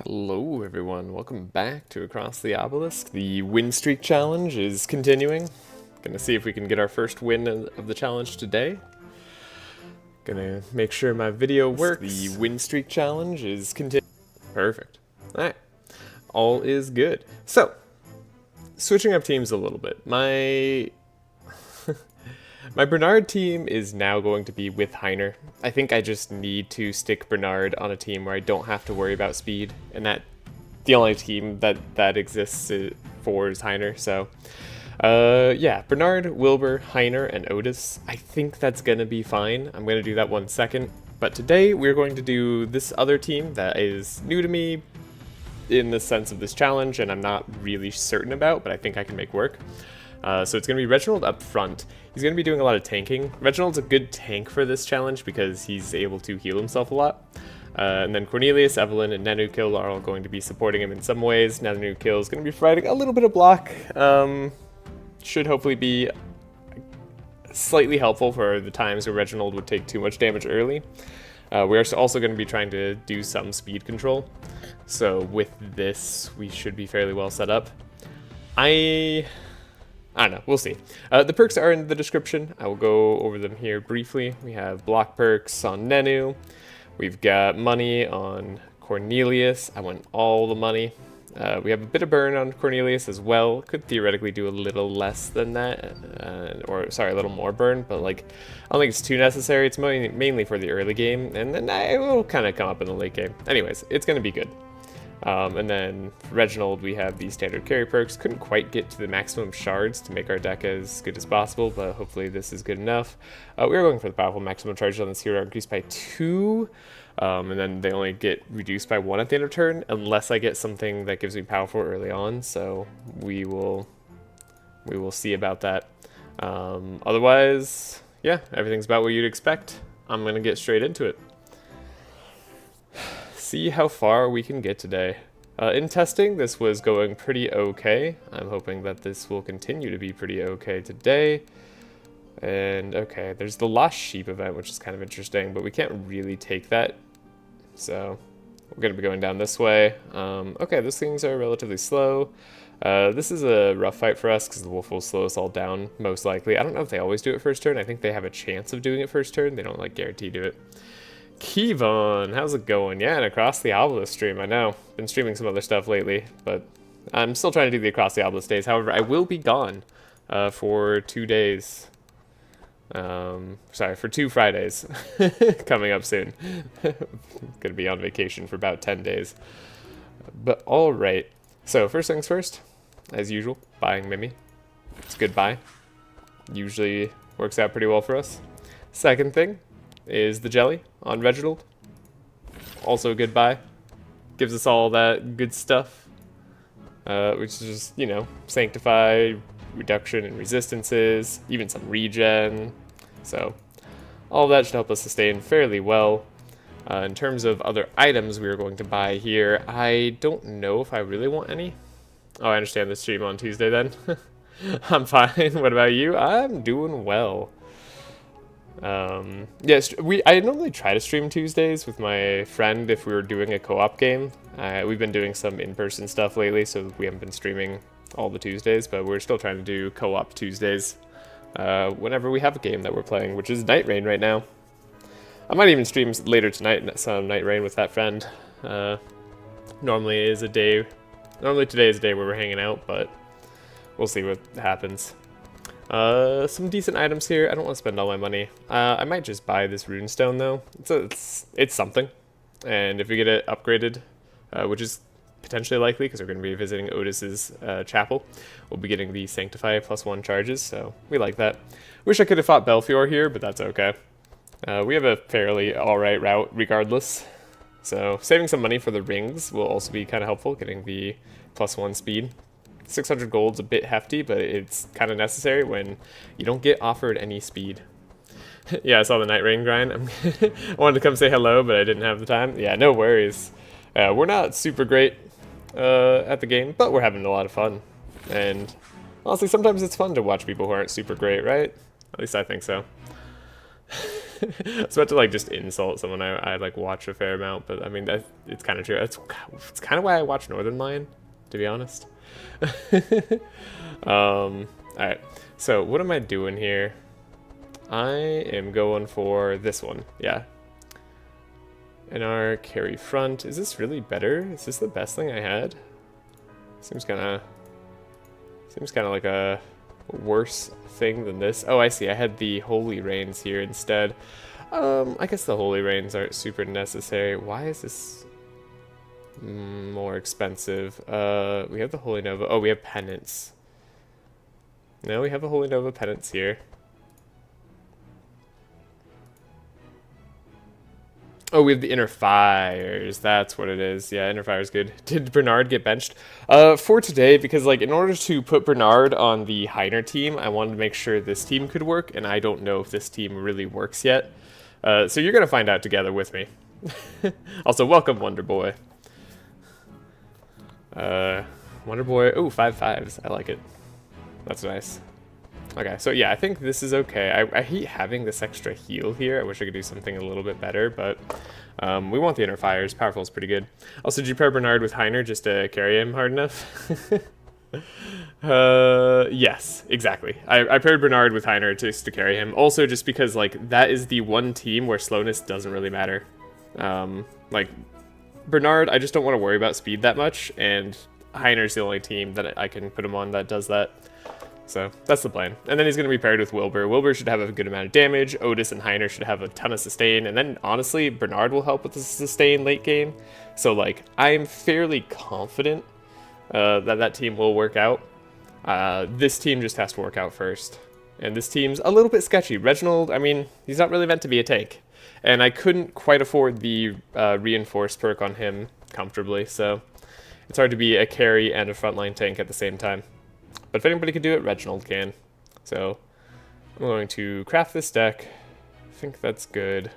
Hello everyone, welcome back to Across the Obelisk. The win streak challenge is continuing. Gonna see if we can get our first win of the challenge today. Gonna make sure my video works. The win streak challenge is continuing. Perfect. Alright, all is good. So, switching up teams a little bit. My Bernard team is now going to be with Heiner. I think I just need to stick Bernard on a team where I don't have to worry about speed, and the only team that exists for is Heiner. So, yeah, Bernard, Wilbur, Heiner, and Otis. I think that's gonna be fine. I'm gonna do that one second. But today we're going to do this other team that is new to me in the sense of this challenge, and I'm not really certain about, but I think I can make work. So it's going to be Reginald up front. He's going to be doing a lot of tanking. Reginald's a good tank for this challenge because he's able to heal himself a lot. And then Cornelius, Evelyn, and Nanukil are all going to be supporting him in some ways. Nanukil is going to be providing a little bit of block. Should hopefully be slightly helpful for the times where Reginald would take too much damage early. We're also going to be trying to do some speed control. So with this, we should be fairly well set up. I don't know, we'll see. The perks are in the description. I will go over them here briefly. We have block perks on Nenu. We've got money on Cornelius. I want all the money. We have a bit of burn on Cornelius as well. Could theoretically do a little less than that, or sorry, a little more burn, but like, I don't think it's too necessary. It's mainly for the early game, and then I will kind of come up in the late game. Anyways, it's going to be good. And then for Reginald, we have the standard carry perks. Couldn't quite get to the maximum shards to make our deck as good as possible, but hopefully this is good enough. We are going for the powerful maximum charges on this hero, increased by 2. And then they only get reduced by 1 at the end of turn, unless I get something that gives me powerful early on. So we will see about that. Otherwise, yeah, everything's about what you'd expect. I'm gonna get straight into it. See how far we can get today. In testing, this was going pretty okay. I'm hoping that this will continue to be pretty okay today. And okay, there's the Lost Sheep event, which is kind of interesting, but we can't really take that. So we're going to be going down this way. Okay, those things are relatively slow. This is a rough fight for us because the wolf will slow us all down, most likely. I don't know if they always do it first turn. I think they have a chance of doing it first turn. They don't like guarantee do it. Kevon, how's it going? Yeah, and Across the Obelisk stream, I know. Been streaming some other stuff lately, but I'm still trying to do the Across the Obelisk days. However, I will be gone for 2 days. Sorry, for 2 Fridays coming up soon. Gonna be on vacation for about 10 days. But alright, so first things first, as usual, buying Mimi. It's a good buy. Usually works out pretty well for us. Second thing is the jelly on Reginald. Also a good buy. Gives us all that good stuff. Which is just, you know, sanctify, reduction in resistances, even some regen. So all of that should help us sustain fairly well. In terms of other items we are going to buy here, I don't know if I really want any. Oh, I understand the stream on Tuesday then. I'm fine. What about you? I'm doing well. Yes, I normally try to stream Tuesdays with my friend if we were doing a co-op game. We've been doing some in-person stuff lately, so we haven't been streaming all the Tuesdays, but we're still trying to do co-op Tuesdays whenever we have a game that we're playing, which is Night Rain right now. I might even stream later tonight some Night Rain with that friend. Normally today is a day where we're hanging out, but we'll see what happens. Some decent items here. I don't want to spend all my money. I might just buy this runestone though. It's something, and if we get it upgraded, which is potentially likely because we're going to be visiting Otis's chapel, we'll be getting the Sanctify +1 charges, so we like that. Wish I could have fought Belfior here, but that's okay. We have a fairly alright route regardless, so saving some money for the rings will also be kind of helpful, getting the +1 speed. 600 gold's a bit hefty, but it's kind of necessary when you don't get offered any speed. Yeah, I saw the Night Rain grind. I wanted to come say hello, but I didn't have the time. Yeah, no worries. We're not super great at the game, but we're having a lot of fun. And honestly, sometimes it's fun to watch people who aren't super great, right? At least I think so. was about to like just insult someone I like watch a fair amount, but I mean it's kind of true. It's kind of why I watch Northern Lion, to be honest. All right. So what am I doing here? I am going for this one. Yeah. And our carry front. Is this really better? Is this the best thing I had? Seems kind of like a worse thing than this. Oh, I see. I had the Holy Rains here instead. I guess the Holy Rains aren't super necessary. Why is this more expensive? We have the Holy Nova. Oh, we have Penance. No, we have a Holy Nova Penance here. Oh, we have the Inner Fires. That's what it is. Yeah, Inner Fire's good. Did Bernard get benched? For today, because like in order to put Bernard on the Heiner team, I wanted to make sure this team could work, and I don't know if this team really works yet. So you're gonna find out together with me. Also, welcome, Wonder Boy. Wonder Boy. Oh, 5/5s. I like it. That's nice. Okay, so yeah, I think this is okay. I hate having this extra heal here. I wish I could do something a little bit better, but we want the Inner Fires. Powerful is pretty good. Also, did you pair Bernard with Heiner just to carry him hard enough? Yes, exactly. I paired Bernard with Heiner just to carry him. Also, just because like that is the one team where slowness doesn't really matter. Like Bernard, I just don't want to worry about speed that much, and Heiner's the only team that I can put him on that does that. So that's the plan. And then he's going to be paired with Wilbur. Wilbur should have a good amount of damage. Otis and Heiner should have a ton of sustain. And then, honestly, Bernard will help with the sustain late game. So, like, I'm fairly confident that team will work out. This team just has to work out first. And this team's a little bit sketchy. Reginald, I mean, he's not really meant to be a tank. And I couldn't quite afford the reinforced perk on him comfortably. So it's hard to be a carry and a frontline tank at the same time. But if anybody can do it, Reginald can. So I'm going to craft this deck. I think that's good.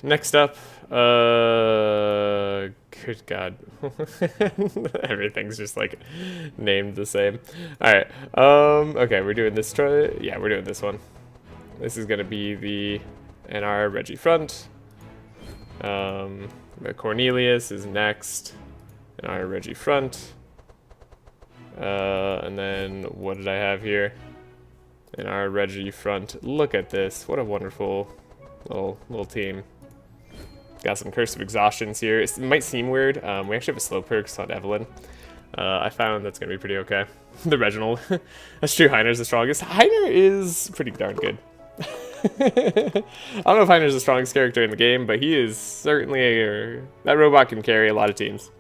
Next up, good God. Everything's just like named the same. All right. Okay, we're doing this. Yeah, we're doing this one. This is gonna be the NR Reggie front. The Cornelius is next. And our Reggie front. And then what did I have here? In our Reggie front. Look at this. What a wonderful little team. Got some Curse of Exhaustions here. It might seem weird. We actually have a slow perks on Evelyn. I found that's going to be pretty okay. The Reginald. That's true. Heiner's the strongest. Heiner is pretty darn good. I don't know if Heiner's the strongest character in the game, but he is certainly that robot can carry a lot of teams.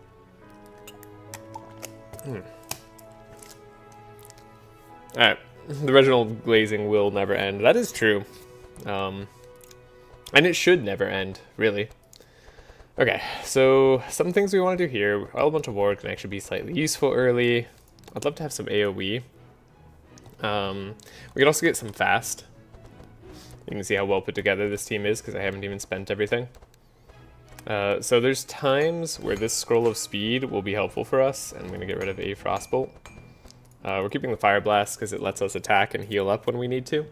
Alright, the Reginald glazing will never end. That is true. And it should never end, really. Okay, so some things we want to do here. Elemental Ward can actually be slightly useful early. I'd love to have some AoE. We could also get some fast. You can see how well put together this team is because I haven't even spent everything. So there's times where this Scroll of Speed will be helpful for us, and I'm going to get rid of a Frostbolt. We're keeping the Fire Blast because it lets us attack and heal up when we need to.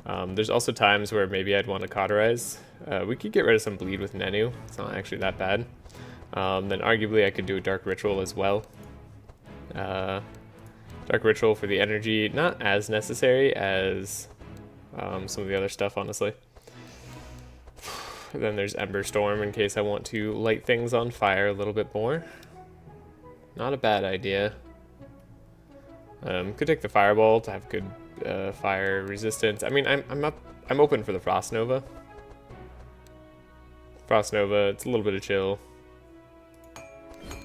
There's also times where maybe I'd want to cauterize. We could get rid of some Bleed with Nenu. It's not actually that bad. Then arguably I could do a Dark Ritual as well. Dark Ritual for the energy, not as necessary as some of the other stuff, honestly. Then there's Ember Storm in case I want to light things on fire a little bit more. Not a bad idea. Could take the Fireball to have good fire resistance. I mean, I'm open for the Frost Nova. Frost Nova, it's a little bit of chill.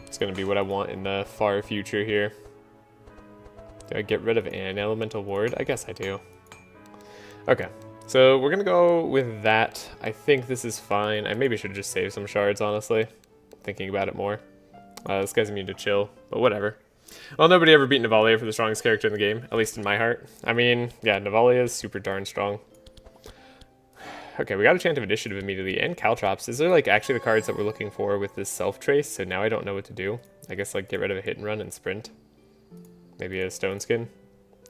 It's gonna be what I want in the far future here. Do I get rid of an Elemental Ward? I guess I do. Okay. So we're gonna go with that. I think this is fine. I maybe should just save some shards, honestly. Thinking about it more. This guy's immune to chill, but whatever. Well, nobody ever beat Navalia for the strongest character in the game, at least in my heart. I mean, yeah, Navalia is super darn strong. Okay, we got a Chant of Initiative immediately, and Caltrops. These are like actually the cards that we're looking for with this self-trace, so now I don't know what to do. I guess like get rid of a hit and run and sprint. Maybe a Stone Skin.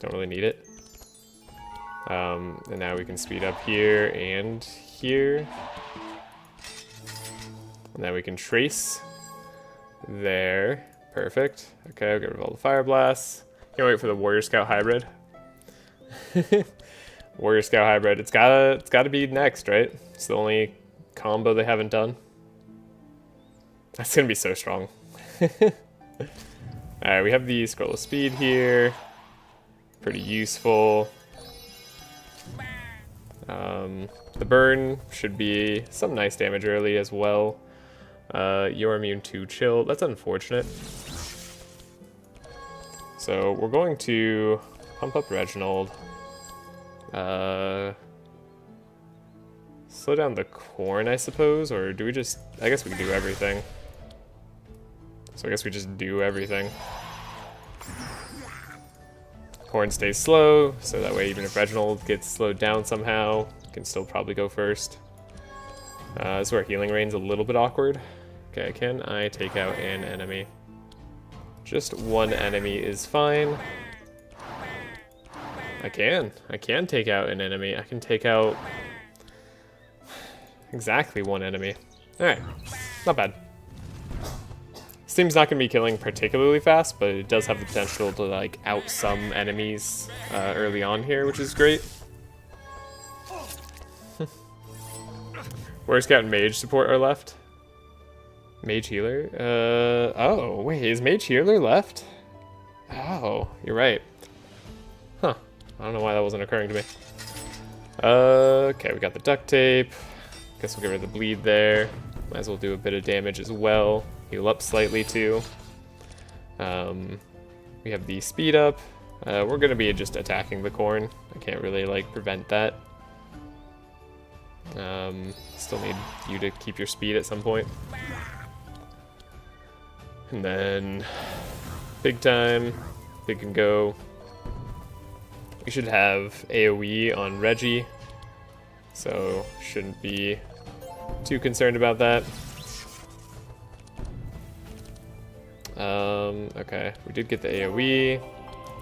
Don't really need it. And now we can speed up here and here. And then we can trace there. Perfect. Okay, I'll get rid of all the fire blasts. Can't wait for the Warrior Scout hybrid. Warrior Scout hybrid. It's gotta be next, right? It's the only combo they haven't done. That's gonna be so strong. Alright, we have the Scroll of Speed here. Pretty useful. The burn should be some nice damage early as well. You're immune to chill. That's unfortunate. So we're going to pump up Reginald. Slow down the corn, I suppose, or do we just... I guess we can do everything. So I guess we just do everything. Corn stays slow, so that way even if Reginald gets slowed down somehow, can still probably go first. This is where healing rain's a little bit awkward. Okay, can I take out an enemy? Just one enemy is fine. I can take out an enemy. I can take out exactly one enemy. Alright, not bad. This team's not going to be killing particularly fast, but it does have the potential to like out some enemies early on here, which is great. Warrior Scout and Mage support are left. Mage Healer? Oh, wait, is Mage Healer left? Oh, you're right. Huh, I don't know why that wasn't occurring to me. Okay, we got the duct tape. Guess we'll get rid of the bleed there. Might as well do a bit of damage as well. Heal up slightly too. We have the speed up. We're gonna be just attacking the corn. I can't really like prevent that. Still need you to keep your speed at some point. And then big time, big and go. We should have AoE on Reggie, so shouldn't be too concerned about that. Okay, we did get the AoE,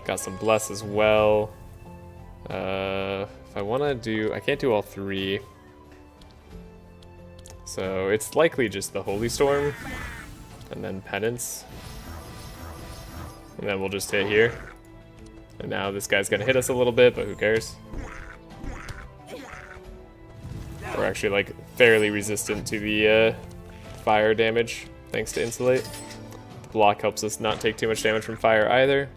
got some bless as well. If I want to do, I can't do all three. So it's likely just the Holy Storm, and then Penance. And then we'll just hit here. And now this guy's gonna hit us a little bit, but who cares? We're actually like fairly resistant to the fire damage, thanks to Insulate. The block helps us not take too much damage from fire either.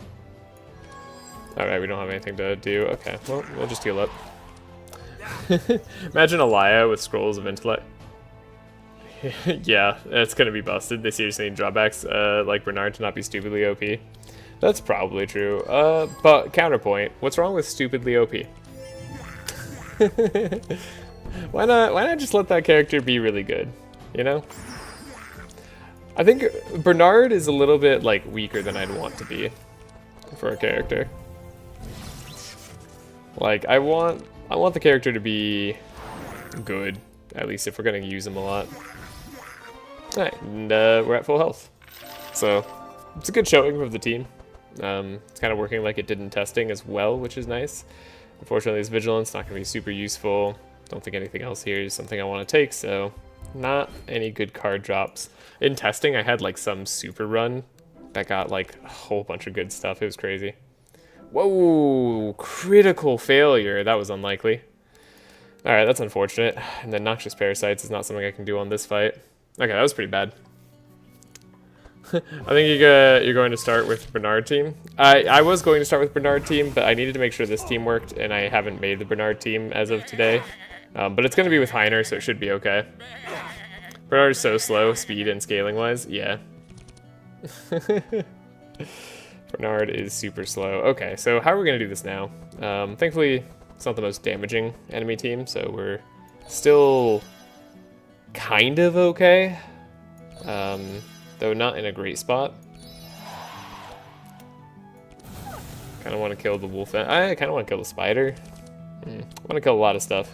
Alright, we don't have anything to do. Okay, well, we'll just heal up. Imagine Elia with Scrolls of Intellect. Yeah, it's gonna be busted. They seriously need drawbacks like Bernard to not be stupidly OP. That's probably true. But counterpoint, what's wrong with stupidly OP? Why not just let that character be really good, you know? I think Bernard is a little bit like weaker than I'd want to be for a character. Like I want the character to be good, at least if we're gonna use him a lot. Alright, and we're at full health. So it's a good showing of the team. It's kind of working like it did in testing as well, which is nice. Unfortunately, this Vigilance not going to be super useful. Don't think anything else here is something I want to take, so not any good card drops. In testing, I had like some super run that got like a whole bunch of good stuff. It was crazy. Whoa, critical failure. That was unlikely. Alright, that's unfortunate. And then Noxious Parasites is not something I can do on this fight. Okay, that was pretty bad. I think you're going to start with Bernard team. I was going to start with Bernard team, but I needed to make sure this team worked, and I haven't made the Bernard team as of today. But it's going to be with Heiner, so it should be okay. Bernard is so slow, speed and scaling-wise. Yeah. Bernard is super slow. Okay, so how are we going to do this now? Thankfully, it's not the most damaging enemy team, so we're still kind of okay. Though not in a great spot. Kind of want to kill the wolf. I kind of want to kill the spider. I want to kill a lot of stuff.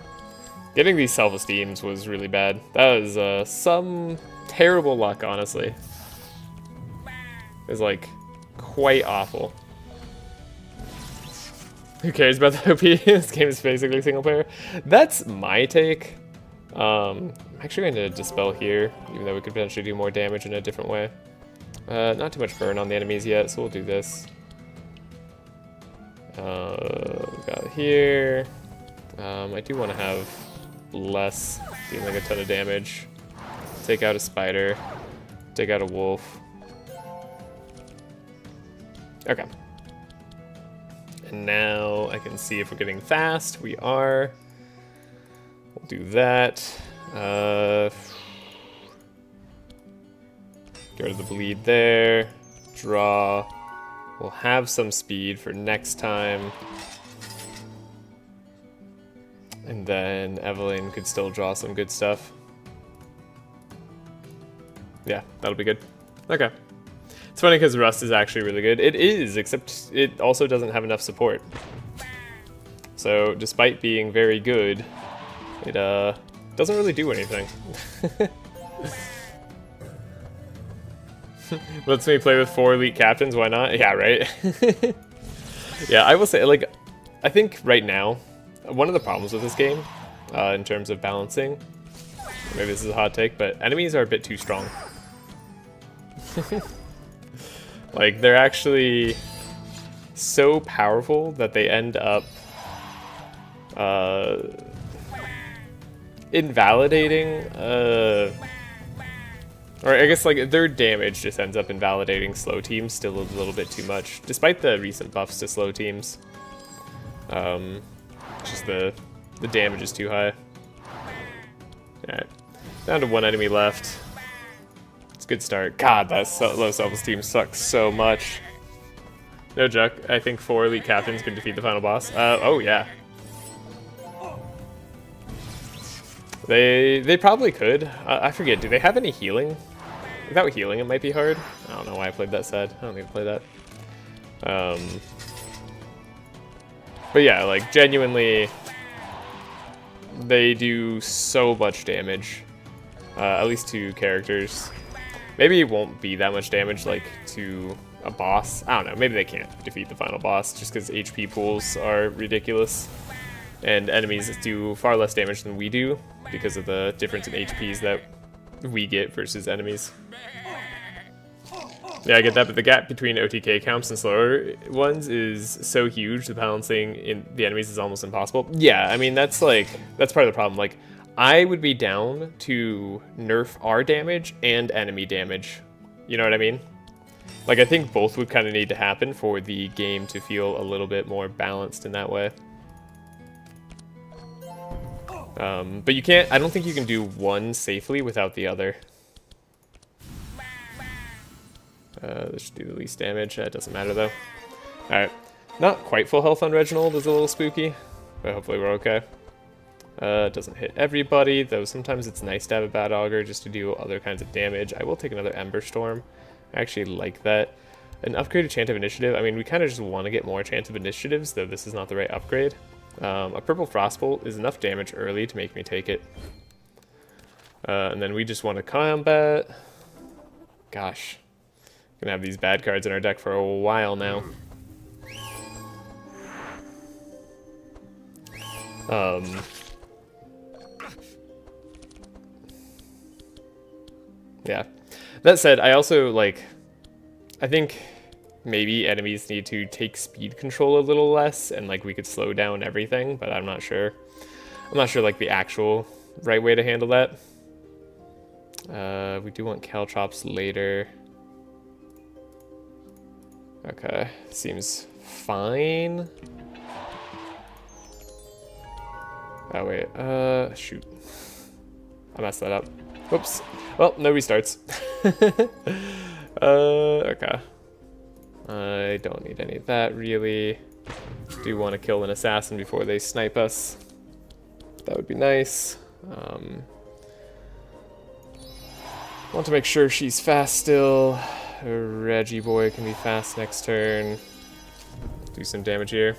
Getting these self-esteems was really bad. That was some terrible luck, honestly. It was like quite awful. Who cares about the OP? This game is basically single player. That's my take. I'm actually going to dispel here, even though we could potentially do more damage in a different way. Not too much burn on the enemies yet, so we'll do this. We got here. I do want to have less, dealing a ton of damage. Take out a spider. Take out a wolf. Okay. And now I can see if we're getting fast. We are. We'll do that. Get rid of the bleed there. Draw. We'll have some speed for next time. And then Evelyn could still draw some good stuff. Yeah, that'll be good. Okay. It's funny because Rust is actually really good. It is, except it also doesn't have enough support. So despite being very good, it doesn't really do anything. Lets me play with 4 elite captains, why not? Yeah, right? Yeah, I will say, like, I think right now, one of the problems with this game, in terms of balancing, maybe this is a hot take, but enemies are a bit too strong. Like, they're actually so powerful that they end up invalidating, or I guess like their damage just ends up invalidating slow teams still a little bit too much, despite the recent buffs to slow teams. Just the damage is too high. Alright, down to 1 enemy left. It's a good start. God, that low selfless team sucks so much. No joke, I think 4 elite captains can defeat the final boss. Oh yeah. They probably could. I forget, do they have any healing? Without healing it might be hard. I don't know why I played that sad. I don't need to play that. But yeah, like genuinely, they do so much damage. At least to characters. Maybe it won't be that much damage like to a boss. I don't know, maybe they can't defeat the final boss just because HP pools are ridiculous. And enemies do far less damage than we do because of the difference in HPs that we get versus enemies. Yeah, I get that, but the gap between OTK counts and slower ones is so huge, the balancing in the enemies is almost impossible. Yeah, I mean, that's part of the problem. Like, I would be down to nerf our damage and enemy damage. You know what I mean? Like, I think both would kind of need to happen for the game to feel a little bit more balanced in that way. But you can't, I don't think you can do one safely without the other. This should do the least damage. It doesn't matter though. Alright. Not quite full health on Reginald is a little spooky, but hopefully we're okay. It doesn't hit everybody, though sometimes it's nice to have a Bad Augur just to do other kinds of damage. I will take another Ember Storm. I actually like that. An upgraded Chant of Initiative. I mean, we kind of just want to get more Chant of Initiatives, though this is not the right upgrade. A Purple Frostbolt is enough damage early to make me take it. And then we just want to combat. Gosh. Gonna have these bad cards in our deck for a while now. Yeah. That said, I also, like, I think maybe enemies need to take speed control a little less, and, like, we could slow down everything, but I'm not sure. I'm not sure, like, the actual right way to handle that. We do want Caltrops later. Okay, seems fine. Oh, wait, shoot. I messed that up. Whoops. Well, no restarts. Okay. I don't need any of that, really. Do want to kill an assassin before they snipe us. That would be nice. Want to make sure she's fast still. Reggie boy can be fast next turn. Do some damage here.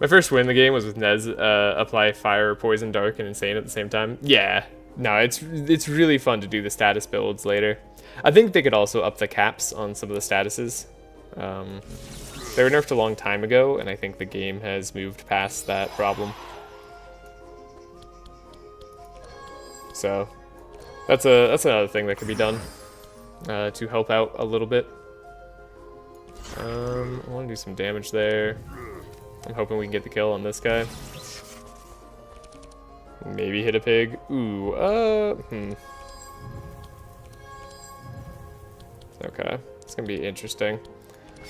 My first win in the game was with Nez, apply Fire, Poison, Dark, and Insane at the same time. Yeah, no, it's really fun to do the status builds later. I think they could also up the caps on some of the statuses. They were nerfed a long time ago, and I think the game has moved past that problem. So that's another thing that could be done to help out a little bit. I want to do some damage there. I'm hoping we can get the kill on this guy. Maybe hit a pig. Ooh, Okay, it's gonna be interesting.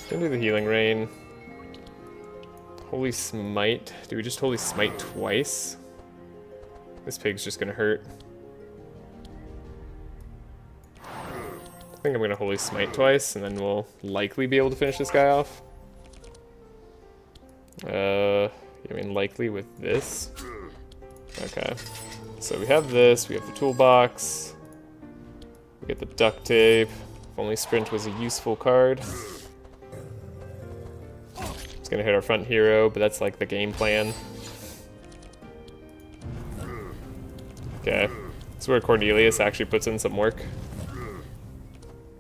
Gonna do the healing rain. Holy smite. Do we just holy smite twice? This pig's just gonna hurt. I think I'm gonna holy smite twice, and then we'll likely be able to finish this guy off. I mean likely with this. Okay, so we have this, we have the toolbox, we get the duct tape. If only sprint was a useful card. It's gonna hit our front hero, but that's like the game plan. Okay, this is where Cornelius actually puts in some work.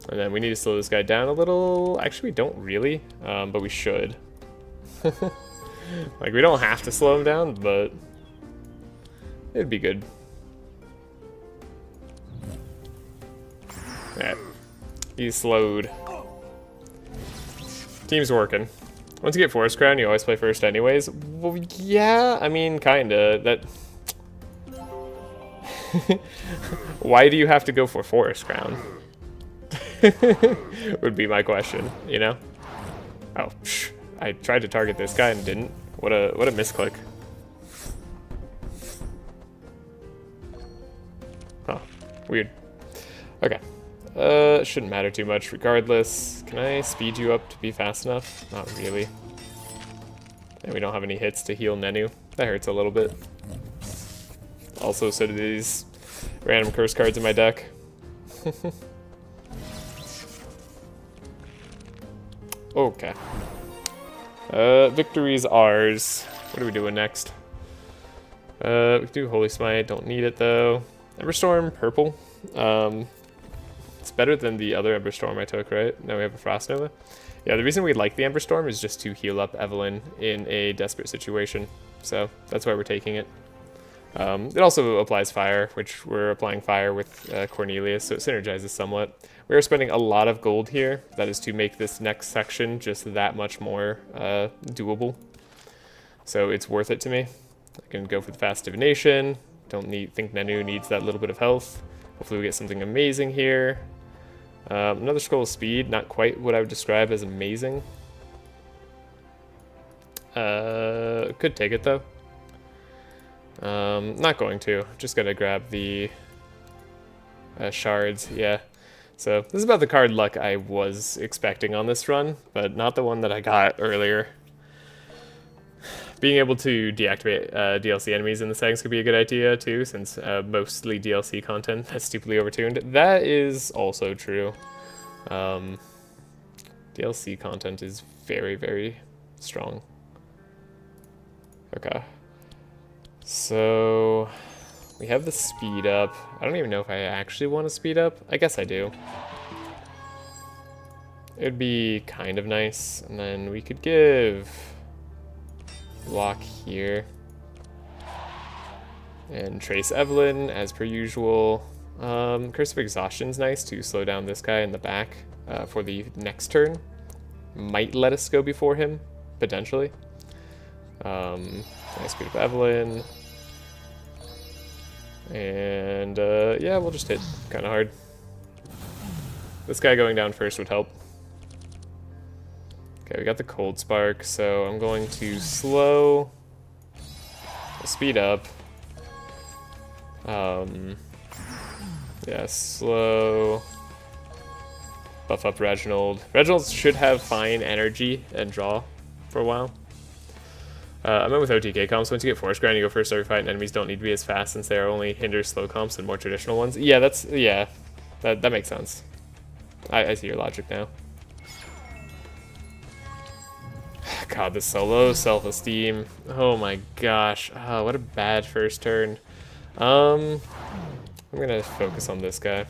And then we need to slow this guy down a little. Actually, we don't really, but we should. Like, we don't have to slow him down, but it'd be good. Yeah, he's slowed. Team's working. Once you get Forest Crown, you always play first anyways. Well, yeah, I mean, kinda. That. Why do you have to go for Forest Crown? Would be my question, you know? Oh, psh, I tried to target this guy and didn't. What a misclick. Huh, weird. Okay. Shouldn't matter too much regardless. Can I speed you up to be fast enough? Not really. And we don't have any hits to heal Nenu. That hurts a little bit. Also, so do these random curse cards in my deck. Okay. Victory's ours. What are we doing next? We can do Holy Smite, don't need it though. Emberstorm, purple. It's better than the other Emberstorm I took, right? Now we have a Frost Nova. Yeah, the reason we like the Emberstorm is just to heal up Evelyn in a desperate situation. So that's why we're taking it. It also applies fire, which we're applying fire with Cornelius, so it synergizes somewhat. We are spending a lot of gold here. That is to make this next section just that much more doable. So it's worth it to me. I can go for the fast divination. Don't think Nenu needs that little bit of health. Hopefully we get something amazing here. Another Scroll of Speed, not quite what I would describe as amazing. Could take it though. Not going to. Just gonna grab the shards, yeah. So this is about the card luck I was expecting on this run, but not the one that I got earlier. Being able to deactivate DLC enemies in the settings could be a good idea too, since mostly DLC content that's stupidly overtuned. That is also true. DLC content is very, very strong. Okay. So we have the speed up. I don't even know if I actually want to speed up. I guess I do. It'd be kind of nice. And then we could give block here. And trace Evelyn as per usual. Curse of Exhaustion's nice to slow down this guy in the back for the next turn. Might let us go before him, potentially. Nice speed up Evelyn. And yeah, we'll just hit kind of hard. This guy going down first would help. Okay, we got the Cold Spark, so I'm going to slow, speed up. Yeah, slow. Buff up Reginald. Reginald should have fine energy and draw for a while. I meant with OTK comps, once you get Force Grind, you go first every fight, and enemies don't need to be as fast since they are only hinder slow comps and more traditional ones. Yeah, that makes sense. I see your logic now. God, the solo self-esteem. Oh my gosh. Oh, what a bad first turn. I'm gonna focus on this guy.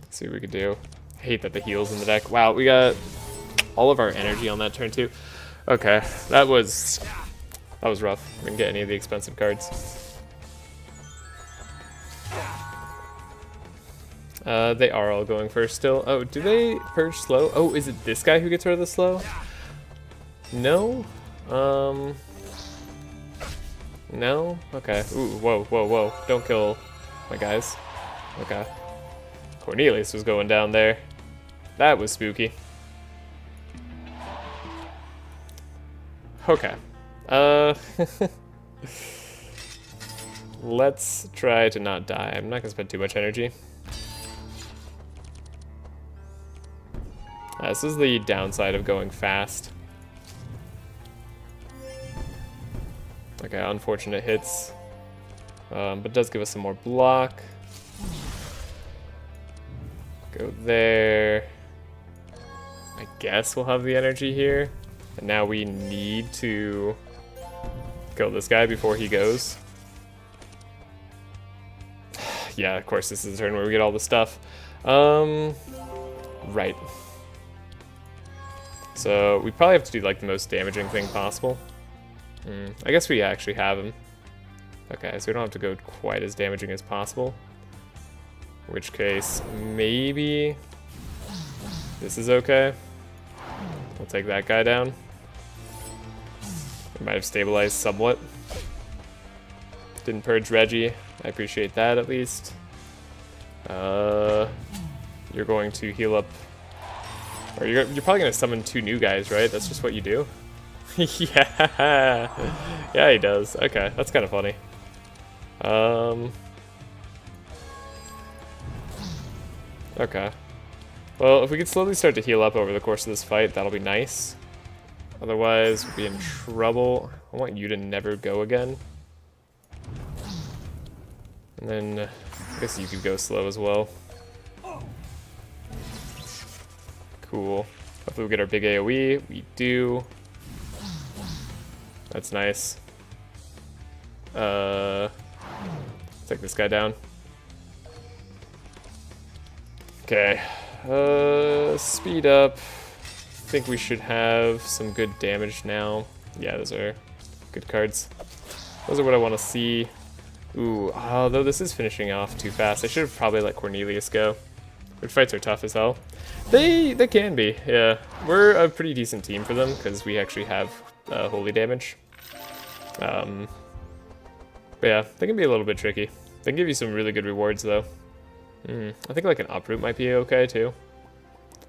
See what we could do. I hate that the heal's in the deck. Wow, we got all of our energy on that turn too. Okay, that was rough. We didn't get any of the expensive cards. They are all going first still. Oh, do they purge slow? Oh, is it this guy who gets rid of the slow? No? No? Okay. Ooh, whoa, whoa, whoa. Don't kill my guys. Okay. Cornelius was going down there. That was spooky. Okay. Let's try to not die. I'm not gonna spend too much energy. This is the downside of going fast. Okay, unfortunate hits. But it does give us some more block. Go there. I guess we'll have the energy here. And now we need to kill this guy before he goes. Yeah, of course, this is the turn where we get all the stuff. Right. So we probably have to do like the most damaging thing possible. I guess we actually have him. Okay, so we don't have to go quite as damaging as possible. In which case, maybe this is okay. We'll take that guy down. We might have stabilized somewhat. Didn't purge Reggie. I appreciate that at least. You're going to heal up. Or you're probably going to summon 2 new guys, right? That's just what you do? Yeah! Yeah, he does. Okay, that's kind of funny. Okay. Well, if we could slowly start to heal up over the course of this fight, that'll be nice. Otherwise, we'll be in trouble. I want you to never go again. And then, I guess you could go slow as well. Cool. Hopefully we get our big AoE. We do. That's nice. Take this guy down. Okay. Speed up. I think we should have some good damage now. Yeah, those are good cards. Those are what I want to see. Ooh, although this is finishing off too fast. I should have probably let Cornelius go. Which fights are tough as hell. They can be, yeah. We're a pretty decent team for them because we actually have holy damage. But yeah, they can be a little bit tricky. They can give you some really good rewards though. I think like an uproot might be okay too.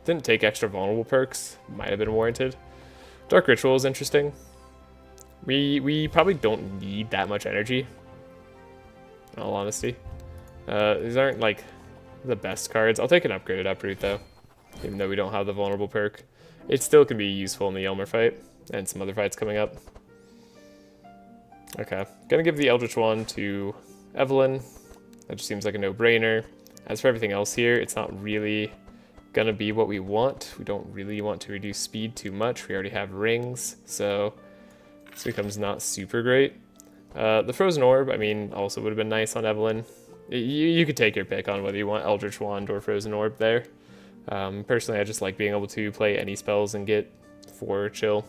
Didn't take extra vulnerable perks. Might have been warranted. Dark Ritual is interesting. We probably don't need that much energy. In all honesty. These aren't like the best cards. I'll take an upgraded uproot though. Even though we don't have the vulnerable perk. It still can be useful in the Elmer fight. And some other fights coming up. Okay. Gonna give the Eldritch one to Evelyn. That just seems like a no-brainer. As for everything else here, it's not really gonna be what we want. We don't really want to reduce speed too much. We already have rings, so this becomes not super great. The Frozen Orb, I mean, also would have been nice on Evelyn. You could take your pick on whether you want Eldritch Wand or Frozen Orb there. Personally, I just like being able to play any spells and get 4 chill.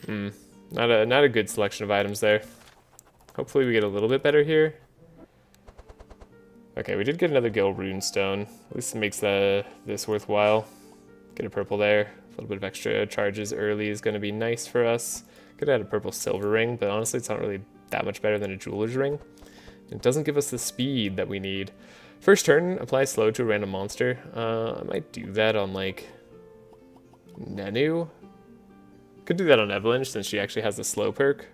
Not a good selection of items there. Hopefully we get a little bit better here. Okay, we did get another Gil Runestone. At least it makes this worthwhile. Get a purple there. A little bit of extra charges early is going to be nice for us. Could add a purple silver ring, but honestly it's not really that much better than a jeweler's ring. It doesn't give us the speed that we need. First turn, apply slow to a random monster. I might do that on like Nenu. Could do that on Evelyn since she actually has the slow perk.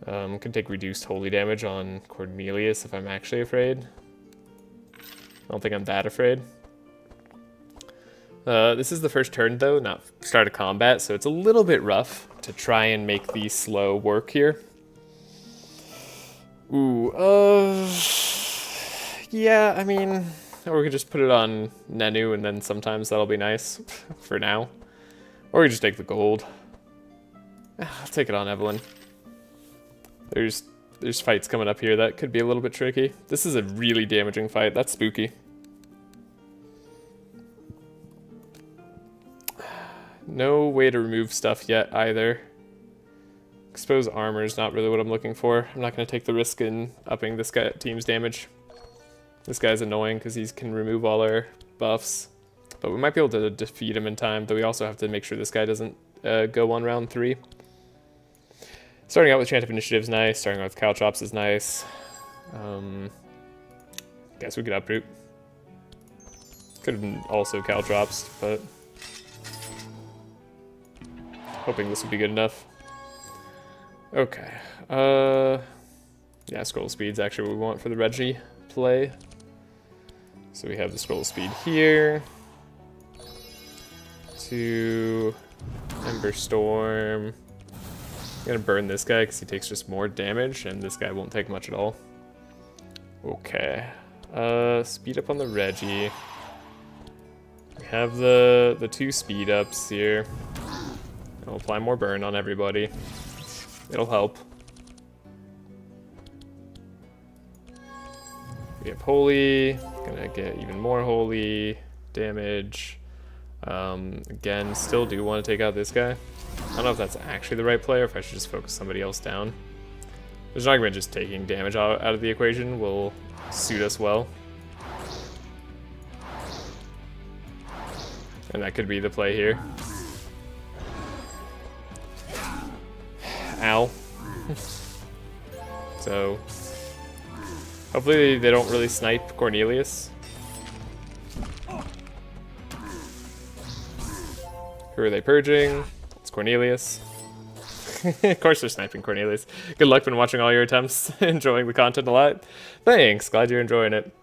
Could take reduced holy damage on Cornelius if I'm actually afraid. I don't think I'm that afraid. This is the first turn though, not start of combat, so it's a little bit rough to try and make the slow work here. Ooh, yeah, I mean, or we could just put it on Nenu and then sometimes that'll be nice for now. Or we just take the gold. I'll take it on Evelyn. There's fights coming up here that could be a little bit tricky. This is a really damaging fight. That's spooky. no way to remove stuff yet either. Expose armor is not really what I'm looking for. I'm not going to take the risk in upping this guy team's damage. This guy's annoying because he can remove all our buffs. But we might be able to defeat him in time, though we also have to make sure this guy doesn't go on round 3. Starting out with Chant of Initiative is nice. Starting out with Caltrops is nice. Guess we could uproot. Could have been also Caltrops, but hoping this would be good enough. Okay. Yeah, scroll speed's actually what we want for the Reggie play. So we have the scroll speed here. To Ember Storm. I'm gonna burn this guy because he takes just more damage, and this guy won't take much at all. Okay. Speed up on the Reggie. We have the 2 speed ups here. I'll apply more burn on everybody. It'll help. We have Holy. Gonna get even more Holy damage. Again, still do want to take out this guy. I don't know if that's actually the right play or if I should just focus somebody else down. There's an argument just taking damage out of the equation will suit us well. And that could be the play here. Ow. So, hopefully they don't really snipe Cornelius. Who are they purging? It's Cornelius. Of course they're sniping Cornelius. Good luck been watching all your attempts. Enjoying the content a lot. Thanks, glad you're enjoying it.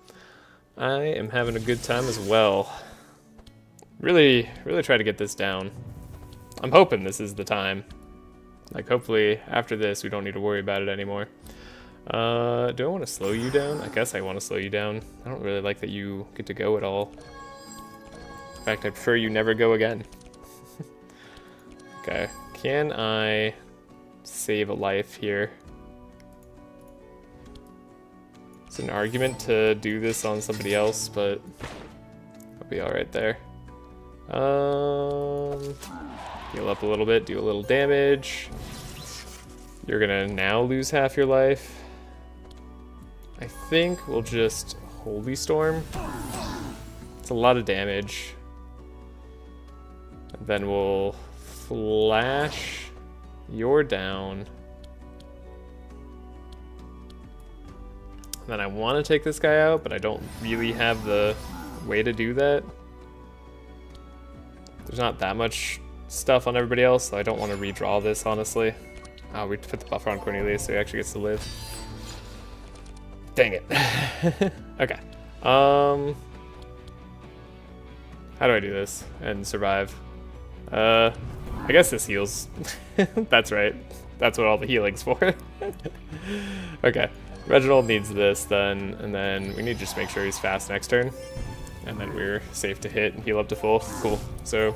I am having a good time as well. Really try to get this down. I'm hoping this is the time. Like, hopefully after this we don't need to worry about it anymore. Do I want to slow you down? I guess I want to slow you down. I don't really like that you get to go at all. In fact, I prefer you never go again. Okay, can I save a life here? It's an argument to do this on somebody else, but I'll be alright there. Heal up a little bit, do a little damage. You're gonna now lose half your life. I think we'll just Holy Storm. It's a lot of damage. And then we'll flash. You're down. And then I want to take this guy out, but I don't really have the way to do that. There's not that much stuff on everybody else, so I don't want to redraw this, honestly. Oh, we put the buffer on Cornelius, so he actually gets to live. Dang it. Okay. How do I do this and survive? I guess this heals. That's right. That's what all the healing's for. Okay. Reginald needs this then, and then we need to just make sure he's fast next turn. And then we're safe to hit and heal up to full. Cool. So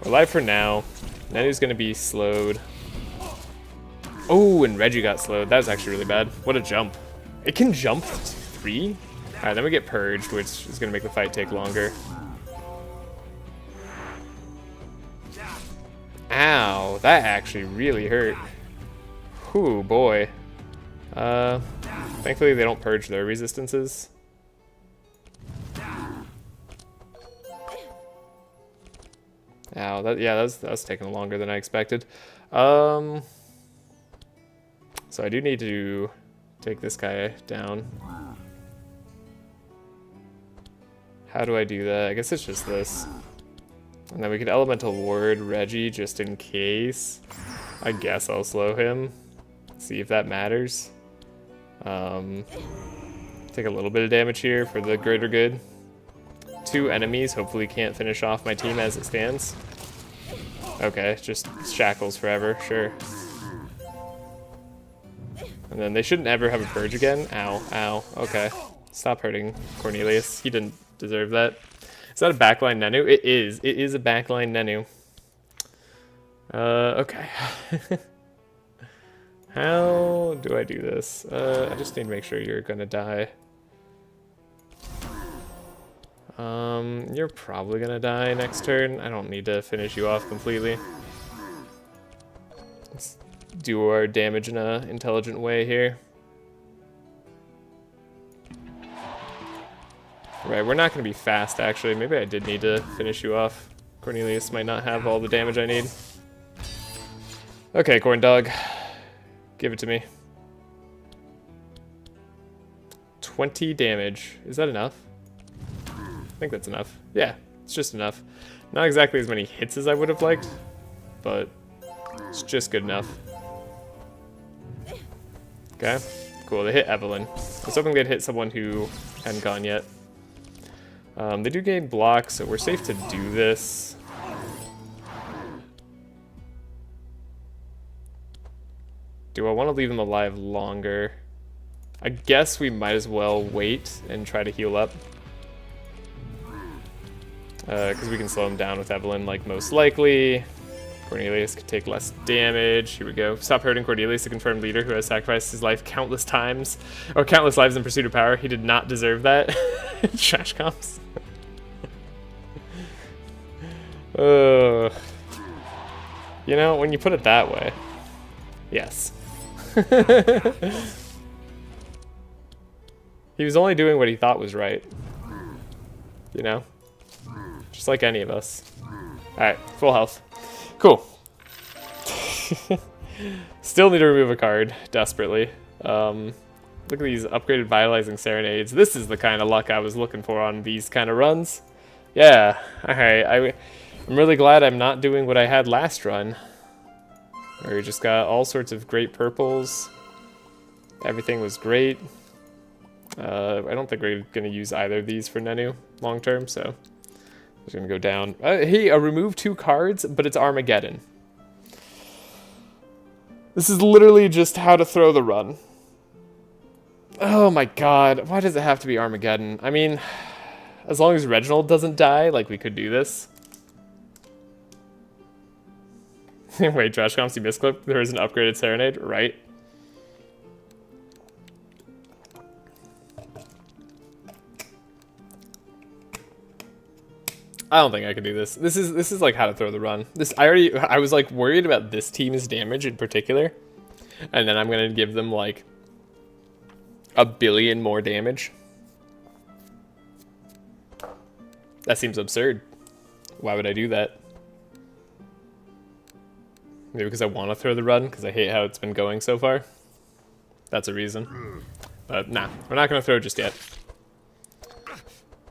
we're alive for now. Nenu's gonna be slowed. Oh, and Reggie got slowed. That was actually really bad. What a jump. It can jump 3? Alright, then we get purged, which is gonna make the fight take longer. Ow, that actually really hurt. Whew, boy. Thankfully they don't purge their resistances. Ow, that's taking longer than I expected. So I do need to take this guy down. How do I do that? I guess it's just this. And then we could Elemental Ward Reggie just in case. I guess I'll slow him. See if that matters. Take a little bit of damage here for the greater good. 2 enemies hopefully can't finish off my team as it stands. Okay, just shackles forever, sure. And then they shouldn't ever have a purge again. Ow, ow, okay. Stop hurting Cornelius. He didn't deserve that. Is that a backline Nenu? It is. It is a backline Nenu. Okay. How do I do this? I just need to make sure you're gonna die. You're probably gonna die next turn. I don't need to finish you off completely. Let's do our damage in a intelligent way here. Right, we're not gonna be fast actually. Maybe I did need to finish you off. Cornelius might not have all the damage I need. Okay, corn dog. Give it to me. 20 damage. Is that enough? I think that's enough. Yeah, it's just enough. Not exactly as many hits as I would have liked, but it's just good enough. Okay, cool. They hit Evelyn. I was hoping they'd hit someone who hadn't gone yet. They do gain blocks, so we're safe to do this. Do I want to leave them alive longer? I guess we might as well wait and try to heal up. Because we can slow him down with Evelyn, like, most likely. Cornelius could take less damage. Here we go. Stop hurting Cornelius, the confirmed leader who has sacrificed his life countless times. Or countless lives in pursuit of power. He did not deserve that. Trashe comps. You know, when you put it that way, yes. He was only doing what he thought was right. You know? Just like any of us. Alright, full health. Cool. Still need to remove a card, desperately. Look at these upgraded Vitalizing Serenades. This is the kind of luck I was looking for on these kind of runs. Yeah, alright. I'm really glad I'm not doing what I had last run, where we just got all sorts of great purples. Everything was great. I don't think we're going to use either of these for Nenu long term, so I'm just going to go down. Hey, remove 2 cards, but it's Armageddon. This is literally just how to throw the run. Oh my god, why does it have to be Armageddon? I mean, as long as Reginald doesn't die, like, we could do this. Wait, Trashe comps, you misclipped? There is an upgraded Serenade, right? I don't think I can do this. This is like how to throw the run. I was like worried about this team's damage in particular, and then I'm gonna give them like 1 billion more damage. That seems absurd. Why would I do that? Maybe because I want to throw the run, because I hate how it's been going so far. That's a reason. But nah, we're not gonna throw just yet.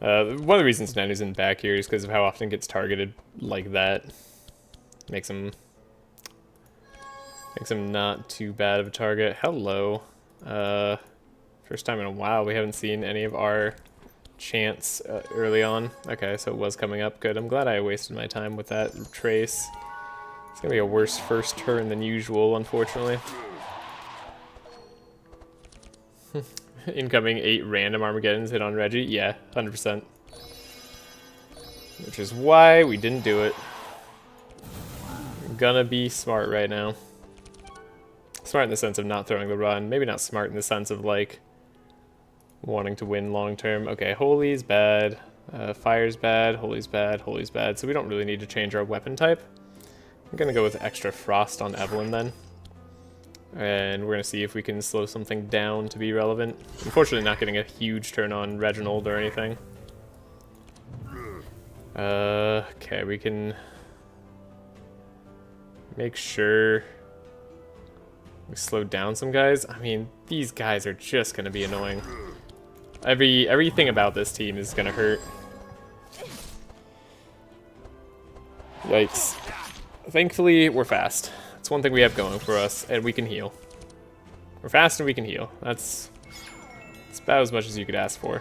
One of the reasons Nenu's in back here is because of how often it gets targeted like that. Makes him not too bad of a target. Hello. First time in a while we haven't seen any of our chants early on. Okay, so it was coming up. Good. I'm glad I wasted my time with that trace. It's gonna be a worse first turn than usual, unfortunately. Incoming 8 random Armageddons hit on Reggie. Yeah, 100%. Which is why we didn't do it. I'm gonna be smart right now. Smart in the sense of not throwing the run. Maybe not smart in the sense of, like, wanting to win long term. Okay, Holy's bad. Fire's bad. Holy's bad. Holy's bad. So we don't really need to change our weapon type. I'm gonna go with extra Frost on Evelyn then. And we're going to see if we can slow something down to be relevant. Unfortunately, not getting a huge turn on Reginald or anything. Okay, we can make sure we slow down some guys. I mean, these guys are just going to be annoying. Everything about this team is going to hurt. Yikes. Thankfully, we're fast. That's one thing we have going for us, and we can heal. We're fast and we can heal. That's about as much as you could ask for.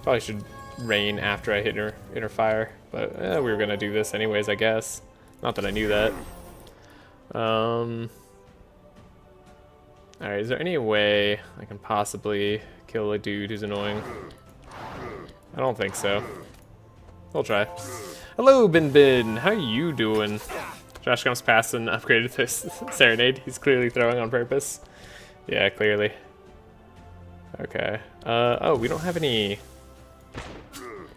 Probably should rain after I hit inner fire, but we were gonna do this anyways, I guess. Not that I knew that. Alright, is there any way I can possibly kill a dude who's annoying? I don't think so. We'll try. Hello, Bin. How you doing? Trashe comes past and upgraded this Serenade. He's clearly throwing on purpose. Yeah, clearly. Okay. Oh, we don't have any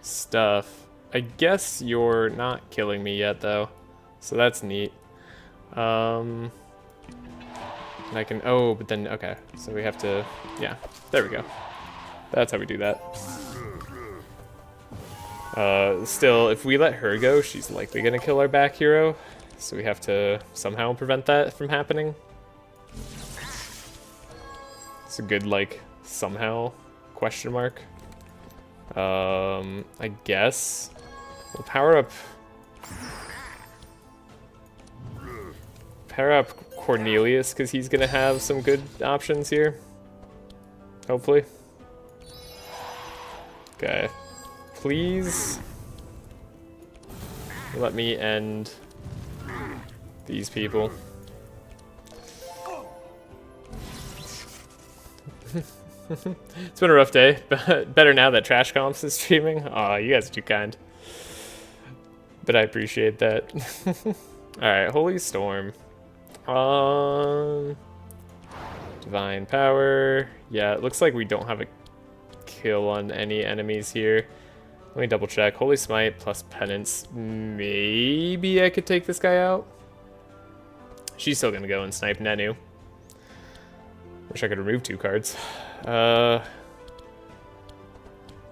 stuff. I guess you're not killing me yet, though. So that's neat. And I can... Oh, but then... Okay. So we have to... Yeah. There we go. That's how we do that. Still, if we let her go, she's likely going to kill our back hero. So we have to somehow prevent that from happening. It's a good, like, somehow question mark. I guess we'll power up Cornelius, because he's gonna have some good options here. Hopefully. Okay. Please let me end these people. It's been a rough day, but better now that Trashe Comps is streaming. Aw, you guys are too kind. But I appreciate that. Alright, Holy Storm. Divine Power. Yeah, it looks like we don't have a kill on any enemies here. Let me double check. Holy Smite plus Penance. Maybe I could take this guy out. She's still gonna go and snipe Nenu. Wish I could remove 2 cards.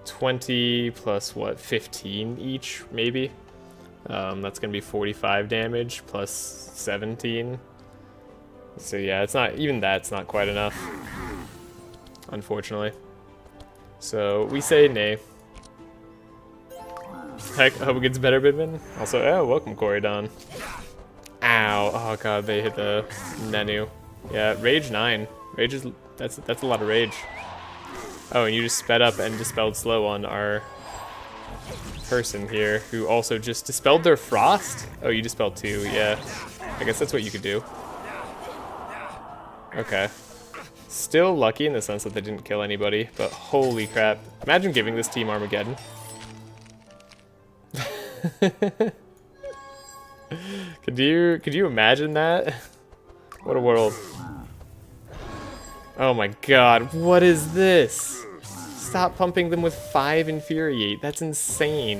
20 plus what? 15 each, maybe? That's gonna be 45 damage plus 17. So yeah, it's not, even that's not quite enough, unfortunately. So we say nay. Heck, I hope it gets better, Bidman. Also, oh, welcome, Corridon. Ow, oh god, they hit the Nenu. Yeah, Rage 9. Rage is, that's a lot of rage. Oh, and you just sped up and dispelled slow on our person here, who also just dispelled their frost? Oh, you dispelled 2, yeah. I guess that's what you could do. Okay. Still lucky in the sense that they didn't kill anybody, but holy crap. Imagine giving this team Armageddon. Could you imagine that? What a world. Oh my god, what is this? Stop pumping them with 5 Infuriate. That's insane.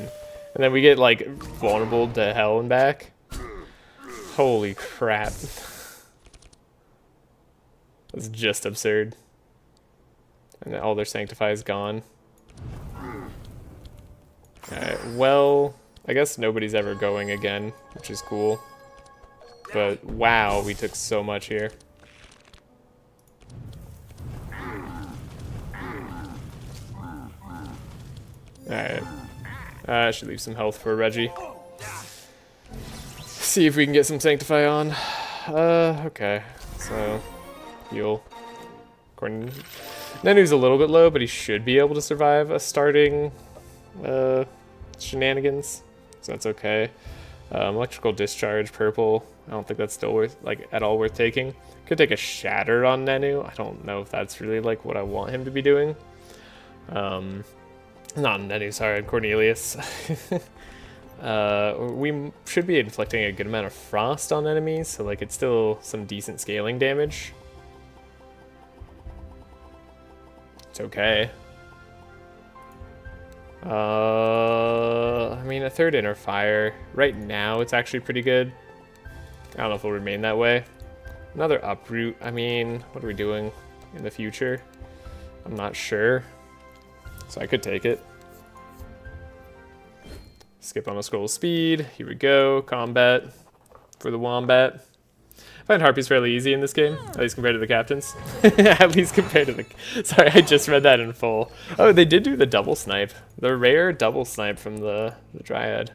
And then we get, like, vulnerable to hell and back. Holy crap. That's just absurd. And all their Sanctify is gone. Alright, well, I guess nobody's ever going again, which is cool. But wow, we took so much here. Alright. I should leave some health for Reggie. See if we can get some Sanctify on. Okay. So, heal. Nenu's a little bit low, but he should be able to survive a starting shenanigans. So that's okay. Electrical Discharge, purple. I don't think that's still worth, like, at all worth taking. Could take a Shatter on Nenu. I don't know if that's really, like, what I want him to be doing. Not Nenu, sorry, Cornelius. We should be inflicting a good amount of frost on enemies, so, like, it's still some decent scaling damage. It's okay. I mean, a 3rd Inner Fire. Right now, it's actually pretty good. I don't know if it'll remain that way. Another Uproot. I mean, what are we doing in the future? I'm not sure. So I could take it. Skip on a scroll speed. Here we go. Combat for the Wombat. I find Harpies fairly easy in this game, at least compared to the captains. At least compared to the... Sorry, I just read that in full. Oh, they did do the double snipe. The rare double snipe from the Dryad.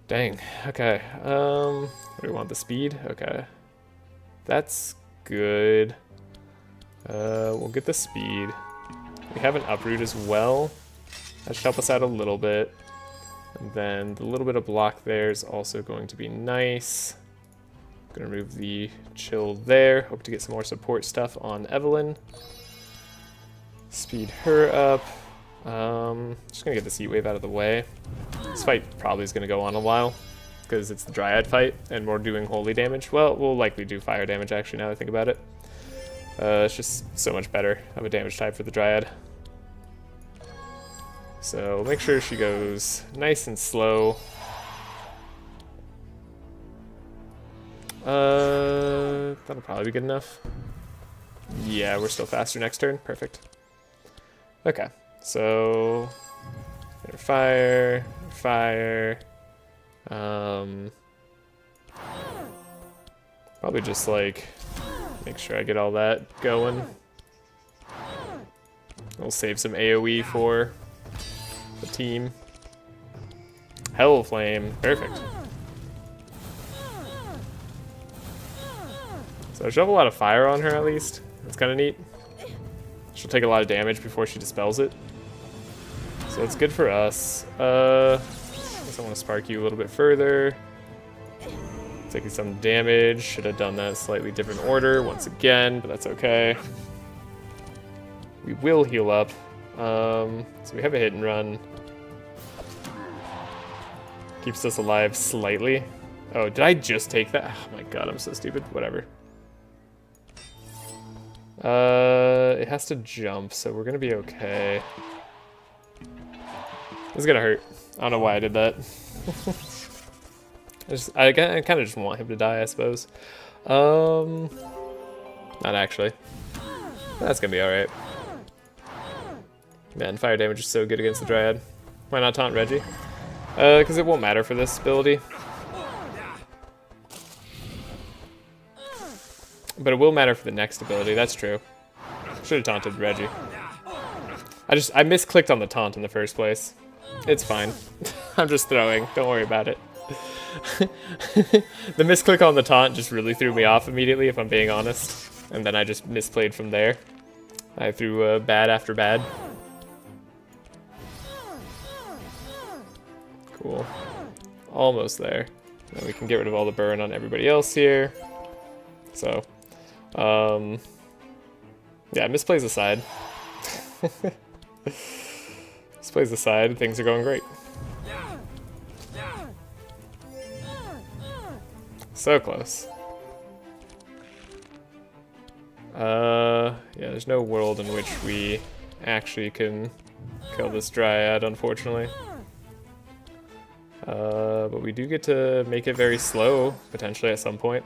Dang. Okay. What do we want? The speed? Okay. That's good. We'll get the speed. We have an Uproot as well. That should help us out a little bit. And then the little bit of block there is also going to be nice. Gonna remove the chill there. Hope to get some more support stuff on Evelyn. Speed her up. Just gonna get this heat wave out of the way. This fight probably is gonna go on a while because it's the Dryad fight and we're doing holy damage. Well, we'll likely do fire damage actually now that I think about it. It's just so much better of a damage type for the Dryad. So make sure she goes nice and slow. That'll probably be good enough. Yeah, we're still faster next turn. Perfect. Okay, so fire, fire. Probably just like make sure I get all that going. We'll save some AoE for the team. Hell Flame, perfect. So she'll have a lot of fire on her at least. That's kind of neat. She'll take a lot of damage before she dispels it. So it's good for us. I guess I want to spark you a little bit further. Taking some damage. Should have done that in a slightly different order once again, but that's okay. We will heal up. So we have a hit and run. Keeps us alive slightly. Oh, did I just take that? Oh my god, I'm so stupid. Whatever. It has to jump, so we're gonna be okay. This is gonna hurt. I don't know why I did that. I kind of just want him to die, I suppose. Not actually. That's gonna be alright. Man, fire damage is so good against the Dryad. Why not taunt Reggie? Because it won't matter for this ability. But it will matter for the next ability, that's true. Should have taunted Reggie. I misclicked on the taunt in the first place. It's fine. I'm just throwing, don't worry about it. The misclick on the taunt just really threw me off immediately, if I'm being honest. And then I just misplayed from there. I threw bad after bad. Cool. Almost there. Now we can get rid of all the burn on everybody else here. So, yeah, misplays aside. Misplays aside, things are going great. So close. Yeah, there's no world in which we actually can kill this Dryad, unfortunately. But we do get to make it very slow, potentially, at some point.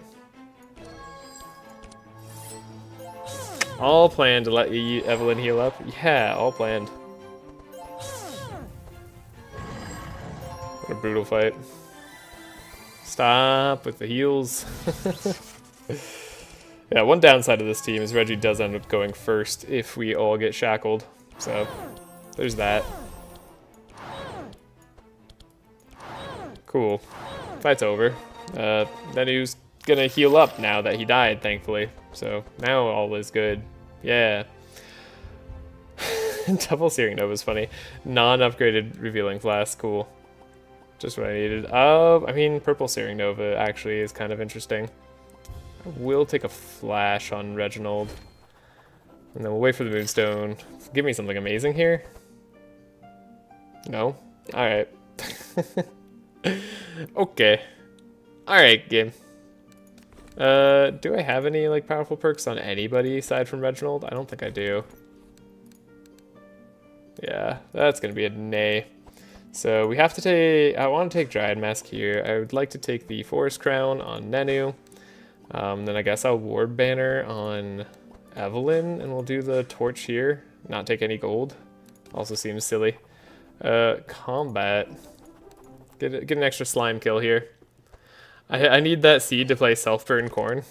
All planned to let Evelyn heal up? Yeah, all planned. What a brutal fight. Stop with the heals. Yeah, one downside of this team is Reggie does end up going first if we all get shackled. So, there's that. Cool. Fight's over. Then he was gonna heal up now that he died, thankfully. So, now all is good. Yeah. Double Searing Nova is funny. Non-upgraded Revealing Flask, cool. Just what I needed. I mean, Purple Searing Nova actually is kind of interesting. I will take a flash on Reginald. And then we'll wait for the Moonstone. Give me something amazing here. No? Alright. Okay. Alright, game. Do I have any like powerful perks on anybody aside from Reginald? I don't think I do. Yeah, that's gonna be a nay. So we have to take, I want to take Dryad Mask here. I would like to take the Forest Crown on Nenu. Then I guess I'll Ward Banner on Evelyn, and we'll do the Torch here. Not take any gold. Also seems silly. Combat. Get an extra slime kill here. I need that seed to play Self-Burn Corn.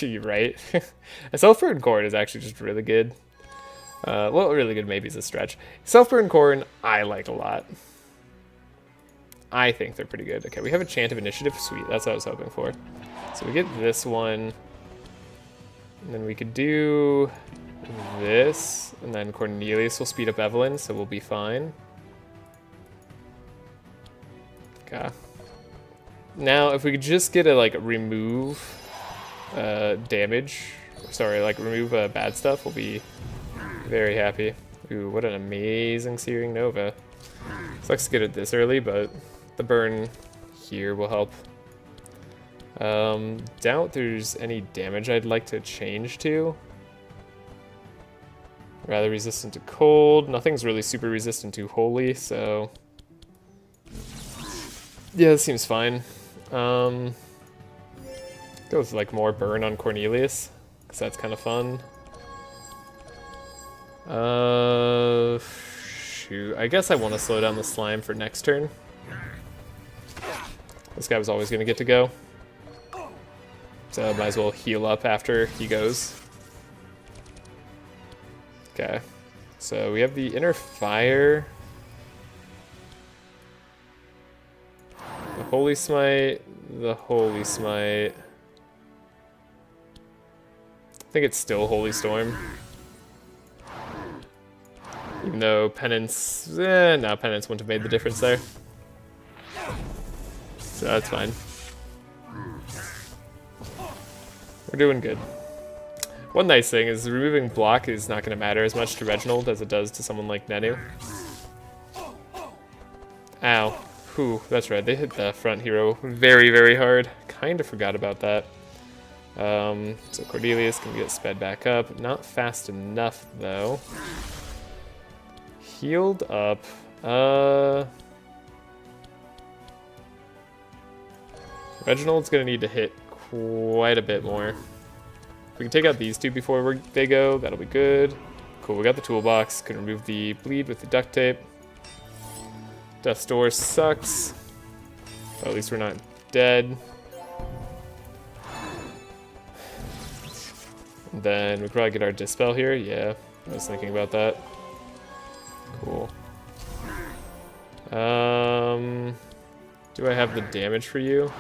You're right. A Self-Burn Corn is actually just really good. Well, really good maybe is a stretch. Self-Burn Corn, I like a lot. I think they're pretty good. Okay, we have a Chant of Initiative. Sweet, that's what I was hoping for. So we get this one. And then we could do this. And then Cornelius will speed up Evelyn, so we'll be fine. Okay. Now, if we could just get a, like, remove damage. Sorry, like, remove bad stuff, we'll be very happy. Ooh, what an amazing Searing Nova. Sucks to get it this early, but the burn here will help. Doubt there's any damage I'd like to change to. Rather resistant to cold. Nothing's really super resistant to holy, so... Yeah, this seems fine. Go with like more burn on Cornelius, because that's kind of fun. Shoot. I guess I want to slow down the slime for next turn. This guy was always going to get to go. So might as well heal up after he goes. Okay. So we have the inner fire. The holy smite. The holy smite. I think it's still holy storm. Even though penance, no, penance wouldn't have made the difference there. So that's fine. We're doing good. One nice thing is removing block is not going to matter as much to Reginald as it does to someone like Nenu. Ow. Whew, that's right, they hit the front hero very, very hard. Kind of forgot about that. So Cornelius can get sped back up. Not fast enough, though. Healed up. Reginald's gonna need to hit quite a bit more. If we can take out these two before they go, that'll be good. Cool, we got the toolbox. Can remove the bleed with the duct tape. Death's Door sucks. But at least we're not dead. And then we probably get our Dispel here. Yeah, I was thinking about that. Cool. Do I have the damage for you?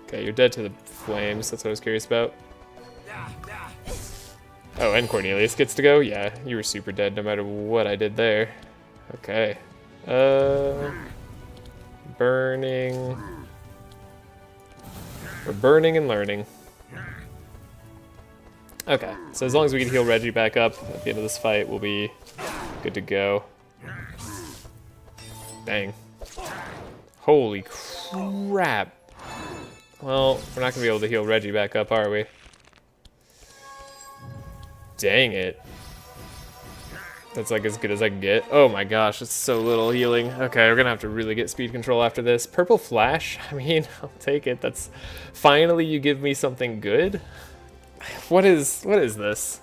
Okay, you're dead to the flames. That's what I was curious about. Oh, and Cornelius gets to go? Yeah, you were super dead no matter what I did there. Okay. Burning. We're burning and learning. Okay, so as long as we can heal Reggie back up at the end of this fight, we'll be good to go. Dang. Holy crap. Well, we're not going to be able to heal Reggie back up, are we? Dang it. That's like as good as I can get. Oh my gosh, it's so little healing. Okay, we're going to have to really get speed control after this. Purple Flash? I mean, I'll take it. That's finally you give me something good. What is this?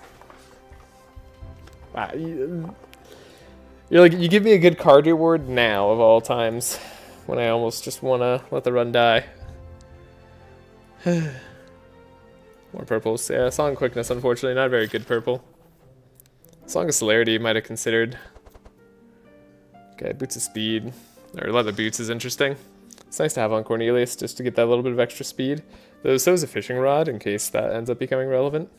Wow, you're like, you give me a good card reward now of all times when I almost just want to let the run die. More purples. Yeah, Song Quickness, unfortunately, not very good purple. Song of Celerity might have considered. Okay, Boots of Speed, or Leather Boots is interesting. It's nice to have on Cornelius just to get that little bit of extra speed. Though so is a Fishing Rod in case that ends up becoming relevant.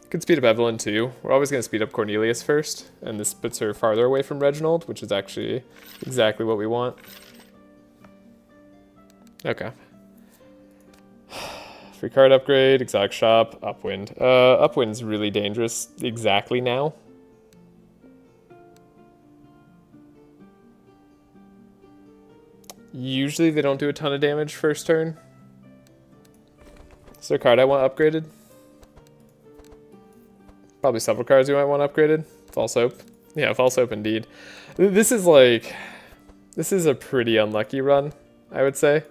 Could speed up Evelyn too. We're always going to speed up Cornelius first, and this puts her farther away from Reginald, which is actually exactly what we want. Okay. Free card upgrade, exotic shop, upwind. Upwind's really dangerous exactly now. Usually they don't do a ton of damage first turn. Is there a card I want upgraded? Probably several cards you might want upgraded. False Hope. Yeah, False Hope indeed. This is a pretty unlucky run, I would say.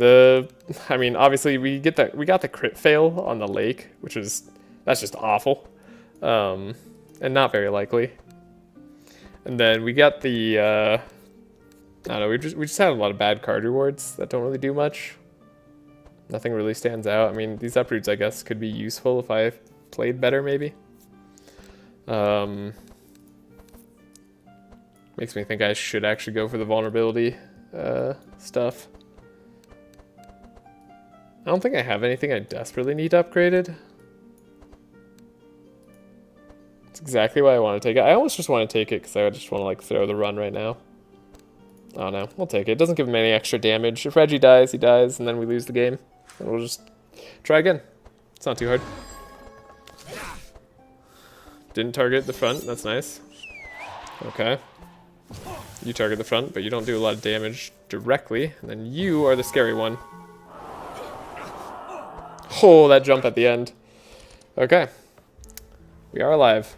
I mean, obviously we got the crit fail on the lake, that's just awful. And not very likely. And then we got the I don't know, we just had a lot of bad card rewards that don't really do much. Nothing really stands out. I mean, these uproots I guess could be useful if I played better maybe. Makes me think I should actually go for the vulnerability stuff. I don't think I have anything I desperately need upgraded. It's exactly why I want to take it. I almost just want to take it because I just want to like throw the run right now. Oh no, we'll take it. It doesn't give him any extra damage. If Reggie dies, he dies, and then we lose the game. And we'll just try again. It's not too hard. Didn't target the front, that's nice. Okay. You target the front, but you don't do a lot of damage directly. And then you are the scary one. Oh, that jump at the end. Okay. We are alive.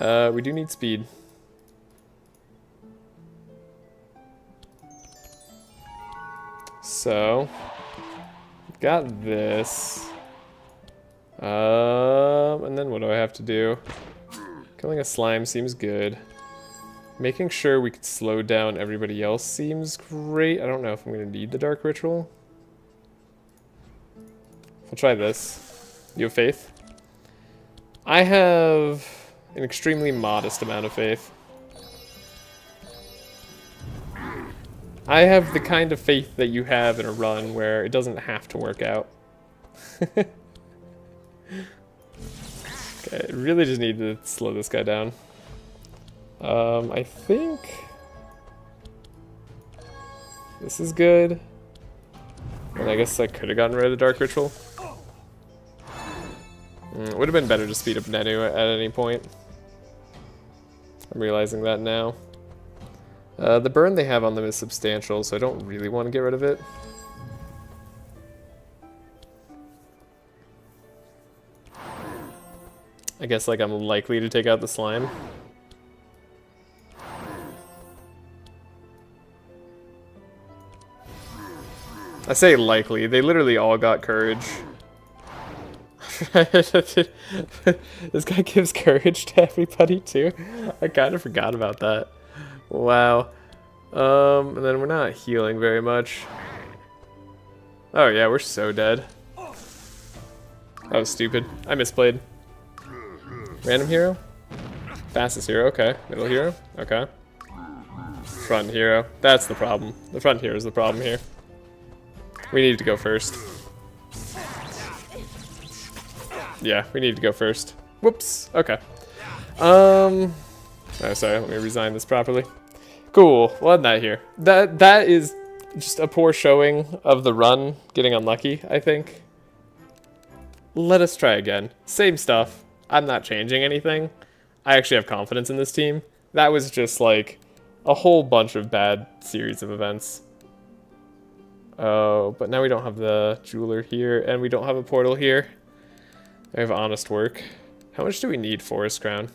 We do need speed. So, got this. And then what do I have to do? Killing a slime seems good. Making sure we could slow down everybody else seems great. I don't know if I'm going to need the dark ritual. I'll try this. You have faith? I have an extremely modest amount of faith. I have the kind of faith that you have in a run where it doesn't have to work out. Okay, I really just need to slow this guy down. I think this is good. And I guess I could have gotten rid of the dark ritual. It would have been better to speed up Nenu at any point. I'm realizing that now. The burn they have on them is substantial, so I don't really want to get rid of it. I guess like I'm likely to take out the slime. I say likely, they literally all got courage. This guy gives courage to everybody too. I kind of forgot about that. Wow. And then we're not healing very much. Oh yeah, we're so dead. That was stupid. I misplayed. Random hero? Fastest hero, okay. Middle hero, okay. Front hero, that's the problem. The front hero is the problem here. We need to go first. Yeah, we need to go first. Whoops, okay. Oh, sorry, let me resign this properly. Cool, well, not here. That is just a poor showing of the run getting unlucky, I think. Let us try again. Same stuff. I'm not changing anything. I actually have confidence in this team. That was just like a whole bunch of bad series of events. Oh, but now we don't have the jeweler here, and we don't have a portal here. I have honest work. How much do we need Forest Crown?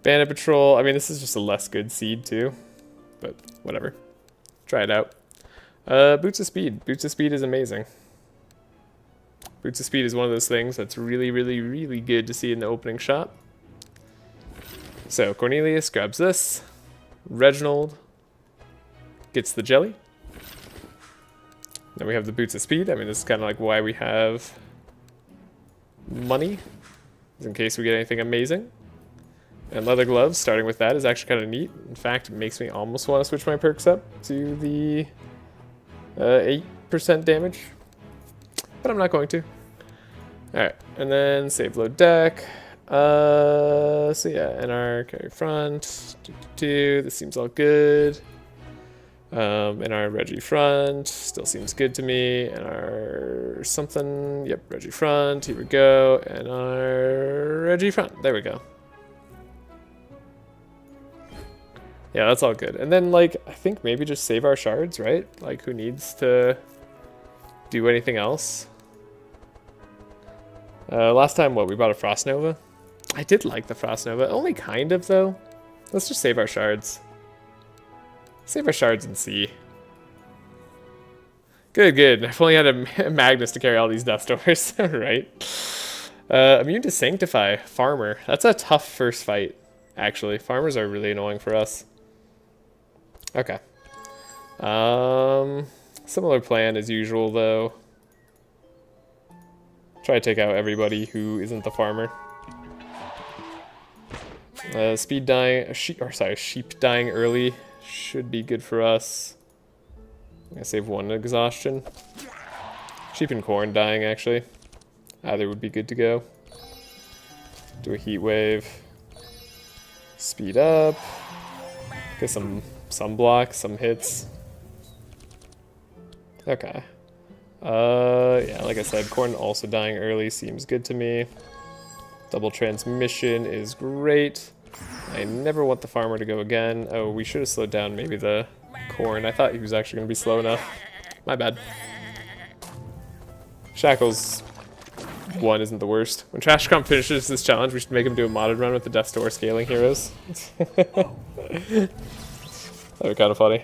Bandit Patrol. I mean, this is just a less good seed too, but whatever. Try it out. Boots of Speed. Boots of Speed is amazing. Boots of Speed is one of those things that's really, really, really good to see in the opening shot. So Cornelius grabs this. Reginald gets the jelly. Then we have the Boots of Speed. I mean, this is kind of like why we have money, in case we get anything amazing. And leather gloves, starting with that, is actually kind of neat. In fact, it makes me almost want to switch my perks up to the 8% damage. But I'm not going to. Alright, and then save load deck. So yeah, NR carry front. This seems all good. NR Reggie front. Still seems good to me. NR something. Yep, Reggie front. Here we go. NR Reggie front. There we go. Yeah, that's all good. And then, like, I think maybe just save our shards, right? Like, who needs to do anything else? Last time, what, we bought a Frost Nova? I did like the Frost Nova. Only kind of, though. Let's just save our shards. Save our shards and see. Good, good. I've only had a Magnus to carry all these Death Doors, right? Immune to Sanctify. Farmer. That's a tough first fight, actually. Farmers are really annoying for us. Okay. Similar plan as usual, though. Try to take out everybody who isn't the farmer. Speed dying, sheep dying early should be good for us. I'm gonna save one exhaustion. Sheep and corn dying, actually. Either would be good to go. Do a heat wave. Speed up. Get some blocks, some hits. Okay. Yeah, like I said, corn also dying early seems good to me. Double transmission is great. I never want the farmer to go again. Oh, we should have slowed down maybe the corn. I thought he was actually going to be slow enough. My bad. Shackles 1 isn't the worst. When Trashe finishes this challenge, we should make him do a modded run with the Death Door scaling heroes. That'd be kind of funny.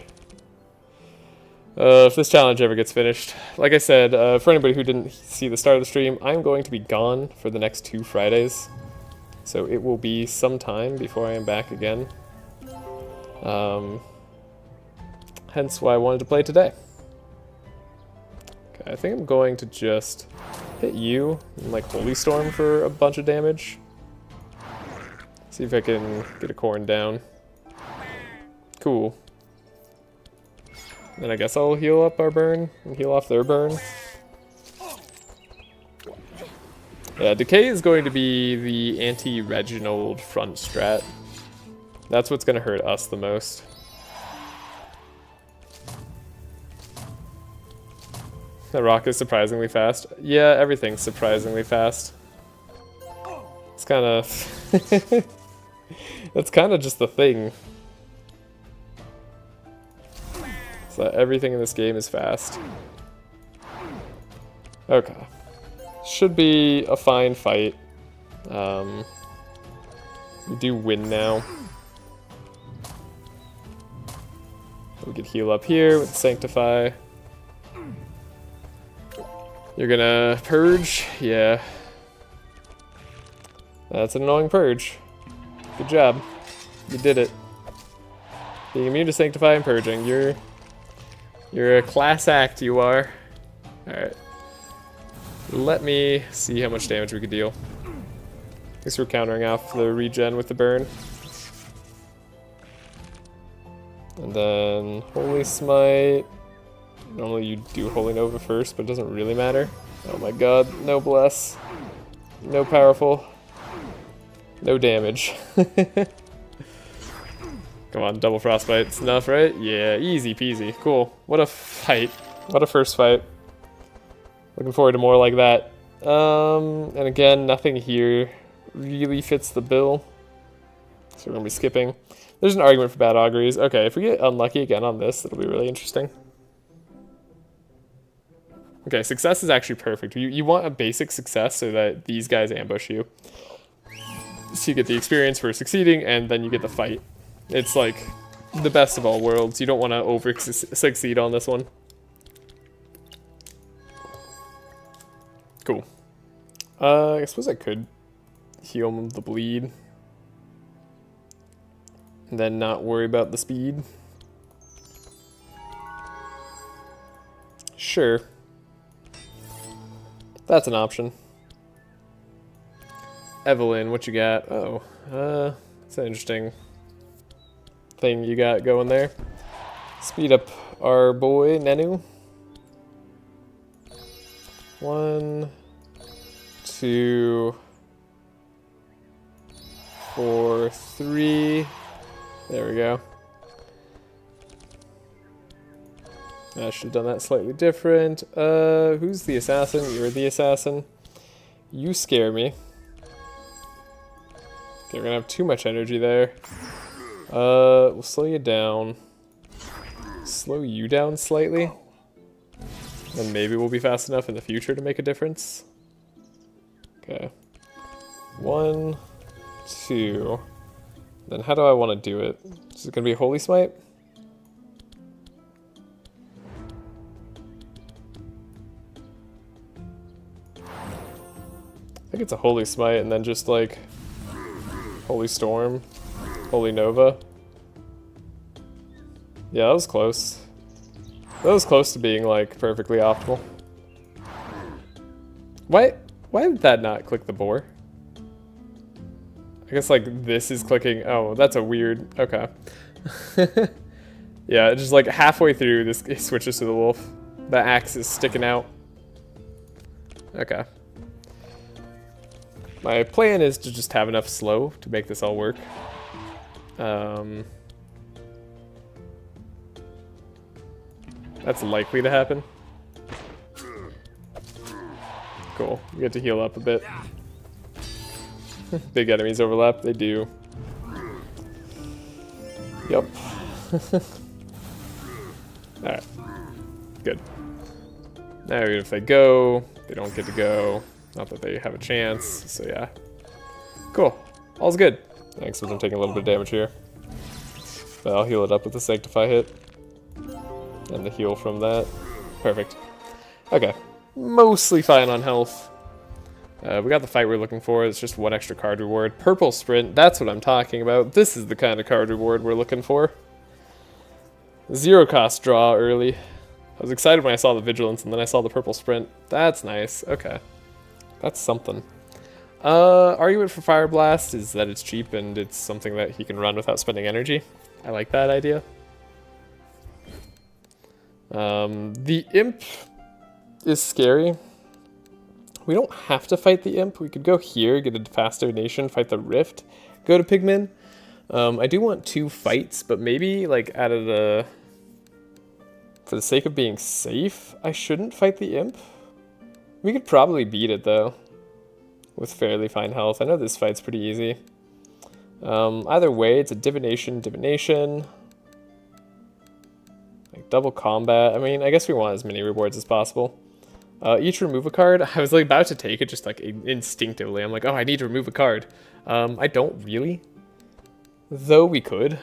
If this challenge ever gets finished, like I said, for anybody who didn't see the start of the stream, I'm going to be gone for the next 2 Fridays. So it will be some time before I am back again. Hence why I wanted to play today. Okay, I think I'm going to just hit you and like Holy Storm for a bunch of damage. See if I can get a corn down. Cool. Then I guess I'll heal up our burn and heal off their burn. Yeah, Decay is going to be the anti-Reginald front strat. That's what's going to hurt us the most. The rock is surprisingly fast. Yeah, everything's surprisingly fast. It's kind of... That's kind of just the thing. So everything in this game is fast. Okay. Should be a fine fight. We do win now. We could heal up here with Sanctify. You're gonna purge? Yeah. That's an annoying purge. Good job. You did it. Being immune to Sanctify and purging. You're a class act, you are. Alright. Let me see how much damage we could deal. At least we're countering off the regen with the burn. And then Holy Smite. Normally you do Holy Nova first, but it doesn't really matter. Oh my god, no bless. No powerful. No damage. Come on, double frostbite's enough, right? Yeah, easy peasy. Cool. What a fight. What a first fight. Looking forward to more like that. And again, nothing here really fits the bill. So we're gonna be skipping. There's an argument for bad auguries. Okay, if we get unlucky again on this, it'll be really interesting. Okay, success is actually perfect. You want a basic success so that these guys ambush you. So you get the experience for succeeding, and then you get the fight. It's like the best of all worlds. You don't want to over-succeed on this one. Cool. I suppose I could heal the bleed. And then not worry about the speed. Sure. That's an option. Evelyn, what you got? Oh, that's an interesting thing you got going there. Speed up our boy, Nenu. 1, 2, 4, 3. There we go. I should have done that slightly different. Who's the assassin? You're the assassin. You scare me. Okay, we're gonna have too much energy there. We'll slow you down. Slow you down slightly. And maybe we'll be fast enough in the future to make a difference. Okay. 1, 2. Then how do I want to do it? Is it gonna be a Holy Smite? I think it's a Holy Smite and then just like Holy Storm, Holy Nova. Yeah, that was close. That was close to being like perfectly optimal. Why did that not click the boar? I guess like this is clicking. Oh, that's a weird. Okay. Yeah, just like halfway through this it switches to the wolf. The axe is sticking out. Okay. My plan is to just have enough slow to make this all work. That's likely to happen. Cool. You get to heal up a bit. Big enemies overlap. They do. Yup. Alright. Good. Now even if they go, they don't get to go. Not that they have a chance, so yeah. Cool. All's good. Thanks, I'm taking a little bit of damage here. But I'll heal it up with the Sanctify hit. And the heal from that. Perfect. Okay. Mostly fine on health. We got the fight we're looking for. It's just 1 extra card reward. Purple Sprint, that's what I'm talking about. This is the kind of card reward we're looking for. 0 cost draw early. I was excited when I saw the Vigilance and then I saw the Purple Sprint. That's nice. Okay. That's something. Argument for Fire Blast is that it's cheap and it's something that he can run without spending energy. I like that idea. The Imp is scary. We don't have to fight the Imp. We could go here, get a fast donation, fight the Rift, go to Pigmen. I do want 2 fights, but maybe like out of the... For the sake of being safe, I shouldn't fight the Imp. We could probably beat it though, with fairly fine health. I know this fight's pretty easy. Either way, it's a divination. Like double combat. I mean, I guess we want as many rewards as possible. Each remove a card. I was like about to take it just like instinctively. I'm like, oh, I need to remove a card. I don't really. Though we could.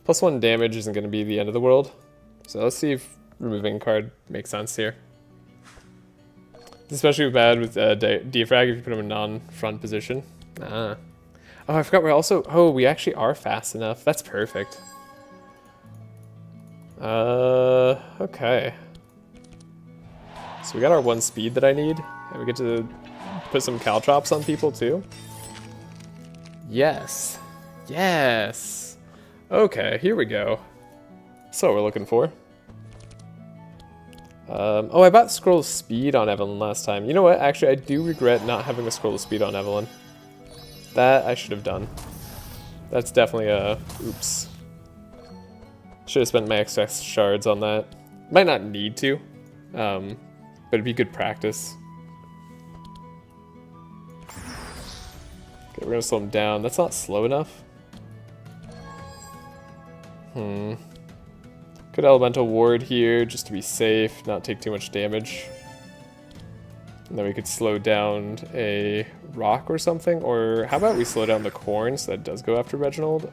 +1 damage isn't going to be the end of the world. So let's see if removing a card makes sense here. It's especially bad with Defrag if you put him in non-front position. Ah. Oh, I forgot we're also... Oh, we actually are fast enough. That's perfect. Okay. So we got our 1 speed that I need. And we get to put some caltrops on people too. Yes. Yes. Okay, here we go. That's what we're looking for. Oh, I bought Scroll of Speed on Evelyn last time. You know what? Actually, I do regret not having a Scroll of Speed on Evelyn. That I should have done. That's definitely a... Oops. Should have spent my excess shards on that. Might not need to, but it'd be good practice. Okay, we're gonna slow him down. That's not slow enough. Could Elemental Ward here just to be safe, not take too much damage. And then we could slow down a rock or something. Or how about we slow down the corn so that it does go after Reginald?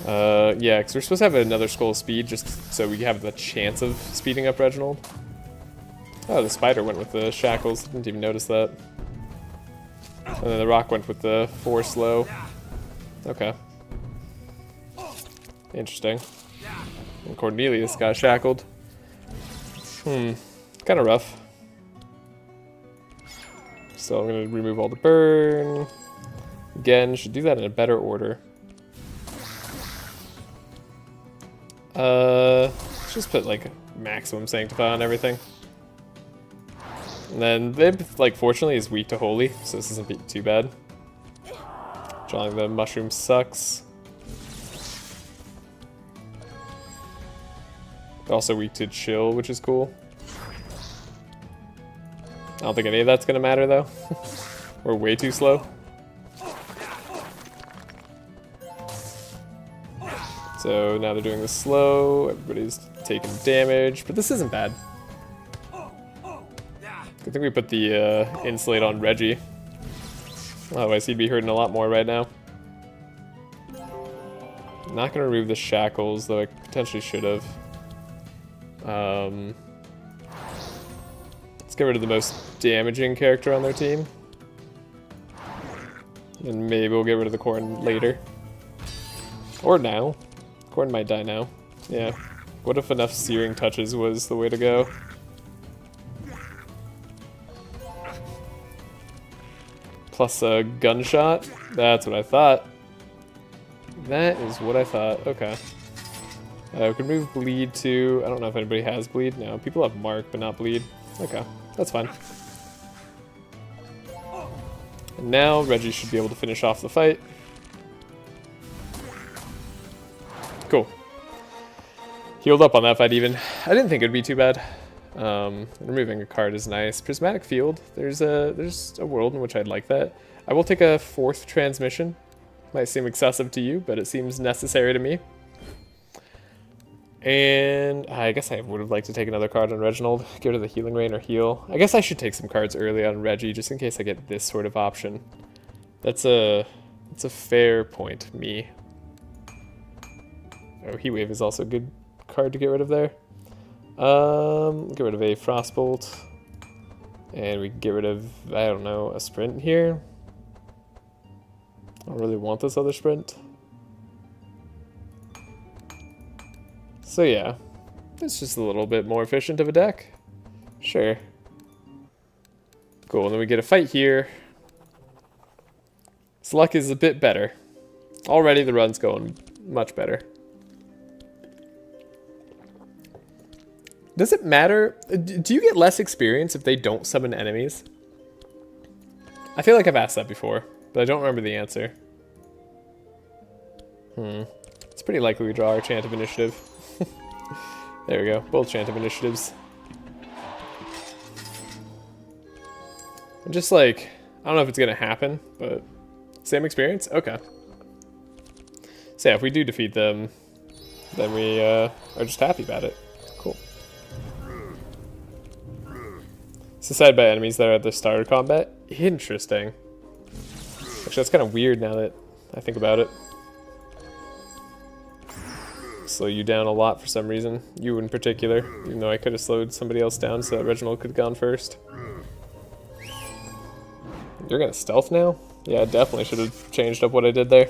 Yeah, because we're supposed to have another Scroll of Speed just so we have the chance of speeding up Reginald. Oh, the spider went with the shackles. Didn't even notice that. And then the rock went with the 4 slow. Okay. Interesting. And Cornelius got shackled. Kind of rough. So I'm going to remove all the burn. Again, should do that in a better order. Let's just put like maximum Sanctify on everything. And then Vib, like, fortunately is weak to Holy, so this isn't too bad. Drawing the mushroom sucks. Also weak to Chill, which is cool. I don't think any of that's gonna matter though. We're way too slow. So now they're doing the slow, everybody's taking damage, but this isn't bad. Good thing we put the insulate on Reggie. Otherwise he'd be hurting a lot more right now. I'm not gonna remove the shackles, though I potentially should have. Let's get rid of the most damaging character on their team. And maybe we'll get rid of the Corn later. Or now. Corn might die now. Yeah. What if enough searing touches was the way to go? Plus a gunshot? That's what I thought. That is what I thought. Okay. We can move bleed to... I don't know if anybody has bleed. No, people have mark, but not bleed. Okay, that's fine. And now Reggie should be able to finish off the fight. Cool. Healed up on that fight even. I didn't think it would be too bad. Removing a card is nice. Prismatic Field. There's a world in which I'd like that. I will take a 4th transmission. Might seem excessive to you, but it seems necessary to me. And I guess I would have liked to take another card on Reginald. Get rid of the Healing Rain or heal. I guess I should take some cards early on Reggie, just in case I get this sort of option. That's a fair point, me. Oh, Heat Wave is also a good card to get rid of there. Get rid of a Frostbolt. And we can get rid of, I don't know, a Sprint here. I don't really want this other Sprint. So yeah, it's just a little bit more efficient of a deck. Sure. Cool, and then we get a fight here. His luck is a bit better. Already the run's going much better. Does it matter? Do you get less experience if they don't summon enemies? I feel like I've asked that before, but I don't remember the answer. It's pretty likely we draw our Chant of Initiative. There we go, both Chant of Initiatives. I'm just like, I don't know if it's gonna happen, but same experience? Okay. So yeah, if we do defeat them, then we are just happy about it. Cool. It's decided by enemies that are at the start of combat. Interesting. Actually, that's kind of weird now that I think about it. Slow you down a lot for some reason. You in particular. Even though I could have slowed somebody else down so that Reginald could have gone first. You're gonna stealth now? Yeah, I definitely should have changed up what I did there.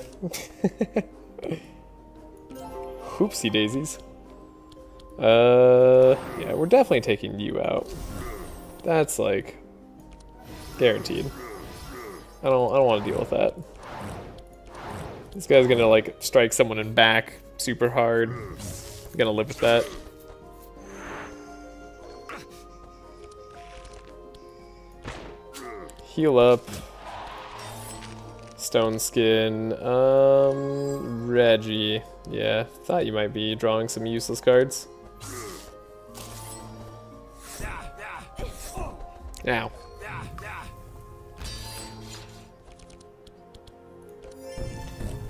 Whoopsie daisies. Yeah, we're definitely taking you out. That's like guaranteed. I don't want to deal with that. This guy's gonna like strike someone in back super hard. I'm gonna live with that. Heal up. Stone Skin. Reggie. Yeah, thought you might be drawing some useless cards. Ow.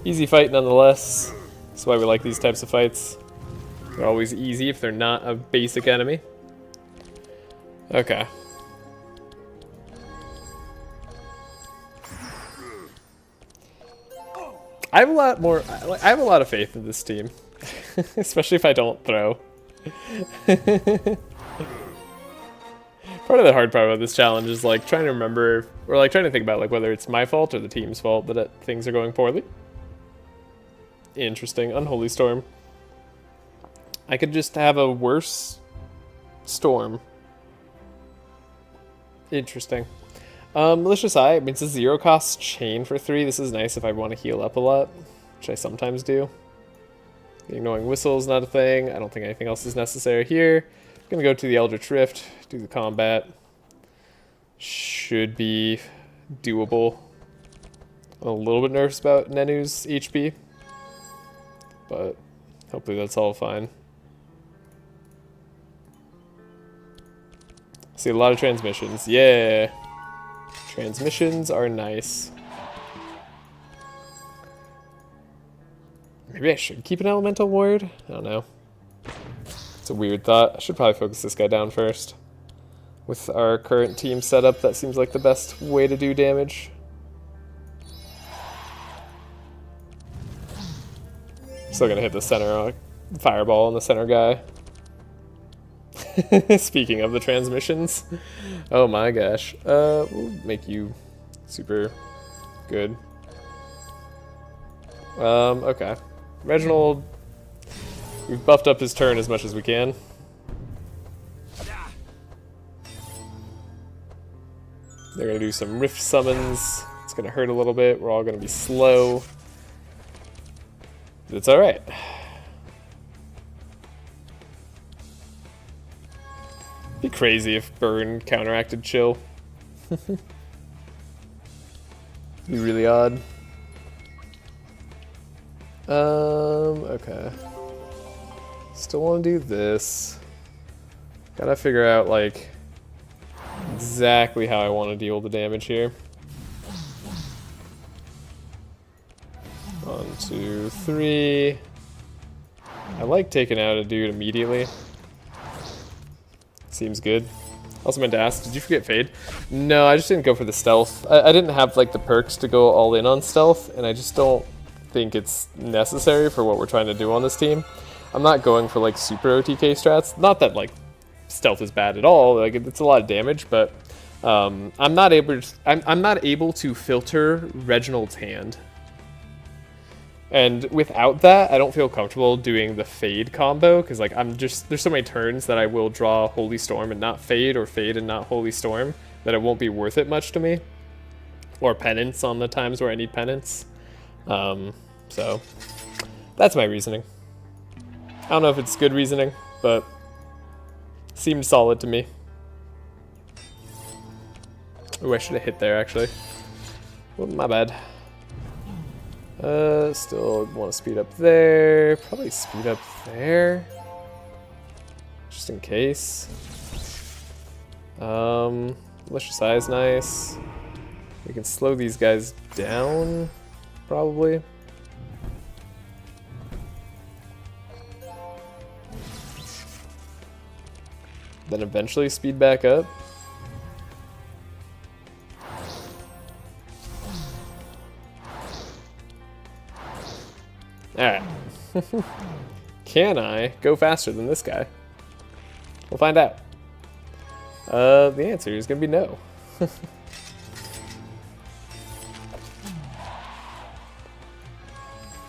Easy fight nonetheless. That's why we like these types of fights. They're always easy if they're not a basic enemy. Okay. I have a lot of faith in this team. Especially if I don't throw. Part of the hard part about this challenge is like trying to remember, or like trying to think about like whether it's my fault or the team's fault that things are going poorly. Interesting. Unholy Storm. I could just have a worse storm. Interesting. Malicious Eye. I mean, it's a 0-cost chain for 3. This is nice if I want to heal up a lot, which I sometimes do. The Annoying Whistle is not a thing. I don't think anything else is necessary here. I'm gonna go to the Eldritch Rift, do the combat. Should be doable. I'm a little bit nervous about Nenu's HP, but hopefully that's all fine. See a lot of transmissions. Yeah. Transmissions are nice. Maybe I should keep an Elemental Ward? I don't know. It's a weird thought. I should probably focus this guy down first. With our current team setup, that seems like the best way to do damage. Still gonna hit the center fireball on the center guy. Speaking of the transmissions, oh my gosh, we'll make you super good. Okay, Reginald, we've buffed up his turn as much as we can. They're gonna do some rift summons. It's gonna hurt a little bit. We're all gonna be slow. But it's all right. Be crazy if burn counteracted chill. Be really odd. Okay. Still want to do this. Gotta figure out like exactly how I want to deal the damage here. 1, 2, 3. I like taking out a dude immediately. Seems good. Also meant to ask, did you forget Fade? No, I just didn't go for the stealth. I didn't have like the perks to go all in on stealth, and I just don't think it's necessary for what we're trying to do on this team. I'm not going for like super OTK strats. Not that like stealth is bad at all. Like it's a lot of damage, but I'm not able to filter Reginald's hand. And without that, I don't feel comfortable doing the Fade combo, because like there's so many turns that I will draw Holy Storm and not Fade, or Fade and not Holy Storm, that it won't be worth it much to me. Or Penance on the times where I need Penance. So that's my reasoning. I don't know if it's good reasoning, but seemed solid to me. Ooh, I should have hit there actually. Well, my bad. Still want to speed up there. Probably speed up there. Just in case. Malicious Eye is nice. We can slow these guys down, probably. Then eventually speed back up. Alright. Can I go faster than this guy? We'll find out. The answer is going to be no.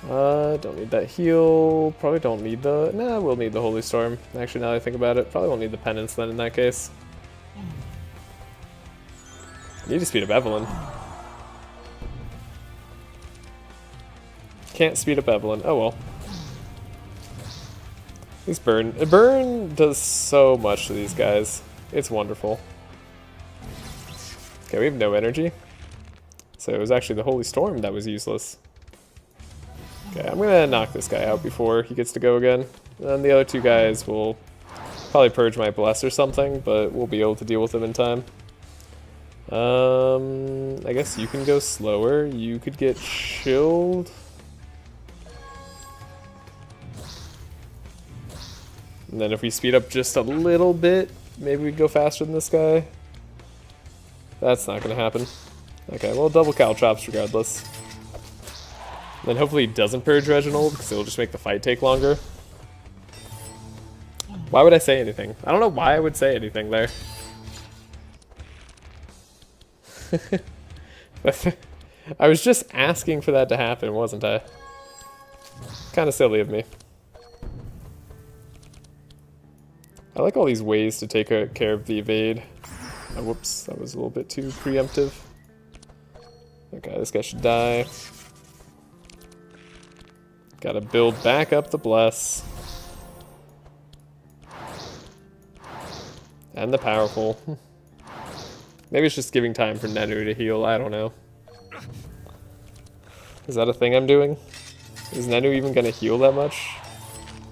Don't need that heal. Probably don't need the... Nah, we'll need the Holy Storm. Actually, now that I think about it, probably won't need the Penance then in that case. Need to speed up Evelyn. Can't speed up Evelyn. Oh well. At least Burn. Burn does so much to these guys. It's wonderful. Okay, we have no energy. So it was actually the Holy Storm that was useless. Okay, I'm gonna knock this guy out before he gets to go again. And the other two guys will probably purge my Bless or something, but we'll be able to deal with them in time. I guess you can go slower. You could get chilled. And then if we speed up just a little bit, maybe we go faster than this guy. That's not going to happen. Okay, well, double Caltrops regardless. Then hopefully he doesn't purge Reginald, because it'll just make the fight take longer. Why would I say anything? I don't know why I would say anything there. I was just asking for that to happen, wasn't I? Kind of silly of me. I like all these ways to take care of the evade. Oh, whoops, that was a little bit too preemptive. Okay, this guy should die. Gotta build back up the Bless. And the Powerful. Maybe it's just giving time for Nenu to heal, I don't know. Is that a thing I'm doing? Is Nenu even gonna heal that much?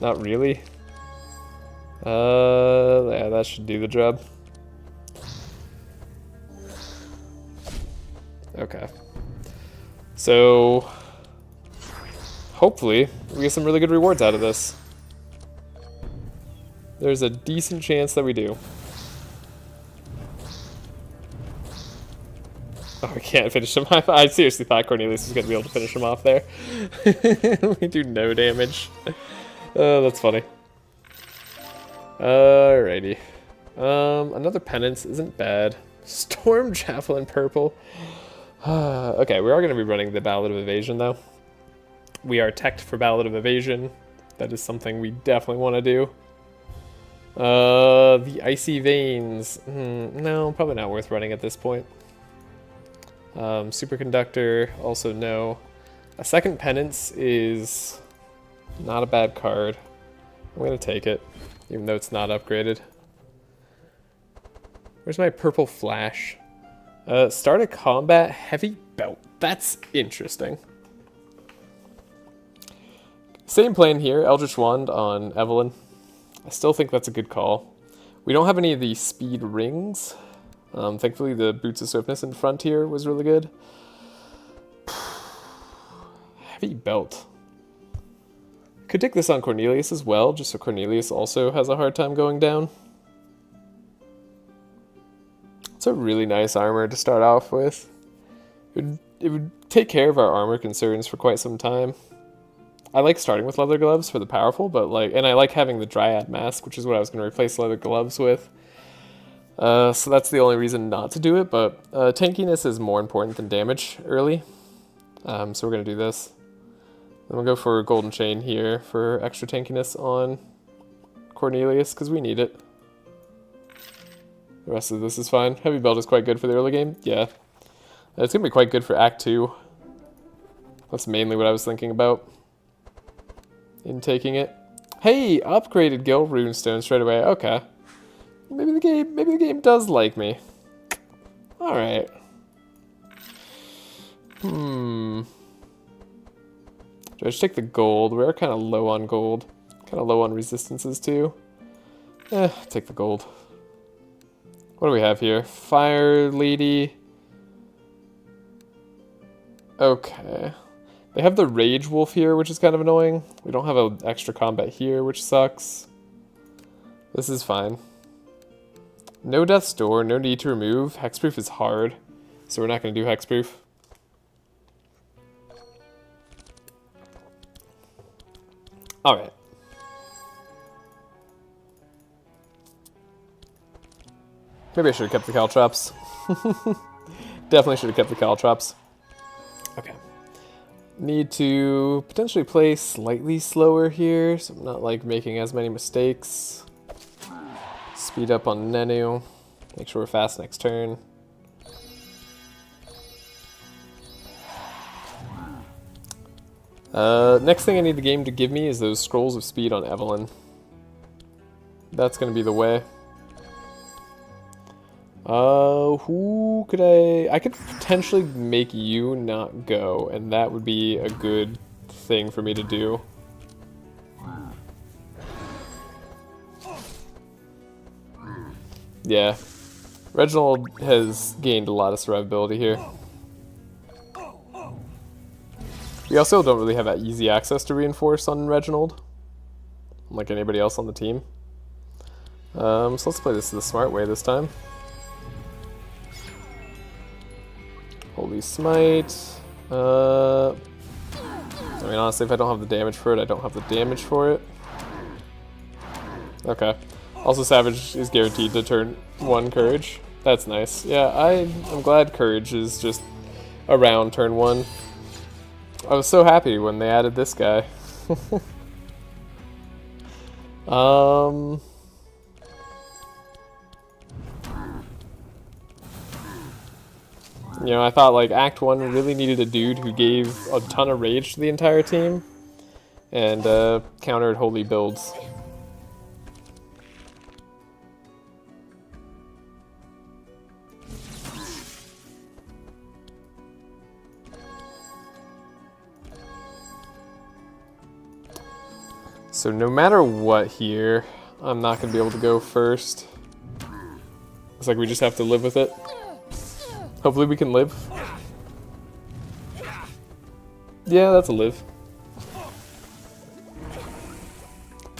Not really. Yeah, that should do the job. Okay. So, hopefully, we get some really good rewards out of this. There's a decent chance that we do. Oh, we can't finish him off. I seriously thought Cornelius was going to be able to finish him off there. We do no damage. Oh, that's funny. Alrighty. Another Penance isn't bad. Storm Javelin purple. Okay, we are going to be running the Ballad of Evasion, though. We are teched for Ballad of Evasion. That is something we definitely want to do. The Icy Veins. No, probably not worth running at this point. Superconductor, also no. A second Penance is not a bad card. I'm going to take it, even though it's not upgraded. Where's my purple flash? Start a combat heavy belt. That's interesting. Same plan here, Eldritch Wand on Evelyn. I still think that's a good call. We don't have any of the speed rings. Thankfully the Boots of Swiftness in front here was really good. Heavy belt. Could take this on Cornelius as well, just so Cornelius also has a hard time going down. It's a really nice armor to start off with. It would take care of our armor concerns for quite some time. I like starting with leather gloves for the powerful, but and I like having the Dryad mask, which is what I was going to replace leather gloves with. So that's the only reason not to do it, but tankiness is more important than damage early. So we're going to do this. Then we'll go for a golden chain here for extra tankiness on Cornelius, because we need it. The rest of this is fine. Heavy belt is quite good for the early game. Yeah. It's going to be quite good for Act 2. That's mainly what I was thinking about in taking it. Hey, upgraded Gil runestone straight away. Okay. Maybe the game does like me. Alright. Do I just take the gold? We're kind of low on gold. Kind of low on resistances too. Take the gold. What do we have here? Fire Lady. Okay. They have the Rage Wolf here, which is kind of annoying. We don't have an extra combat here, which sucks. This is fine. No Death's Door, no need to remove. Hexproof is hard, so we're not going to do Hexproof. Alright. Maybe I should have kept the Caltrops. Definitely should have kept the Caltrops. Okay. Need to potentially play slightly slower here, so I'm not like making as many mistakes. Speed up on Nenu. Make sure we're fast next turn. Next thing I need the game to give me is those scrolls of speed on Evelyn. That's gonna be the way. Who could I could potentially make you not go, and that would be a good thing for me to do. Yeah. Reginald has gained a lot of survivability here. We also don't really have that easy access to reinforce on Reginald, like anybody else on the team. So let's play this the smart way this time. Holy Smite. I mean, honestly, if I don't have the damage for it, I don't have the damage for it. Okay. Also, Savage is guaranteed to turn 1 Courage. That's nice. Yeah, I'm glad Courage is just around turn 1. I was so happy when they added this guy. You know, I thought like Act 1 really needed a dude who gave a ton of rage to the entire team and countered holy builds. So no matter what here, I'm not going to be able to go first. Looks like we just have to live with it. Hopefully we can live. Yeah, that's a live.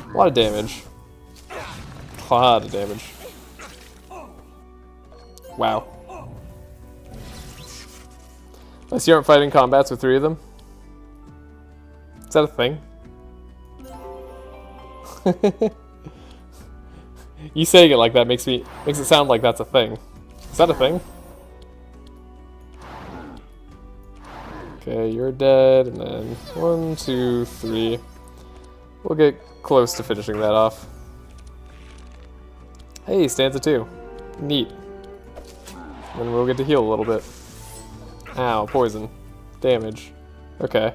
A lot of damage. A lot of damage. Wow. Unless you aren't fighting combats with 3 of them. Is that a thing? You saying it like that makes it sound like that's a thing. Is that a thing? Okay, you're dead, and then 1, 2, 3. We'll get close to finishing that off. Hey, stanza 2. Neat. Then we'll get to heal a little bit. Ow, poison. Damage. Okay.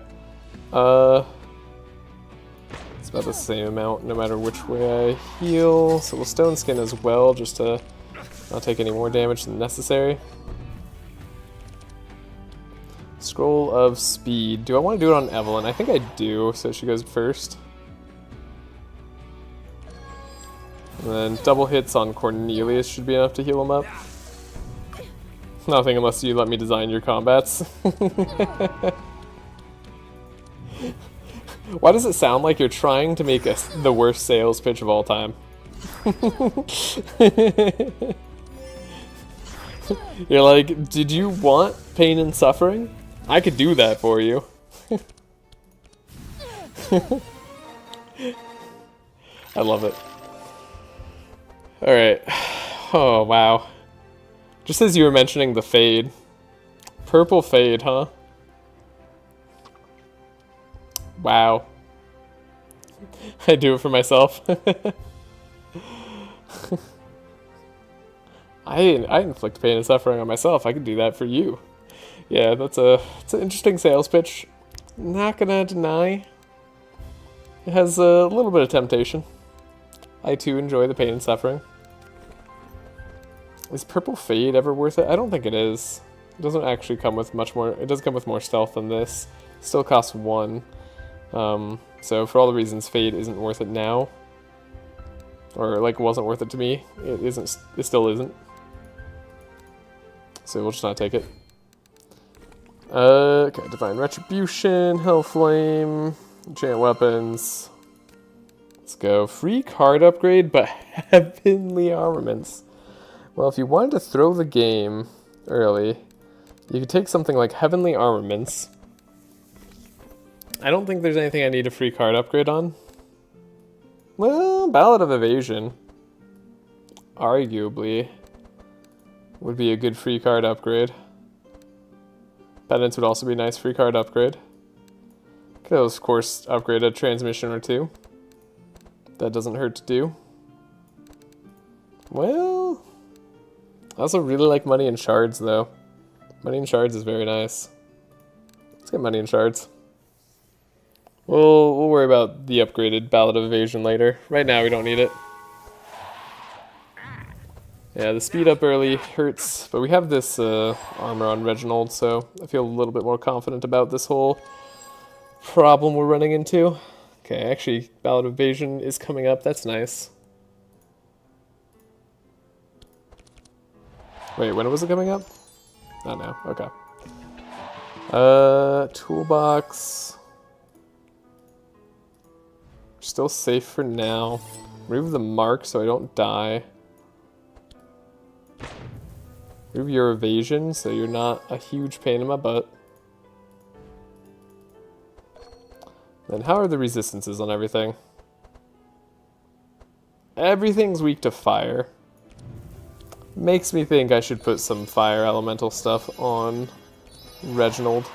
It's about the same amount no matter which way I heal. So we'll Stone Skin as well, just to not take any more damage than necessary. Scroll of Speed. Do I want to do it on Evelyn? I think I do, so she goes first. And then double hits on Cornelius should be enough to heal him up. Nothing unless you let me design your combats. Why does it sound like you're trying to make the worst sales pitch of all time? You're like, did you want pain and suffering? I could do that for you. I love it. Alright. Oh, wow. Just as you were mentioning the fade. Purple fade, huh? Wow. I do it for myself. I inflict pain and suffering on myself. I can do that for you. Yeah, it's an interesting sales pitch. Not gonna deny. It has a little bit of temptation. I too enjoy the pain and suffering. Is Purple Fade ever worth it? I don't think it is. It doesn't actually come with much more. It does come with more stealth than this. Still costs 1. So for all the reasons, Fade isn't worth it now. Or like wasn't worth it to me. It isn't. It still isn't. So we'll just not take it. Okay, Divine Retribution, Hellflame, Enchant Weapons. Let's go. Free card upgrade, but Heavenly Armaments. Well, if you wanted to throw the game early, you could take something like Heavenly Armaments. I don't think there's anything I need a free card upgrade on. Well, Ballad of Evasion, arguably, would be a good free card upgrade. Penance would also be a nice free card upgrade. Could, of course, upgrade a transmission or two. That doesn't hurt to do. Well, I also really like Money and Shards, though. Money and Shards is very nice. Let's get Money and Shards. We'll worry about the upgraded Ballad of Evasion later. Right now, we don't need it. Yeah, the speed up early hurts, but we have this armor on Reginald, so I feel a little bit more confident about this whole problem we're running into. Okay, actually, Ballad of Evasion is coming up. That's nice. Wait, when was it coming up? Not now. Okay. Toolbox. Still safe for now. Remove the mark so I don't die. Remove your evasion so you're not a huge pain in my butt. Then how are the resistances on everything? Everything's weak to fire. Makes me think I should put some fire elemental stuff on Reginald.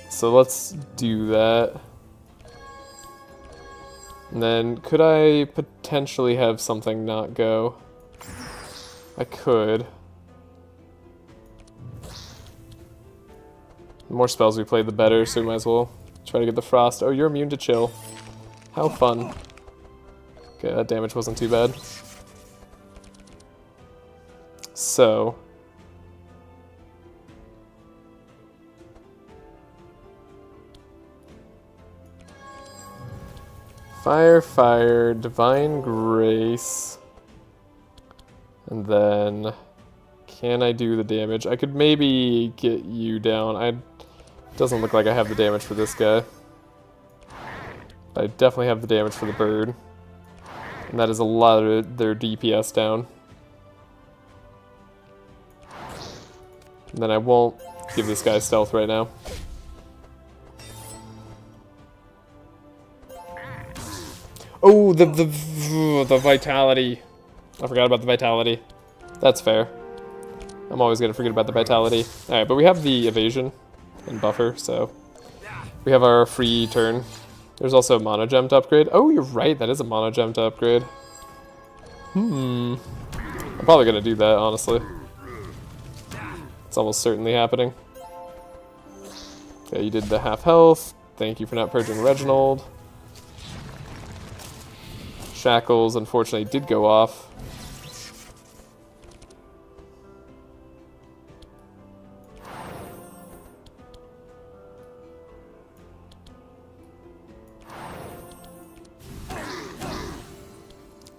So let's do that. And then could I potentially have something not go? I could. The more spells we play, the better, so we might as well try to get the frost. Oh, you're immune to chill. How fun. Okay, that damage wasn't too bad. So Fire, Divine Grace. And then can I do the damage? I could maybe get you down. Doesn't look like I have the damage for this guy. I definitely have the damage for the bird. And that is a lot of their DPS down. And then I won't give this guy stealth right now. Oh, the vitality. I forgot about the vitality. That's fair. I'm always gonna forget about the vitality. Alright, but we have the evasion and buffer, so we have our free turn. There's also a mono gem to upgrade. Oh, you're right, that is a mono gem to upgrade. I'm probably gonna do that, honestly. It's almost certainly happening. Okay, you did the half health. Thank you for not purging Reginald. Shackles, unfortunately, did go off.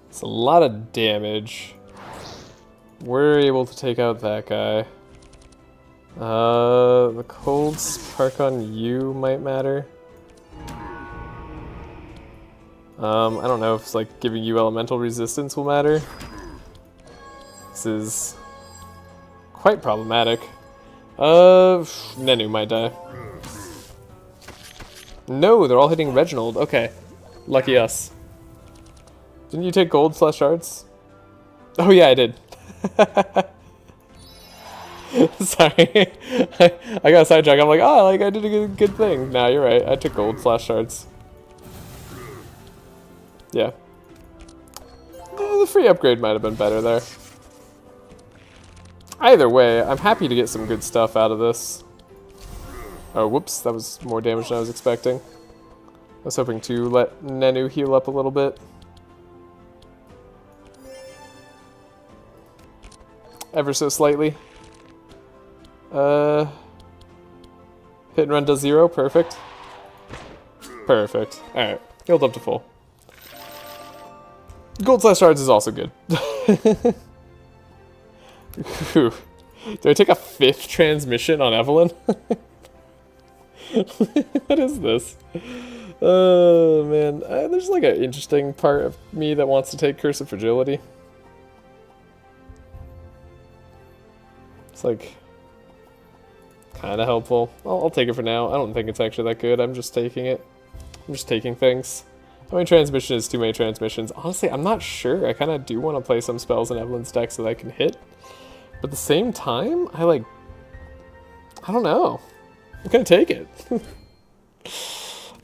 It's a lot of damage. we're able to take out that guy. The cold spark on you might matter. I don't know if it's like giving you elemental resistance will matter. This is quite problematic. Nenu might die. No, they're all hitting Reginald. Okay. Lucky us. Didn't you take gold / shards? Oh yeah, I did. Sorry. I got sidetracked. I'm like, oh, like I did a good thing. Nah, you're right. I took gold / shards. Yeah. The free upgrade might have been better there. Either way, I'm happy to get some good stuff out of this. Oh, whoops, that was more damage than I was expecting. I was hoping to let Nenu heal up a little bit. Ever so slightly. Hit and run does 0, perfect. Perfect. Alright, healed up to full. Gold / shards is also good. Do I take a 5th transmission on Evelyn? What is this? Oh man, there's like an interesting part of me that wants to take Curse of Fragility. It's like kind of helpful. I'll take it for now. I don't think it's actually that good. I'm just taking it. I'm just taking things. How many transmissions is too many transmissions? Honestly, I'm not sure. I kind of do want to play some spells in Evelyn's deck so that I can hit. But at the same time, I don't know. I'm gonna take it.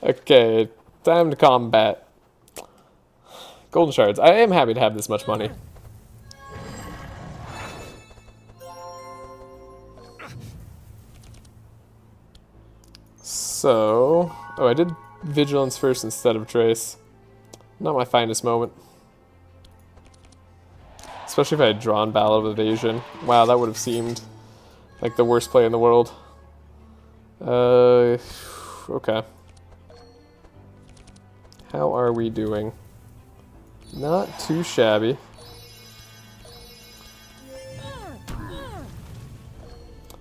Okay, time to combat. Golden shards. I am happy to have this much money. So, oh, I did Vigilance first instead of Trace. Not my finest moment. Especially if I had drawn Ballad of Evasion. Wow, that would have seemed like the worst play in the world. Okay. How are we doing? Not too shabby.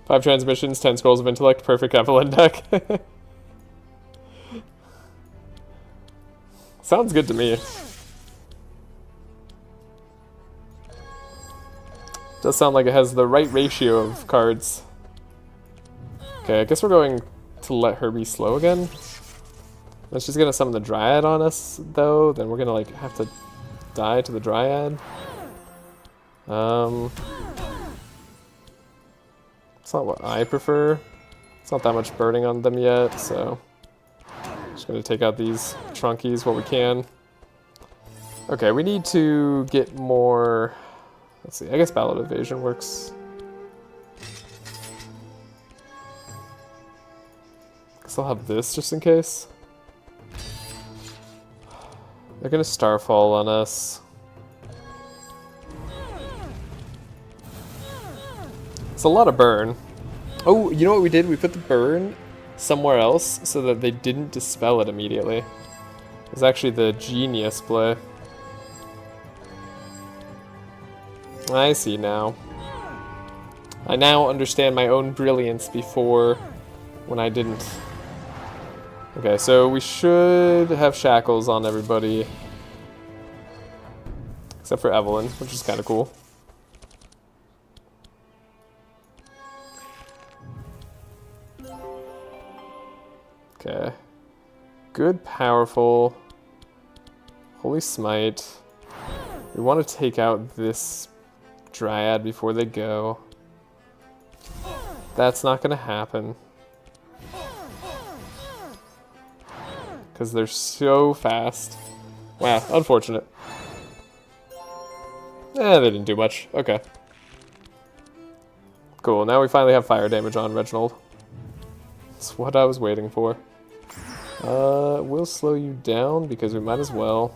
Five transmissions, 10 scrolls of intellect, perfect Evelyn deck. Sounds good to me. Does sound like it has the right ratio of cards. Okay, I guess we're going to let her be slow again. If she's gonna summon the Dryad on us, though, then we're gonna like have to die to the Dryad. It's not what I prefer. It's not that much burning on them yet, so just gonna take out these trunkies what we can. Okay, we need to get more. Let's see. I guess Ballad of Evasion works. Guess I'll have this just in case. They're gonna Starfall on us. It's a lot of burn. Oh, you know what we did? We put the burn somewhere else so that they didn't dispel it immediately. It was actually the genius play. I see now. I now understand my own brilliance before when I didn't. Okay, so we should have shackles on everybody. Except for Evelyn, which is kind of cool. Okay. Good, powerful. Holy Smite. We want to take out this Dryad before they go. That's not going to happen. Because they're so fast. Wow, unfortunate. They didn't do much. Okay. Cool, now we finally have fire damage on Reginald. That's what I was waiting for. We'll slow you down because we might as well.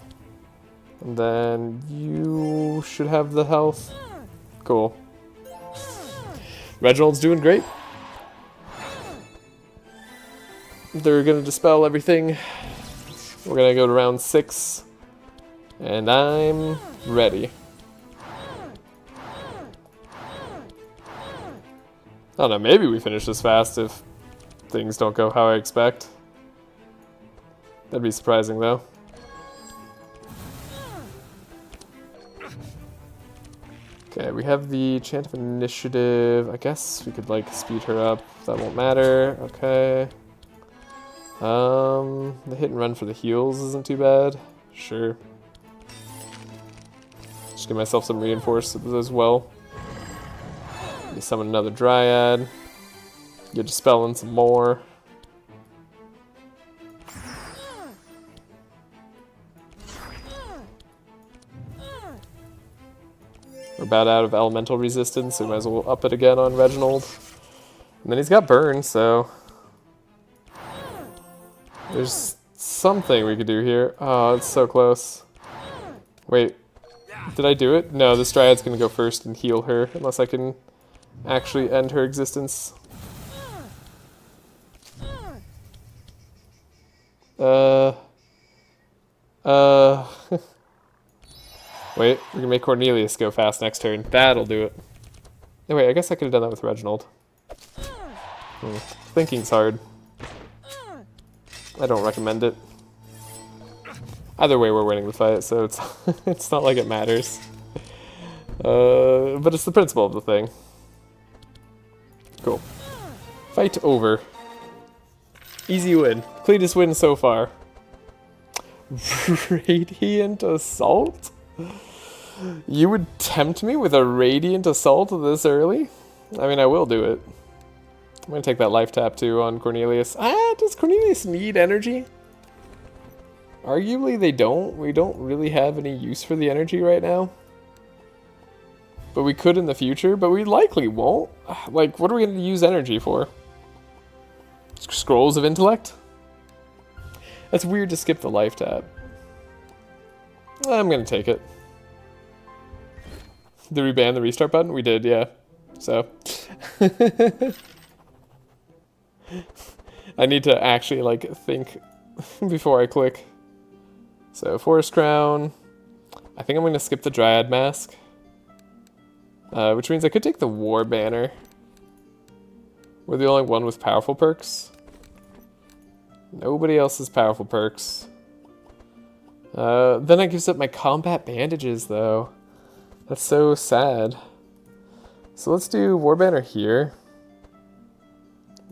And then you should have the health. Cool. Reginald's doing great. They're gonna dispel everything. We're gonna go to round 6. And I'm ready. I don't know, maybe we finish this fast if things don't go how I expect. That'd be surprising though. Okay, we have the Chant of Initiative. I guess we could like speed her up. That won't matter. Okay. The hit and run for the heals isn't too bad. Sure. Just give myself some reinforce as well. Maybe summon another Dryad. Get dispelling some more. We're about out of elemental resistance, so we might as well up it again on Reginald. And then he's got burn, so there's something we could do here. Oh, it's so close. Wait, did I do it? No, this Dryad's gonna go first and heal her, unless I can actually end her existence. Wait, we can make Cornelius go fast next turn. That'll do it. Oh, wait, I guess I could have done that with Reginald. Thinking's hard. I don't recommend it. Either way, we're winning the fight, so it's it's not like it matters. But it's the principle of the thing. Cool. Fight over. Easy win. Cletus wins so far. Radiant Assault? You would tempt me with a Radiant Assault this early? I mean, I will do it. I'm gonna take that life tap too on Cornelius. Does Cornelius need energy? Arguably they don't. We don't really have any use for the energy right now. But we could in the future, but we likely won't. Like, what are we gonna use energy for? Scrolls of Intellect? That's weird to skip the life tap. I'm gonna take it. Did we ban the restart button? We did, yeah. So. I need to actually, like, think before I click. So, Forest Crown. I think I'm gonna skip the Dryad Mask. Which means I could take the War Banner. We're the only one with powerful perks. Nobody else has powerful perks. Then I gives up my combat bandages, though. That's so sad. So let's do War Banner here.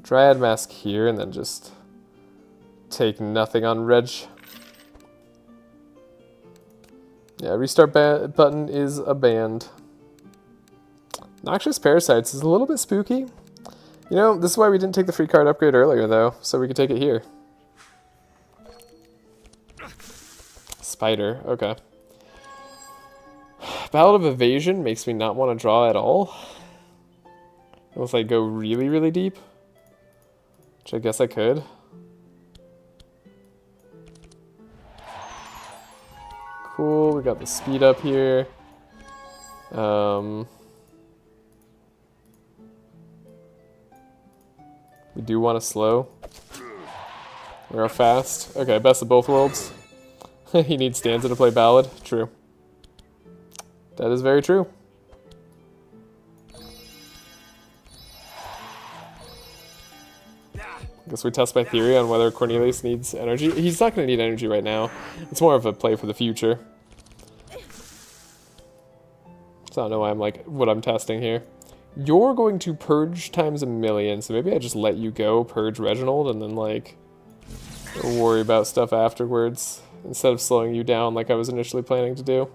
Dryad Mask here, and then just take nothing on Reg. Yeah, restart button is a banned. Noxious Parasites is a little bit spooky. You know, this is why we didn't take the free card upgrade earlier, though, so we could take it here. Spider, okay. Ballad of Evasion makes me not want to draw at all. Unless I go really, really deep. Which I guess I could. Cool, we got the speed up here. We do want to slow. We're fast. Okay, best of both worlds. He needs stanza to play ballad. True. That is very true. Guess we test my theory on whether Cornelius needs energy. He's not going to need energy right now. It's more of a play for the future. So I don't know why I'm like, what I'm testing here. You're going to purge times a million, so maybe I just let you go purge Reginald and then like worry about stuff afterwards instead of slowing you down like I was initially planning to do.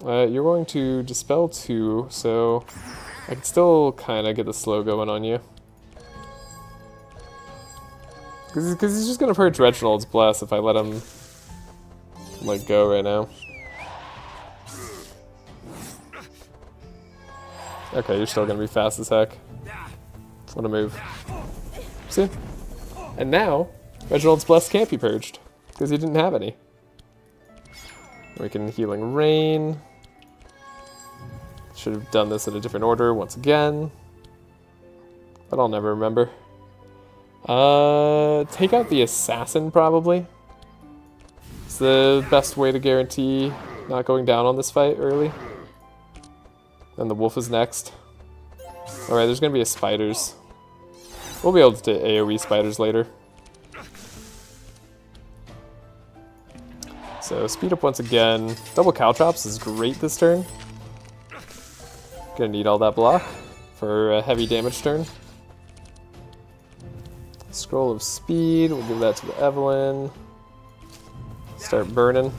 You're going to dispel 2, so I can still kind of get the slow going on you. Because he's just going to purge Reginald's Bless if I let him like go right now. Okay, you're still going to be fast as heck. What a move. See? And now, Reginald's Bless can't be purged because he didn't have any. We can Healing Rain. Should have done this in a different order once again. But I'll never remember. Take out the Assassin, probably. It's the best way to guarantee not going down on this fight early. And the Wolf is next. Alright, there's gonna be a spiders. We'll be able to AoE spiders later. So speed up once again. Double Caltrops is great this turn. Gonna need all that block for a heavy damage turn. Scroll of Speed, we'll give that to the Evelyn. Start burning.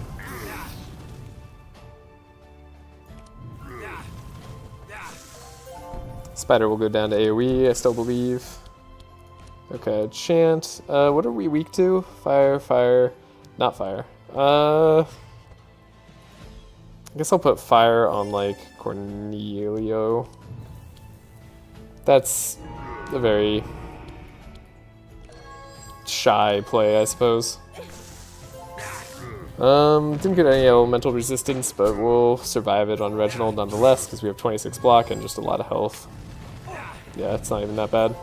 Spider will go down to AoE, I still believe. Okay, Chant. What are we weak to? Fire, fire, not fire. I guess I'll put fire on, like, Cornelio. That's a very shy play, I suppose. Didn't get any elemental resistance, but we'll survive it on Reginald nonetheless, because we have 26 block and just a lot of health. Yeah, it's not even that bad.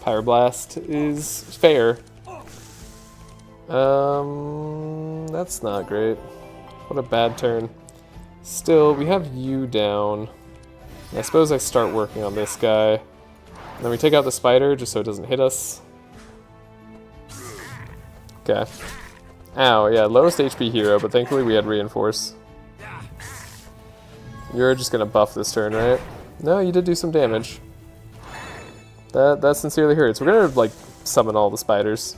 Pyroblast is fair. That's not great. What a bad turn. Still, we have you down. And I suppose I start working on this guy. And then we take out the spider just so it doesn't hit us. Okay. Ow, yeah, lowest HP hero, but thankfully we had reinforce. You're just gonna buff this turn, right? No, you did do some damage. That sincerely hurts. We're gonna, like, summon all the spiders.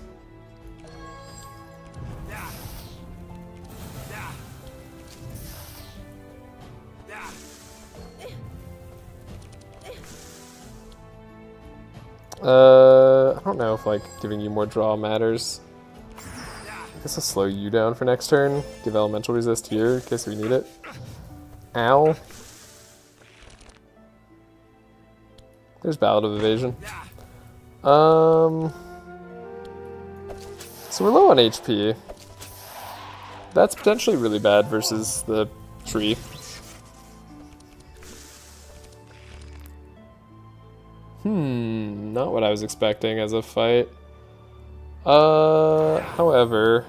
I don't know if, like, giving you more draw matters. I guess I'll slow you down for next turn. Give elemental resist here in case we need it. Ow. There's Ballad of Evasion. So we're low on HP. That's potentially really bad versus the tree. Not what I was expecting as a fight. However...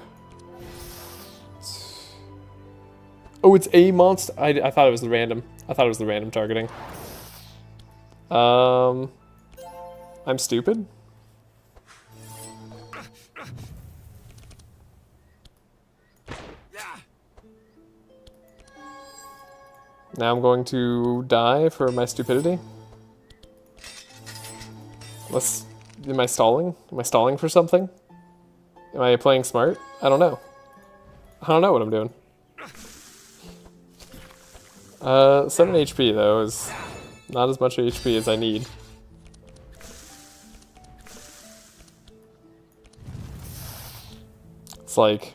Oh, it's a monster. I thought it was the random. I thought it was the random targeting. I'm stupid. Now I'm going to die for my stupidity. Am I stalling? Am I stalling for something? Am I playing smart? I don't know. I don't know what I'm doing. 7 HP though is not as much HP as I need. It's like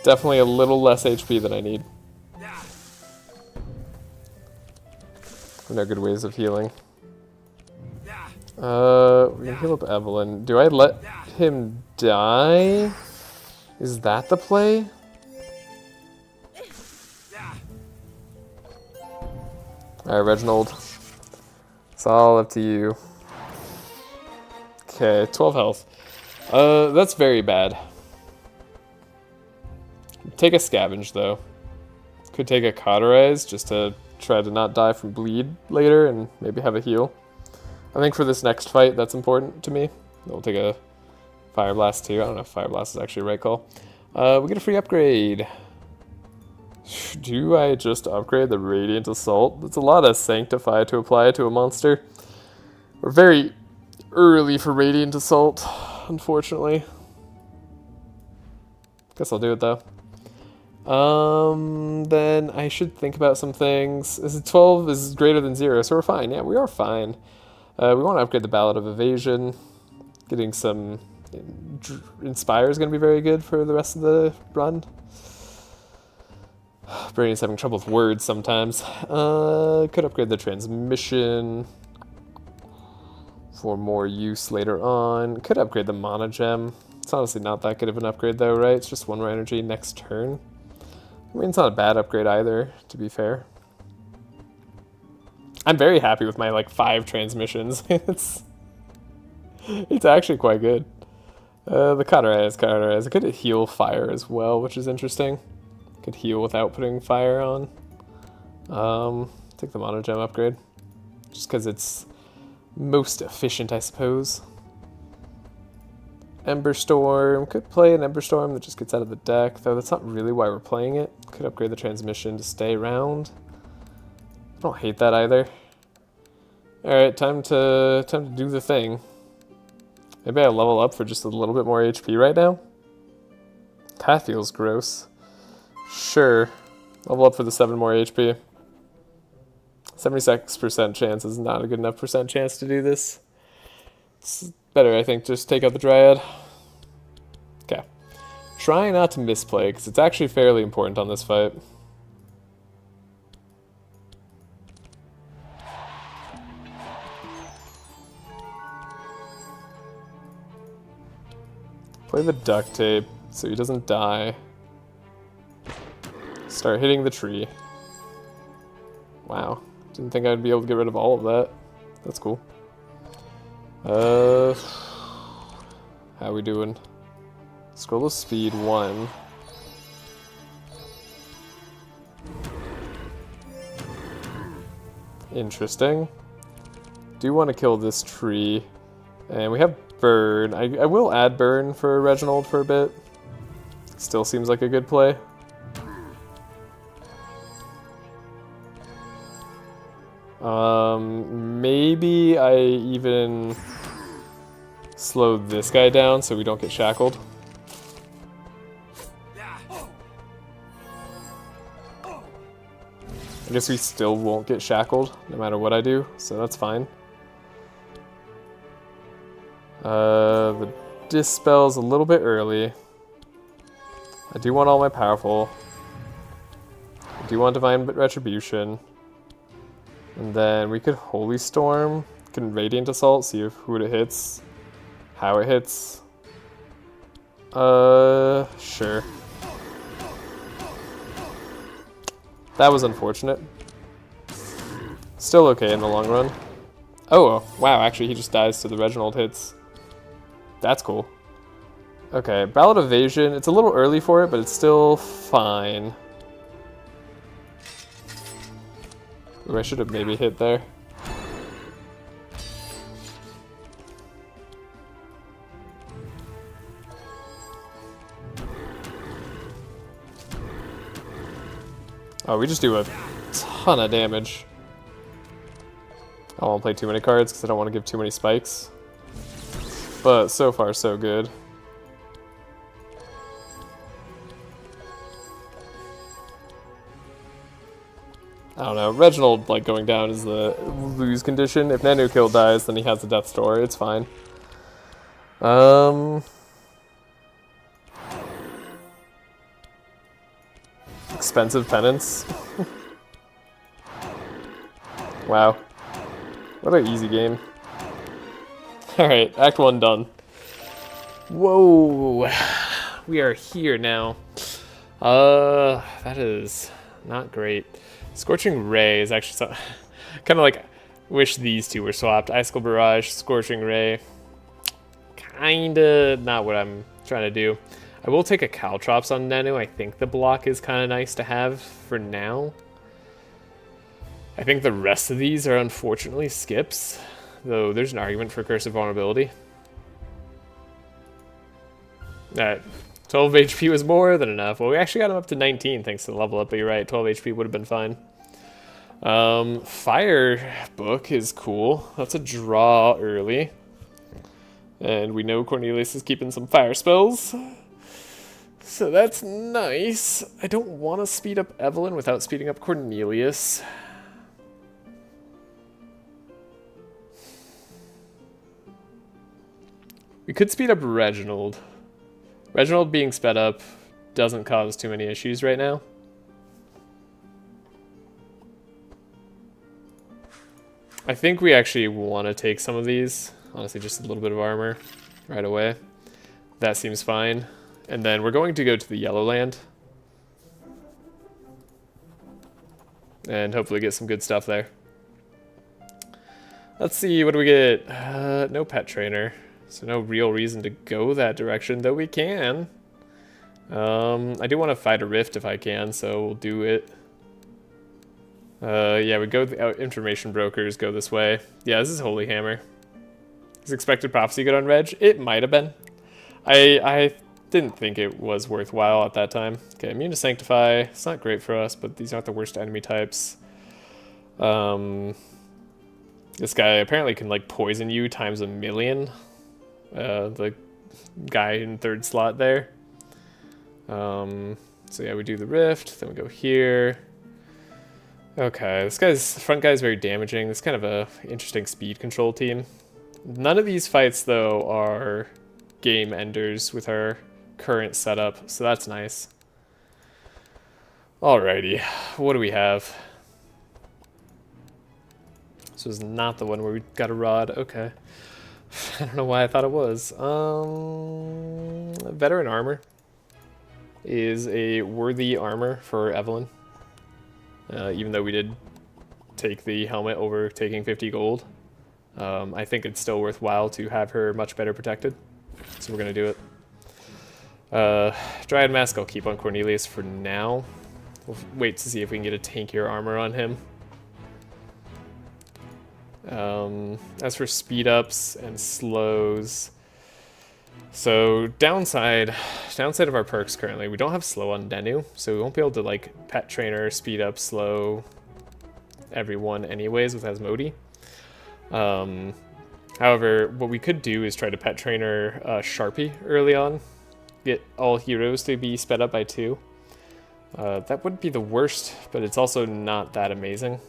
definitely a little less HP than I need. No good ways of healing. We're gonna heal up Evelyn. Do I let him die? Is that the play? Alright, Reginald. It's all up to you. Okay, 12 health. That's very bad. Take a scavenge, though. Could take a cauterize, just to try to not die from bleed later, and maybe have a heal. I think for this next fight, that's important to me. We'll take a Fire Blast, too. I don't know if Fire Blast is actually a right call. We get a free upgrade. Do I just upgrade the Radiant Assault? That's a lot of Sanctify to apply to a monster. We're very early for Radiant Assault, unfortunately. Guess I'll do it, though. Then I should think about some things. 12 is greater than 0, so we're fine. Yeah, we are fine. We want to upgrade the Ballad of Evasion. Getting some Inspire is going to be very good for the rest of the run. Brain's having trouble with words sometimes. Could upgrade the Transmission for more use later on. Could upgrade the Mana Gem. It's honestly not that good of an upgrade though, right? It's just 1 more energy next turn. I mean, it's not a bad upgrade either, to be fair. I'm very happy with my, like, 5 transmissions. It's actually quite good. The Cauterize. I could heal fire as well, which is interesting. Could heal without putting fire on. Take the mono gem upgrade. Just because it's most efficient, I suppose. Ember Storm. Could play an Ember Storm that just gets out of the deck, though that's not really why we're playing it. Could upgrade the transmission to stay around. I don't hate that either. Alright, time to do the thing. Maybe I level up for just a little bit more HP right now? That feels gross. Sure. Level up for the 7 more HP. 76% chance is not a good enough percent chance to do this. It's better, I think, just take out the Dryad. Okay. Try not to misplay, because it's actually fairly important on this fight. Play the duct tape so he doesn't die. Start hitting the tree. Wow. Didn't think I'd be able to get rid of all of that. That's cool. How we doing? Scroll of speed 1. Interesting. Do want to kill this tree. And we have burn. I will add burn for Reginald for a bit. Still seems like a good play. Maybe I even slow this guy down so we don't get shackled. I guess we still won't get shackled no matter what I do, so that's fine. The Dispel's a little bit early. I do want all my powerful. I do want Divine Retribution. And then we could Holy Storm, can Radiant Assault, see if who it hits, how it hits. Sure. That was unfortunate. Still okay in the long run. Oh, wow, actually he just dies to the Reginald hits. That's cool. Okay, Ballad Evasion, it's a little early for it, but it's still fine. Ooh, I should have maybe hit there. Oh, we just do a ton of damage. I don't want to play too many cards because I don't want to give too many spikes. But so far, so good. I don't know, Reginald, like, going down is the lose condition. If Nanu Kill dies, then he has the Death's Door, it's fine. Expensive Penance. Wow. What an easy game. Alright, Act 1 done. Whoa! We are here now. That is not great. Scorching Ray is actually so, kind of like, wish these two were swapped. Icicle Barrage, Scorching Ray. Kinda not what I'm trying to do. I will take a Caltrops on Nanu. I think the block is kind of nice to have for now. I think the rest of these are unfortunately skips, though there's an argument for Curse of Vulnerability. That 12 HP was more than enough. Well, we actually got him up to 19 thanks to the level up, but you're right, 12 HP would have been fine. Fire Book is cool. That's a draw early. And we know Cornelius is keeping some fire spells. So that's nice. I don't want to speed up Evelyn without speeding up Cornelius. We could speed up Reginald. Reginald being sped up doesn't cause too many issues right now. I think we actually want to take some of these. Honestly, just a little bit of armor right away. That seems fine. And then we're going to go to the Yellow Land. And hopefully get some good stuff there. Let's see, what do we get? No pet trainer. So no real reason to go that direction, though we can. I do want to fight a rift if I can, so we'll do it. Yeah, we go, the information brokers go this way. Yeah, this is Holy Hammer. Is Expected Prophecy good on Reg? It might have been. I didn't think it was worthwhile at that time. Okay, Immune to Sanctify. It's not great for us, but these aren't the worst enemy types. This guy apparently can like poison you times 1,000,000. The guy in third slot there. So yeah, we do the Rift, then we go here. Okay, this front guy's very damaging. This is kind of a interesting speed control team. None of these fights though are game enders with our current setup, so that's nice. Alrighty, what do we have? This was not the one where we got a rod. Okay. I don't know why I thought it was. Veteran armor is a worthy armor for Evelyn. Even though we did take the helmet over taking 50 gold. I think it's still worthwhile to have her much better protected. So we're going to do it. Dryad Mask I'll keep on Cornelius for now. We'll wait to see if we can get a tankier armor on him. As for speed ups and slows, so downside of our perks currently, we don't have slow on Denu, so we won't be able to like pet trainer, speed up, slow everyone anyways with Asmodee. However, what we could do is try to pet trainer Sharpie early on, get all heroes to be sped up by 2. That wouldn't be the worst, but it's also not that amazing.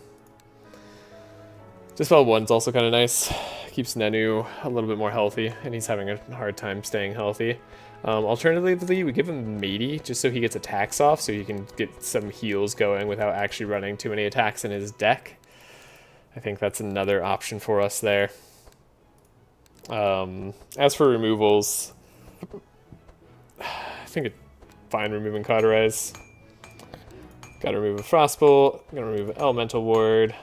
Dispel 1's also kind of nice. Keeps Nenu a little bit more healthy, and he's having a hard time staying healthy. Alternatively, we give him Matey just so he gets attacks off, so he can get some heals going without actually running too many attacks in his deck. I think that's another option for us there. As for removals, I think it's fine removing Cauterize. Gotta remove a Frostbolt, gotta remove an Elemental Ward.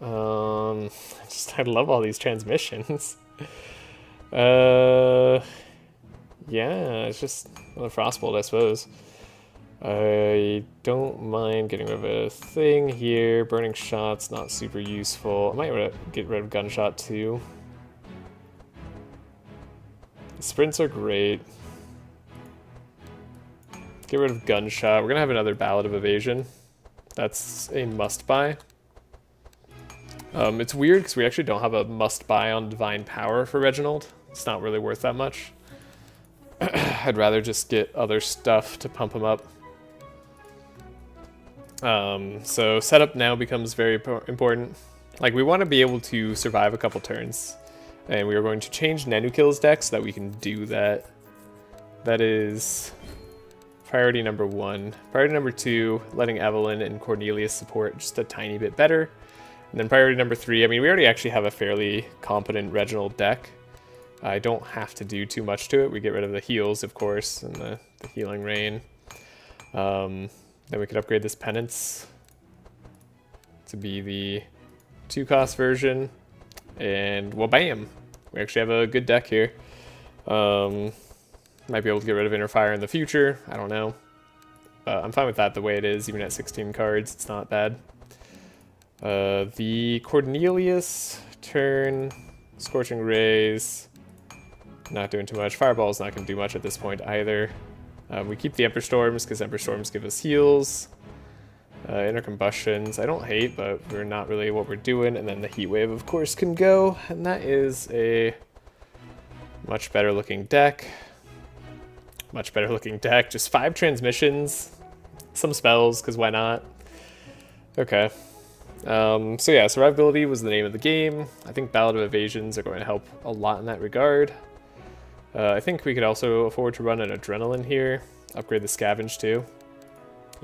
I love all these transmissions. Yeah, it's just another Frostbolt, I suppose. I don't mind getting rid of a thing here. Burning Shot's not super useful. I might get rid of Gunshot too. The sprints are great. Get rid of Gunshot. We're gonna have another Ballad of Evasion. That's a must-buy. It's weird because we actually don't have a must-buy on Divine Power for Reginald. It's not really worth that much. I'd rather just get other stuff to pump him up. So setup now becomes very important. Like, we want to be able to survive a couple turns. And we are going to change Nenukill's deck so that we can do that. That is priority number 1. Priority number 2, letting Evelyn and Cornelius support just a tiny bit better. And then priority number 3, I mean, we already actually have a fairly competent Reginald deck. I don't have to do too much to it. We get rid of the heals, of course, and the Healing Rain. Then we could upgrade this Penance to be the 2-cost version. And, well, bam! We actually have a good deck here. Might be able to get rid of Inner Fire in the future. I don't know. I'm fine with that the way it is. Even at 16 cards, it's not bad. The Cornelius turn, Scorching Rays, not doing too much. Fireball's not going to do much at this point either. We keep the Emperor Storms because Emperor Storms give us heals. Inner Combustions, I don't hate, but we're not really what we're doing. And then the Heat Wave, of course, can go. And that is a much better looking deck. Much better looking deck. Just 5 transmissions. Some spells, because why not? Okay. So yeah, survivability was the name of the game. I think Ballad of Evasions are going to help a lot in that regard. I think we could also afford to run an Adrenaline here. Upgrade the Scavenge too.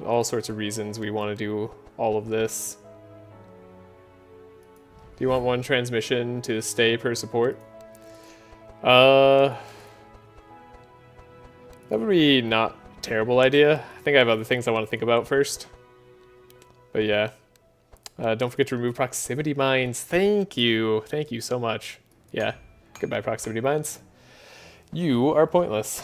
All sorts of reasons we want to do all of this. Do you want 1 transmission to stay per support? That would be not a terrible idea. I think I have other things I want to think about first. But yeah. Don't forget to remove Proximity Mines. Thank you. Thank you so much. Yeah. Goodbye, Proximity Mines. You are pointless.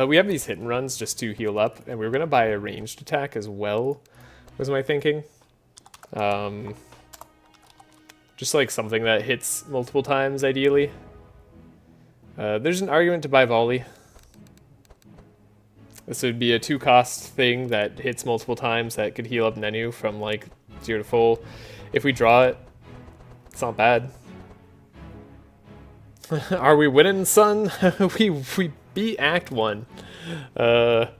We have these hit and runs just to heal up, and we were going to buy a ranged attack as well, was my thinking. Just like something that hits multiple times, ideally. There's an argument to buy volley. This would be a 2-cost thing that hits multiple times that could heal up Nenu from like 0 to full. If we draw it, it's not bad. Are we winning, son? we beat Act 1. Whether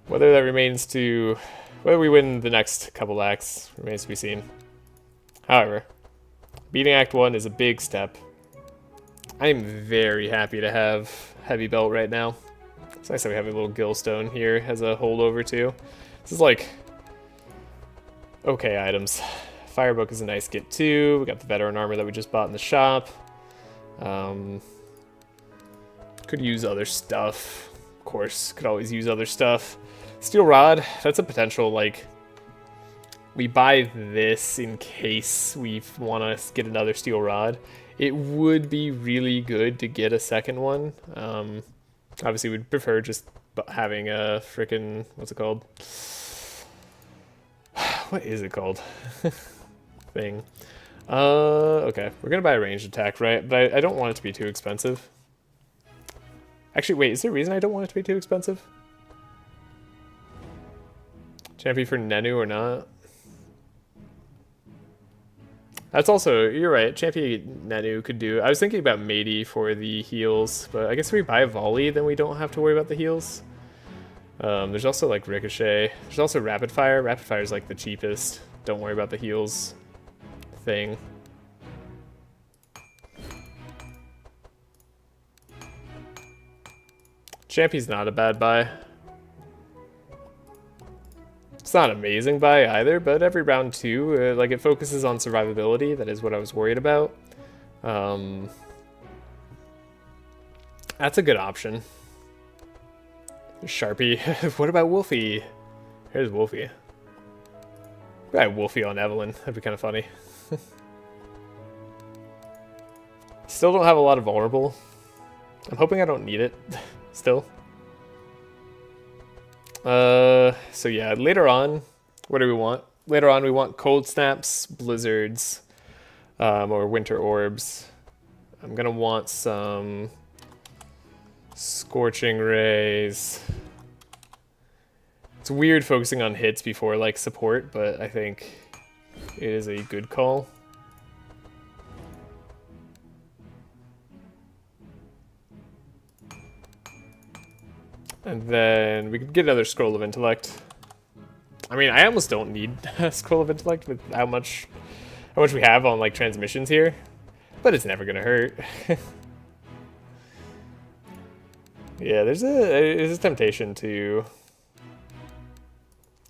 that remains to... Whether we win the next couple acts remains to be seen. However, beating Act 1 is a big step. I'm very happy to have Heavy Belt right now. It's nice that we have a little Gillstone here as a holdover too. This is like... okay items. Firebook is a nice get too. We got the Veteran Armor that we just bought in the shop. Could use other stuff. Of course, could always use other stuff. Steel Rod, that's a potential, like... we buy this in case we want to get another Steel Rod. It would be really good to get a second one. Obviously, we'd prefer just having a frickin'... what's it called? What is it called? Thing. Okay, we're gonna buy a ranged attack, right? But I don't want it to be too expensive. Actually, wait, is there a reason I don't want it to be too expensive? Champion for Nenu or not? That's also, you're right, Champion Nenu could do. I was thinking about Matey for the heals, but I guess if we buy Volley, then we don't have to worry about the heals. There's also like Ricochet. There's also Rapid Fire. Rapid Fire is like the cheapest. Don't worry about the heals thing. Champy's not a bad buy. It's not an amazing buy either, but every round 2, like it focuses on survivability. That is what I was worried about. That's a good option. Sharpie. What about Wolfie? Here's Wolfie. I have Wolfie on Evelyn. That'd be kind of funny. Still don't have a lot of vulnerable. I'm hoping I don't need it. Still. So yeah, later on, what do we want? Later on, we want Cold Snaps, Blizzards, or Winter Orbs. I'm gonna want some Scorching Rays. It's weird focusing on hits before like support, but I think it is a good call. And then we could get another Scroll of Intellect. I mean, I almost don't need a Scroll of Intellect with how much we have on like transmissions here, but it's never gonna hurt. Yeah, there's a temptation to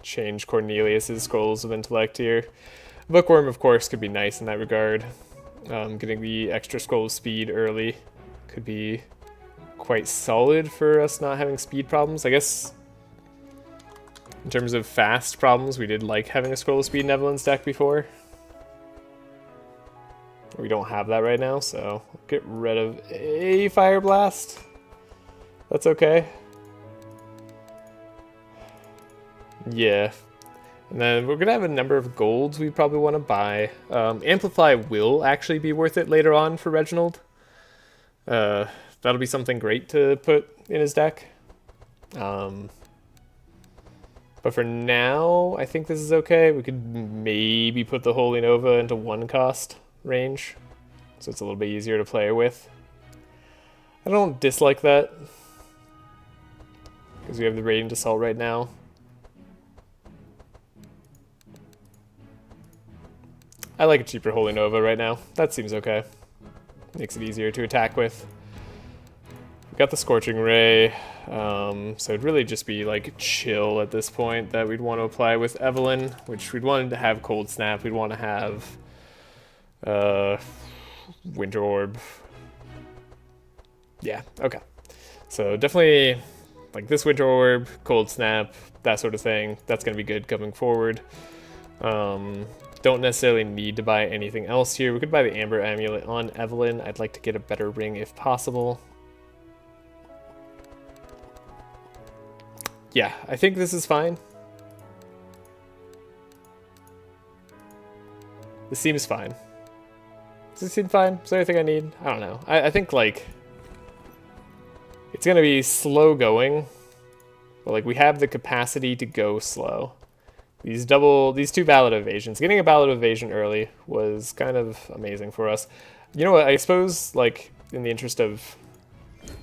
change Cornelius's Scrolls of Intellect here. Bookworm, of course, could be nice in that regard. Getting the extra Scroll of Speed early could be quite solid for us not having speed problems. I guess in terms of fast problems, we did like having a Scroll of Speed in Evelyn's deck before. We don't have that right now, so we'll get rid of a Fire Blast. That's okay. Yeah. And then we're going to have a number of golds we probably want to buy. Amplify will actually be worth it later on for Reginald. That'll be something great to put in his deck. But for now, I think this is okay. We could maybe put the Holy Nova into 1-cost range, so it's a little bit easier to play with. I don't dislike that, because we have the Radiant Assault right now. I like a cheaper Holy Nova right now. That seems okay. Makes it easier to attack with. We got the Scorching Ray, so it'd really just be like chill at this point that we'd want to apply with Evelyn, which we'd want to have Cold Snap, we'd want to have Winter Orb. Yeah, okay. So definitely like this Winter Orb, Cold Snap, that sort of thing. That's going to be good coming forward. Don't necessarily need to buy anything else here. We could buy the Amber Amulet on Evelyn. I'd like to get a better ring if possible. Yeah, I think this is fine. This seems fine. Does it seem fine? Is there anything I need? I don't know. I think, like, it's going to be slow going, but, like, we have the capacity to go slow. These two ballot evasions. Getting a ballot evasion early was kind of amazing for us. You know what? I suppose, like, in the interest of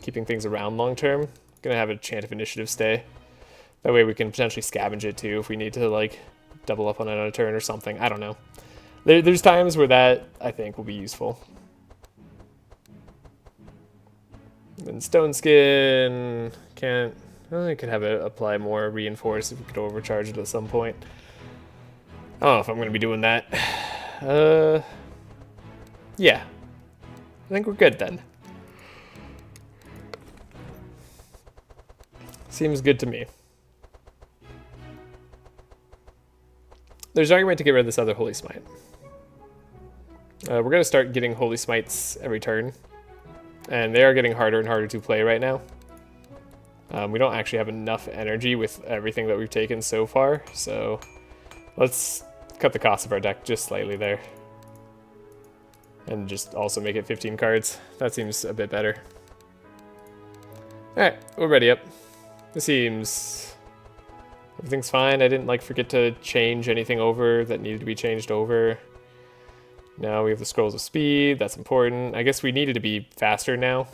keeping things around long term, I'm going to have a chant of initiative stay. That way we can potentially scavenge it too if we need to, like, double up on it on a turn or something. I don't know. There's times where that, I think, will be useful. And Stone Skin can't... Well, I could have it apply more reinforce if we could overcharge it at some point. I don't know if I'm going to be doing that. Yeah. I think we're good then. Seems good to me. There's an argument to get rid of this other Holy Smite. We're going to start getting Holy Smites every turn. And they are getting harder and harder to play right now. We don't actually have enough energy with everything that we've taken so far. So let's cut the cost of our deck just slightly there. And just also make it 15 cards. That seems a bit better. Alright, we're ready up. This seems... Everything's fine. I didn't, like, forget to change anything over that needed to be changed over. Now we have the Scrolls of Speed. That's important. I guess we needed to be faster now.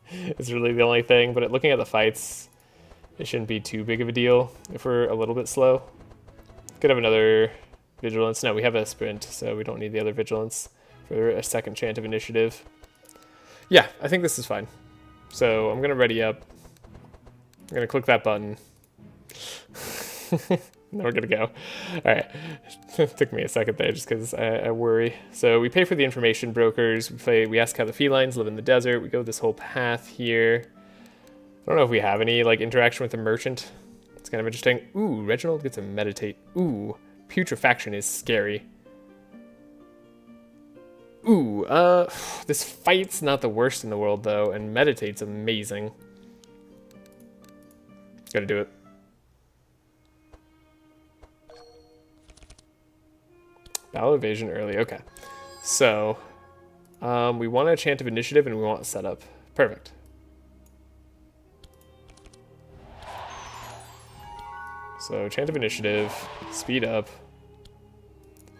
It's really the only thing. But looking at the fights, it shouldn't be too big of a deal if we're a little bit slow. Could have another Vigilance. No, we have a Sprint, so we don't need the other Vigilance for a second chant of initiative. Yeah, I think this is fine. So I'm going to ready up. I'm going to click that button. Now we're gonna go. Alright. Took me a second there just because I worry. So we pay for the information brokers. We ask how the felines live in the desert. We go this whole path here. I don't know if we have any, like, interaction with the merchant. It's kind of interesting. Ooh, Reginald gets to meditate. Ooh, putrefaction is scary. Ooh, this fight's not the worst in the world though, and meditate's amazing. Gotta do it. Battle evasion early, okay. So, we want a chant of initiative and we want a setup. Perfect. So, chant of initiative, speed up,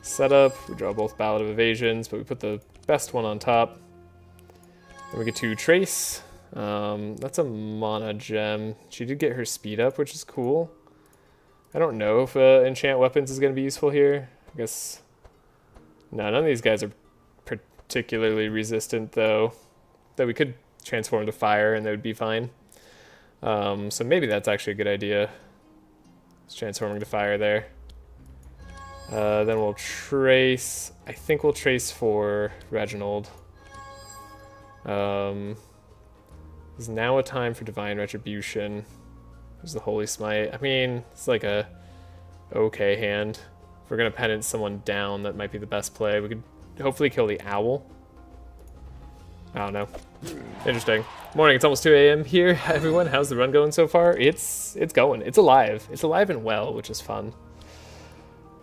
setup. We draw both ballot of evasions, but we put the best one on top. Then we get to Trace. That's a mana gem. She did get her speed up, which is cool. I don't know if enchant weapons is going to be useful here. I guess... No, none of these guys are particularly resistant, though. Though we could transform to fire, and they would be fine. So maybe that's actually a good idea. It's transforming to fire there. Then we'll trace... I think we'll trace for Reginald. Is now a time for Divine Retribution. There's the Holy Smite. I mean, it's like a okay hand. If we're going to penance someone down, that might be the best play. We could hopefully kill the owl. I don't know. Interesting. Morning, it's almost 2 a.m. here, everyone. How's the run going so far? It's going. It's alive. It's alive and well, which is fun.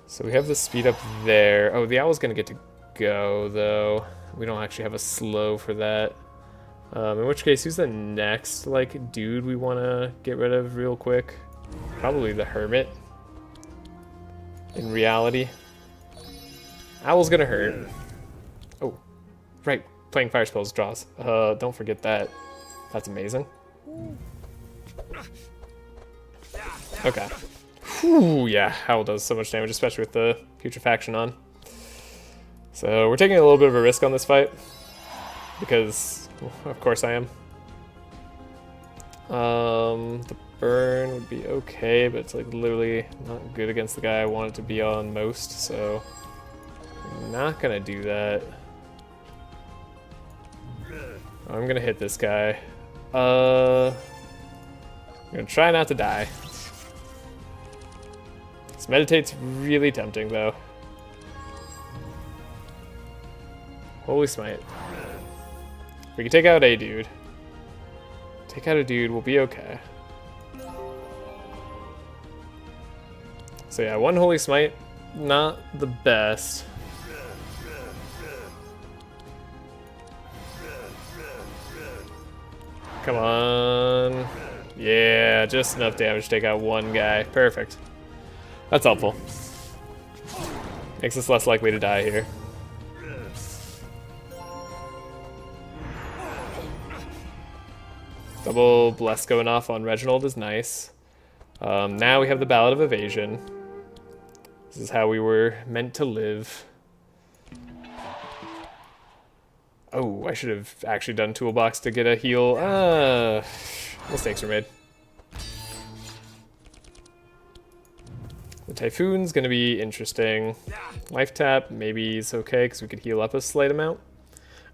So we have the speed up there. Oh, the owl's going to get to go, though. We don't actually have a slow for that. In which case, who's the next, like, dude we want to get rid of real quick? Probably the Hermit. In reality. Owl's gonna hurt. Oh, right. Playing fire spells draws. Don't forget that. That's amazing. Okay. Whew, yeah, Owl does so much damage, especially with the putrefaction on. So we're taking a little bit of a risk on this fight. Because, well, of course I am. The burn would be okay, but it's like literally not good against the guy I want it to be on most, so I'm not gonna do that. I'm gonna hit this guy. I'm gonna try not to die. This meditate's really tempting though. Holy Smite. We can take out a dude. Take out a dude, we'll be okay. So yeah, one Holy Smite. not the best. Come on. Yeah, just enough damage to take out one guy. Perfect. That's helpful. Makes us less likely to die here. Double bless going off on Reginald is nice. Now we have the Ballad of Evasion. This is how we were meant to live. Oh, I should have actually done Toolbox to get a heal. Mistakes were made. The Typhoon's gonna be interesting. Life tap, maybe it's okay because we could heal up a slight amount.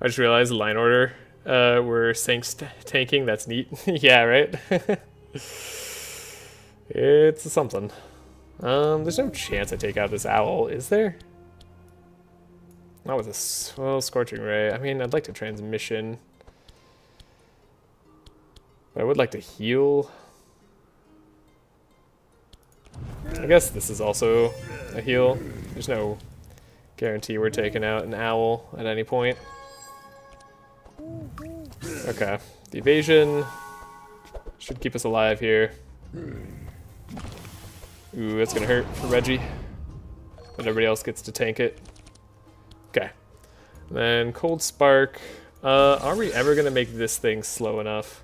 I just realized the line order we're tanking. That's neat. Yeah, right? It's something. There's no chance I take out this owl, is there? Not with a Scorching Ray. I mean, I'd like to transmission. But I would like to heal. I guess this is also a heal. There's no guarantee we're taking out an owl at any point. Okay. The evasion should keep us alive here. Ooh, that's gonna hurt for Reggie. But everybody else gets to tank it. Okay. Then Cold Spark. Are we ever gonna make this thing slow enough?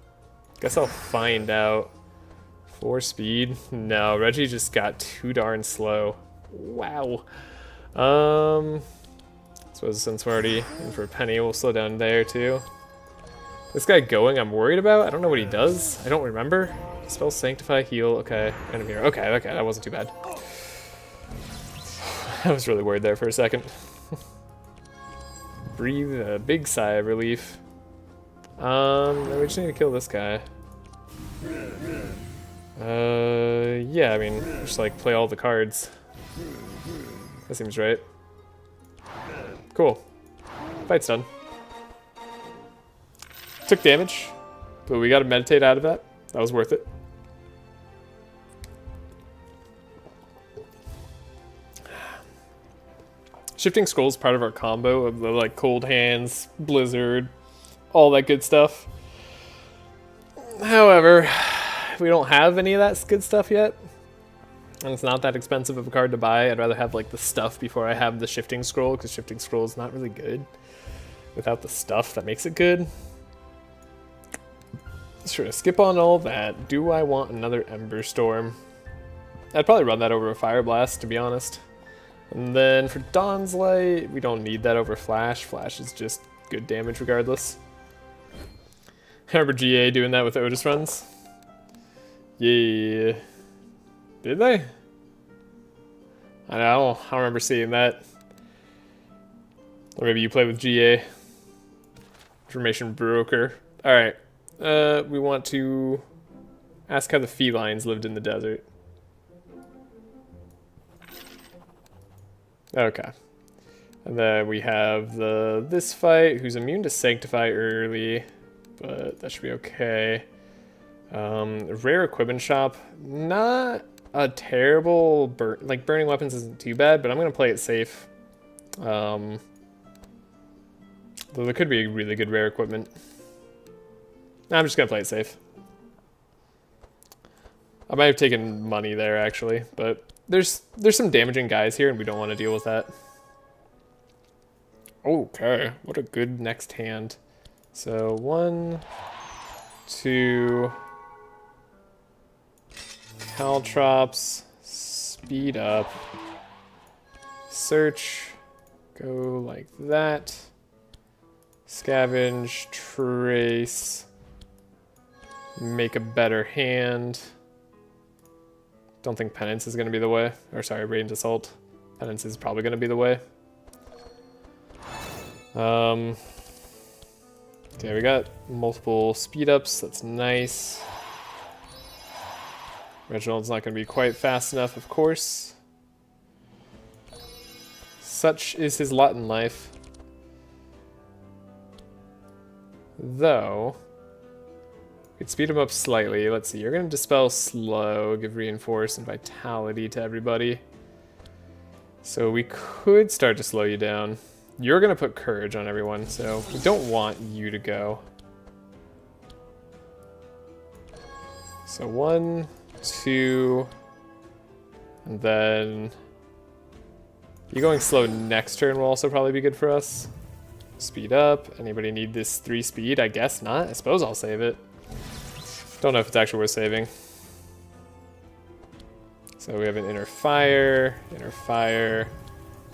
Guess I'll find out. 4 speed? No, Reggie just got too darn slow. Wow. Suppose since we're already in for a penny, we'll slow down there too. This guy going, I'm worried about. I don't know what he does. I don't remember. Spell Sanctify, heal. Okay, enemy hero. Okay, that wasn't too bad. I was really worried there for a second. Breathe a big sigh of relief. Then we just need to kill this guy. Yeah, I mean, just like play all the cards. That seems right. Cool. Fight's done. Took damage, but we got to meditate out of that. That was worth it. Shifting Scrolls is part of our combo of the like Cold Hands, Blizzard, all that good stuff. However, we don't have any of that good stuff yet, and it's not that expensive of a card to buy. I'd rather have like the stuff before I have the Shifting Scroll, because Shifting Scroll is not really good without the stuff that makes it good. Sure, skip on all that. Do I want another Ember Storm? I'd probably run that over a Fire Blast, to be honest. And then for Dawn's Light, we don't need that over Flash. Flash is just good damage regardless. I remember GA doing that with Otis runs. Yeah. Did they? I don't remember seeing that. Or maybe you play with GA. Information broker. Alright. We want to ask how the felines lived in the desert. Okay. And then we have this fight, who's immune to Sanctify early, but that should be okay. Rare Equipment Shop, not a terrible burning weapons isn't too bad, but I'm gonna play it safe. Though there could be really good rare equipment. I'm just gonna play it safe. I might have taken money there actually, but there's some damaging guys here and we don't want to deal with that. Okay, what a good next hand. So 1, 2, Caltrops, speed up, search, go like that, scavenge, trace, make a better hand. Don't think Penance is going to be the way. Or sorry, Radiant Assault. Penance is probably going to be the way. Okay, we got multiple speed ups. That's nice. Reginald's not going to be quite fast enough, of course. Such is his lot in life. Though, we could speed him up slightly. Let's see, you're going to Dispel Slow, give Reinforce and Vitality to everybody. So we could start to slow you down. You're going to put courage on everyone, so we don't want you to go. So 1, 2, and then you going slow next turn will also probably be good for us. Speed up. Anybody need this 3 speed? I guess not. I suppose I'll save it. Don't know if it's actually worth saving. So we have an inner fire,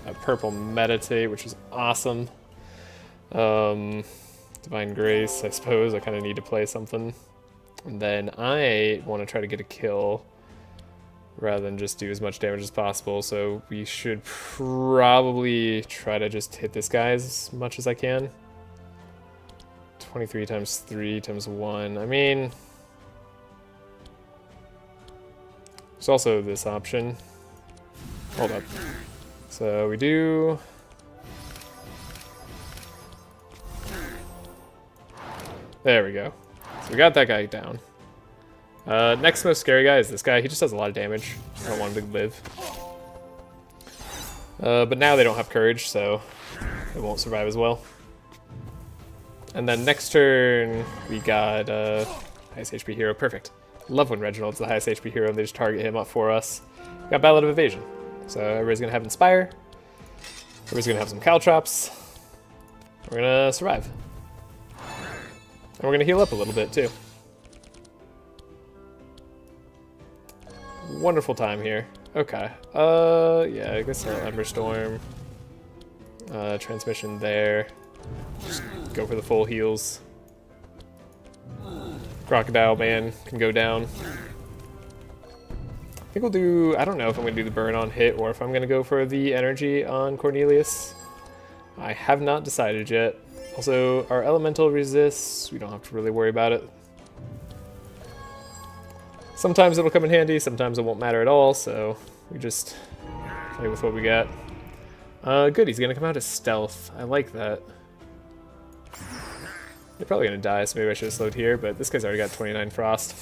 a purple meditate, which is awesome. Divine grace, I suppose. I kind of need to play something. And then I want to try to get a kill rather than just do as much damage as possible. So we should probably try to just hit this guy as much as I can. 23 times 3 times 1. I mean, there's also this option. Hold up. So we do... There we go. So we got that guy down. Next most scary guy is this guy. He just does a lot of damage. I don't want him to live. But now they don't have courage, so it won't survive as well. And then next turn, we got highest HP hero. Perfect. Love when Reginald's the highest HP hero and they just target him up for us. Got Ballad of Evasion. So everybody's going to have Inspire. Everybody's going to have some Caltrops. We're going to survive. And we're going to heal up a little bit too. Wonderful time here. Okay. Yeah, I guess Ember Storm. Transmission there. Just go for the full heals. Crocodile Man can go down. I think we'll do... I don't know if I'm going to do the burn on hit or if I'm going to go for the energy on Cornelius. I have not decided yet. Also, our elemental resists. We don't have to really worry about it. Sometimes it'll come in handy, sometimes it won't matter at all, so we just play with what we got. Good, he's going to come out as stealth. I like that. They're probably going to die, so maybe I should have slowed here, but this guy's already got 29 frost.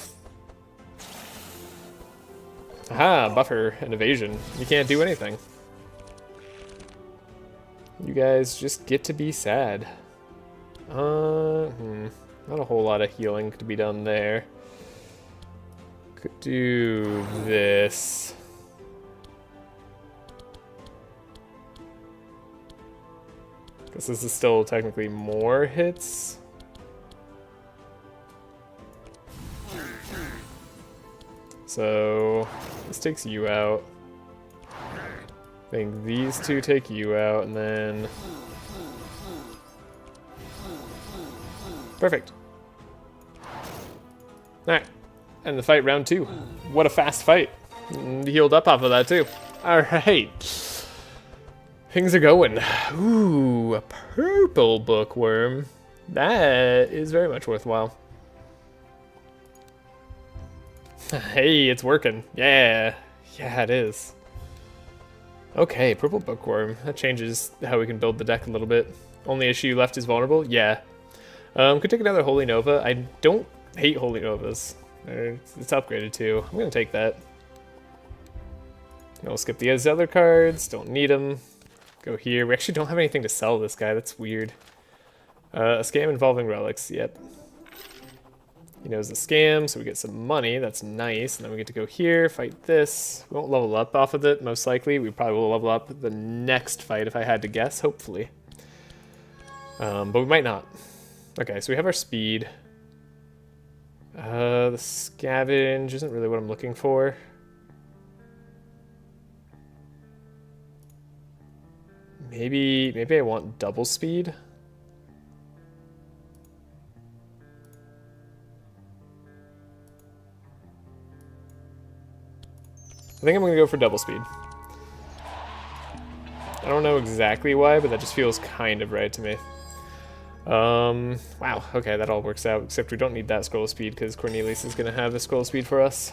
Aha, buffer and evasion. You can't do anything. You guys just get to be sad. Not a whole lot of healing to be done there. Could do this. Guess this is still technically more hits. So this takes you out. I think these two take you out, and then... Perfect. Alright. And the fight round 2. What a fast fight. Healed up off of that too. Alright. Things are going. Ooh, a purple bookworm. That is very much worthwhile. Hey, it's working. Yeah. Yeah, it is. Okay, purple bookworm. That changes how we can build the deck a little bit. Only issue left is vulnerable? Yeah. Could take another Holy Nova. I don't hate Holy Novas. It's upgraded too. I'm going to take that. We'll skip these other cards. Don't need them. Go here. We actually don't have anything to sell this guy. That's weird. A scam involving relics. Yep. He knows the scam, so we get some money. That's nice. And then we get to go here, fight this. We won't level up off of it, most likely. We probably will level up the next fight if I had to guess, hopefully. But we might not. Okay, so we have our speed. The scavenge isn't really what I'm looking for. Maybe I want double speed. I think I'm going to go for double speed. I don't know exactly why, but that just feels kind of right to me. Wow, okay, that all works out, except we don't need that scroll speed because Cornelius is going to have a scroll speed for us.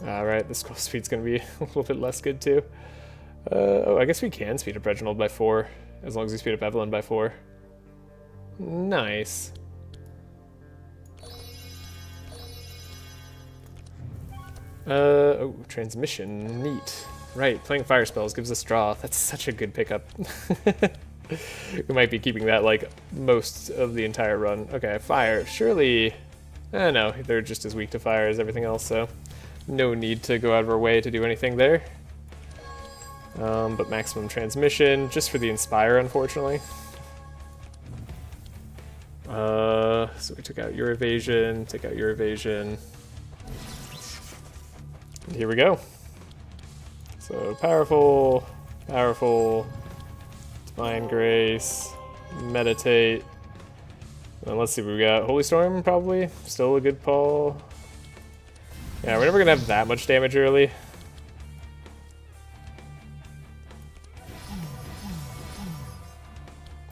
Alright, the scroll speed's going to be a little bit less good too. Oh, I guess we can speed up Reginald by 4, as long as we speed up Evelyn by 4. Nice. Oh, transmission. Neat. Right, playing fire spells gives us draw. That's such a good pickup. We might be keeping that like most of the entire run. Okay, fire. Surely... no, they're just as weak to fire as everything else, so no need to go out of our way to do anything there. But maximum transmission, just for the Inspire, unfortunately. So we took out your evasion, take out your evasion. And here we go. So powerful, powerful, Divine Grace, Meditate. And let's see what we got. Holy Storm, probably. Still a good pull. Yeah, we're never gonna have that much damage early.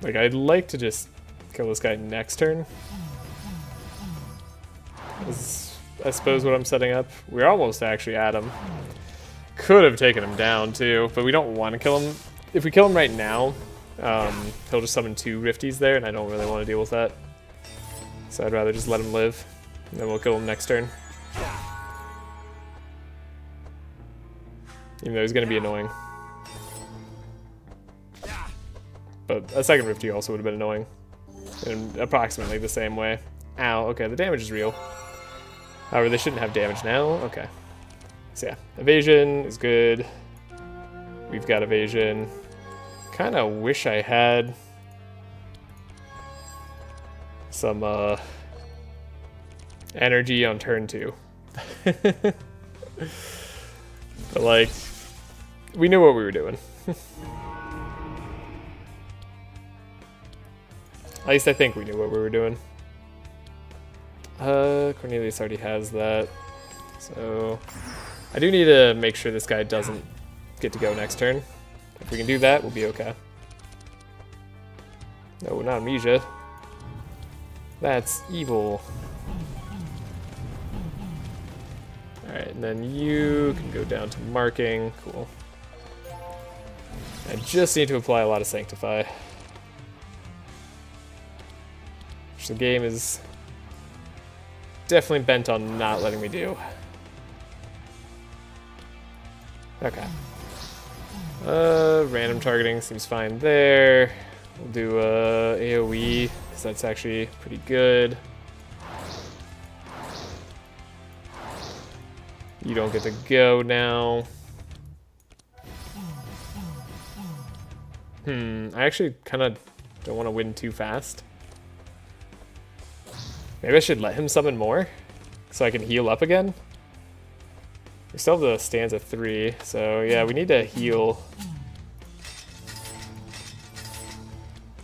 Like, I'd like to just kill this guy next turn. Is, I suppose, what I'm setting up. We're almost actually at him. Could have taken him down, too, but we don't want to kill him. If we kill him right now, he'll just summon 2 Rifties there, and I don't really want to deal with that. So I'd rather just let him live, and then we'll kill him next turn. Even though he's going to be annoying. But a second Rifty also would have been annoying. In approximately the same way. Ow, okay, the damage is real. However, they shouldn't have damage now. Okay. So yeah, evasion is good. We've got evasion. Kind of wish I had some energy on turn 2. But like, we knew what we were doing. At least I think we knew what we were doing. Cornelius already has that. So I do need to make sure this guy doesn't get to go next turn. If we can do that, we'll be okay. No, not Amnesia. That's evil. Alright, and then you can go down to marking. Cool. I just need to apply a lot of Sanctify. Which the game is definitely bent on not letting me do. Okay. Random targeting seems fine there. We'll do AoE, because that's actually pretty good. You don't get to go now. I actually kind of don't want to win too fast. Maybe I should let him summon more, so I can heal up again. We still have the stanza 3, so yeah, we need to heal.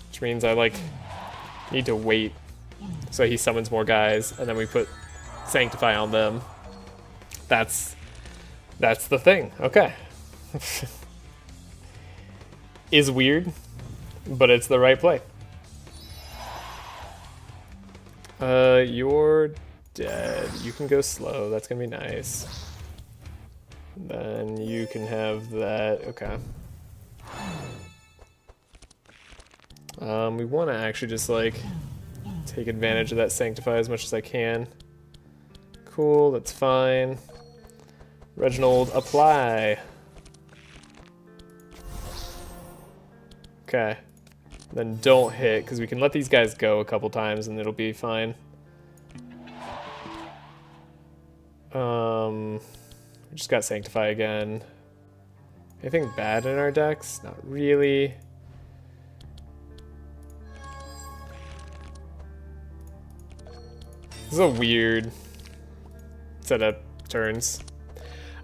Which means I like need to wait so he summons more guys, and then we put Sanctify on them. That's the thing. Okay. Is weird, but it's the right play. You're dead. You can go slow. That's gonna be nice. Then you can have that. Okay. We want to actually just like take advantage of that Sanctify as much as I can. Cool, that's fine. Reginald, apply. Okay. Then don't hit, because we can let these guys go a couple times and it'll be fine. We just got Sanctify again. Anything bad in our decks? Not really. This is a weird set of turns.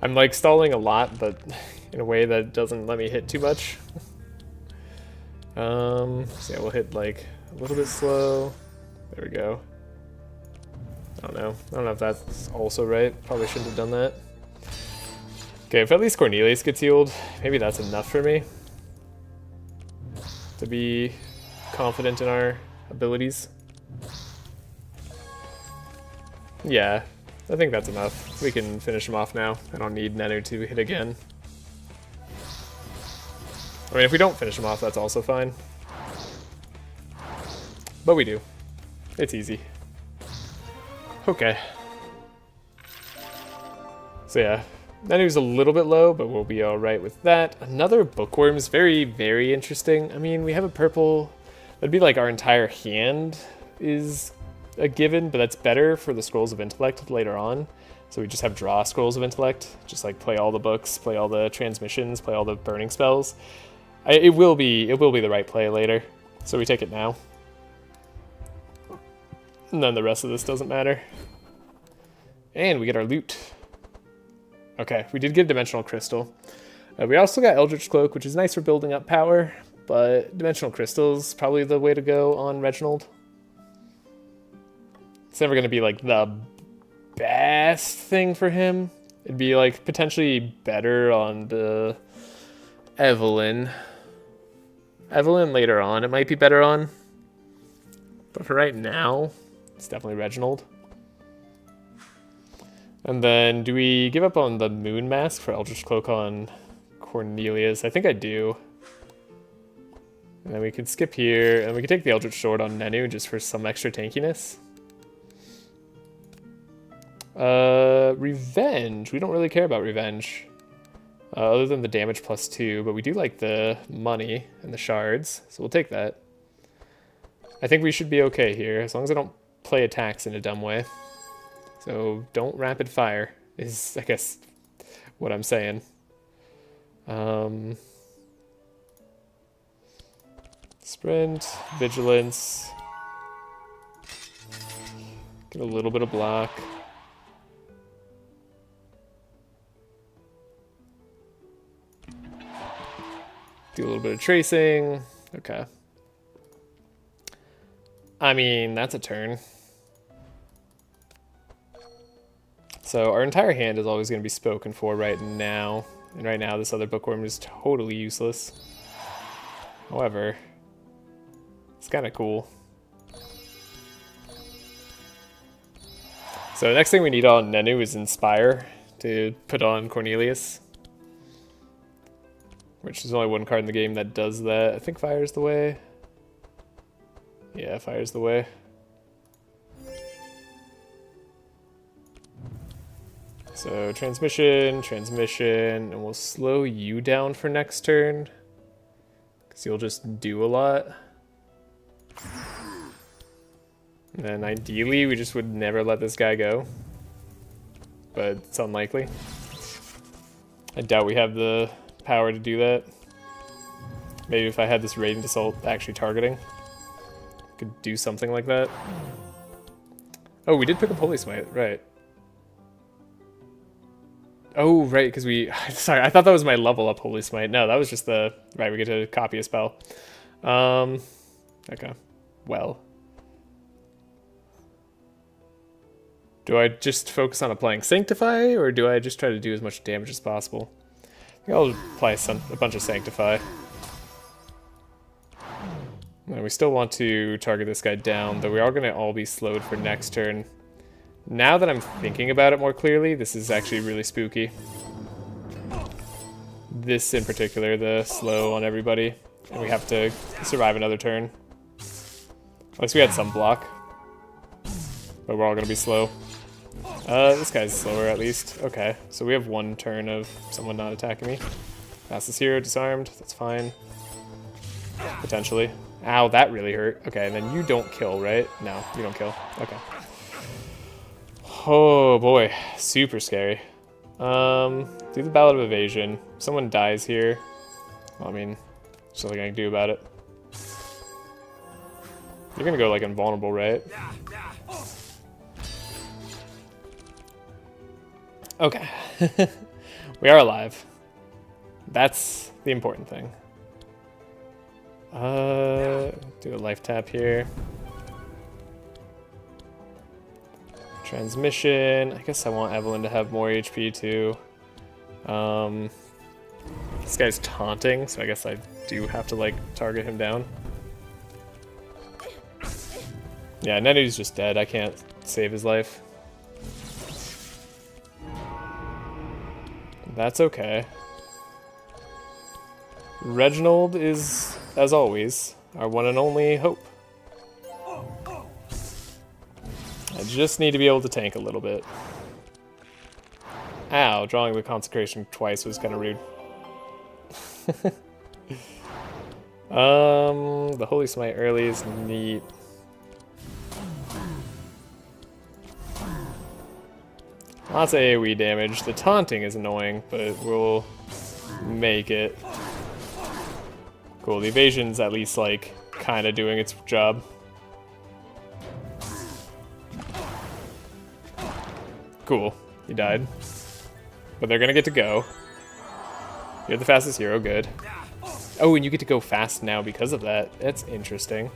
I'm like stalling a lot, but in a way that doesn't let me hit too much. So yeah, we'll hit like a little bit slow. There we go. I don't know if that's also right. Probably shouldn't have done that. Okay, if at least Cornelius gets healed, maybe that's enough for me to be confident in our abilities. Yeah, I think that's enough. We can finish him off now. I don't need Nenu to hit again. I mean, if we don't finish him off, that's also fine. But we do. It's easy. Okay. So yeah, Nenu's a little bit low, but we'll be alright with that. Another bookworm is very, very interesting. I mean, we have a purple. That'd be like our entire hand is a given, but that's better for the Scrolls of Intellect later on. So we just have draw Scrolls of Intellect, just like play all the books, play all the transmissions, play all the burning spells. It will be the right play later, so we take it now. And then the rest of this doesn't matter. And we get our loot. Okay, we did get Dimensional Crystal. We also got Eldritch Cloak, which is nice for building up power, but Dimensional Crystal's probably the way to go on Reginald. It's never going to be like the best thing for him. It'd be like potentially better on the Evelyn. Evelyn later on it might be better on. But for right now, it's definitely Reginald. And then do we give up on the Moon Mask for Eldritch Cloak on Cornelius? I think I do. And then we can skip here, and we can take the Eldritch Sword on Nenu just for some extra tankiness. Revenge. We don't really care about Revenge. Other than the damage +2, but we do like the money and the shards, so we'll take that. I think we should be okay here, as long as I don't play attacks in a dumb way. So don't rapid fire, is I guess what I'm saying. Sprint, vigilance. Get a little bit of block. Do a little bit of tracing. Okay. I mean, that's a turn. So our entire hand is always going to be spoken for right now. And right now this other bookworm is totally useless. However, it's kind of cool. So the next thing we need on Nenu is Inspire to put on Cornelius. Which is only one card in the game that does that. I think Fire's the way. Yeah, Fire's the way. So transmission, and we'll slow you down for next turn. Because you'll just do a lot. And then ideally, we just would never let this guy go. But it's unlikely. I doubt we have the power to do that. Maybe if I had this Radiant Assault actually targeting, could do something like that. Oh, we did pick up Holy Smite, right. Oh, right, because we... Sorry, I thought that was my level up Holy Smite. No, that was just the... Right, we get to copy a spell. Okay. Well. Do I just focus on applying Sanctify, or do I just try to do as much damage as possible? I think I'll apply a bunch of Sanctify. And we still want to target this guy down, though we are going to all be slowed for next turn. Now that I'm thinking about it more clearly, this is actually really spooky. This in particular, the slow on everybody. And we have to survive another turn. At least we had some block. But we're all going to be slow. This guy's slower at least. Okay, so we have one turn of someone not attacking me. Fastest hero, disarmed. That's fine. Potentially. Ow, that really hurt. Okay, and then you don't kill, right? No, you don't kill. Okay. Oh boy, super scary. Do the Ballad of Evasion. If someone dies here, well, I mean, there's nothing I can do about it. You're gonna go like invulnerable, right? Okay. We are alive. That's the important thing. Do a life tap here. Transmission. I guess I want Evelyn to have more HP too. This guy's taunting, so I guess I do have to like target him down. Yeah, Nenu's just dead. I can't save his life. That's okay. Reginald is, as always, our one and only hope. I just need to be able to tank a little bit. Ow, drawing the consecration twice was kind of rude. The Holy Smite early is neat. Lots of AoE damage. The taunting is annoying, but we'll make it. Cool, the evasion's at least, like, kind of doing its job. Cool, he died. But they're gonna get to go. You're the fastest hero, good. Oh, and you get to go fast now because of that. That's interesting.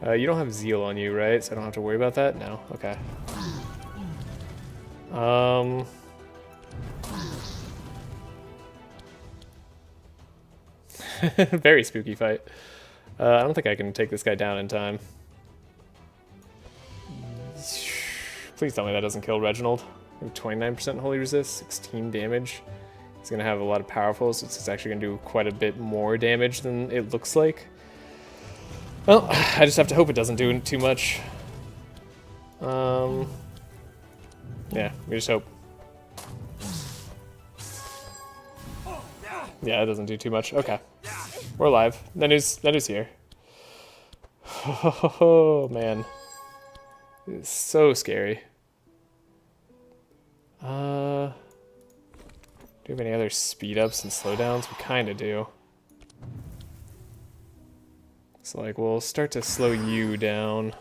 You don't have Zeal on you, right? So I don't have to worry about that? No, okay. Very spooky fight. I don't think I can take this guy down in time. Please tell me that doesn't kill Reginald. 29% holy resist, 16 damage. He's gonna have a lot of powerful, so it's actually gonna do quite a bit more damage than it looks like. Well, I just have to hope it doesn't do too much. Yeah, we just hope. Yeah, it doesn't do too much. Okay. We're alive. Nenu's here. Oh, man. It's so scary. Do we have any other speed ups and slowdowns? We kind of do. So, like, we'll start to slow you down.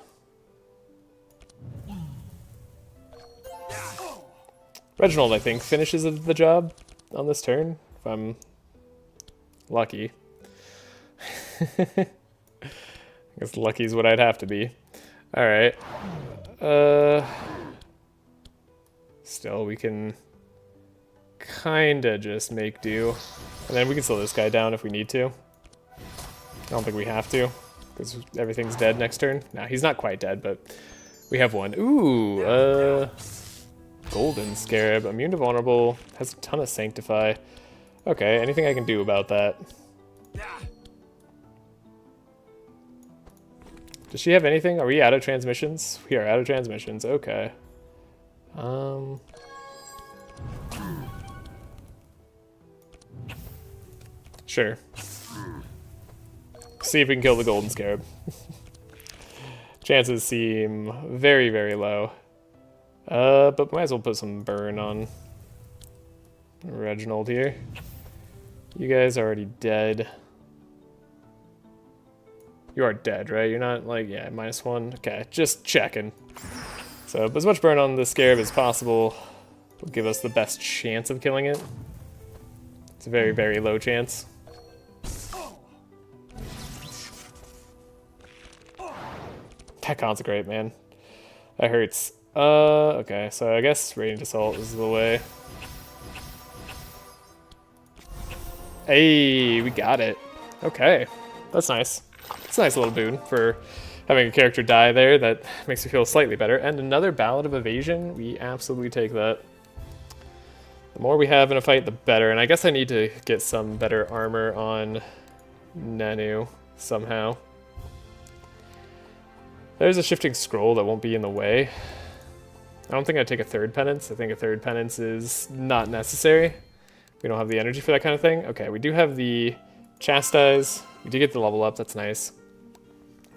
Reginald, I think, finishes the job on this turn, if I'm lucky. I guess lucky is what I'd have to be. Alright. Still, we can kinda just make do. And then we can slow this guy down if we need to. I don't think we have to, because everything's dead next turn. Nah, he's not quite dead, but we have one. Ooh, Golden Scarab, immune to vulnerable, has a ton of sanctify. Okay, anything I can do about that? Does she have anything? Are we out of transmissions? We are out of transmissions, okay. Sure. See if we can kill the Golden Scarab. Chances seem very, very low. But might as well put some burn on Reginald here. You guys are already dead. You are dead, right? You're not like, yeah, -1. Okay, just checking. So, as much burn on the Scarab as possible will give us the best chance of killing it. It's a very, very low chance. That consecrate, man. That hurts. Okay, so I guess Radiant Assault is the way. Hey, we got it. Okay, that's nice. It's a nice little boon for having a character die there. That makes me feel slightly better. And another Ballad of Evasion. We absolutely take that. The more we have in a fight, the better. And I guess I need to get some better armor on Nenu somehow. There's a shifting scroll that won't be in the way. I don't think I'd take a third penance. I think a third penance is not necessary. We don't have the energy for that kind of thing. Okay, we do have the chastise. We do get the level up, that's nice.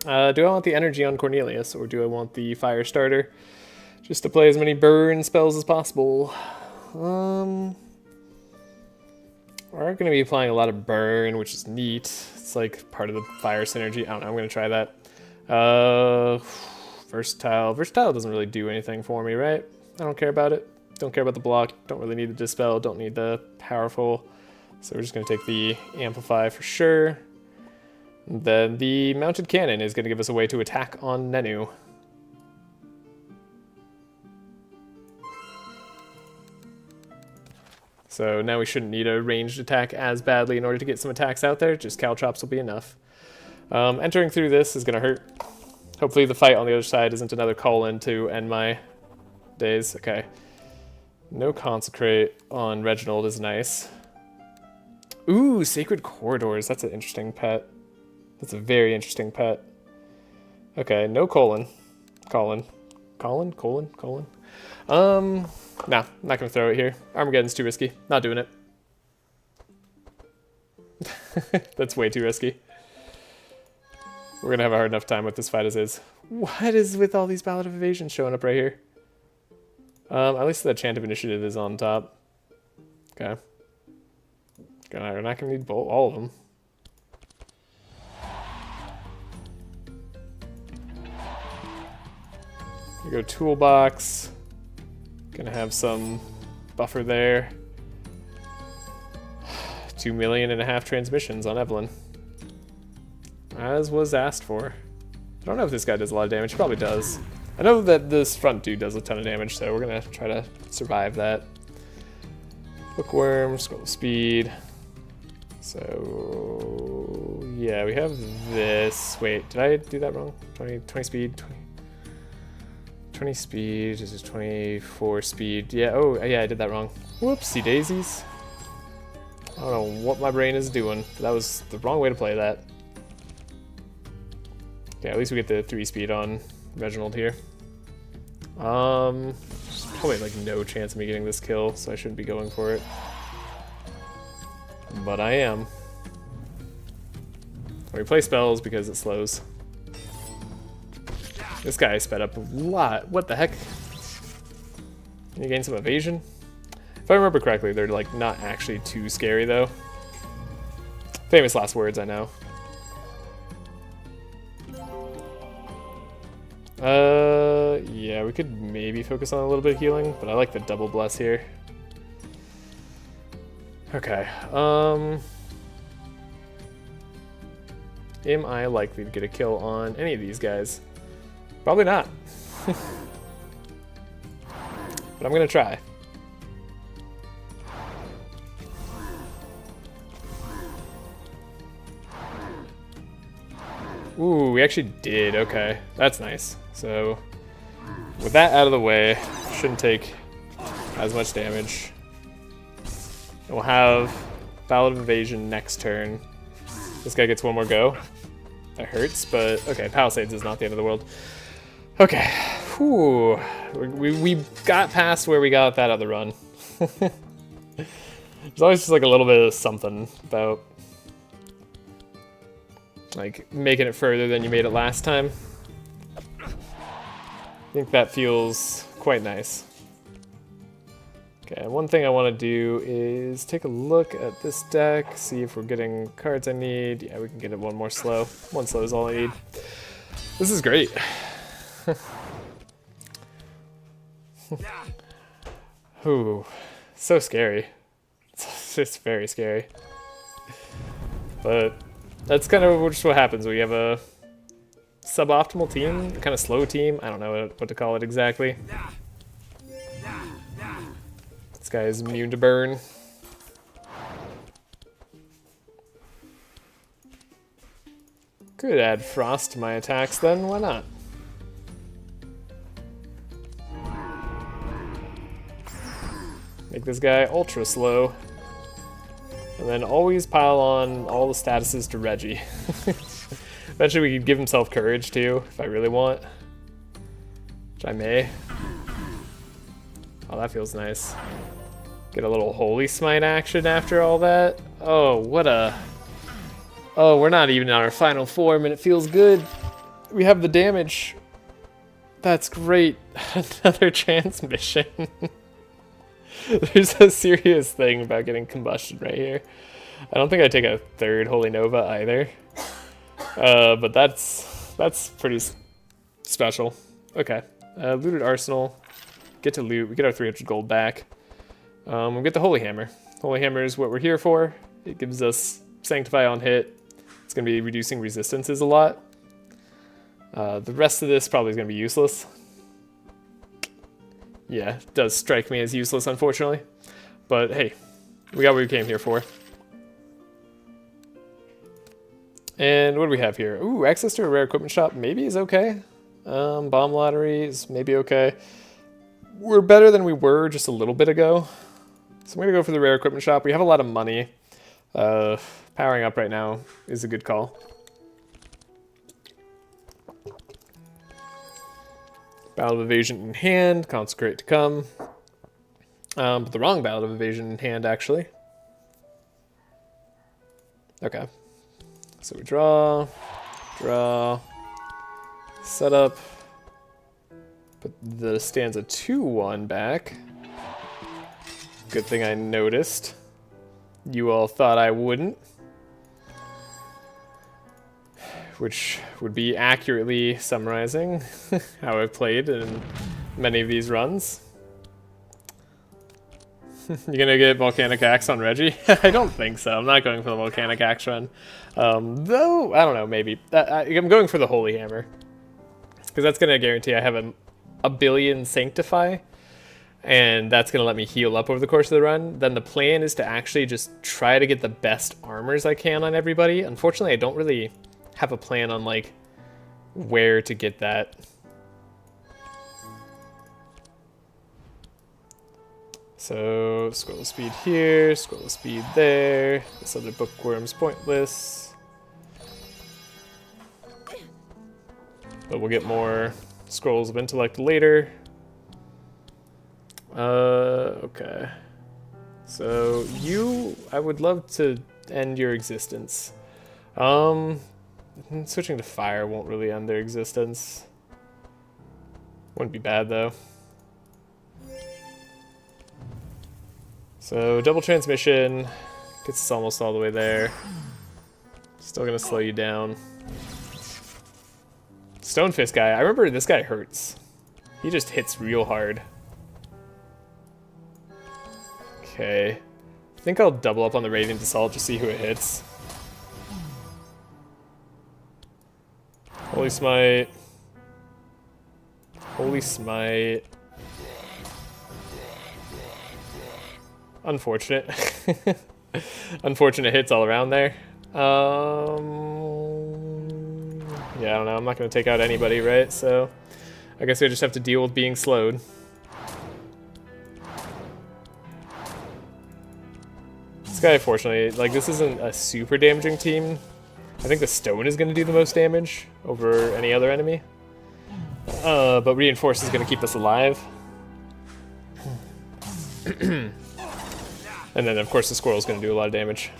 Do I want the energy on Cornelius, or do I want the fire starter? Just to play as many burn spells as possible. We're going to be applying a lot of burn, which is neat. It's like part of the fire synergy. I don't know, I'm going to try that. Versatile. Versatile doesn't really do anything for me, right? I don't care about it. Don't care about the block. Don't really need the dispel. Don't need the powerful. So we're just going to take the amplify for sure. And then the mounted cannon is going to give us a way to attack on Nenu. So now we shouldn't need a ranged attack as badly in order to get some attacks out there. Just caltrops will be enough. Entering through this is going to hurt. Hopefully the fight on the other side isn't another call-in to end my days. Okay. No consecrate on Reginald is nice. Ooh, Sacred Corridors. That's an interesting pet. That's a very interesting pet. Okay, no colon. Colon. Colon? Colon? Colon? Nah, not gonna throw it here. Armageddon's too risky. Not doing it. That's way too risky. We're gonna have a hard enough time with this fight as is. What is with all these Ballad of Evasion showing up right here? At least the Chant of Initiative is on top. Okay. We're not gonna need all of them. We go toolbox. Gonna have some buffer there. 2.5 million transmissions on Evelyn. As was asked for. I don't know if this guy does a lot of damage. He probably does. I know that this front dude does a ton of damage, so we're gonna try to survive that. Bookworm, Scroll of Speed. So yeah, we have this. Wait, did I do that wrong? 20 speed, 20 speed. This is 24 speed. Yeah, oh yeah, I did that wrong. Whoopsie daisies. I don't know what my brain is doing. That was the wrong way to play that. Okay, at least we get the 3 speed on Reginald here. There's probably like no chance of me getting this kill, so I shouldn't be going for it. But I am. We play spells because it slows. This guy sped up a lot. What the heck? Can you gain some evasion? If I remember correctly, they're like not actually too scary though. Famous last words, I know. Yeah, we could maybe focus on a little bit of healing, but I like the double bless here. Okay, am I likely to get a kill on any of these guys? Probably not. But I'm gonna try. Ooh, we actually did. Okay, that's nice. So, with that out of the way, shouldn't take as much damage. And we'll have Ballad of Evasion next turn. This guy gets one more go. That hurts, but okay, Palisades is not the end of the world. Okay, whew. We got past where we got that other run. There's always just like a little bit of something about like making it further than you made it last time. I think that feels quite nice. Okay, one thing I want to do is take a look at this deck, see if we're getting cards I need. Yeah, we can get it one more slow. One slow is all I need. This is great. Ooh, so scary. It's just very scary. But that's kind of just what happens when you have a suboptimal team, kind of slow team. I don't know what to call it exactly. This guy is immune to burn. Could add frost to my attacks then, why not? Make this guy ultra slow. And then always pile on all the statuses to Reggie. Eventually we could give himself courage too, if I really want. Which I may. Oh, that feels nice. Get a little Holy Smite action after all that. Oh, what a... Oh, we're not even on our final form and it feels good. We have the damage. That's great. Another transmission. There's a serious thing about getting combustion right here. I don't think I take a third Holy Nova either. But that's pretty special. Okay. Looted Arsenal. Get to loot. We get our 300 gold back. We'll get the Holy Hammer. Holy Hammer is what we're here for. It gives us Sanctify on hit. It's going to be reducing resistances a lot. The rest of this probably is going to be useless. Yeah, it does strike me as useless, unfortunately. But hey, we got what we came here for. And what do we have here? Ooh, access to a rare equipment shop maybe is okay. Bomb lottery is maybe okay. We're better than we were just a little bit ago. So I'm going to go for the rare equipment shop. We have a lot of money. Powering up right now is a good call. Ballad of Evasion in hand, Consecrate to come. But the wrong Ballad of Evasion in hand, actually. Okay. So we draw, set up, put the stanza 2-1 back. Good thing I noticed. You all thought I wouldn't. Which would be accurately summarizing how I've played in many of these runs. You gonna get Volcanic Axe on Reggie? I don't think so. I'm not going for the Volcanic Axe run. Though, I don't know, maybe. I'm going for the Holy Hammer. Because that's gonna guarantee I have a billion Sanctify. And that's gonna let me heal up over the course of the run. Then the plan is to actually just try to get the best armors I can on everybody. Unfortunately, I don't really have a plan on, like, where to get that. So, scroll of speed here, scroll of speed there. This other bookworm's pointless. But we'll get more scrolls of intellect later. Okay. So, I would love to end your existence. Switching to fire won't really end their existence. Wouldn't be bad, though. So, double transmission gets us almost all the way there. Still gonna slow you down. Stonefist guy, I remember this guy hurts. He just hits real hard. Okay. I think I'll double up on the Radiant Assault to see who it hits. Holy Smite. Holy Smite. Unfortunate. Unfortunate hits all around there. Yeah, I don't know. I'm not going to take out anybody, right? So I guess I just have to deal with being slowed. This guy, fortunately, like, this isn't a super damaging team. I think the stone is going to do the most damage over any other enemy. But Reinforce is going to keep us alive. And then, of course, the squirrel's going to do a lot of damage.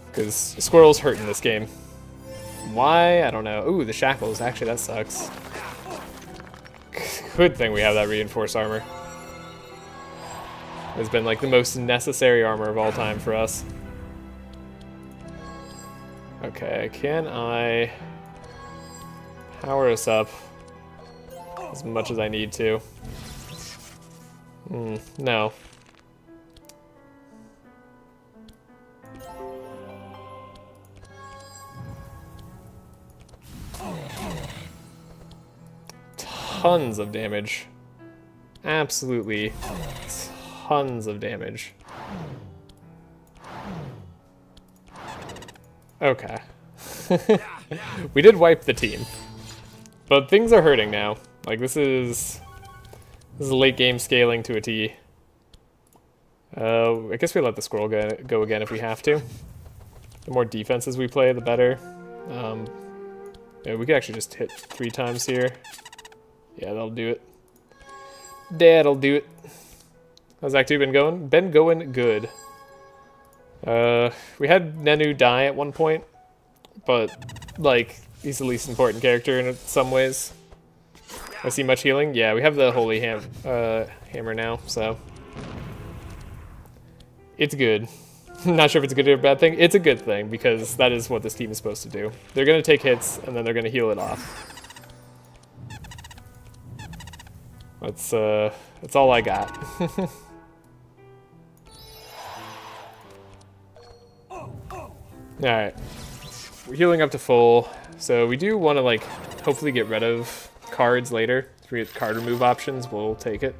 Because the squirrel's hurt in this game. Why? I don't know. Ooh, the shackles. Actually, that sucks. Good thing we have that reinforced armor. It's been, like, the most necessary armor of all time for us. Okay, can I power us up as much as I need to? No. Tons of damage. Absolutely tons of damage. Okay. We did wipe the team. But things are hurting now. Like, this is late game scaling to a T. I guess we let the squirrel go again if we have to. The more defenses we play, the better. Yeah, we could actually just hit 3 times here. Yeah, that'll do it. That'll do it. How's Act 2 been going? Been going good. We had Nenu die at one point, but, like, he's the least important character in some ways. I see much healing? Yeah, we have the Holy Hammer now, so it's good. Not sure if it's a good or a bad thing. It's a good thing, because that is what this team is supposed to do. They're going to take hits, and then they're going to heal it off. That's all I got. Alright. We're healing up to full, so we do want to, like, hopefully get rid of cards later. If we get card remove options, we'll take it.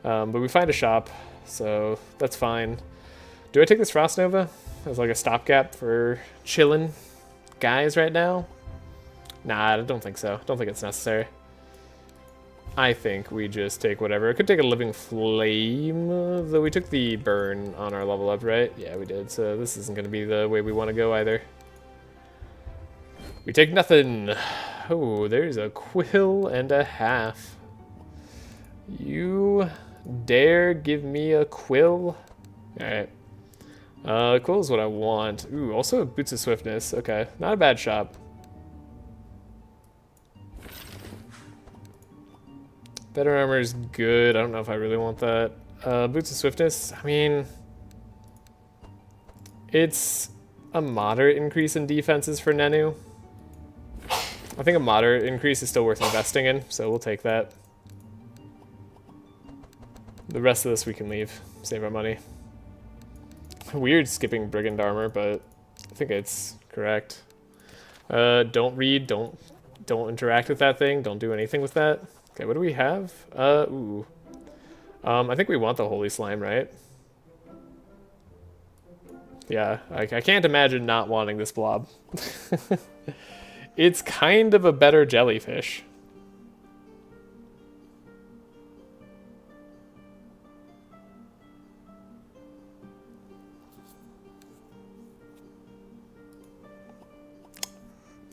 But we find a shop, so that's fine. Do I take this Frost Nova as, like, a stopgap for chilling guys right now? Nah, I don't think so. Don't think it's necessary. I think we just take whatever. It could take a Living Flame, though we took the burn on our level up, right? Yeah, we did, so this isn't going to be the way we want to go either. We take nothing. Oh, there's a quill and a half. You dare give me a quill? Alright. Quill is what I want. Ooh, also boots of swiftness. Okay, not a bad shop. Better armor is good. I don't know if I really want that. Boots of swiftness, I mean, it's a moderate increase in defenses for Nenu. I think a moderate increase is still worth investing in, so we'll take that. The rest of this we can leave. Save our money. Weird skipping Brigand armor, but I think it's correct. Don't read, don't interact with that thing, don't do anything with that. Okay, what do we have? Ooh. I think we want the Holy Slime, right? Yeah, I can't imagine not wanting this blob. It's kind of a better jellyfish.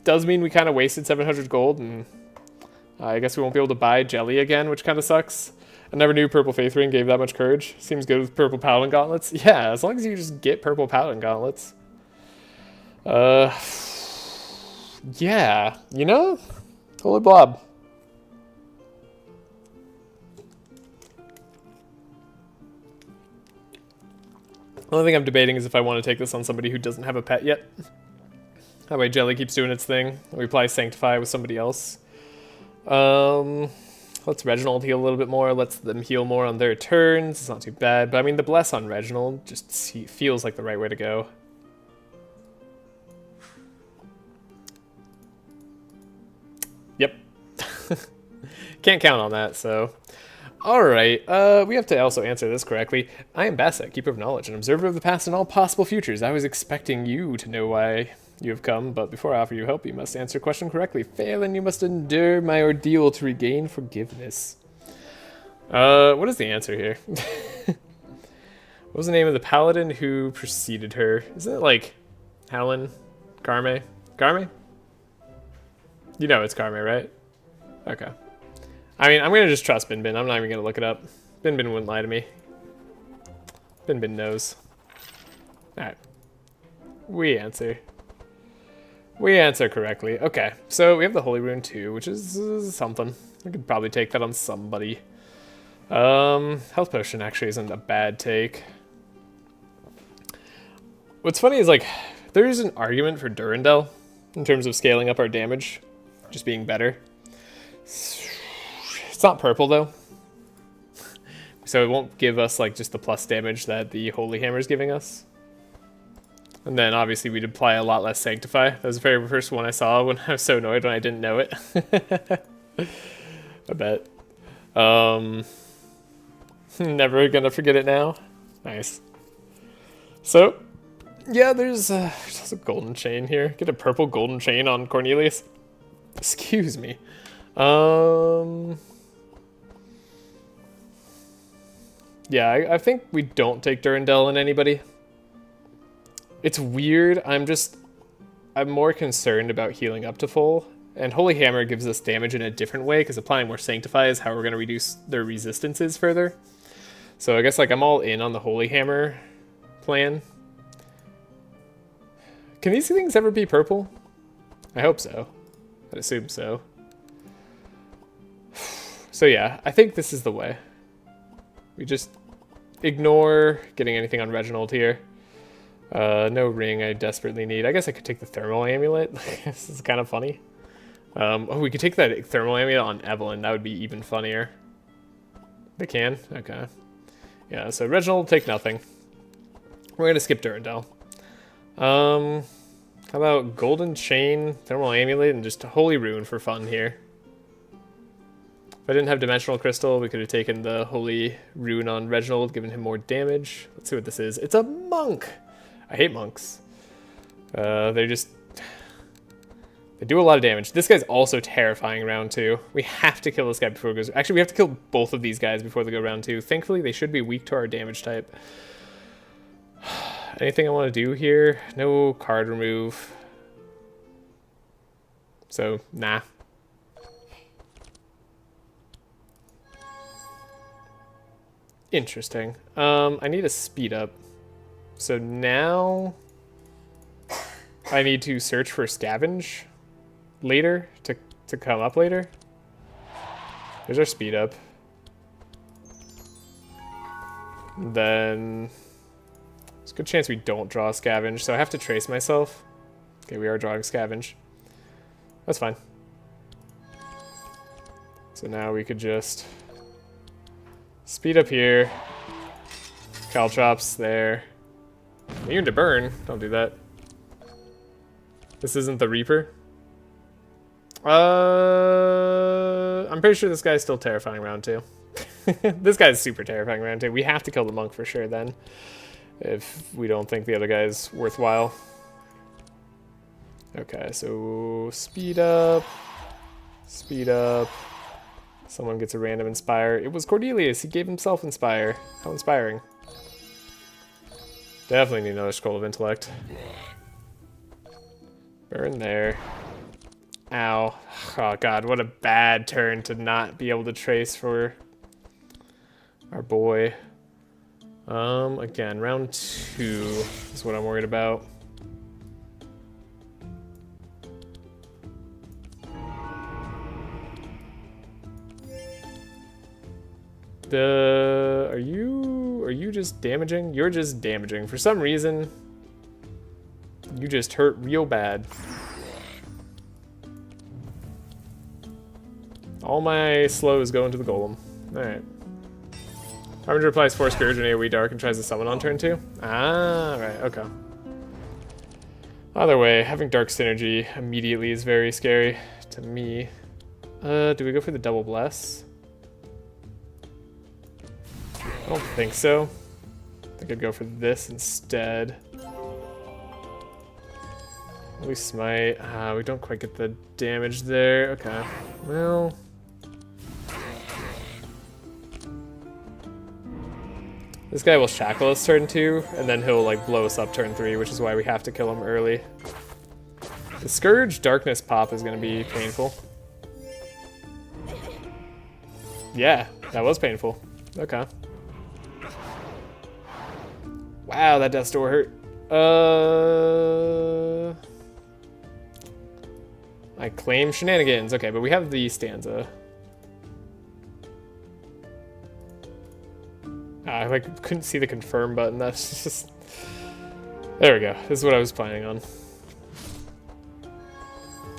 Does mean we kind of wasted 700 gold, and I guess we won't be able to buy jelly again, which kind of sucks. I never knew Purple Faith Ring gave that much courage. Seems good with Purple Paladin Gauntlets. Yeah, as long as you just get Purple Paladin Gauntlets. Yeah, you know? Holy Blob. The only thing I'm debating is if I want to take this on somebody who doesn't have a pet yet. That way Jelly keeps doing its thing. We apply Sanctify with somebody else. Let's Reginald heal a little bit more. Lets them heal more on their turns. It's not too bad. But I mean, the Bless on Reginald just feels like the right way to go. Yep. Can't count on that, so... Alright, we have to also answer this correctly. I am Basset, Keeper of Knowledge, an observer of the past and all possible futures. I was expecting you to know why you have come, but before I offer you help, you must answer a question correctly. Fail and you must endure my ordeal to regain forgiveness. What is the answer here? What was the name of the paladin who preceded her? Isn't it like Helen? Carme? Carme? You know it's Carme, right? Okay. I mean, I'm going to just trust Bin Bin. I'm not even going to look it up. Bin Bin wouldn't lie to me. Bin Bin knows. Alright. We answer. We answer correctly. Okay, so we have the Holy Rune too, which is something. I could probably take that on somebody. Health Potion actually isn't a bad take. What's funny is, like, there's an argument for Durandal in terms of scaling up our damage, just being better. It's not purple, though. So it won't give us, like, just the plus damage that the Holy Hammer is giving us. And then, obviously, we'd apply a lot less Sanctify. That was the very first one I saw when I was so annoyed when I didn't know it. I bet. Never gonna forget it now. Nice. So, yeah, there's a golden chain here. Get a purple golden chain on Cornelius. Excuse me. Yeah, I think we don't take Durandal in anybody. It's weird. I'm more concerned about healing up to full. And Holy Hammer gives us damage in a different way, because applying more Sanctify is how we're going to reduce their resistances further. So I guess, like, I'm all in on the Holy Hammer plan. Can these things ever be purple? I hope so. I'd assume so. So yeah, I think this is the way. We just ignore getting anything on Reginald here. No ring I desperately need. I guess I could take the thermal amulet. This is kind of funny. Oh, we could take that thermal amulet on Evelyn. That would be even funnier. They can? Okay. Yeah, so Reginald, take nothing. We're going to skip Durandal. How about Golden Chain, Thermal Amulet, and just Holy Rune for fun here. If I didn't have Dimensional Crystal, we could have taken the Holy Rune on Reginald, given him more damage. Let's see what this is. It's a monk! I hate monks. They do a lot of damage. This guy's also terrifying round 2. We have to kill this guy before it goes... Actually, we have to kill both of these guys before they go round 2. Thankfully, they should be weak to our damage type. Anything I want to do here? No card remove. So, nah. Interesting. I need a speed up. So now I need to search for scavenge later to come up later. There's our speed up. Then there's a good chance we don't draw a scavenge, so I have to trace myself. Okay, we are drawing scavenge. That's fine. So now we could just speed up here. Caltrops there. Immune to burn. Don't do that. This isn't the Reaper. I'm pretty sure this guy's still terrifying round 2. This guy's super terrifying round 2. We have to kill the monk for sure then, if we don't think the other guy's worthwhile. Okay, so speed up. Speed up. Someone gets a random inspire. It was Cornelius. He gave himself inspire. How inspiring. Definitely need another scroll of intellect. Burn there. Ow. Oh god, what a bad turn to not be able to trace for our boy. Again, round 2 is what I'm worried about. Are you just damaging? You're just damaging. For some reason, you just hurt real bad. All my slows go into the golem. Alright. Harbinger applies Force Scourge when AoE Dark and tries to summon on turn 2. Ah, right, okay. Either way, having Dark Synergy immediately is very scary to me. Do we go for the double bless? I don't think so. I think I'd go for this instead. We smite. We don't quite get the damage there. Okay. Well. This guy will shackle us turn 2, and then he'll like blow us up turn 3, which is why we have to kill him early. The Scourge Darkness pop is going to be painful. Yeah, that was painful. Okay. Wow, that Death's Door hurt. I claim shenanigans. Okay, but we have the stanza. I like couldn't see the confirm button. That's just... There we go. This is what I was planning on.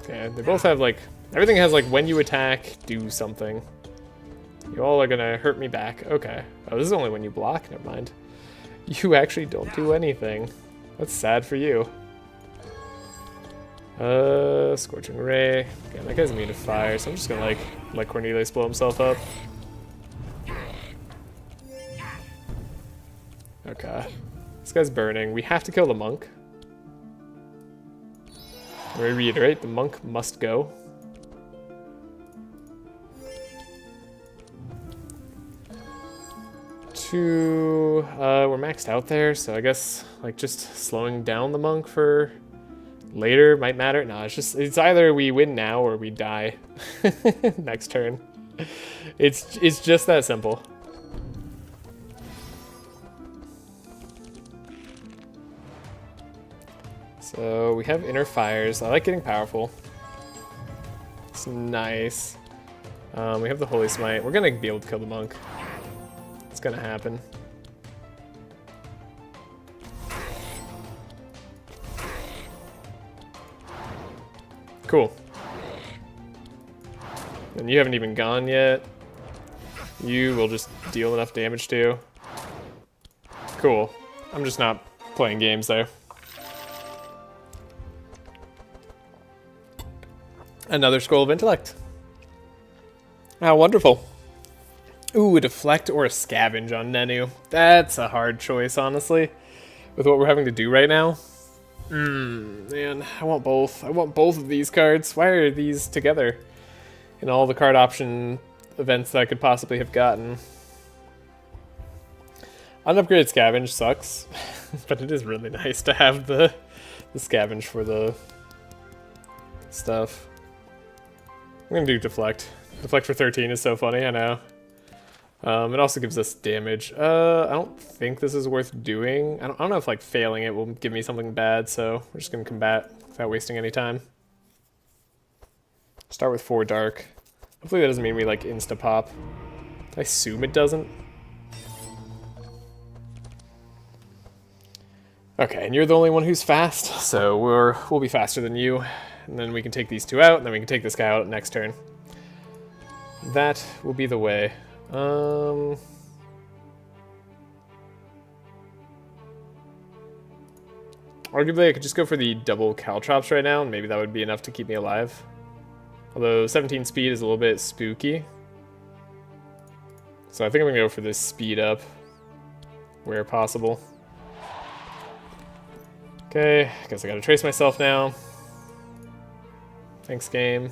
Okay, they both have like... Everything has like when you attack, do something. You all are gonna hurt me back. Okay. Oh, this is only when you block. Never mind. You actually don't do anything. That's sad for you. Scorching Ray. Again, that guy's immune to fire, so I'm just gonna like let Cornelius blow himself up. Okay. This guy's burning. We have to kill the monk. I reiterate, the monk must go. We're maxed out there, so I guess like just slowing down the monk for later might matter. No, it's either we win now or we die next turn. It's just that simple. So we have inner fires. I like getting powerful. It's nice. We have the Holy Smite. We're gonna be able to kill the monk. It's gonna happen. Cool. And you haven't even gone yet. You will just deal enough damage too. Cool. I'm just not playing games there. Another Scroll of Intellect. How wonderful. Ooh, a Deflect or a Scavenge on Nenu. That's a hard choice, honestly, with what we're having to do right now. Man, I want both. I want both of these cards. Why are these together in all the card option events that I could possibly have gotten? Unupgraded Scavenge sucks, but it is really nice to have the Scavenge for the stuff. gonna do deflect. Deflect for 13 is so funny, I know. It also gives us damage. I don't think this is worth doing. I don't know if like failing it will give me something bad, so we're just gonna combat without wasting any time. Start with 4 dark. Hopefully that doesn't mean we like insta-pop. I assume it doesn't. Okay, and you're the only one who's fast, so we'll be faster than you. And then we can take these 2 out, and then we can take this guy out next turn. That will be the way. Arguably, I could just go for the double caltrops right now, and maybe that would be enough to keep me alive. Although 17 speed is a little bit spooky. So I think I'm gonna go for this speed up where possible. Okay, I guess I gotta trace myself now. Thanks, game.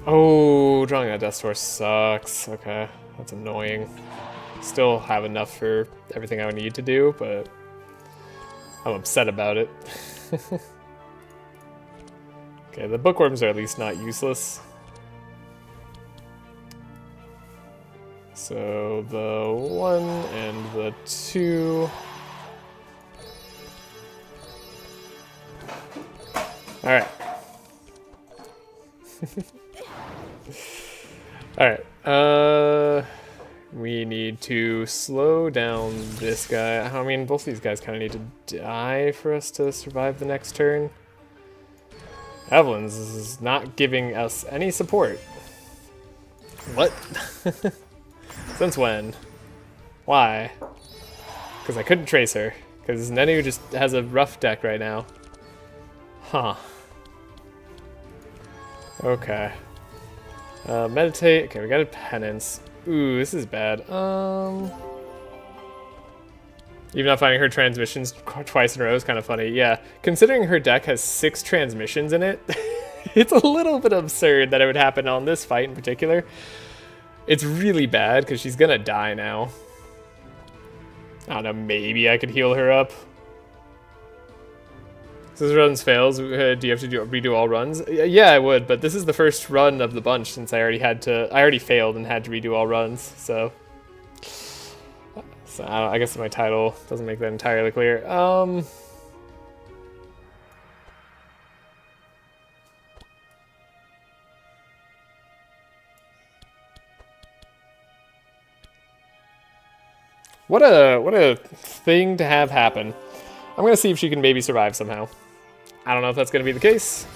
Oh, drawing that Death Door sucks. Okay, that's annoying. Still have enough for everything I would need to do, but I'm upset about it. Okay, the bookworms are at least not useless. So the 1 and the 2. All right. Alright, we need to slow down this guy. I mean, both these guys kind of need to die for us to survive the next turn. Evelyn's is not giving us any support. What? Since when? Why? Because I couldn't trace her. Because Nenu just has a rough deck right now. Huh. Okay. Meditate. Okay, we got a penance. Ooh, this is bad. Even not finding her transmissions twice in a row is kind of funny. Yeah, considering her deck has 6 transmissions in it, it's a little bit absurd that it would happen on this fight in particular. It's really bad because she's gonna die now. I don't know, maybe I could heal her up. So this runs fails, do you have to redo all runs? Yeah, I would, but this is the first run of the bunch since I already failed and had to redo all runs, so I guess my title doesn't make that entirely clear. What a thing to have happen. I'm gonna see if she can maybe survive somehow. I don't know if that's gonna be the case,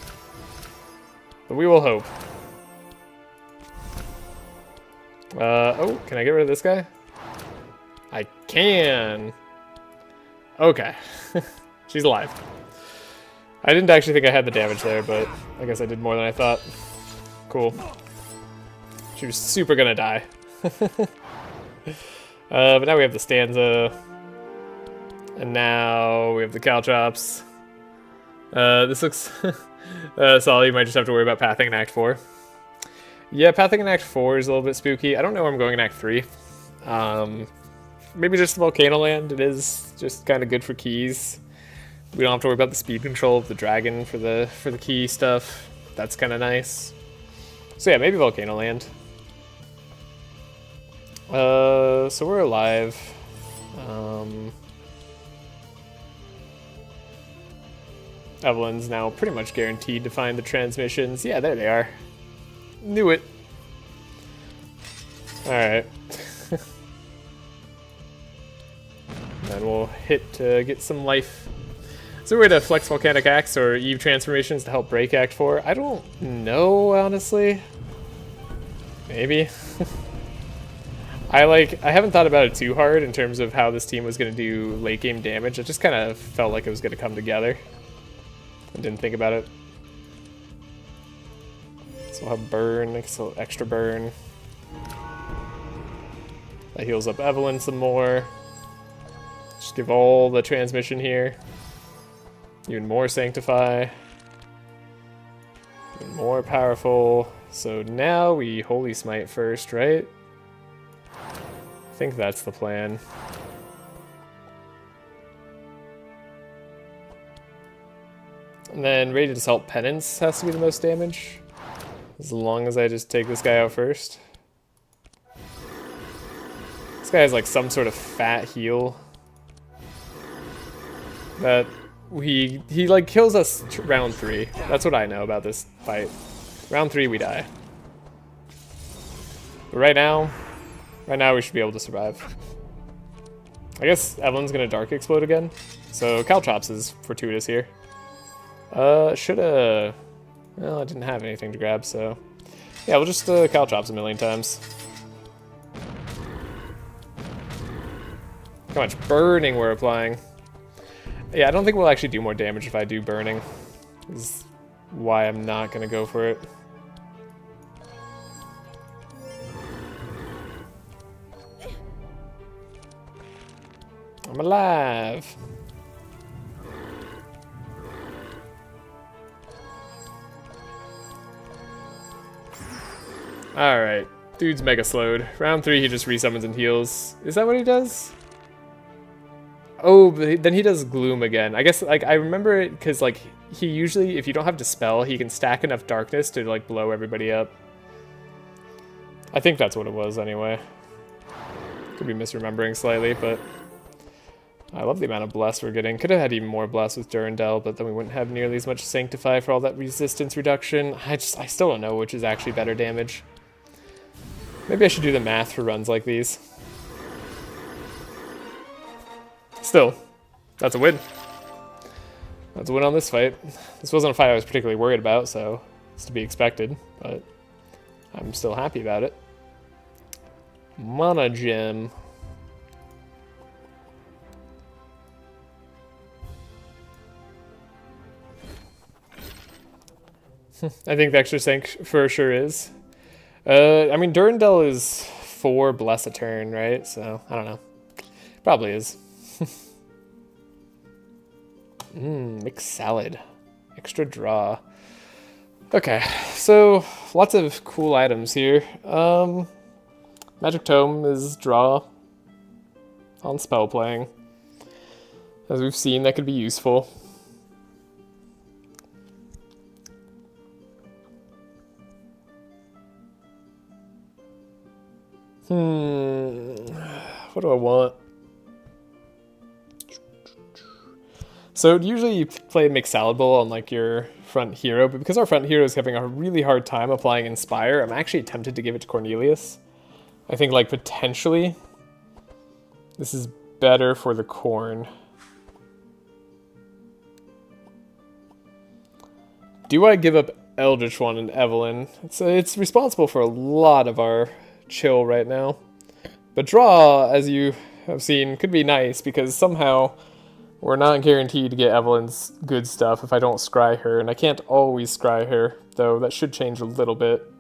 but we will hope. Oh, can I get rid of this guy? I can. Okay. She's alive. I didn't actually think I had the damage there, but I guess I did more than I thought. Cool. She was super gonna die. But now we have the stanza. And now we have the caltrops. This looks solid. You might just have to worry about pathing in Act 4. Yeah, pathing in Act 4 is a little bit spooky. I don't know where I'm going in Act 3. Maybe just Volcano Land. It is just kind of good for keys. We don't have to worry about the speed control of the dragon for the key stuff. That's kind of nice. So yeah, maybe Volcano Land. So we're alive. Evelyn's now pretty much guaranteed to find the transmissions. Yeah, there they are. Knew it. Alright. Then we'll hit to get some life. Is there a way to flex Volcanic Axe or Eve transformations to help break Act 4? I don't know, honestly. Maybe. I haven't thought about it too hard in terms of how this team was going to do late game damage. I just kind of felt like it was going to come together. I didn't think about it. So we'll have burn, so extra burn. That heals up Evelyn some more. Just give all the transmission here. Even more sanctify. Even more powerful. So now we Holy Smite first, right? I think that's the plan. And then Radiant Assault Penance has to be the most damage. As long as I just take this guy out first. This guy has like some sort of fat heal. That he like kills us round 3. That's what I know about this fight. Round 3 we die. But right now we should be able to survive. I guess Evelyn's gonna Dark Explode again. So Caltrops is fortuitous here. Shoulda... Well, I didn't have anything to grab, so... Yeah, we'll just Caltrops a million times. How much burning we're applying. Yeah, I don't think we'll actually do more damage if I do burning. This is why I'm not gonna go for it. I'm alive! Alright, dude's mega slowed. Round 3 he just resummons and heals. Is that what he does? Oh, but then he does Gloom again. I guess, like, I remember it because, like, he usually, if you don't have Dispel, he can stack enough darkness to, like, blow everybody up. I think that's what it was, anyway. Could be misremembering slightly, but... I love the amount of Bless we're getting. Could have had even more Bless with Durandal, but then we wouldn't have nearly as much Sanctify for all that resistance reduction. I still don't know which is actually better damage. Maybe I should do the math for runs like these. Still, that's a win. That's a win on this fight. This wasn't a fight I was particularly worried about, so it's to be expected, but I'm still happy about it. Mana Gem. I think the extra sync for sure is. I mean, Durandal is 4 Bless a turn, right? So, I don't know. Probably is. Mixed salad. Extra draw. Okay, so lots of cool items here. Magic Tome is draw on spell playing. As we've seen, that could be useful. What do I want? So usually you play Mixalid Bowl on like your front hero, but because our front hero is having a really hard time applying Inspire, I'm actually tempted to give it to Cornelius. I think like potentially this is better for the Corn. Do I give up Eldritch Wand and Evelyn? It's responsible for a lot of our chill right now. But draw, as you have seen, could be nice because somehow we're not guaranteed to get Evelyn's good stuff if I don't scry her, and I can't always scry her, though that should change a little bit.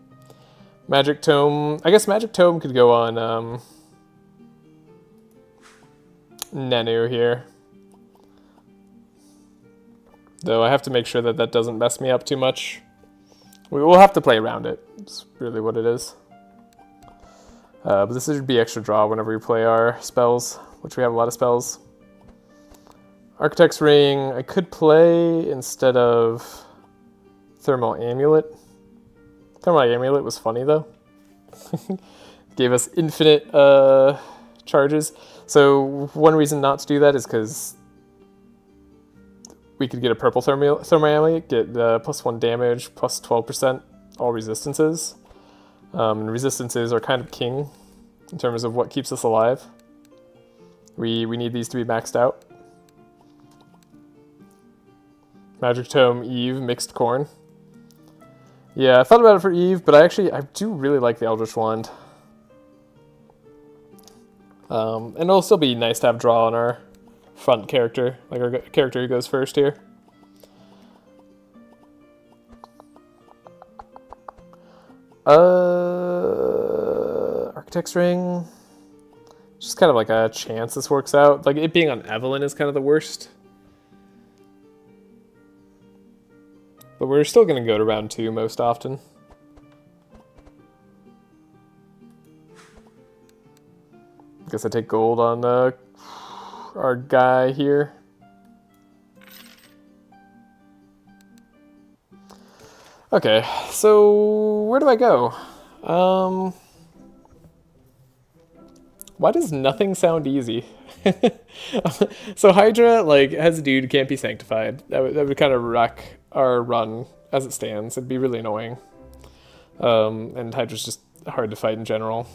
Magic Tome, I guess Magic Tome could go on Nenu here. Though I have to make sure that that doesn't mess me up too much. We will have to play around it, it's really what it is. But this should be extra draw whenever we play our spells, which we have a lot of spells. Architect's Ring, I could play instead of Thermal Amulet. Thermal Amulet was funny though. Gave us infinite charges. So one reason not to do that is because we could get a purple Thermal Amulet, get +1 damage, plus 12% all resistances. And resistances are kind of king in terms of what keeps us alive. We need these to be maxed out. Magic Tome, Eve, Mixed Corn. Yeah, I thought about it for Eve, but I do really like the Eldritch Wand. And it'll still be nice to have draw on our front character, like our character who goes first here. Architect's Ring. Just kind of like a chance this works out. Like it being on Evelyn is kind of the worst. But we're still going to go to round 2 most often. Guess I take gold on our guy here. Okay, so where do I go? Why does nothing sound easy? So Hydra, like, has a dude who can't be sanctified. That would kind of wreck our run as it stands. It'd be really annoying. And Hydra's just hard to fight in general.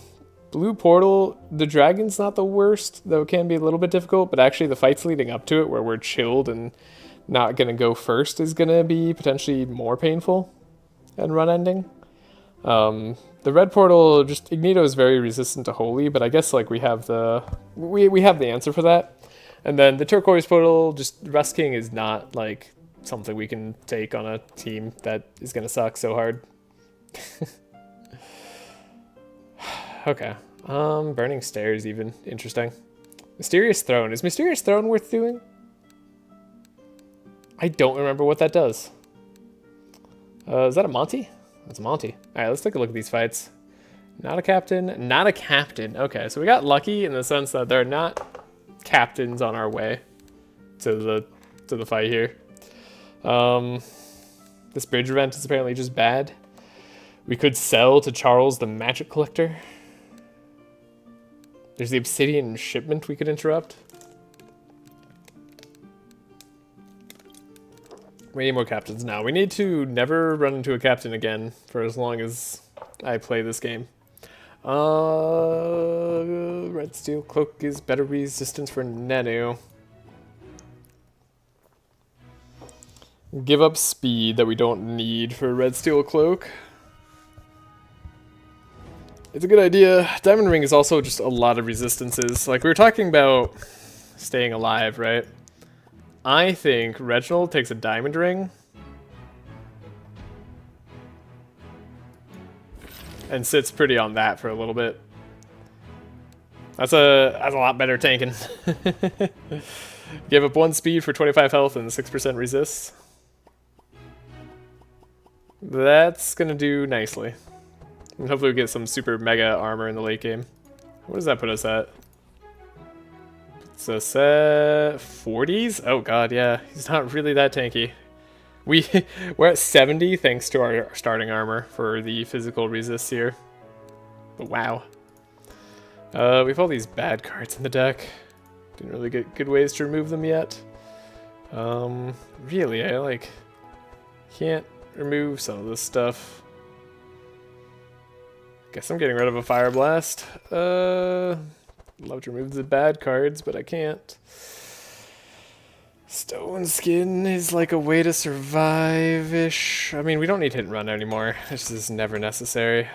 Blue Portal, the dragon's not the worst, though it can be a little bit difficult, but actually the fights leading up to it where we're chilled and not going to go first is going to be potentially more painful and run ending. The red portal, just Ignito is very resistant to Holy, but I guess like we have the answer for that. And then the turquoise portal, just Rust King is not like something we can take on a team that is going to suck so hard. Okay. Burning Stairs even interesting. Mysterious Throne. Is Mysterious Throne worth doing? I don't remember what that does. Is that a Monty? That's a Monty. Alright, let's take a look at these fights. Not a captain. Not a captain. Okay, so we got lucky in the sense that there are not captains on our way to the fight here. This bridge event is apparently just bad. We could sell to Charles the Magic Collector. There's the Obsidian shipment we could interrupt. We need more captains now. We need to never run into a captain again for as long as I play this game. Red Steel Cloak is better resistance for Nenu. Give up speed that we don't need for Red Steel Cloak. It's a good idea. Diamond Ring is also just a lot of resistances. Like we were talking about staying alive, right? I think Reginald takes a Diamond Ring and sits pretty on that for a little bit. That's a lot better tanking. Give up 1 speed for 25 health and 6% resists. That's gonna do nicely. And hopefully we get some super mega armor in the late game. What does that put us at? Puts us at 40s? Oh god, yeah. He's not really that tanky. We're at 70 thanks to our starting armor for the physical resist here. But wow. We have all these bad cards in the deck. Didn't really get good ways to remove them yet. Really, I like can't remove some of this stuff. Guess I'm getting rid of a Fire Blast. Love to remove the bad cards, but I can't. Stone Skin is like a way to survive-ish. I mean, we don't need hit and run anymore. This is never necessary.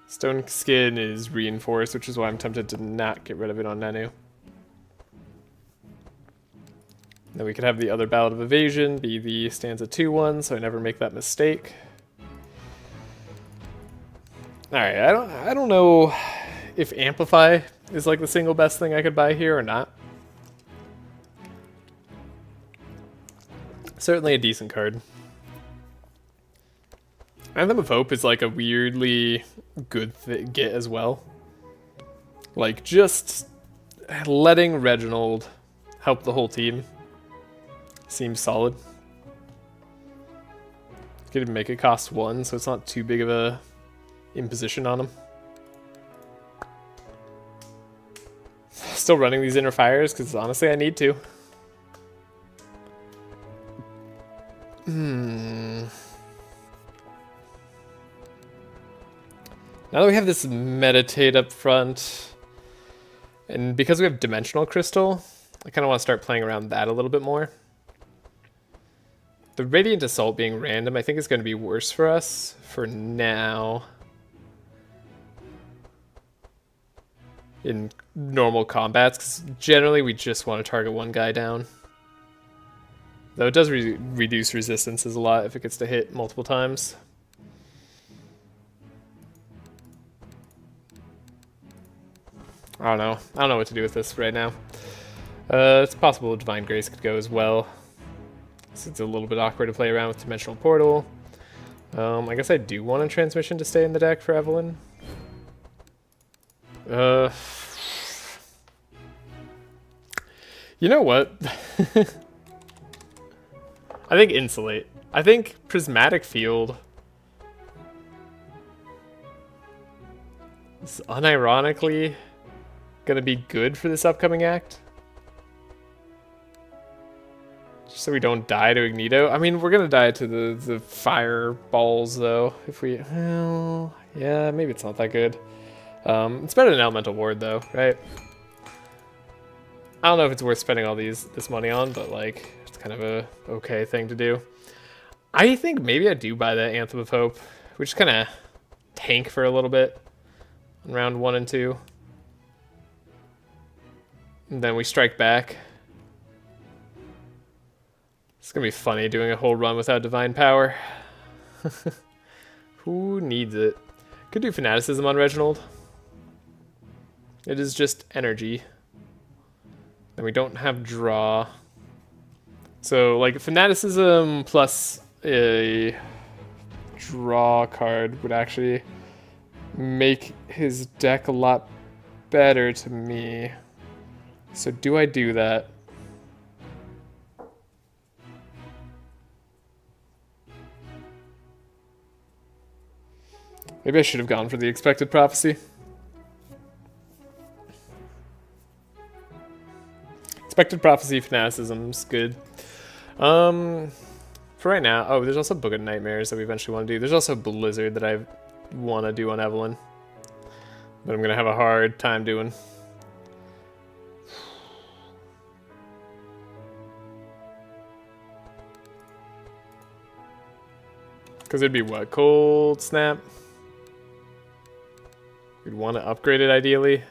Stone Skin is reinforced, which is why I'm tempted to not get rid of it on Nenu. Then we could have the other Ballad of Evasion be the stanza 2 one, so I never make that mistake. Alright, I don't know if Amplify is like the single best thing I could buy here or not. Certainly a decent card. Anthem of Hope is like a weirdly good get as well. Like, just letting Reginald help the whole team seems solid. Could make it cost 1, so it's not too big of a imposition on him. Still running these inner fires because honestly I need to. Now that we have this meditate up front, and because we have Dimensional Crystal, I kind of want to start playing around that a little bit more. The Radiant Assault being random I think is going to be worse for us for now. In normal combats, because generally we just want to target one guy down. Though it does reduce resistances a lot if it gets to hit multiple times. I don't know. I don't know what to do with this right now. It's possible Divine Grace could go as well. It's a little bit awkward to play around with Dimensional Portal. I guess I do want a Transmission to stay in the deck for Evelyn. You know what? I think Insulate. I think Prismatic Field is unironically gonna be good for this upcoming act. Just so we don't die to Ignito. I mean, we're gonna die to the fireballs though. If we, well, yeah, maybe it's not that good. It's better than Elemental Ward though, right? I don't know if it's worth spending all this money on, but like, it's kind of a okay thing to do. I think maybe I do buy that Anthem of Hope. We just kind of tank for a little bit in round 1 and 2. And then we strike back. It's gonna be funny doing a whole run without Divine Power. Who needs it? Could do Fanaticism on Reginald. It is just energy. And we don't have draw. So like Fanaticism plus a draw card would actually make his deck a lot better to me. So do I do that? Maybe I should have gone for the Expected Prophecy. Expected Prophecy, Fanaticism's good. For right now, oh, there's also Book of Nightmares that we eventually want to do. There's also Blizzard that I want to do on Evelyn, but I'm gonna have a hard time doing. Because it'd be what? Cold Snap? We'd want to upgrade it ideally.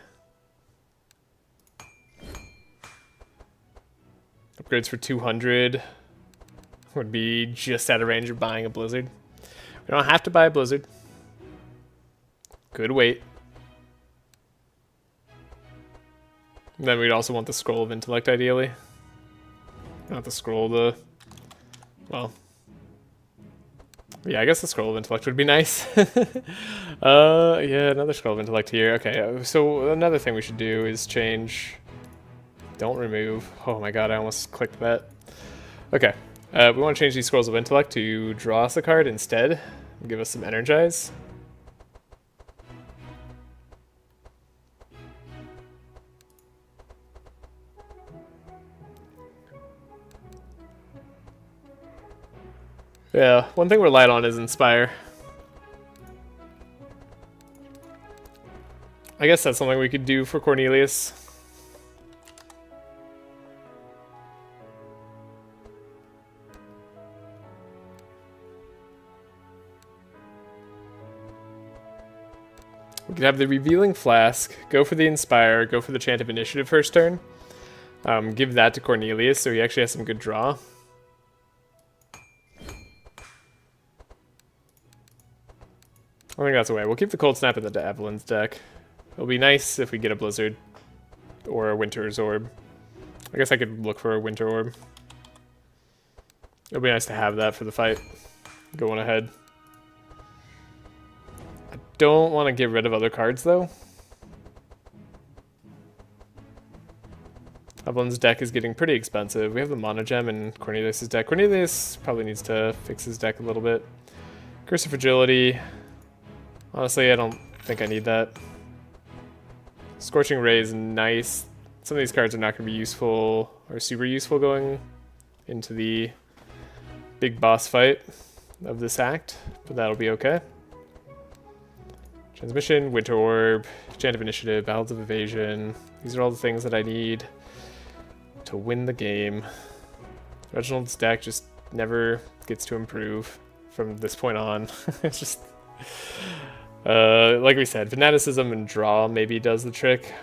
Upgrades for 200 would be just out of range of buying a Blizzard. We don't have to buy a Blizzard. Good wait. And then we'd also want the Scroll of Intellect ideally. Not the Scroll, the... well... yeah, I guess the Scroll of Intellect would be nice. Yeah, another Scroll of Intellect here. Okay, so another thing we should do is change... don't remove. Oh my god, I almost clicked that. Okay, we want to change these Scrolls of Intellect to draw us a card instead. Give us some Energize. Yeah, one thing we're light on is Inspire. I guess that's something we could do for Cornelius. We could have the Revealing Flask, go for the Inspire, go for the Chant of Initiative first turn. Give that to Cornelius so he actually has some good draw. I think that's the way. We'll keep the Cold Snap in the Evelyn's deck. It'll be nice if we get a Blizzard or a Winter's Orb. I guess I could look for a Winter Orb. It'll be nice to have that for the fight. Going ahead. I don't want to get rid of other cards though. Evelyn's deck is getting pretty expensive. We have the Mono Gem in Cornelius' deck. Cornelius probably needs to fix his deck a little bit. Curse of Fragility. Honestly, I don't think I need that. Scorching Ray is nice. Some of these cards are not going to be useful or super useful going into the big boss fight of this act, but that'll be okay. Transmission, Winter Orb, Chant of Initiative, Ballads of Evasion. These are all the things that I need to win the game. Reginald's deck just never gets to improve from this point on. It's just... like we said, Fanaticism and Draw maybe does the trick.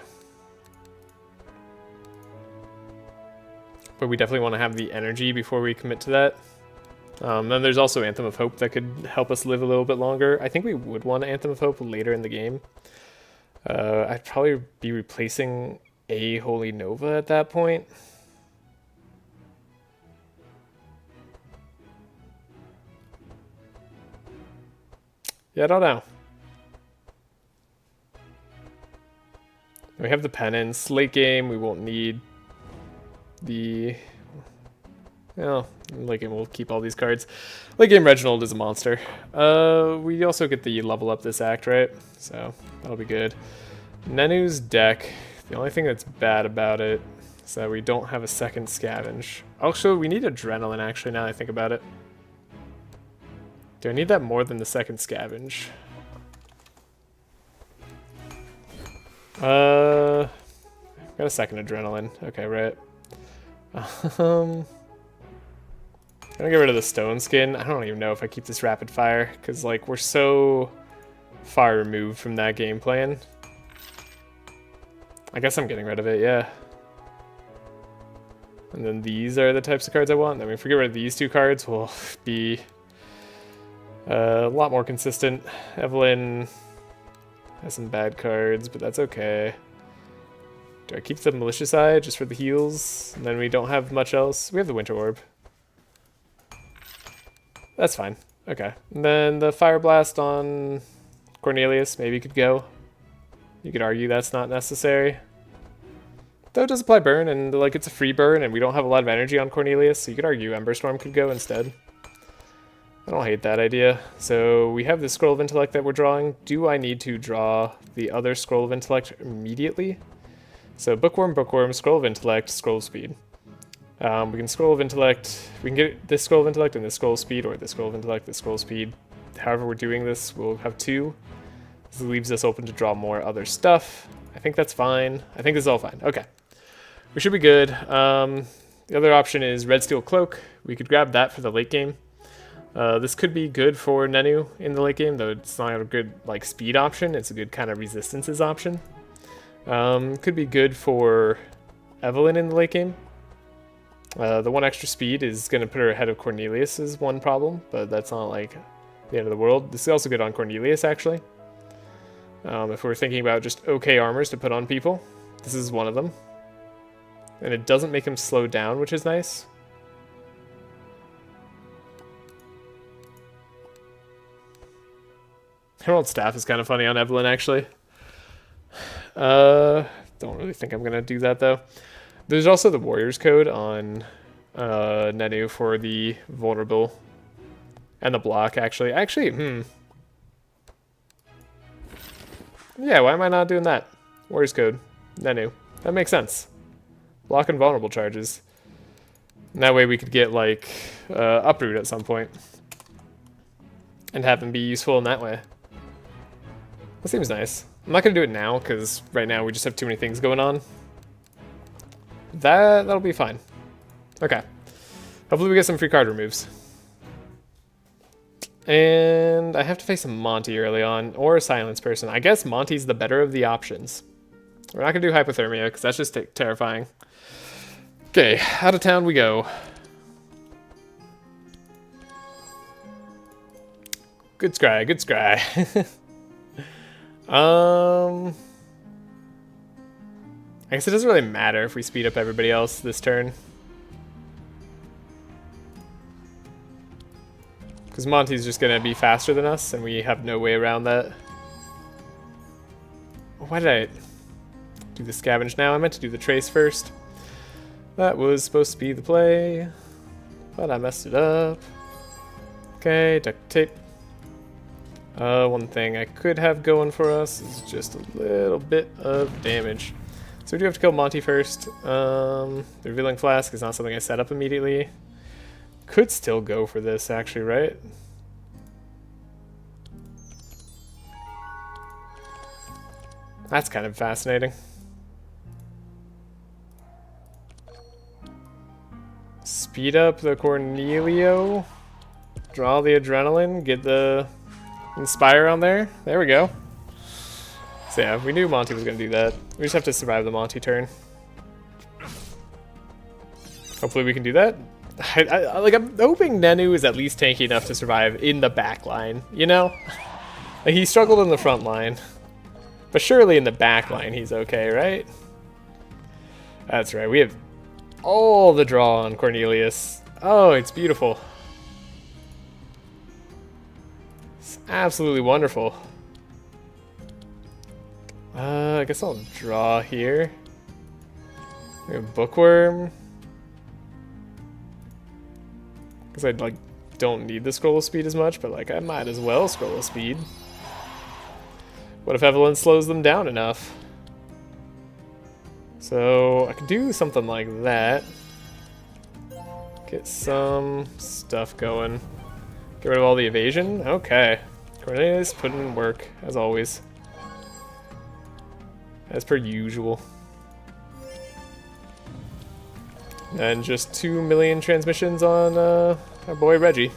But we definitely want to have the energy before we commit to that. Then there's also Anthem of Hope that could help us live a little bit longer. I think we would want Anthem of Hope later in the game. I'd probably be replacing a Holy Nova at that point. Yeah, I don't know. We have the Penance. Late game, we won't need the... Oh, late game we'll keep all these cards. Late game Reginald is a monster. We also get the level up this act, right? So that'll be good. Nenu's deck, the only thing that's bad about it is that we don't have a second scavenge. Also, we need adrenaline actually now that I think about it. Do I need that more than the second scavenge? Got a second adrenaline. Okay, right. I'm gonna get rid of the stone skin. I don't even know if I keep this rapid fire, because like we're so far removed from that game plan. I guess I'm getting rid of it, yeah. And then these are the types of cards I want. I mean, if we get rid of these two cards, we'll be a lot more consistent. Evelyn has some bad cards, but that's okay. Do I keep the Malicious Eye just for the heals? And then we don't have much else. We have the Winter Orb. That's fine. Okay. And then the Fire Blast on Cornelius maybe could go. You could argue that's not necessary. Though it does apply burn, and like it's a free burn, and we don't have a lot of energy on Cornelius, so you could argue Ember Storm could go instead. I don't hate that idea. So we have the Scroll of Intellect that we're drawing. Do I need to draw the other Scroll of Intellect immediately? So Bookworm, Bookworm, Scroll of Intellect, Scroll of Speed. We can Scroll of Intellect, we can get this Scroll of Intellect and this Scroll of Speed, or this Scroll of Intellect, this Scroll of Speed. However we're doing this, we'll have two. This leaves us open to draw more other stuff. I think that's fine. I think this is all fine. Okay. We should be good. The other option is Red Steel Cloak. We could grab that for the late game. This could be good for Nenu in the late game, though it's not a good like speed option. It's a good kind of resistances option. Could be good for Evelyn in the late game. The one extra speed is going to put her ahead of Cornelius is one problem, but that's not like the end of the world. This is also good on Cornelius, actually. If we're thinking about just okay armors to put on people, this is one of them. And it doesn't make him slow down, which is nice. Herald Staff is kind of funny on Evelyn, actually. Don't really think I'm going to do that, though. There's also the Warrior's Code on Nenu for the vulnerable. And the block, actually. Yeah, why am I not doing that? Warrior's Code, Nenu. That makes sense. Block and vulnerable charges. And that way we could get, like, Uproot at some point. And have them be useful in that way. That seems nice. I'm not going to do it now, because right now we just have too many things going on. That'll be fine. Okay. Hopefully we get some free card removes. And I have to face a Monty early on, or a Silence person. I guess Monty's the better of the options. We're not going to do Hypothermia, because that's just terrifying. Okay, out of town we go. Good scry, good scry. I guess it doesn't really matter if we speed up everybody else this turn. Because Monty's just going to be faster than us, and we have no way around that. Why did I do the Scavenge now? I meant to do the Trace first. That was supposed to be the play, but I messed it up. Okay, duct tape. One thing I could have going for us is just a little bit of damage. So we do have to kill Monty first. The Revealing Flask is not something I set up immediately. Could still go for this, actually, right? That's kind of fascinating. Speed up the Cornelio. Draw the Adrenaline. Get the Inspire on there. There we go. So yeah, we knew Monty was going to do that. We just have to survive the Monty turn. Hopefully we can do that. I'm hoping Nenu is at least tanky enough to survive in the back line, you know? Like, he struggled in the front line. But surely in the back line he's okay, right? That's right, we have all the draw on Cornelius. Oh, it's beautiful. It's absolutely wonderful. I guess I'll draw here. We have Bookworm. Because I like don't need the scroll of speed as much, but like I might as well scroll of speed. What if Evelyn slows them down enough? So I could do something like that. Get some stuff going. Get rid of all the evasion? Okay. Cornelius putting in work, as always. As per usual. And just 2 million transmissions on our boy Reggie.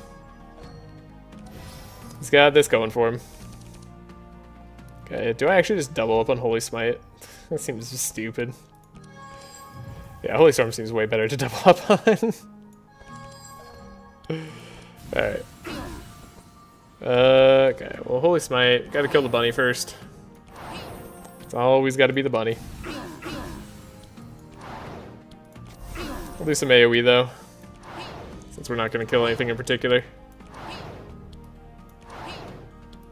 He's got this going for him. Okay, do I actually just double up on Holy Smite? That seems just stupid. Yeah, Holy Storm seems way better to double up on. Alright. Okay, well, Holy Smite. Gotta kill the bunny first. It's always gotta be the bunny. We'll do some AoE though, since we're not gonna kill anything in particular.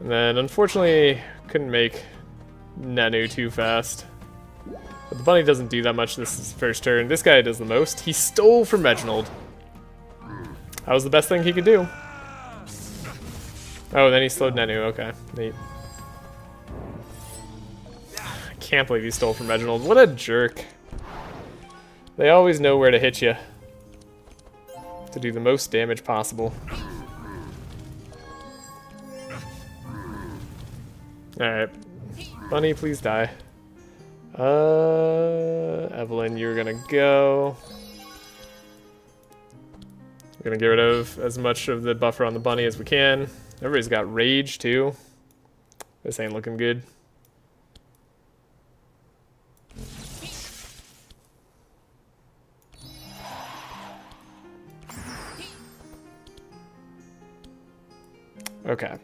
And then, unfortunately, couldn't make Nanu too fast. But the bunny doesn't do that much this first turn. This guy does the most. He stole from Reginald. That was the best thing he could do. Oh, then he slowed Nanu. Okay, neat. I can't believe he stole from Reginald. What a jerk. They always know where to hit you to do the most damage possible. Alright. Bunny, please die. Evelyn, you're gonna go. We're gonna get rid of as much of the buffer on the bunny as we can. Everybody's got rage too. This ain't looking good. Okay.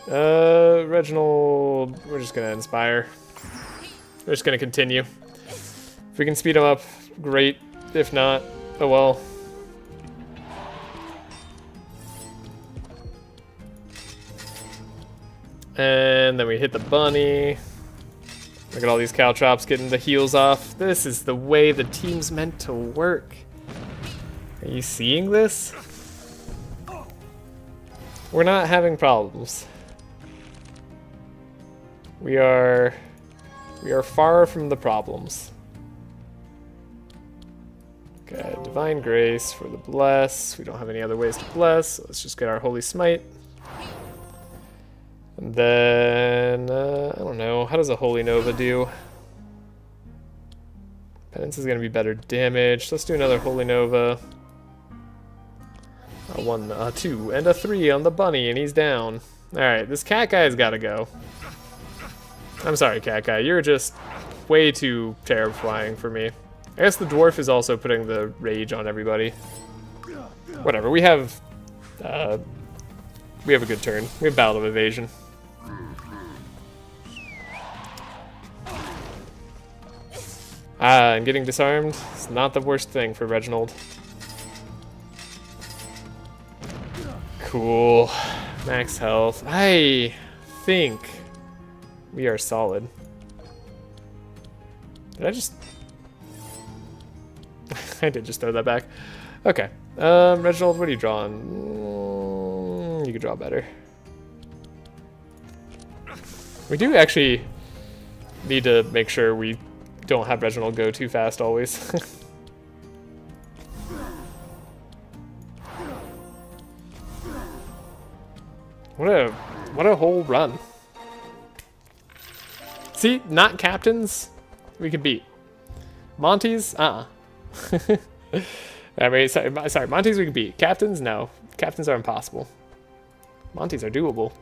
Reginald, we're just gonna inspire. We're just gonna continue. If we can speed him up, great. If not, oh well. And then we hit the bunny. Look at all these caltrops getting the heals off. This is the way the team's meant to work. Are you seeing this? We're not having problems. We are far from the problems. Okay, Divine Grace for the bless. We don't have any other ways to bless, so let's just get our Holy Smite. And then, I don't know, how does a Holy Nova do? Penance is going to be better damage. Let's do another Holy Nova. A 1, a 2, and a 3 on the bunny, and he's down. Alright, this cat guy's got to go. I'm sorry, cat guy. You're just way too terrifying for me. I guess the dwarf is also putting the rage on everybody. Whatever, we have a good turn. We have Battle of Evasion. And getting disarmed is not the worst thing for Reginald. Cool. Max health. I think we are solid. Did I just... I did just throw that back. Okay. Reginald, what are you drawing? You could draw better. We do actually need to make sure we don't have Reginald go too fast always. What a whole run. See, not captains we could beat. Monty's, I mean, sorry, Monty's we could beat. Captains, no. Captains are impossible. Monty's are doable.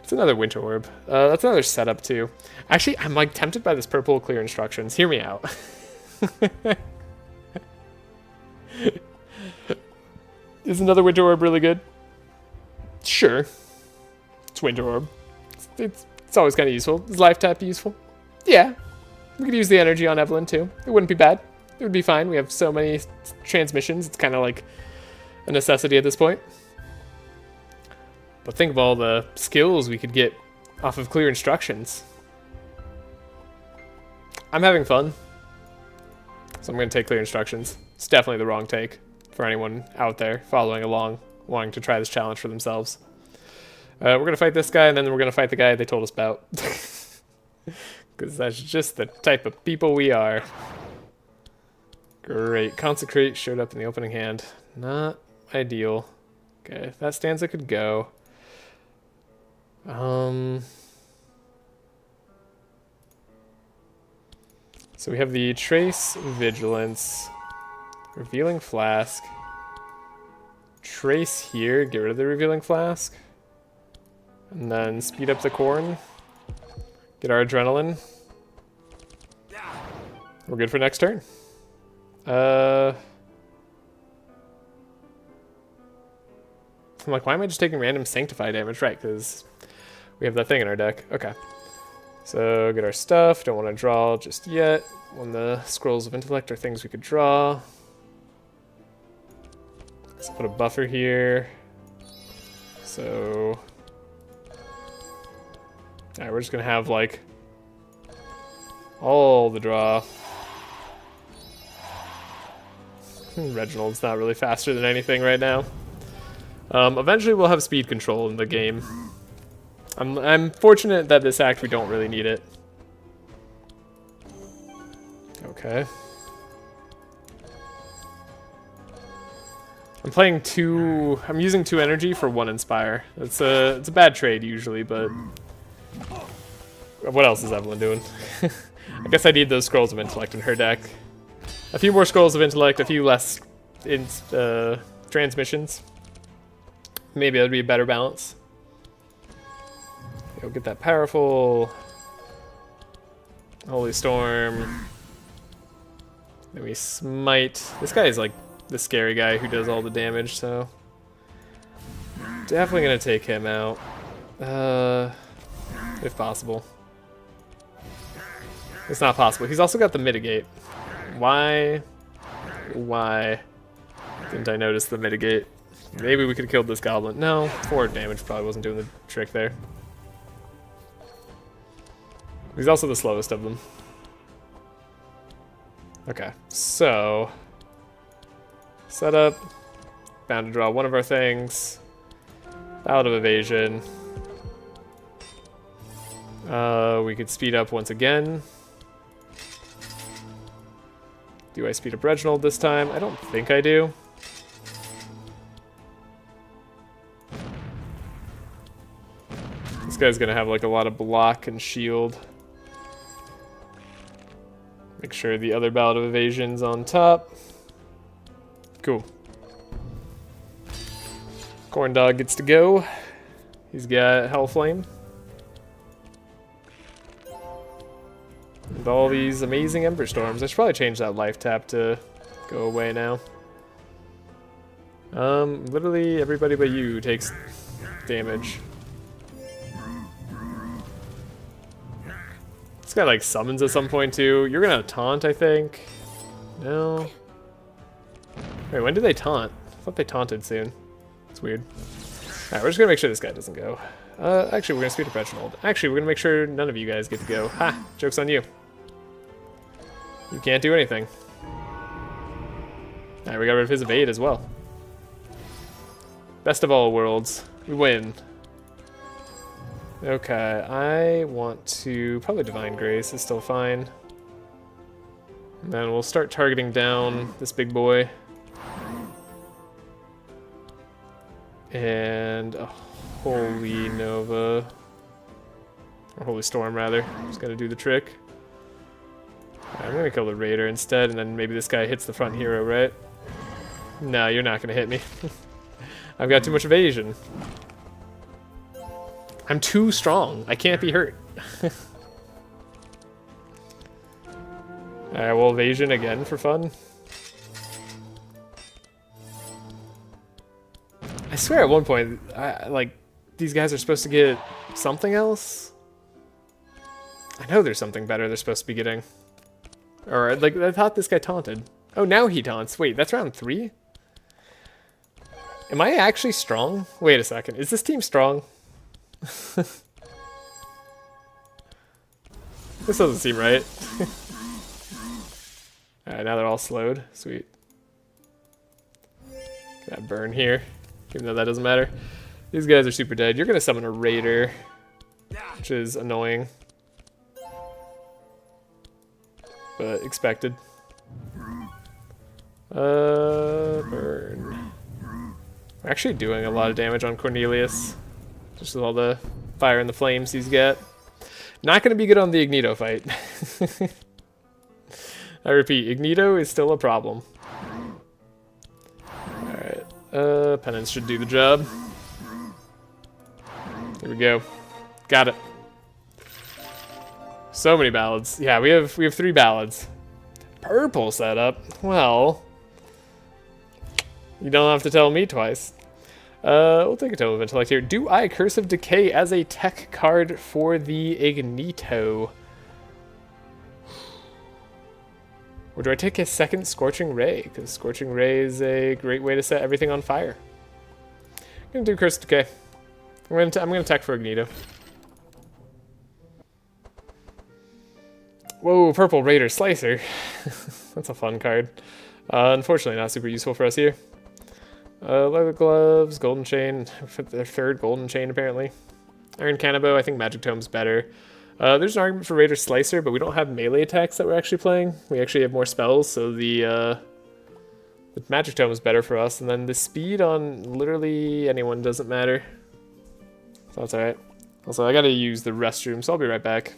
It's another Winter Orb. That's another setup too. Actually, I'm like tempted by this purple clear instructions. Hear me out. Is another Winter Orb really good? Sure. It's Winter Orb. It's always kind of useful. Is Life Tap useful? Yeah. We could use the energy on Evelyn too. It wouldn't be bad. It would be fine. We have so many transmissions. It's kind of like a necessity at this point. But think of all the skills we could get off of clear instructions. I'm having fun. So I'm going to take clear instructions. It's definitely the wrong take for anyone out there following along wanting to try this challenge for themselves. We're going to fight this guy, and then we're going to fight the guy they told us about. Because that's just the type of people we are. Great. Consecrate showed up in the opening hand. Not ideal. Okay, that stanza could go. So we have the Trace Vigilance, Revealing Flask, Trace here, get rid of the Revealing Flask, and then speed up the Corn, get our Adrenaline. We're good for next turn. I'm like, why am I just taking random Sanctify damage? Right, because we have that thing in our deck. Okay. So, get our stuff. Don't want to draw just yet. When the Scrolls of Intellect are things we could draw. Let's put a buffer here. So... Alright, we're just going to have, like, all the draw. Reginald's not really faster than anything right now. Eventually we'll have speed control in the game. I'm fortunate that this act we don't really need it. Okay. I'm using 2 energy for 1 inspire. It's a bad trade usually, but what else is Evelyn doing? I guess I need those Scrolls of Intellect in her deck. A few more Scrolls of Intellect, a few less transmissions. Maybe that would be a better balance. Go get that powerful Holy Storm. Then we smite. This guy is like the scary guy who does all the damage, so definitely gonna take him out, if possible. It's not possible. He's also got the mitigate. Why didn't I notice the mitigate? Maybe we could have killed this goblin. No, 4 damage probably wasn't doing the trick there. He's also the slowest of them. Okay, so set up, bound to draw one of our things. Ballad of Evasion. We could speed up once again. Do I speed up Reginald this time? I don't think I do. This guy's gonna have like a lot of block and shield. Make sure the other Ballad of Evasion's on top. Cool. Corn Dog gets to go. He's got Hellflame. With all these amazing Ember Storms. I should probably change that life tap to go away now. Literally everybody but you takes damage. This guy like summons at some point too. You're gonna taunt, I think. No. Wait, when did they taunt? I thought they taunted soon. It's weird. Alright, we're just gonna make sure this guy doesn't go. Actually, we're gonna speed up Reginald. Actually, we're gonna make sure none of you guys get to go. Ha! Joke's on you. You can't do anything. Alright, we got rid of his evade as well. Best of all worlds. We win. Okay, I want to... Probably Divine Grace is still fine. And then we'll start targeting down this big boy. And a Holy Nova. Or Holy Storm, rather. Just gonna do the trick. I'm gonna kill the Raider instead, and then maybe this guy hits the front hero, right? No, you're not gonna hit me. I've got too much evasion. I'm too strong. I can't be hurt. Alright, well, evasion again for fun. I swear at one point, like, these guys are supposed to get something else? I know there's something better they're supposed to be getting. Or, like, I thought this guy taunted. Oh, now he taunts. Wait, that's round 3? Am I actually strong? Wait a second. Is this team strong? This doesn't seem right. Alright, now they're all slowed. Sweet. Got burn here. even though that doesn't matter. These guys are super dead. You're going to summon a Raider, which is annoying, but expected. Burn. We're actually doing a lot of damage on Cornelius, just with all the fire and the flames he's got. Not going to be good on the Ignito fight. I repeat, Ignito is still a problem. Alright, Penance should do the job. Here we go. Got it. So many ballads. Yeah, we have 3 ballads. Purple setup. Well, you don't have to tell me twice. We'll take a Tome of Intellect here. Do I Curse of Decay as a tech card for the Ignito? Or do I take a second Scorching Ray? Because Scorching Ray is a great way to set everything on fire. I'm going to do Curse of Decay. I'm gonna tech for Ignito. Whoa, Purple Raider Slicer. That's a fun card. Unfortunately, not super useful for us here. Leather Gloves, Golden Chain, their 3rd Golden Chain apparently. Iron Cannabo, I think Magic Tome's better. There's an argument for Raider Slicer, but we don't have melee attacks that we're actually playing. We actually have more spells, so the Magic Tome is better for us. And then the speed on literally anyone doesn't matter. So that's alright. Also, I gotta use the restroom, so I'll be right back.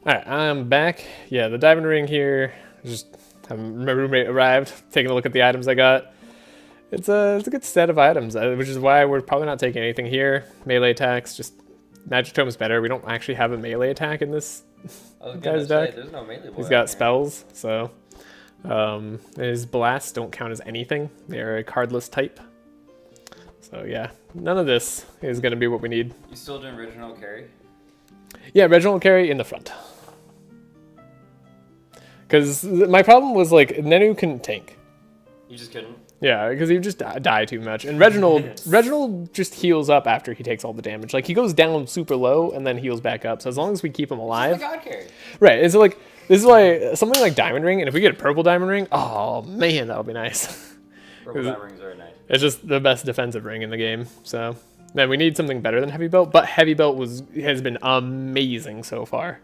Alright, I'm back. Yeah, the diamond ring here. Just my roommate arrived, taking a look at the items I got. It's a good set of items, which is why we're probably not taking anything here. Melee attacks, just Magic Tome is better. We don't actually have a melee attack in this guy's deck. There's no melee. He's got spells, so his blasts don't count as anything. They're a cardless type. So yeah, none of this is going to be what we need. You still doing Reginald carry? Yeah, Reginald carry in the front. Because my problem was, like, Nenu couldn't tank. You just couldn't? Yeah, because he would just die too much. And Reginald just heals up after he takes all the damage. Like, he goes down super low and then heals back up. So as long as we keep him alive. He's the God carry. Right. It's like, This is why something like Diamond Ring, and if we get a purple Diamond Ring, oh man, that'll be nice. Purple diamond rings are nice. It's just the best defensive ring in the game. So then we need something better than Heavy Belt, but Heavy Belt has been amazing so far.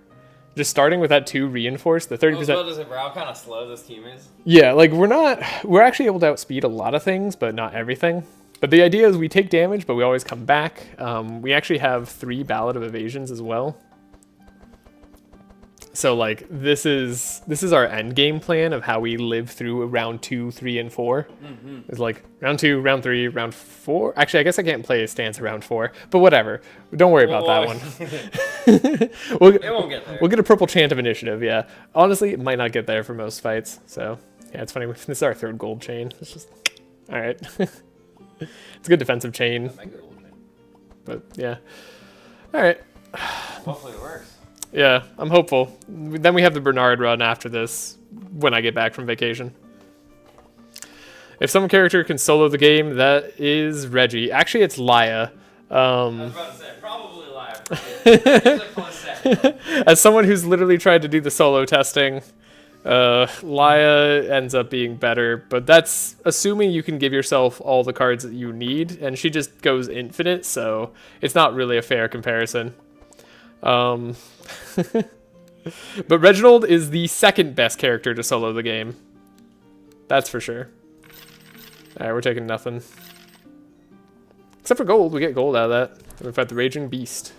Just starting with that 2 reinforced, the 30%. Does it how kind of slow this team is? Yeah, like we're actually able to outspeed a lot of things, but not everything. But the idea is we take damage, but we always come back. We actually have 3 Ballad of Evasions as well. So like this is our end game plan of how we live through round 2, 3, and 4. It's like round 2, round 3, round 4. Actually, I guess I can't play a stance around 4, but whatever. Don't worry about that one. It won't get there. We'll get a purple chant of initiative. Yeah, honestly, it might not get there for most fights. So yeah, it's funny. This is our 3rd gold chain. It's just all right. It's a good defensive chain. But yeah, all right. Hopefully it works. Yeah, I'm hopeful. Then we have the Bernard run after this when I get back from vacation. If some character can solo the game, that is Reggie. Actually, it's Laya. I was about to say, probably Laya. It's a close second. As someone who's literally tried to do the solo testing, Laya ends up being better, but that's assuming you can give yourself all the cards that you need, and she just goes infinite, so it's not really a fair comparison. But Reginald is the 2nd best character to solo the game. That's for sure. Alright, we're taking nothing. Except for gold. We get gold out of that. And we fight the Raging Beast.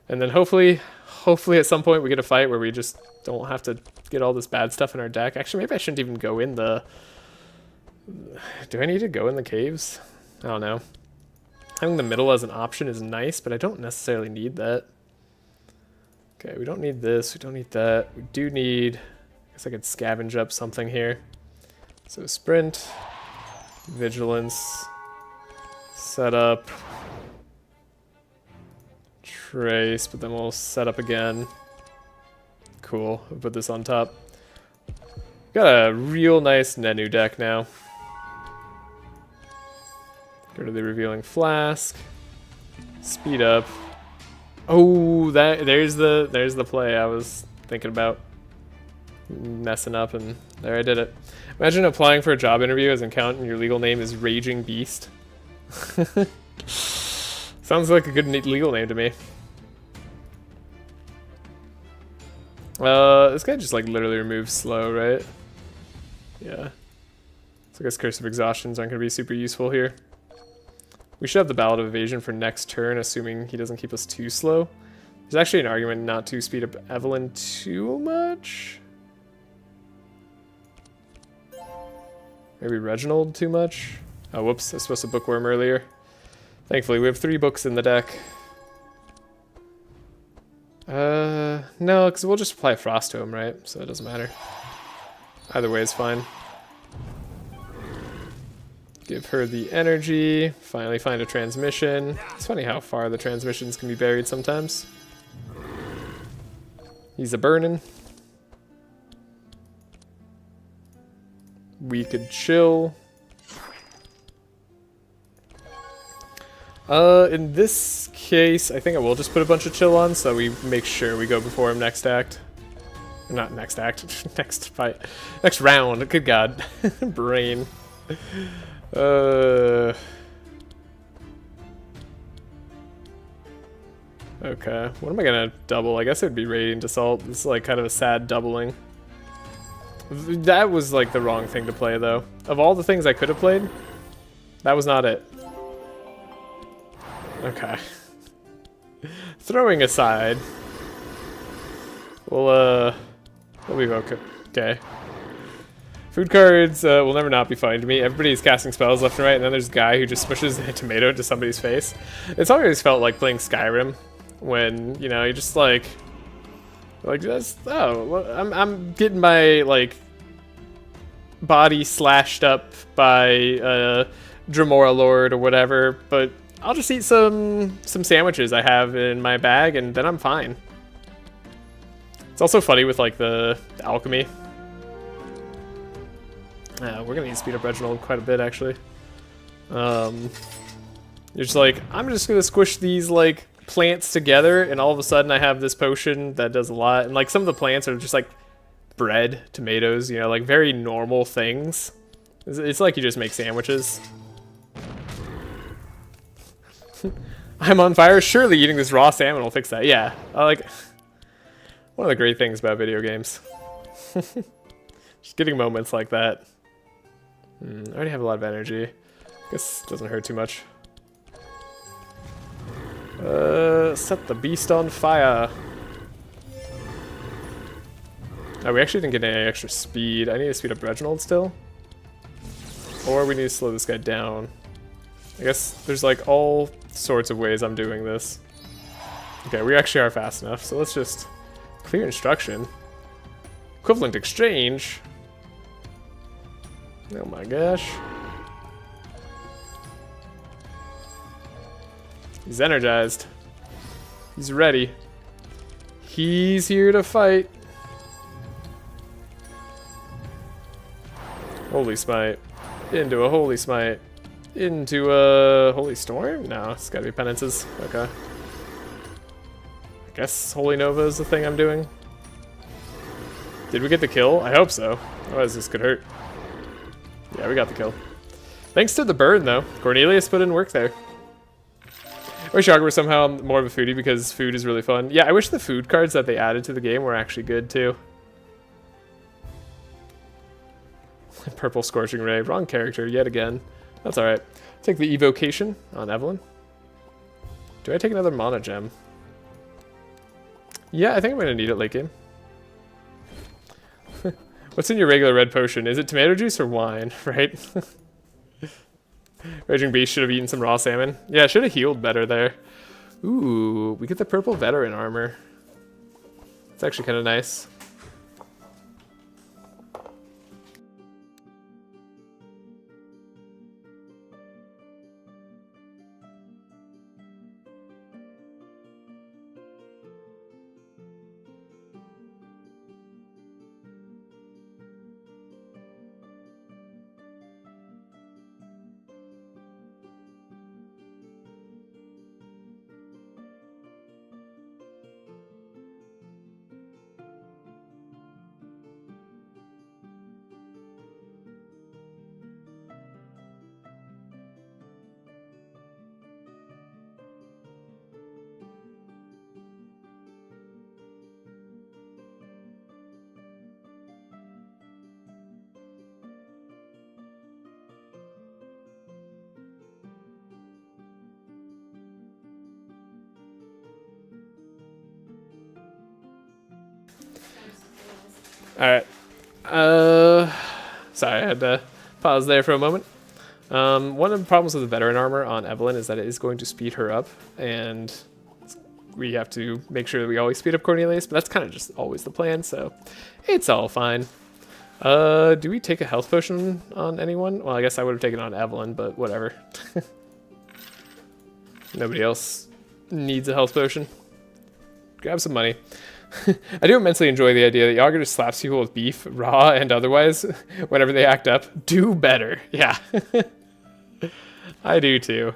And then hopefully at some point we get a fight where we just don't have to get all this bad stuff in our deck. Actually, maybe I shouldn't even go in the... Do I need to go in the caves? I don't know. Having the middle as an option is nice, but I don't necessarily need that. Okay, we don't need this, we don't need that. We do need, I guess I could scavenge up something here. So sprint, vigilance, setup, trace, but then we'll set up again. Cool, we'll put this on top. Got a real nice Nenu deck now. Go to the Revealing Flask, speed up. Oh, there's the play I was thinking about messing up, and there I did it. Imagine applying for a job interview as an accountant and your legal name is Raging Beast. Sounds like a good legal name to me. This guy just like literally removes slow, right? Yeah. So I guess Curse of Exhaustions aren't going to be super useful here. We should have the Ballad of Evasion for next turn, assuming he doesn't keep us too slow. There's actually an argument not to speed up Evelyn too much. Maybe Reginald too much. Oh, whoops, I was supposed to bookworm earlier. Thankfully, we have 3 books in the deck. No, because we'll just apply Frost to him, right? So it doesn't matter. Either way is fine. Give her the energy. Finally find a transmission. It's funny how far the transmissions can be buried sometimes. He's a burning. We could chill. In this case, I think I will just put a bunch of chill on so we make sure we go before him next act. Not next act, next fight. Next round, good god. Brain. Okay, what am I gonna double? I guess it would be Radiant Assault. This is like kind of a sad doubling. That was like the wrong thing to play though. Of all the things I could have played, that was not it. Okay. Throwing aside, we'll leave okay. Food cards will never not be funny to me. Everybody's casting spells left and right, and then there's a guy who just smushes a tomato into somebody's face. It's always felt like playing Skyrim, when, you know, you just like just, oh, I'm getting my, like, body slashed up by Dremora Lord or whatever, but I'll just eat some sandwiches I have in my bag, and then I'm fine. It's also funny with, like, the alchemy. We're gonna need to speed up Reginald quite a bit, actually. You're just like, I'm just gonna squish these, like, plants together, and all of a sudden I have this potion that does a lot. And like some of the plants are just like bread, tomatoes, you know, like very normal things. It's like you just make sandwiches. I'm on fire. Surely eating this raw salmon will fix that. Yeah, like one of the great things about video games. Just getting moments like that. I already have a lot of energy. Guess it doesn't hurt too much. Set the beast on fire. Oh, we actually didn't get any extra speed. I need to speed up Reginald still. Or we need to slow this guy down. I guess there's like all sorts of ways I'm doing this. Okay, we actually are fast enough, so let's just clear instruction. Equivalent exchange. Oh my gosh. He's energized. He's ready. He's here to fight. Holy smite. Into a holy smite. Into a holy storm? No, it's gotta be penances. Okay. I guess Holy Nova is the thing I'm doing. Did we get the kill? I hope so. Otherwise this could hurt. Yeah, we got the kill. Thanks to the burn, though. Cornelius put in work there. I wish Yaga were somehow more of a foodie because food is really fun. Yeah, I wish the food cards that they added to the game were actually good, too. Purple Scorching Ray. Wrong character yet again. That's alright. Take the Evocation on Evelyn. Do I take another Mana Gem? Yeah, I think I'm going to need it late game. What's in your regular red potion? Is it tomato juice or wine, right? Raging Beast should have eaten some raw salmon. Yeah, should have healed better there. Ooh, we get the purple veteran armor. It's actually kind of nice. Alright. Sorry, I had to pause there for a moment. One of the problems with the veteran armor on Evelyn is that it is going to speed her up, and we have to make sure that we always speed up Cornelius, but that's kind of just always the plan, so it's all fine. Do we take a health potion on anyone? Well, I guess I would have taken it on Evelyn, but whatever. Nobody else needs a health potion. Grab some money. I do immensely enjoy the idea that Yaga just slaps people with beef, raw and otherwise, whenever they act up. Do better. Yeah. I do too.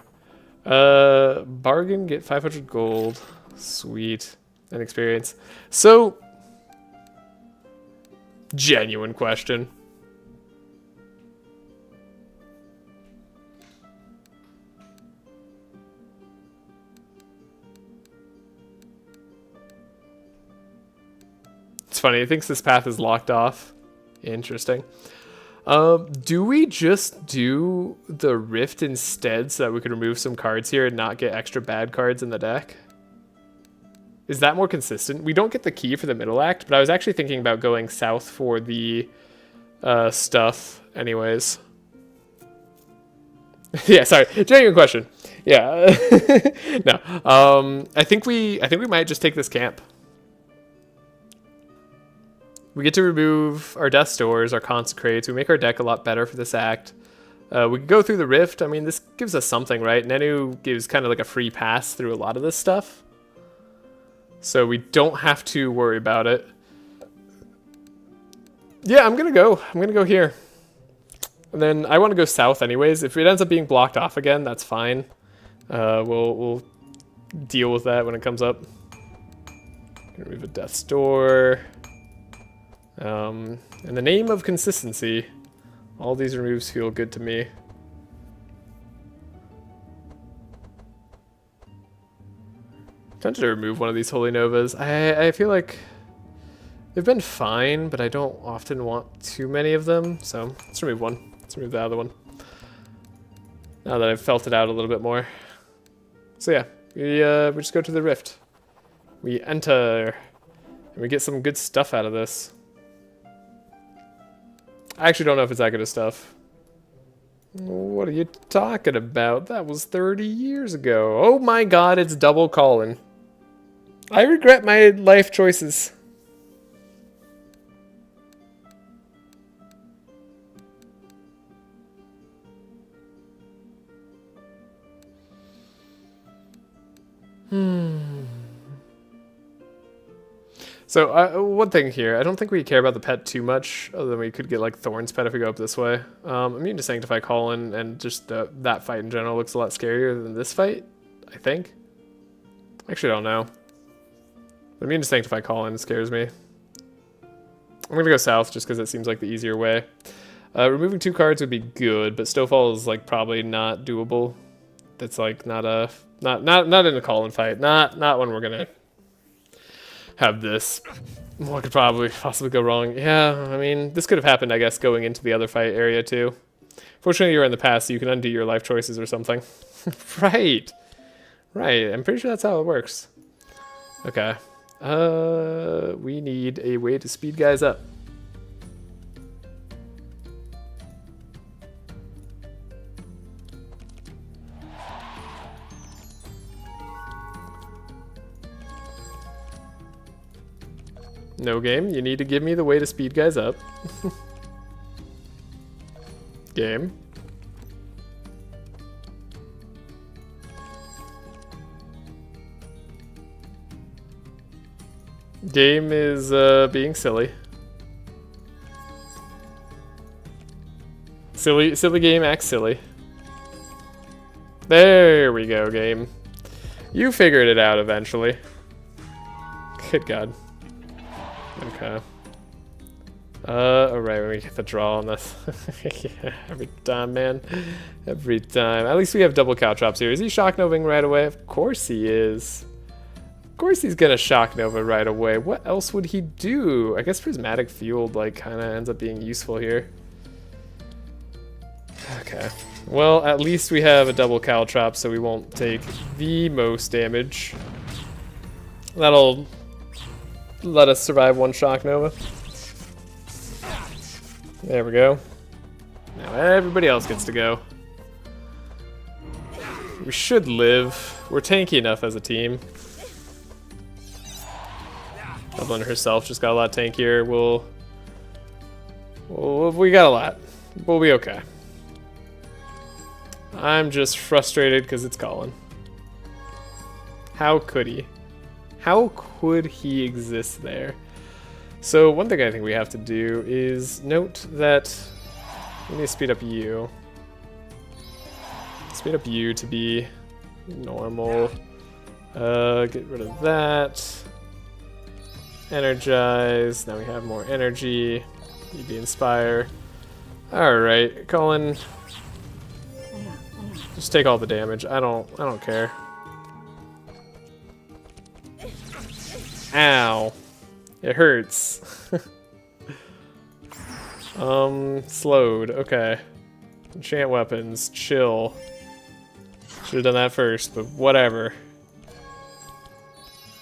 Bargain, get 500 gold. Sweet. And experience. So, genuine question. It's funny, it thinks this path is locked off. Interesting. Do we just do the Rift instead so that we can remove some cards here and not get extra bad cards in the deck? Is that more consistent? We don't get the key for the middle act, but I was actually thinking about going south for the stuff anyways. Yeah, sorry. Genuine question. Yeah. No. I think we might just take this camp. We get to remove our Death Stores, our Consecrates. We make our deck a lot better for this act. We can go through the Rift. I mean, this gives us something, right? Nenu gives kind of like a free pass through a lot of this stuff. So we don't have to worry about it. Yeah, I'm going to go here. And then I want to go south anyways. If it ends up being blocked off again, that's fine. We'll deal with that when it comes up. Remove a Death's Door. In the name of consistency, all these removes feel good to me. Tempted to remove one of these Holy Novas. I feel like they've been fine, but I don't often want too many of them. So let's remove one. Let's remove the other one. Now that I've felt it out a little bit more. So yeah, we just go to the rift. We enter, and we get some good stuff out of this. I actually don't know if it's that good of stuff. What are you talking about? That was 30 years ago. Oh my god, it's double Colin. I regret my life choices. So, one thing here. I don't think we care about the pet too much, other than we could get, like, Thorn's pet if we go up this way. Immune to Sanctify Colin, and just that fight in general looks a lot scarier than this fight, I think. Actually, I don't know. Immune to Sanctify Colin scares me. I'm gonna go south, just because it seems like the easier way. Removing 2 cards would be good, but Stowfall is, like, probably not doable. That's, like, not in a Colin fight. Not when we're gonna have this. What could possibly go wrong? Yeah, I mean, this could have happened, I guess, going into the other fight area, too. Fortunately, you're in the past, so you can undo your life choices or something. Right. Right, I'm pretty sure that's how it works. Okay. We need a way to speed guys up. No game, you need to give me the way to speed guys up. Game. Game is being silly. Silly game acts silly. There we go, game. You figured it out eventually. Good God. Okay. Alright, when we get the draw on this. Yeah, every time, man. Every time. At least we have double Caltrops here. Is he Shock Noving right away? Of course he is. Of course he's gonna Shock Nova right away. What else would he do? I guess Prismatic Field, like, kinda ends up being useful here. Okay. Well, at least we have a double Caltrop, so we won't take the most damage. That'll let us survive one Shock Nova. There we go. Now everybody else gets to go. We should live. We're tanky enough as a team. Dublin herself just got a lot tankier. We got a lot. We'll be okay. I'm just frustrated because it's Colin. How could he? How could he exist there? So one thing I think we have to do is note that we need to speed up you. Speed up you to be normal. Get rid of that. Energize. Now we have more energy. EB Inspire. Alright, Colin. Just take all the damage. I don't care. Ow. It hurts. Slowed. Okay. Enchant weapons. Chill. Should have done that first, but whatever.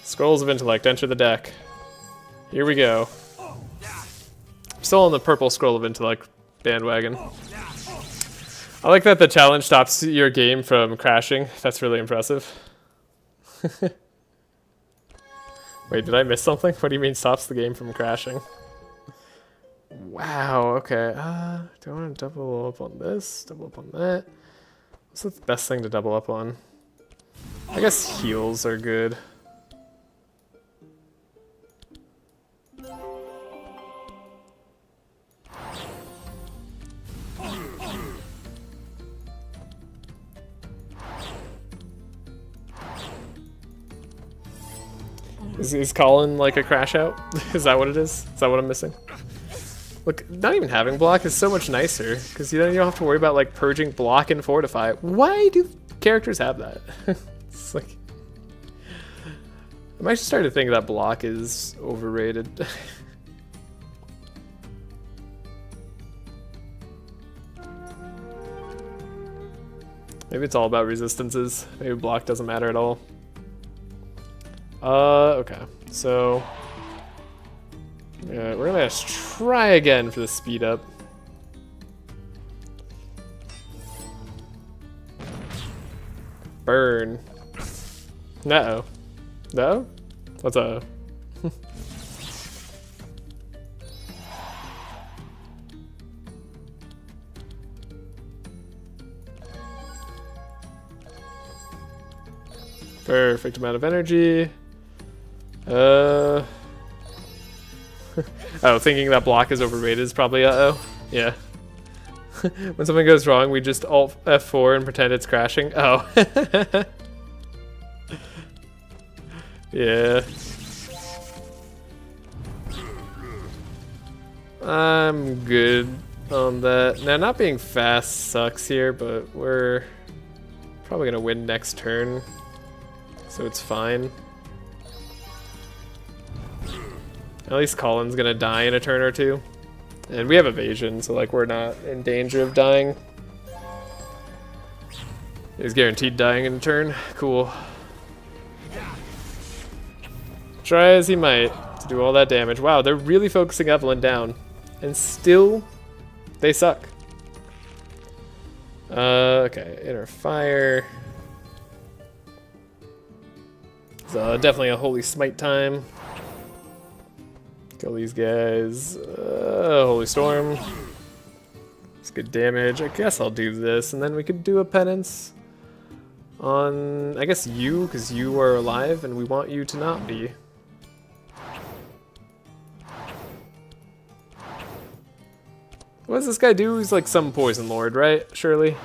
Scrolls of Intellect. Enter the deck. Here we go. I'm still on the purple Scroll of Intellect bandwagon. I like that the challenge stops your game from crashing. That's really impressive. Wait, did I miss something? What do you mean stops the game from crashing? Wow, okay. Do I want to double up on this? Double up on that? What's the best thing to double up on? I guess heals are good. Is Colin like a crash out? Is that what it is? Is that what I'm missing? Look, not even having block is so much nicer, because you don't have to worry about like purging block and fortify. Why do characters have that? It's like... I'm actually starting to think that block is overrated. Maybe it's all about resistances. Maybe block doesn't matter at all. Okay. So... yeah, we're gonna try again for the speed up. Burn. Uh-oh. No? What's up? Perfect amount of energy. Oh, thinking that block is overrated is probably uh-oh. Yeah. When something goes wrong, we just Alt F4 and pretend it's crashing. Oh. Yeah. I'm good on that. Now, not being fast sucks here, but we're probably gonna win next turn, so it's fine. At least Colin's gonna die in a turn or two. And we have evasion, so like we're not in danger of dying. He's guaranteed dying in a turn. Cool. Try as he might to do all that damage. Wow, they're really focusing Evelyn down. And still, they suck. Okay, inner fire. So definitely a holy smite time. Kill these guys. Holy storm. It's good damage. I guess I'll do this, and then we could do a penance on, I guess, you, because you are alive, and we want you to not be. What does this guy do? He's like some poison lord, right? Surely.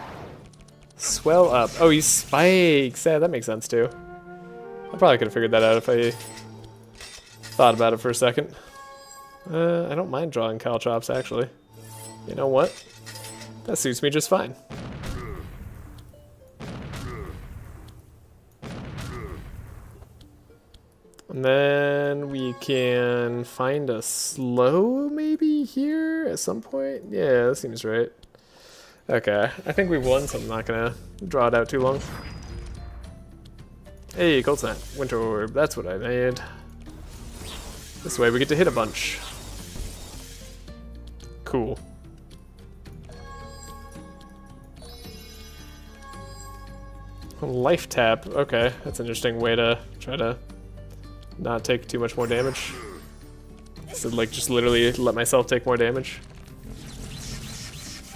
Swell up. Oh, he spikes. Yeah, that makes sense too. I probably could have figured that out if I thought about it for a second. I don't mind drawing caltrops, actually. You know what? That suits me just fine. And then we can find a slow maybe here at some point. Yeah, that seems right. Okay, I think we've won, so I'm not gonna draw it out too long. Hey, Cold Snap, Winter Orb, that's what I made. This way we get to hit a bunch. Cool. Life tap, okay, that's an interesting way to try to not take too much more damage. So like just literally let myself take more damage.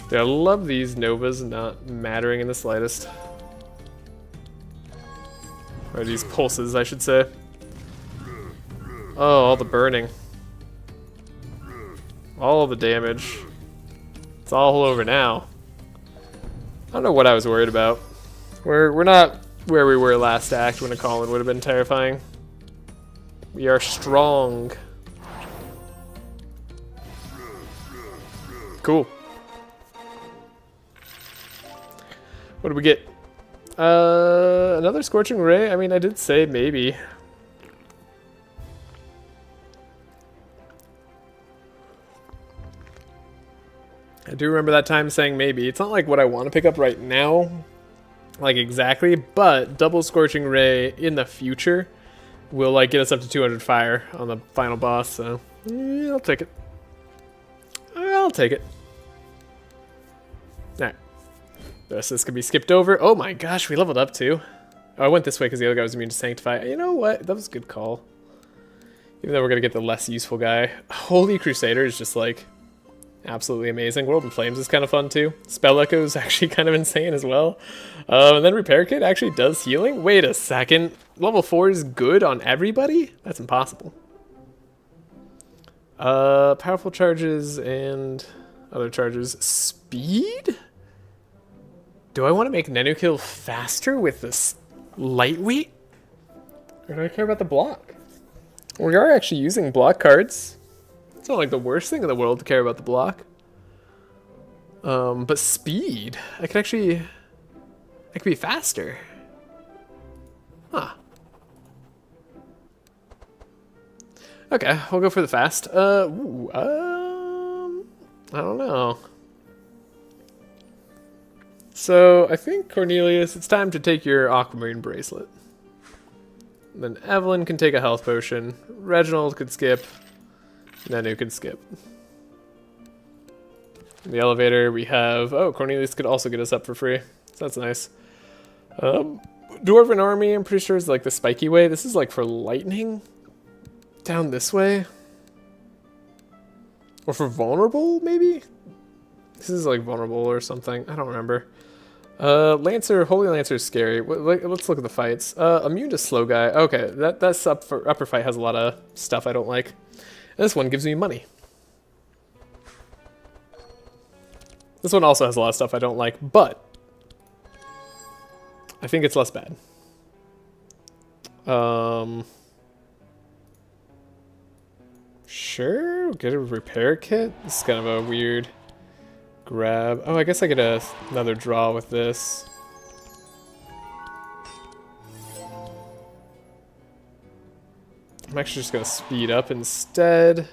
Dude, I love these Novas not mattering in the slightest. Or these pulses, I should say. Oh, all the burning. All the damage. It's all over now. I don't know what I was worried about. We're not where we were last act when a Colin would have been terrifying. We are strong. Cool. What did we get? Another Scorching Ray? I mean, I did say maybe. I do remember that time saying maybe. It's not like what I want to pick up right now, like exactly, but double Scorching Ray in the future will like get us up to 200 fire on the final boss, so yeah, I'll take it. I'll take it. Alright. The rest of this can be skipped over. Oh my gosh, we leveled up too. Oh, I went this way because the other guy was immune to Sanctify. You know what? That was a good call. Even though we're going to get the less useful guy. Holy Crusader is just like absolutely amazing. World in Flames is kind of fun too. Spell Echo is actually kind of insane as well. And then Repair Kit actually does healing. Wait a second. Level 4 is good on everybody? That's impossible. Powerful charges and other charges. Speed? Do I want to make Nenu kill faster with this lightweight? Or do I care about the block? We are actually using block cards. It's not like the worst thing in the world to care about the block. But speed, I could be faster. Huh. Okay, we'll go for the fast. I don't know. So I think Cornelius, it's time to take your aquamarine bracelet. And then Evelyn can take a health potion. Reginald could skip. Nenu could skip. In the elevator we have, oh, Cornelius could also get us up for free. So that's nice. Dwarven army, I'm pretty sure is like the spiky way. This is like for lightning. Down this way. Or for vulnerable, maybe? This is like vulnerable or something. I don't remember. Lancer, Holy Lancer is scary. Let's look at the fights. Immune to slow guy. Okay, that's up for upper fight has a lot of stuff I don't like. And this one gives me money. This one also has a lot of stuff I don't like, but I think it's less bad. Sure, get a repair kit. This is kind of a weird grab. Oh, I guess I get another draw with this. I'm actually just gonna speed up instead.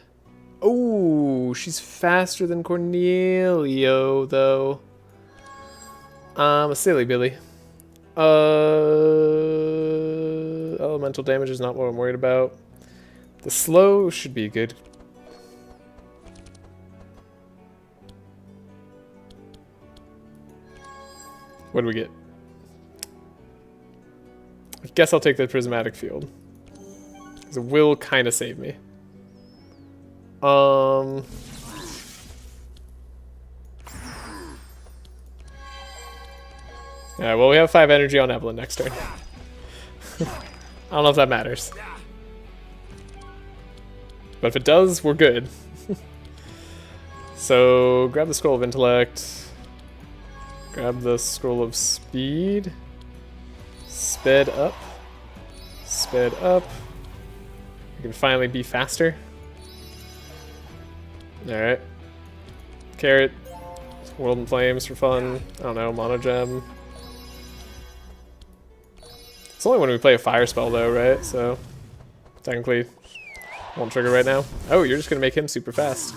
Oh, she's faster than Cornelio, though. A silly Billy. Elemental damage is not what I'm worried about. The slow should be good. What do we get? I guess I'll take the prismatic field. Because it will kind of save me. Yeah, well, we have 5 energy on Evelyn next turn. I don't know if that matters. But if it does, we're good. So, grab the Scroll of Intellect. Grab the Scroll of Speed. Sped up. Sped up. We can finally be faster. Alright. Carrot. World in Flames for fun. I don't know, Mono Gem. It's only when we play a fire spell though, right? So, technically, won't trigger right now. Oh, you're just gonna make him super fast.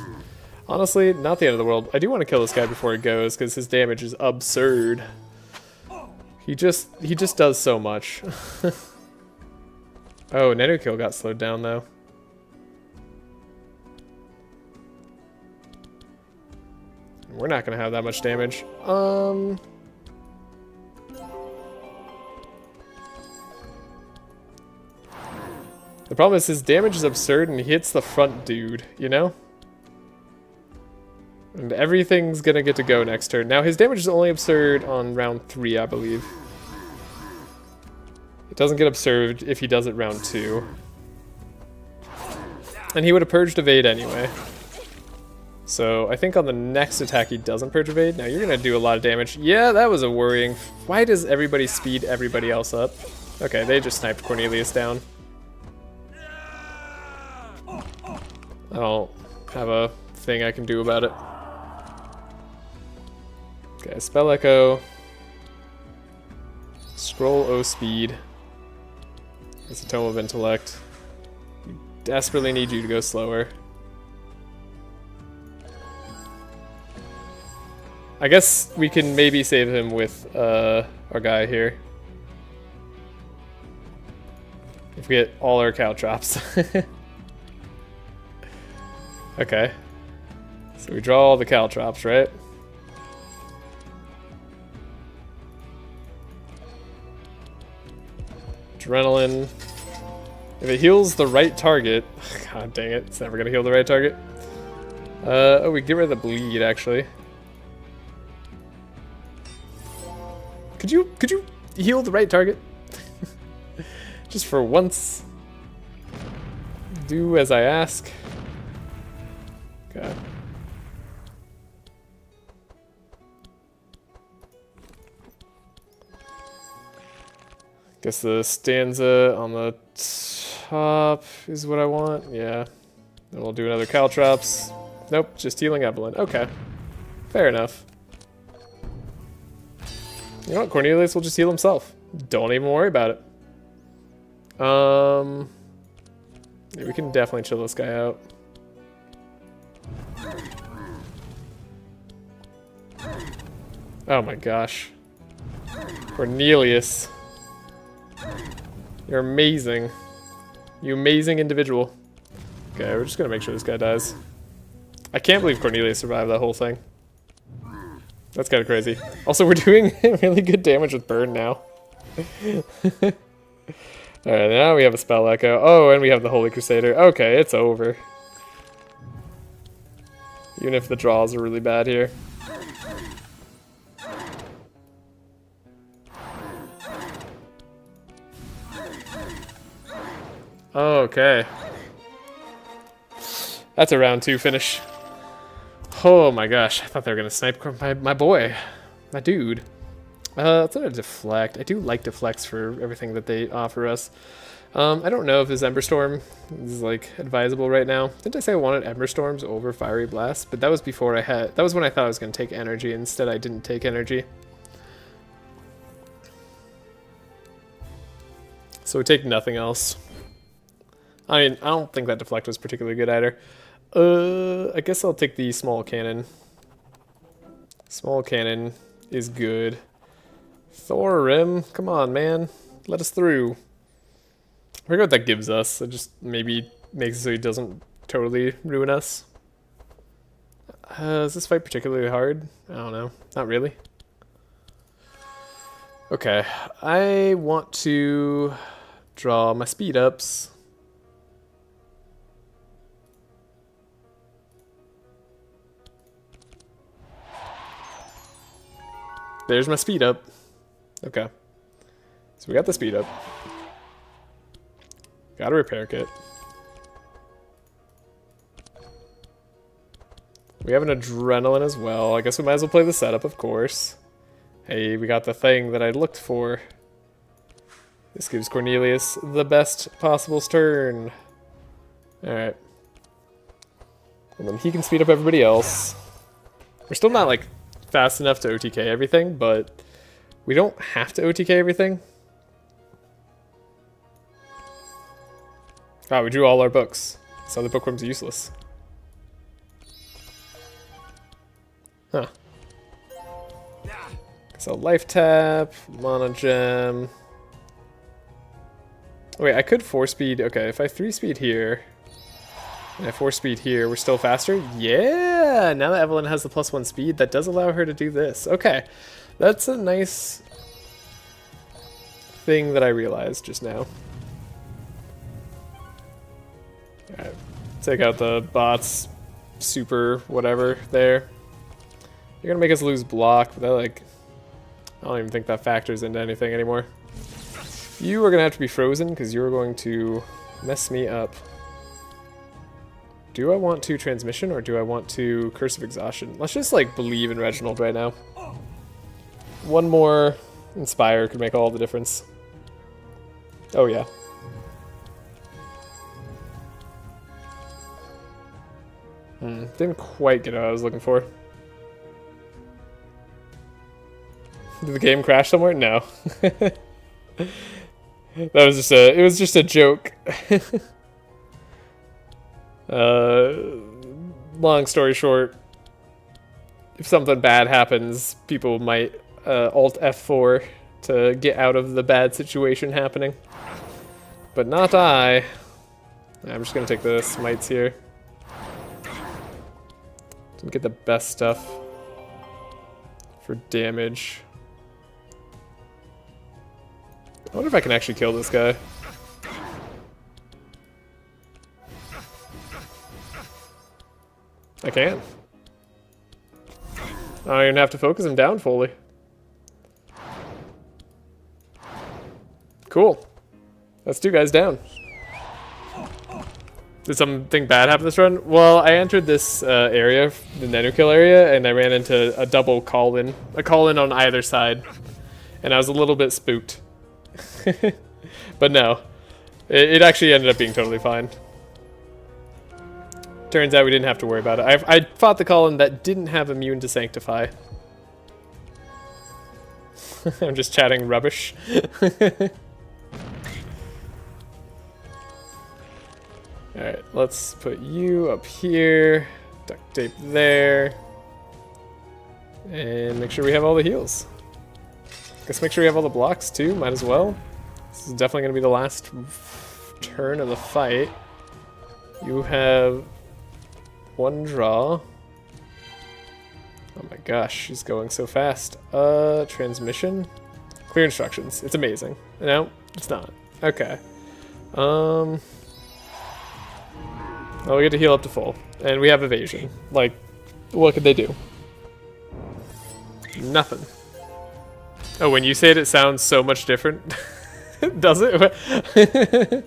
Honestly, not the end of the world. I do want to kill this guy before he goes, because his damage is absurd. He just does so much. Oh, Nenu kill got slowed down though. We're not gonna have that much damage. The problem is his damage is absurd and he hits the front dude, you know? And everything's gonna get to go next turn. Now his damage is only absurd on round 3, I believe. It doesn't get absurd if he does it round 2. And he would have purged evade anyway. So I think on the next attack he doesn't purge evade. Now you're gonna do a lot of damage. Yeah, that was a worrying. Why does everybody speed everybody else up? Okay, they just sniped Cornelius down. I don't have a thing I can do about it. Okay, Spell Echo. Scroll O Speed. It's a Tome of Intellect. We desperately need you to go slower. I guess we can maybe save him with our guy here. If we get all our caltrops. Okay. So we draw all the caltrops, right? Adrenaline. If it heals the right target... God dang it, it's never gonna heal the right target. Oh, we get rid of the bleed, actually. Could you heal the right target? Just for once. Do as I ask. Okay. Guess the stanza on the top is what I want. Yeah. Then we'll do another Caltrops. Nope, just healing Evelyn. Okay. Fair enough. You know what? Cornelius will just heal himself. Don't even worry about it. Yeah, we can definitely chill this guy out. Oh my gosh. Cornelius. You're amazing. You amazing individual. Okay, we're just gonna make sure this guy dies. I can't believe Cornelius survived that whole thing. That's kind of crazy. Also, we're doing really good damage with burn now. Alright, now we have a spell echo. Oh, and we have the Holy Crusader. Okay, it's over. Even if the draws are really bad here. Okay. That's a round 2 finish. Oh my gosh, I thought they were going to snipe my boy. My dude. Let's let it deflect. I do like deflects for everything that they offer us. I don't know if this Ember Storm is like advisable right now. Didn't I say I wanted Ember Storms over Fiery Blast? But that was before I had... That was when I thought I was going to take energy. Instead, I didn't take energy. So we take nothing else. I mean, I don't think that deflect was particularly good either. I guess I'll take the small cannon. Small cannon is good. Thorim, come on, man. Let us through. I forget what that gives us. It just maybe makes it so he doesn't totally ruin us. Is this fight particularly hard? I don't know. Not really. Okay. I want to draw my speed ups. There's my speed up. Okay. So we got the speed up. Got a repair kit. We have an adrenaline as well. I guess we might as well play the setup, of course. Hey, we got the thing that I looked for. This gives Cornelius the best possible turn. Alright. And then he can speed up everybody else. We're still not, like, fast enough to OTK everything, but we don't have to OTK everything. Ah, we drew all our books, so the bookworm's useless. Huh. So life tap, mana gem. Wait, I could 4-speed. Okay, if I 3-speed here, and I 4-speed here, we're still faster? Yeah! Now that Evelyn has the +1 speed, that does allow her to do this. Okay, that's a nice thing that I realized just now. Alright, take out the bots, super whatever there. You're gonna make us lose block, but that, like, I don't even think that factors into anything anymore. You are gonna have to be frozen because you're going to mess me up. Do I want to transmission or do I want to Curse of Exhaustion? Let's just, like, believe in Reginald right now. One more Inspire could make all the difference. Oh, yeah. Didn't quite get what I was looking for. Did the game crash somewhere? No. That was just a, it was just a joke. Long story short, if something bad happens, people might Alt F4 to get out of the bad situation happening. But not I. I'm just gonna take the smites here. Didn't get the best stuff for damage. I wonder if I can actually kill this guy. I can. I don't even have to focus him down fully. Cool. That's 2 guys down. Did something bad happen this run? Well, I entered this area, the Nenukill area, and I ran into a double call-in. A call-in on either side. And I was a little bit spooked. But no. It actually ended up being totally fine. Turns out we didn't have to worry about it. I fought the column that didn't have immune to Sanctify. I'm just chatting rubbish. Alright, let's put you up here. Duct tape there. And make sure we have all the heals. Guess make sure we have all the blocks too, might as well. This is definitely going to be the last turn of the fight. You have one draw. Oh my gosh, she's going so fast. Transmission? Clear instructions. It's amazing. No, it's not. Okay. Oh, we get to heal up to full. And we have evasion. Like, what could they do? Nothing. Oh, when you say it, it sounds so much different. Does it?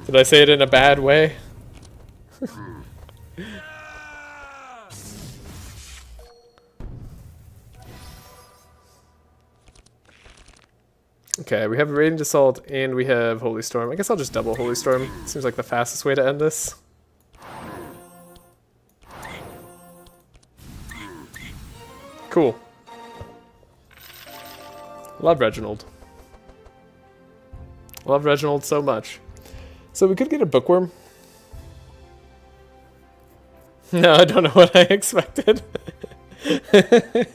Did I say it in a bad way? Okay, we have Radiant Assault and we have Holy Storm. I guess I'll just double Holy Storm. Seems like the fastest way to end this. Cool. Love Reginald. Love Reginald so much. So we could get a bookworm. No, I don't know what I expected. I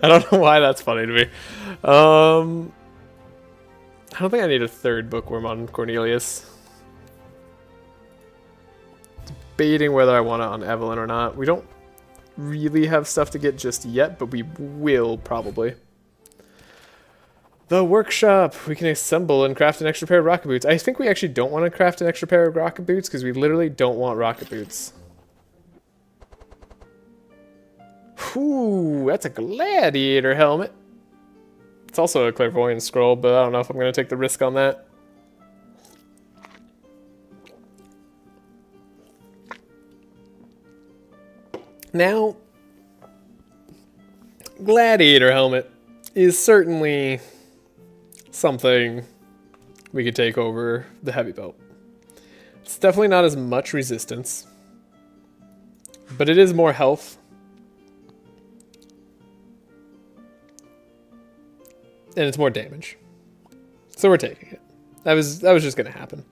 don't know why that's funny to me. I don't think I need a third bookworm on Cornelius. Debating whether I want it on Evelyn or not. We don't really have stuff to get just yet, but we will probably. The workshop. We can assemble and craft an extra pair of rocket boots. I think we actually don't want to craft an extra pair of rocket boots because we literally don't want rocket boots. Ooh, that's a gladiator helmet. It's also a clairvoyant scroll, but I don't know if I'm going to take the risk on that. Now, gladiator helmet is certainly something we could take over the heavy belt. It's definitely not as much resistance, but it is more health. And it's more damage. So we're taking it. That was just gonna happen.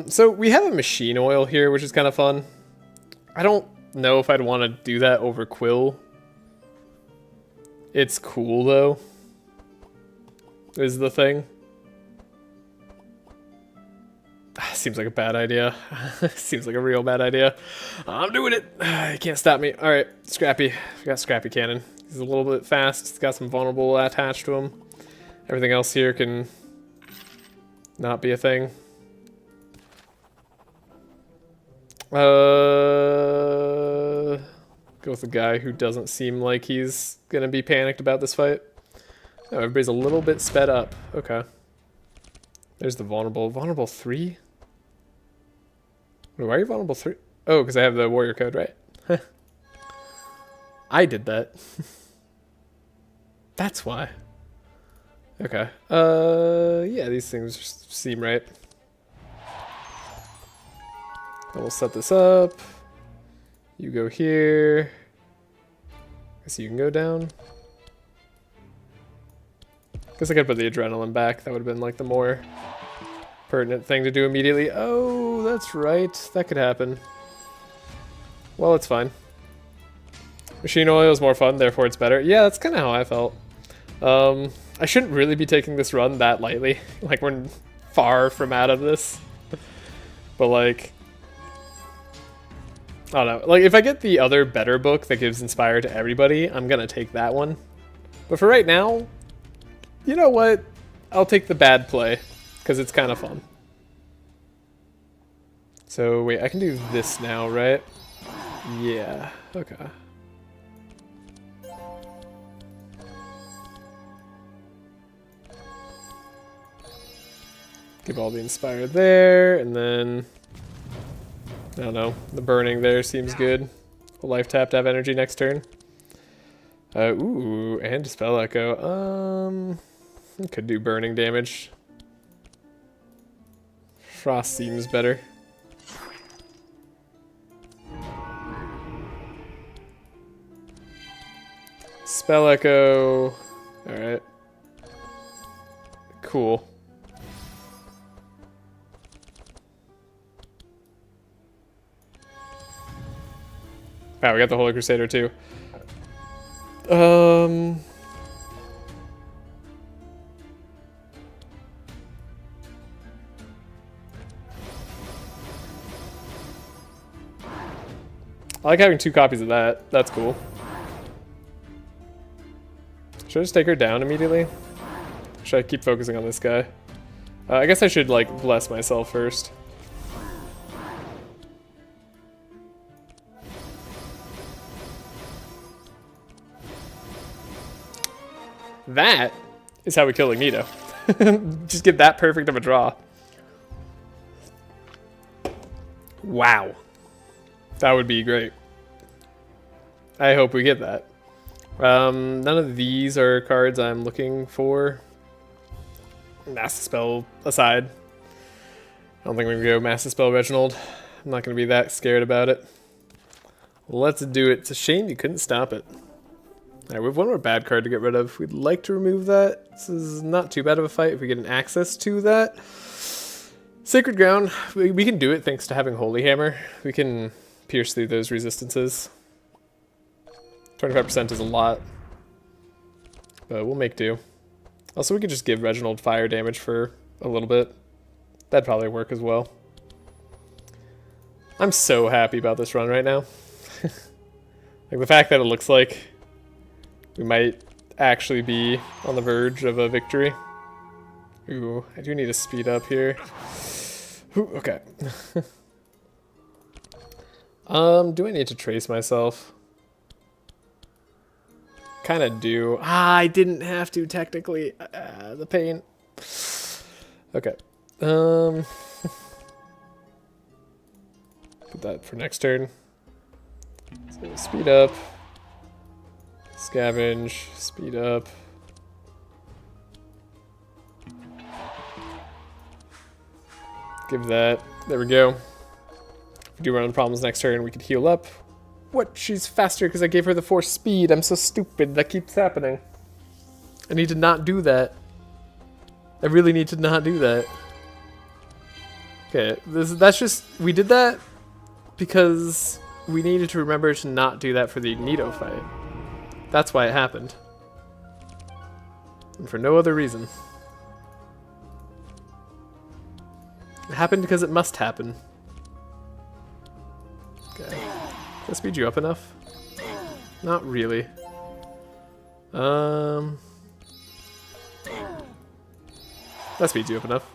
So we have a machine oil here, which is kind of fun. I don't know if I'd want to do that over Quill. It's cool though, is the thing. Seems like a bad idea. Seems like a real bad idea. I'm doing it. You can't stop me. All right, Scrappy. We got Scrappy Cannon. He's a little bit fast. He's got some vulnerable attached to him. Everything else here can not be a thing. Go with the guy who doesn't seem like he's gonna be panicked about this fight. Oh, everybody's a little bit sped up. Okay. There's the vulnerable. Vulnerable 3? Wait, why are you vulnerable 3? Oh, because I have the warrior code, right? I did that. That's why. Okay. Yeah, these things just seem right. Then we'll set this up. You go here. Guess you can go down. Guess I could put the adrenaline back. That would have been like the more pertinent thing to do immediately. Oh, that's right. That could happen. Well, it's fine. Machine oil is more fun, therefore it's better. Yeah, that's kind of how I felt. I shouldn't really be taking this run that lightly. Like, we're far from out of this. But, like, I don't know. Like, if I get the other better book that gives Inspire to everybody, I'm gonna take that one. But for right now, you know what? I'll take the bad play, because it's kind of fun. So, wait, I can do this now, right? Yeah, okay. Give all the Inspire there, and then, I don't know, the burning there seems good. A life tap to have energy next turn. Ooh, and Spell Echo. Could do burning damage. Frost seems better. Spell Echo. Alright. Cool. Wow, we got the Holy Crusader too. I like having 2 copies of that. That's cool. Should I just take her down immediately? Should I keep focusing on this guy? I guess I should, like, bless myself first. That is how we kill Magneto. Just get that perfect of a draw. Wow. That would be great. I hope we get that. None of these are cards I'm looking for. Master Spell aside. I don't think we can go Master Spell Reginald. I'm not going to be that scared about it. Let's do it. It's a shame you couldn't stop it. Alright, we have one more bad card to get rid of. We'd like to remove that. This is not too bad of a fight if we get an access to that. Sacred Ground, we can do it thanks to having Holy Hammer. We can pierce through those resistances. 25% is a lot, but we'll make do. Also, we could just give Reginald fire damage for a little bit. That'd probably work as well. I'm so happy about this run right now. Like, the fact that it looks like we might actually be on the verge of a victory. Ooh, I do need to speed up here. Ooh, okay. Do I need to trace myself? Kind of do. I didn't have to technically. The pain. Okay. Put that for next turn. So speed up. Scavenge. Speed up. Give that. There we go. If we do run into problems next turn, we could heal up. What? She's faster because I gave her the force speed. I'm so stupid. That keeps happening. I need to not do that. I really need to not do that. Okay, that's just... We did that because we needed to remember to not do that for the Magneto fight. That's why it happened. And for no other reason. It happened because it must happen. Okay. Did I speed you up enough? Not really. That speeds you up enough.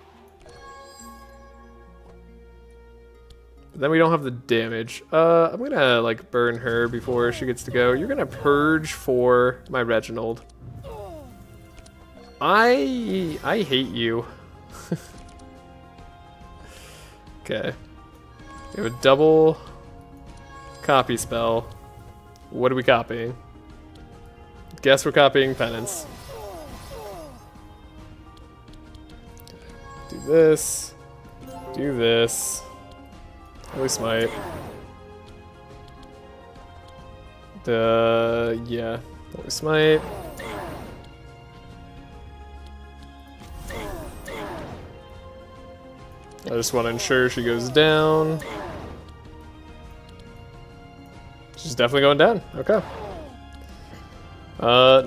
But then we don't have the damage. I'm gonna like burn her before she gets to go. You're gonna purge for my Reginald. I hate you. Okay. We have a double copy spell. What are we copying? Guess we're copying Penance. Do this. Do this. Holy Smite. Yeah. Holy Smite. I just want to ensure she goes down. She's definitely going down. Okay.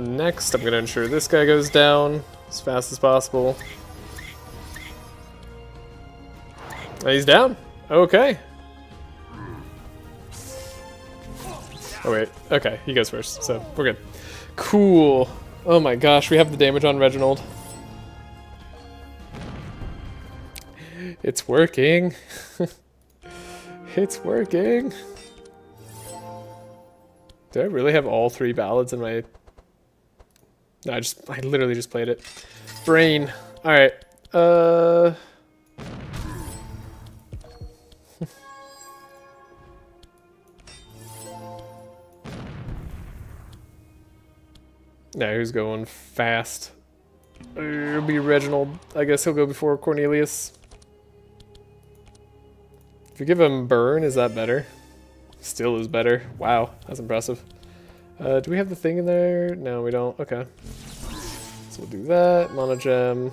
Next, I'm going to ensure this guy goes down as fast as possible. Oh, he's down. Okay. Oh, wait. Okay, he goes first, so we're good. Cool. Oh my gosh, we have the damage on Reginald. It's working. It's working. Do I really have all 3 ballads in my... No, I literally just played it. Brain. Alright. Yeah, who's going fast? It'll be Reginald. I guess he'll go before Cornelius. If you give him burn, is that better? Still is better. Wow, that's impressive. Do we have the thing in there? No, we don't. Okay. So we'll do that. Monogem.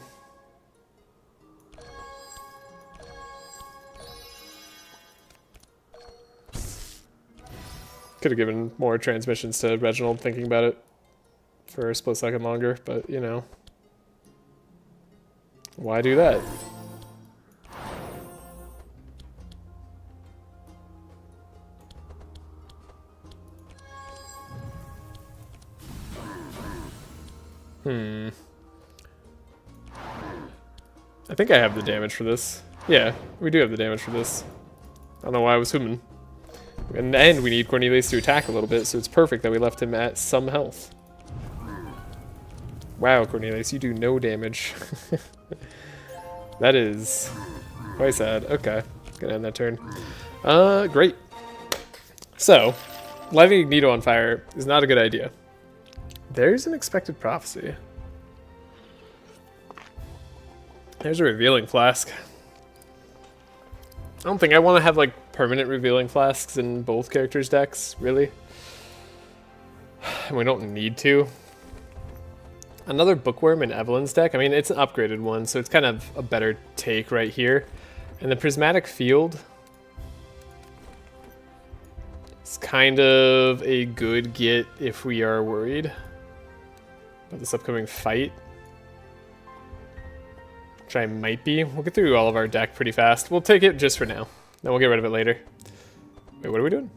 Could have given more transmissions to Reginald thinking about it for a split second longer, but you know. Why do that? I think I have the damage for this. Yeah, we do have the damage for this. I don't know why I was human. And we need Cornelius to attack a little bit, so it's perfect that we left him at some health. Wow, Cornelius, you do no damage. That is quite sad. Okay, gonna end that turn. Great. So, lighting Igneto on fire is not a good idea. There's an expected prophecy. There's a revealing flask. I don't think I want to have like permanent revealing flasks in both characters' decks, really. And we don't need to. Another Bookworm in Evelyn's deck. I mean, it's an upgraded one, so it's kind of a better take right here. And the Prismatic Field is kind of a good get if we are worried about this upcoming fight. Which I might be. We'll get through all of our deck pretty fast. We'll take it just for now. Then we'll get rid of it later. Wait, what are we doing?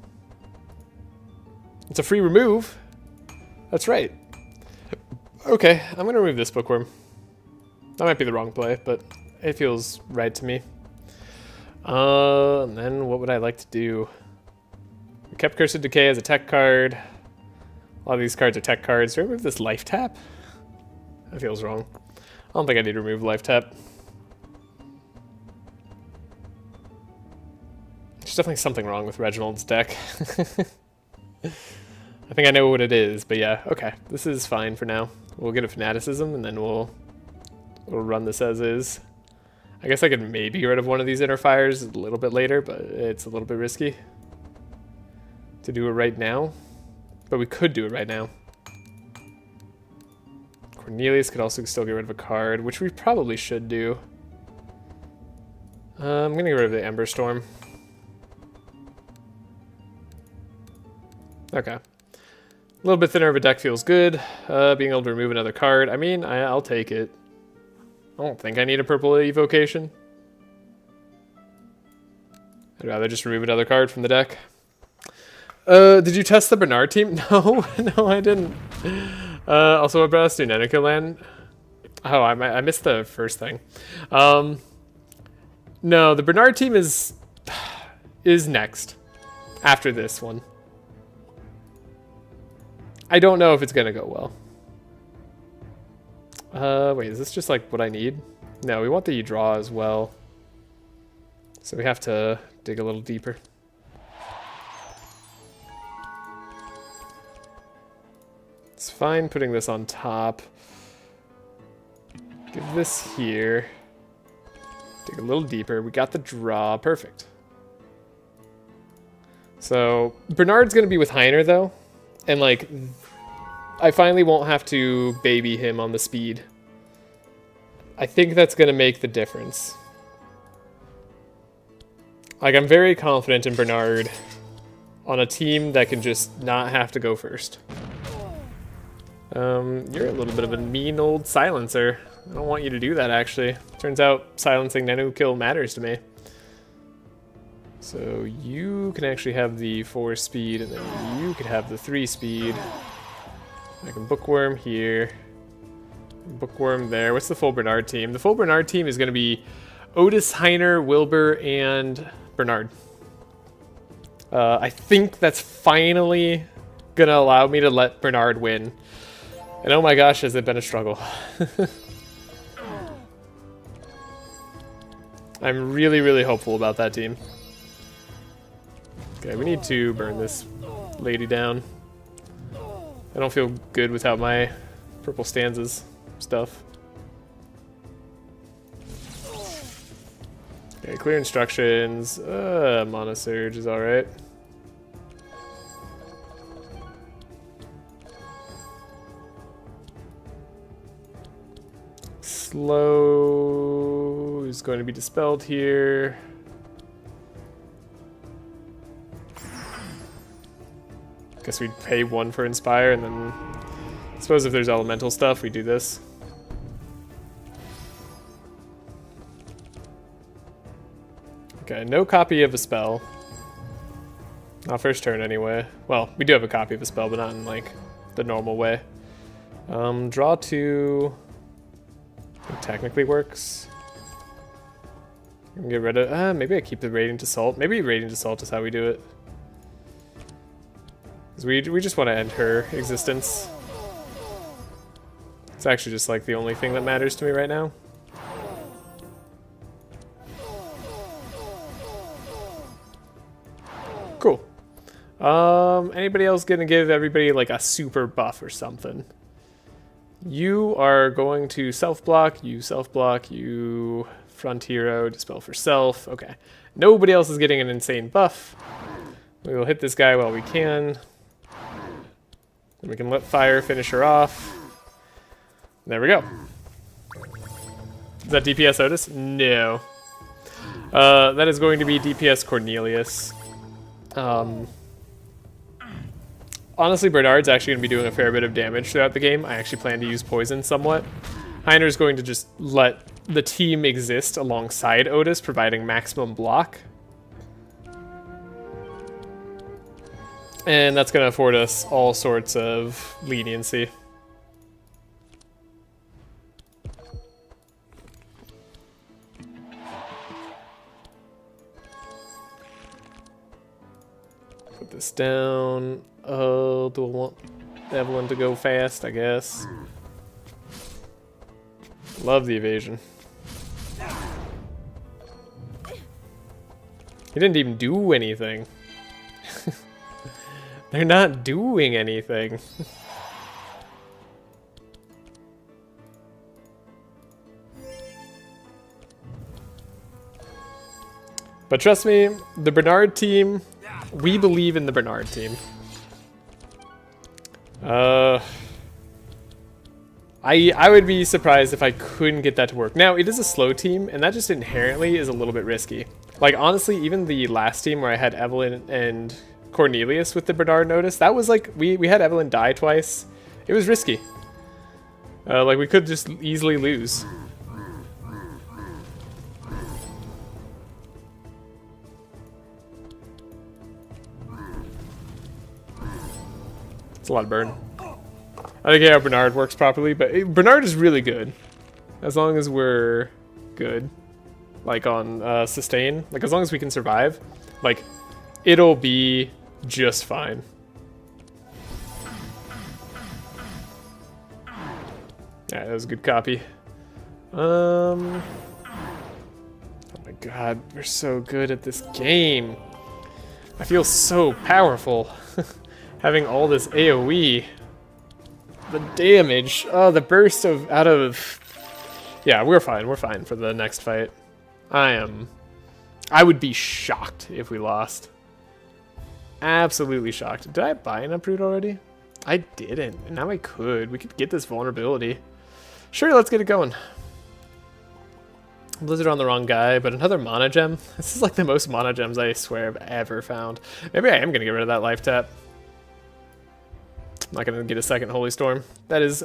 It's a free remove. That's right. Okay, I'm going to remove this Bookworm. That might be the wrong play, but it feels right to me. And then what would I like to do? We kept Cursed Decay as a tech card. A lot of these cards are tech cards. Do I remove this Life Tap? That feels wrong. I don't think I need to remove Life Tap. There's definitely something wrong with Reginald's deck. I think I know what it is, but yeah, okay. This is fine for now. We'll get a Fanaticism, and then we'll run this as is. I guess I could maybe get rid of one of these Inner Fires a little bit later, but it's a little bit risky to do it right now. But we could do it right now. Cornelius could also still get rid of a card, which we probably should do. I'm going to get rid of the Ember Storm. Okay. A little bit thinner of a deck feels good. Being able to remove another card. I mean, I'll take it. I don't think I need a purple evocation. I'd rather just remove another card from the deck. Did you test the Bernard team? No, no, I didn't. Also, what brought us to Nenica Land? Oh, I missed the first thing. No, the Bernard team is next after this one. I don't know if it's gonna go well. Wait, is this just like what I need? No, we want the draw as well. So we have to dig a little deeper. It's fine putting this on top. Give this here. Dig a little deeper. We got the draw. Perfect. So Bernard's gonna be with Heiner though. And like, I finally won't have to baby him on the speed. I think that's gonna make the difference. Like, I'm very confident in Bernard on a team that can just not have to go first. You're a little bit of a mean old silencer. I don't want you to do that, actually. Turns out silencing Nanu kill matters to me. So you can actually have the 4 speed, and then you could have the 3 speed. I can Bookworm here. Bookworm there. What's the full Bernard team? The full Bernard team is going to be Otis, Heiner, Wilbur, and Bernard. I think that's finally going to allow me to let Bernard win. And oh my gosh, has it been a struggle. I'm really, really hopeful about that team. Okay, we need to burn this lady down. I don't feel good without my purple stanzas stuff. Okay, clear instructions. Mana Surge is alright. Slow is going to be dispelled here. Guess we'd pay 1 for Inspire, and then I suppose if there's elemental stuff, we do this. Okay, no copy of a spell. Not first turn anyway. Well, we do have a copy of a spell, but not in like the normal way. Draw 2 technically works. We can get rid of maybe I keep the Radiant Assault. Maybe Radiant Assault is how we do it. Because we just want to end her existence. It's actually just like the only thing that matters to me right now. Cool. Anybody else gonna give everybody like a super buff or something? You are going to self-block, you front hero, dispel for self. Okay. Nobody else is getting an insane buff. We will hit this guy while we can. And we can let fire finish her off. There we go. Is that DPS Otis? No. That is going to be DPS Cornelius. Honestly, Bernard's actually going to be doing a fair bit of damage throughout the game. I actually plan to use poison somewhat. Heiner's going to just let the team exist alongside Otis, providing maximum block. And that's going to afford us all sorts of leniency. Put this down. Oh, do I want Evelyn to go fast, I guess. Love the evasion. He didn't even do anything. They're not doing anything. But trust me, the Bernard team, we believe in the Bernard team. I would be surprised if I couldn't get that to work. Now, it is a slow team, and that just inherently is a little bit risky. Like, honestly, even the last team where I had Evelyn and Cornelius with the Bernard Notice, that was like, we had Evelyn die twice. It was risky. Like, we could just easily lose. It's a lot of burn. I think yeah, Bernard works properly, but Bernard is really good. As long as we're good. Like on sustain. Like as long as we can survive. Like, it'll be just fine. Yeah, that was a good copy. Oh my god, we're so good at this game. I feel so powerful. Having all this AoE. The damage. Oh, the burst of out of. Yeah, we're fine for the next fight. I would be shocked if we lost. Absolutely shocked. Did I buy an uproot already? I didn't. And now I could. We could get this vulnerability. Sure, let's get it going. Blizzard on the wrong guy, but another mana gem. This is like the most mana gems I swear I've ever found. Maybe I am gonna get rid of that life tap. I'm not gonna get a second Holy Storm. That is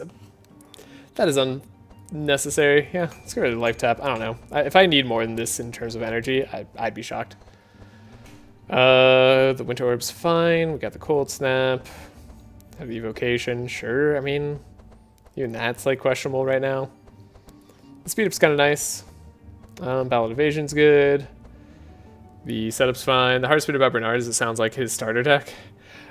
unnecessary. Yeah, let's get rid of the life tap. I don't know. If I need more than this in terms of energy, I'd be shocked. The Winter Orb's fine. We got the Cold Snap. Have the Evocation. Sure, I mean, even that's like questionable right now. The speed up's kind of nice. Ballad Evasion's good. The setup's fine. The hardest bit about Bernard is it sounds like his starter deck.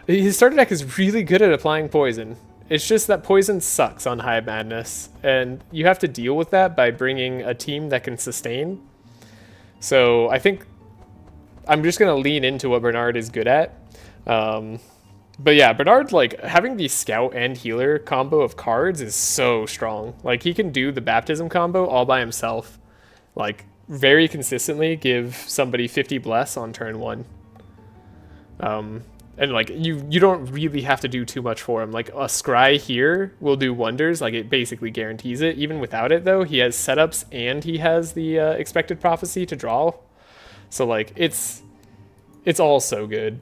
His starter deck is really good at applying poison. It's just that poison sucks on High Madness, and you have to deal with that by bringing a team that can sustain. So I think I'm just going to lean into what Bernard is good at. But yeah, Bernard, like, having the scout and healer combo of cards is so strong. Like, he can do the baptism combo all by himself. Like, very consistently give somebody 50 bless on turn 1. And like, you don't really have to do too much for him. Like, a scry here will do wonders. Like, it basically guarantees it. Even without it, though, he has setups and he has the expected prophecy to draw. So, like, it's all so good.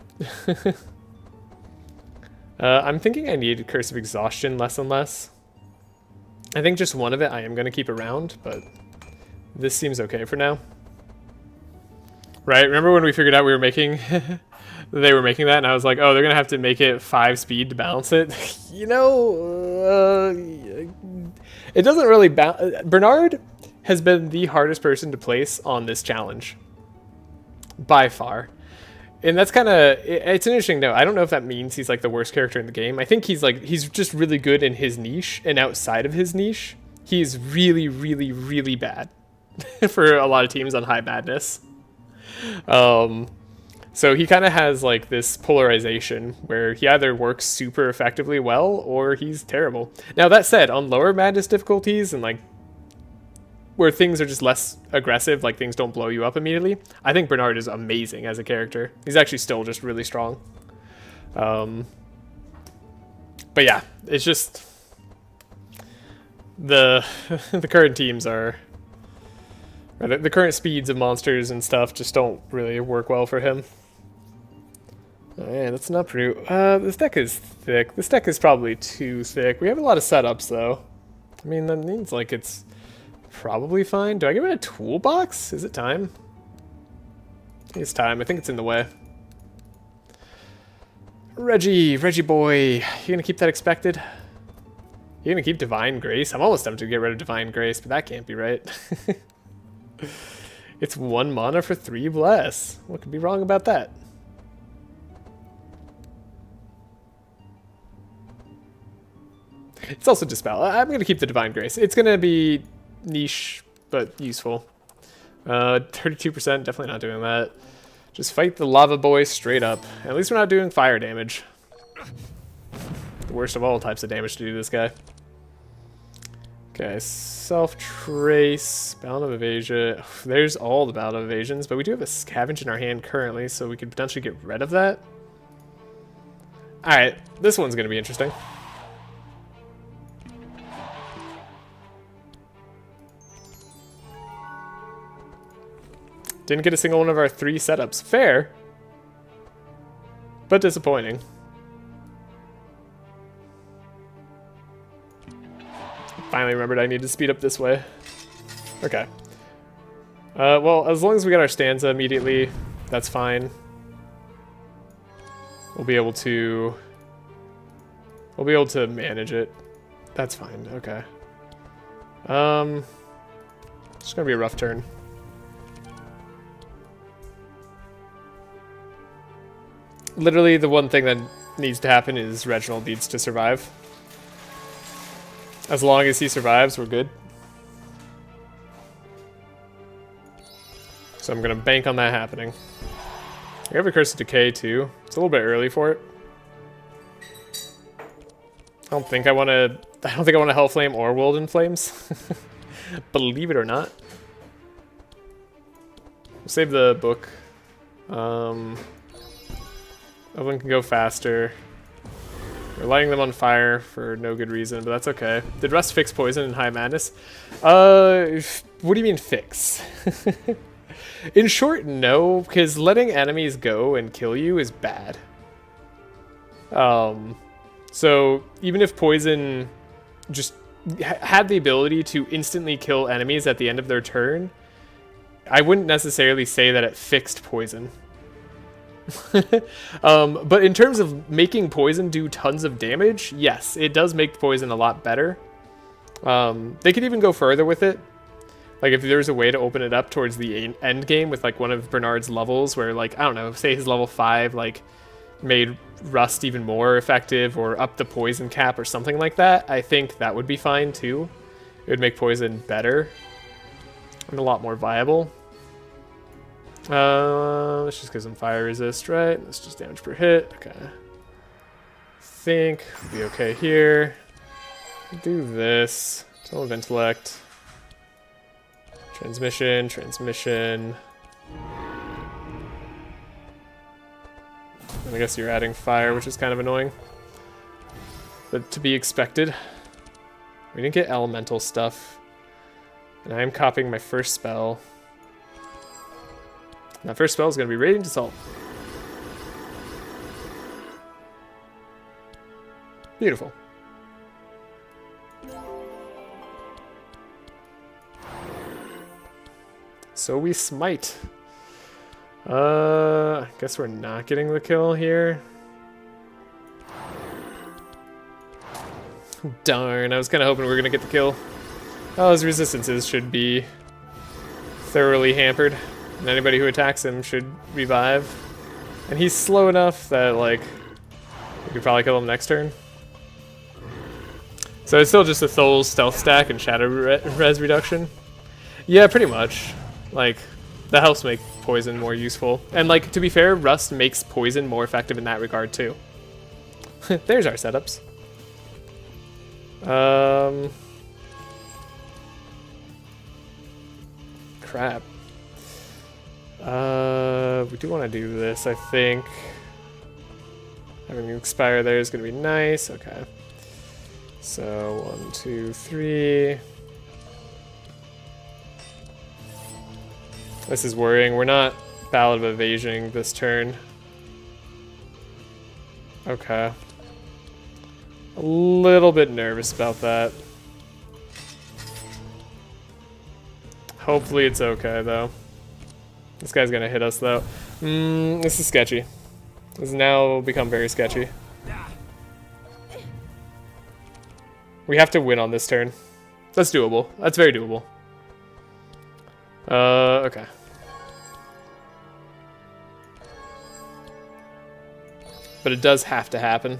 I'm thinking I need Curse of Exhaustion less and less. I think just one of it I am going to keep around, but this seems okay for now. Right, remember when we figured out we were making... they were making that, and I was like, oh, they're going to have to make it 5 speed to balance it. You know, it doesn't really... Bernard has been the hardest person to place on this challenge. By far. And that's kind of, it's an interesting note. I don't know if that means he's like the worst character in the game. I think he's just really good in his niche, and outside of his niche, he's really, really, really bad for a lot of teams on high badness. So he kind of has like this polarization where he either works super effectively well or he's terrible. Now that said, on lower madness difficulties and like where things are just less aggressive, like things don't blow you up immediately, I think Bernard is amazing as a character. He's actually still just really strong. But yeah, it's just the the current teams are, the current speeds of monsters and stuff just don't really work well for him. Oh, yeah, that's not pretty. This deck is thick. This deck is probably too thick. We have a lot of setups though. I mean, that means like it's probably fine. Do I give it a toolbox? Is it time? I think it's time. I think it's in the way. Reggie boy. You gonna keep that expected? You gonna keep Divine Grace? I'm almost tempted to get rid of Divine Grace, but that can't be right. It's 1 mana for 3 bless. What could be wrong about that? It's also Dispel. I'm gonna keep the Divine Grace. It's gonna be niche, but useful. 32%, definitely not doing that. Just fight the Lava Boy straight up. At least we're not doing fire damage. The worst of all types of damage to do this guy. Okay, self-trace, Bound of Evasion. There's all the Bound of Evasions, but we do have a Scavenge in our hand currently, so we could potentially get rid of that. Alright, this one's gonna be interesting. Didn't get a single one of our 3 setups. Fair, but disappointing. Finally remembered I need to speed up this way. Okay. Well, as long as we got our stanza immediately, that's fine. We'll be able to manage it. That's fine. Okay. It's gonna be a rough turn. Literally, the one thing that needs to happen is Reginald needs to survive. As long as he survives, we're good. So I'm gonna bank on that happening. We have a Curse of Decay too. It's a little bit early for it. I don't think I want to Hellflame or World in Flames. Believe it or not. We'll save the book. Everyone can go faster. We're lighting them on fire for no good reason, but that's okay. Did Rust fix poison in High Madness? What do you mean fix? In short, no, because letting enemies go and kill you is bad. So even if poison just had the ability to instantly kill enemies at the end of their turn, I wouldn't necessarily say that it fixed poison. But in terms of making poison do tons of damage, yes, it does make poison a lot better. They could even go further with it. Like if there's a way to open it up towards the end game with like one of Bernard's levels where like, I don't know, say his level 5 like made Rust even more effective or up the poison cap or something like that, I think that would be fine too. It would make poison better and a lot more viable. Let's just give some fire resist, right? That's just damage per hit. Okay. think we'll be okay here. Do this. Total of intellect. Transmission, transmission. And I guess you're adding fire, which is kind of annoying. But to be expected. We didn't get elemental stuff. And I am copying my first spell. My first spell is going to be Radiant Assault. Beautiful. So we smite. I guess we're not getting the kill here. Darn, I was kind of hoping we were going to get the kill. Oh, his resistances should be thoroughly hampered. And anybody who attacks him should revive. And he's slow enough that, like, we could probably kill him next turn. So it's still just a Thole stealth stack and shadow res reduction. Yeah, pretty much. Like, that helps make poison more useful. And, like, to be fair, Rust makes poison more effective in that regard, too. There's our setups. Crap. We do want to do this, I think. Having an expire there is going to be nice. Okay. So, 1, 2, 3. This is worrying. We're not Ballad of Evasioning this turn. Okay. A little bit nervous about that. Hopefully it's okay, though. This guy's gonna hit us, though. This is sketchy. This has now become very sketchy. We have to win on this turn. That's doable. That's very doable. Okay. But it does have to happen.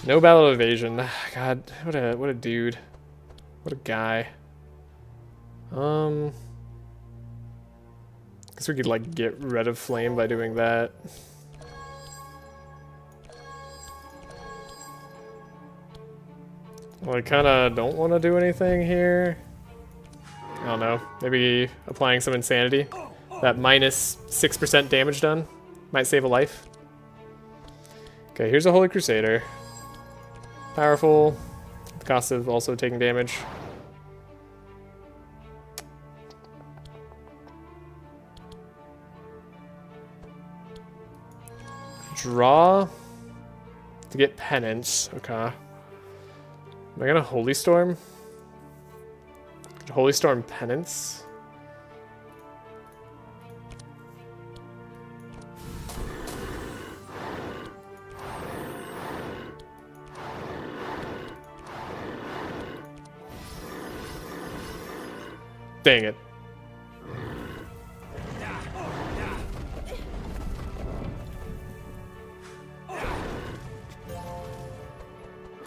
No Battle of Evasion. God, what a dude. What a guy. Guess we could like get rid of Flame by doing that. Well, I kinda don't wanna do anything here. I don't know. Maybe applying some Insanity. That minus 6% damage done might save a life. Okay, here's a Holy Crusader. Powerful. The cost of also taking damage. Draw to get penance. Okay. Am I gonna Holy Storm? Holy Storm penance. Dang it.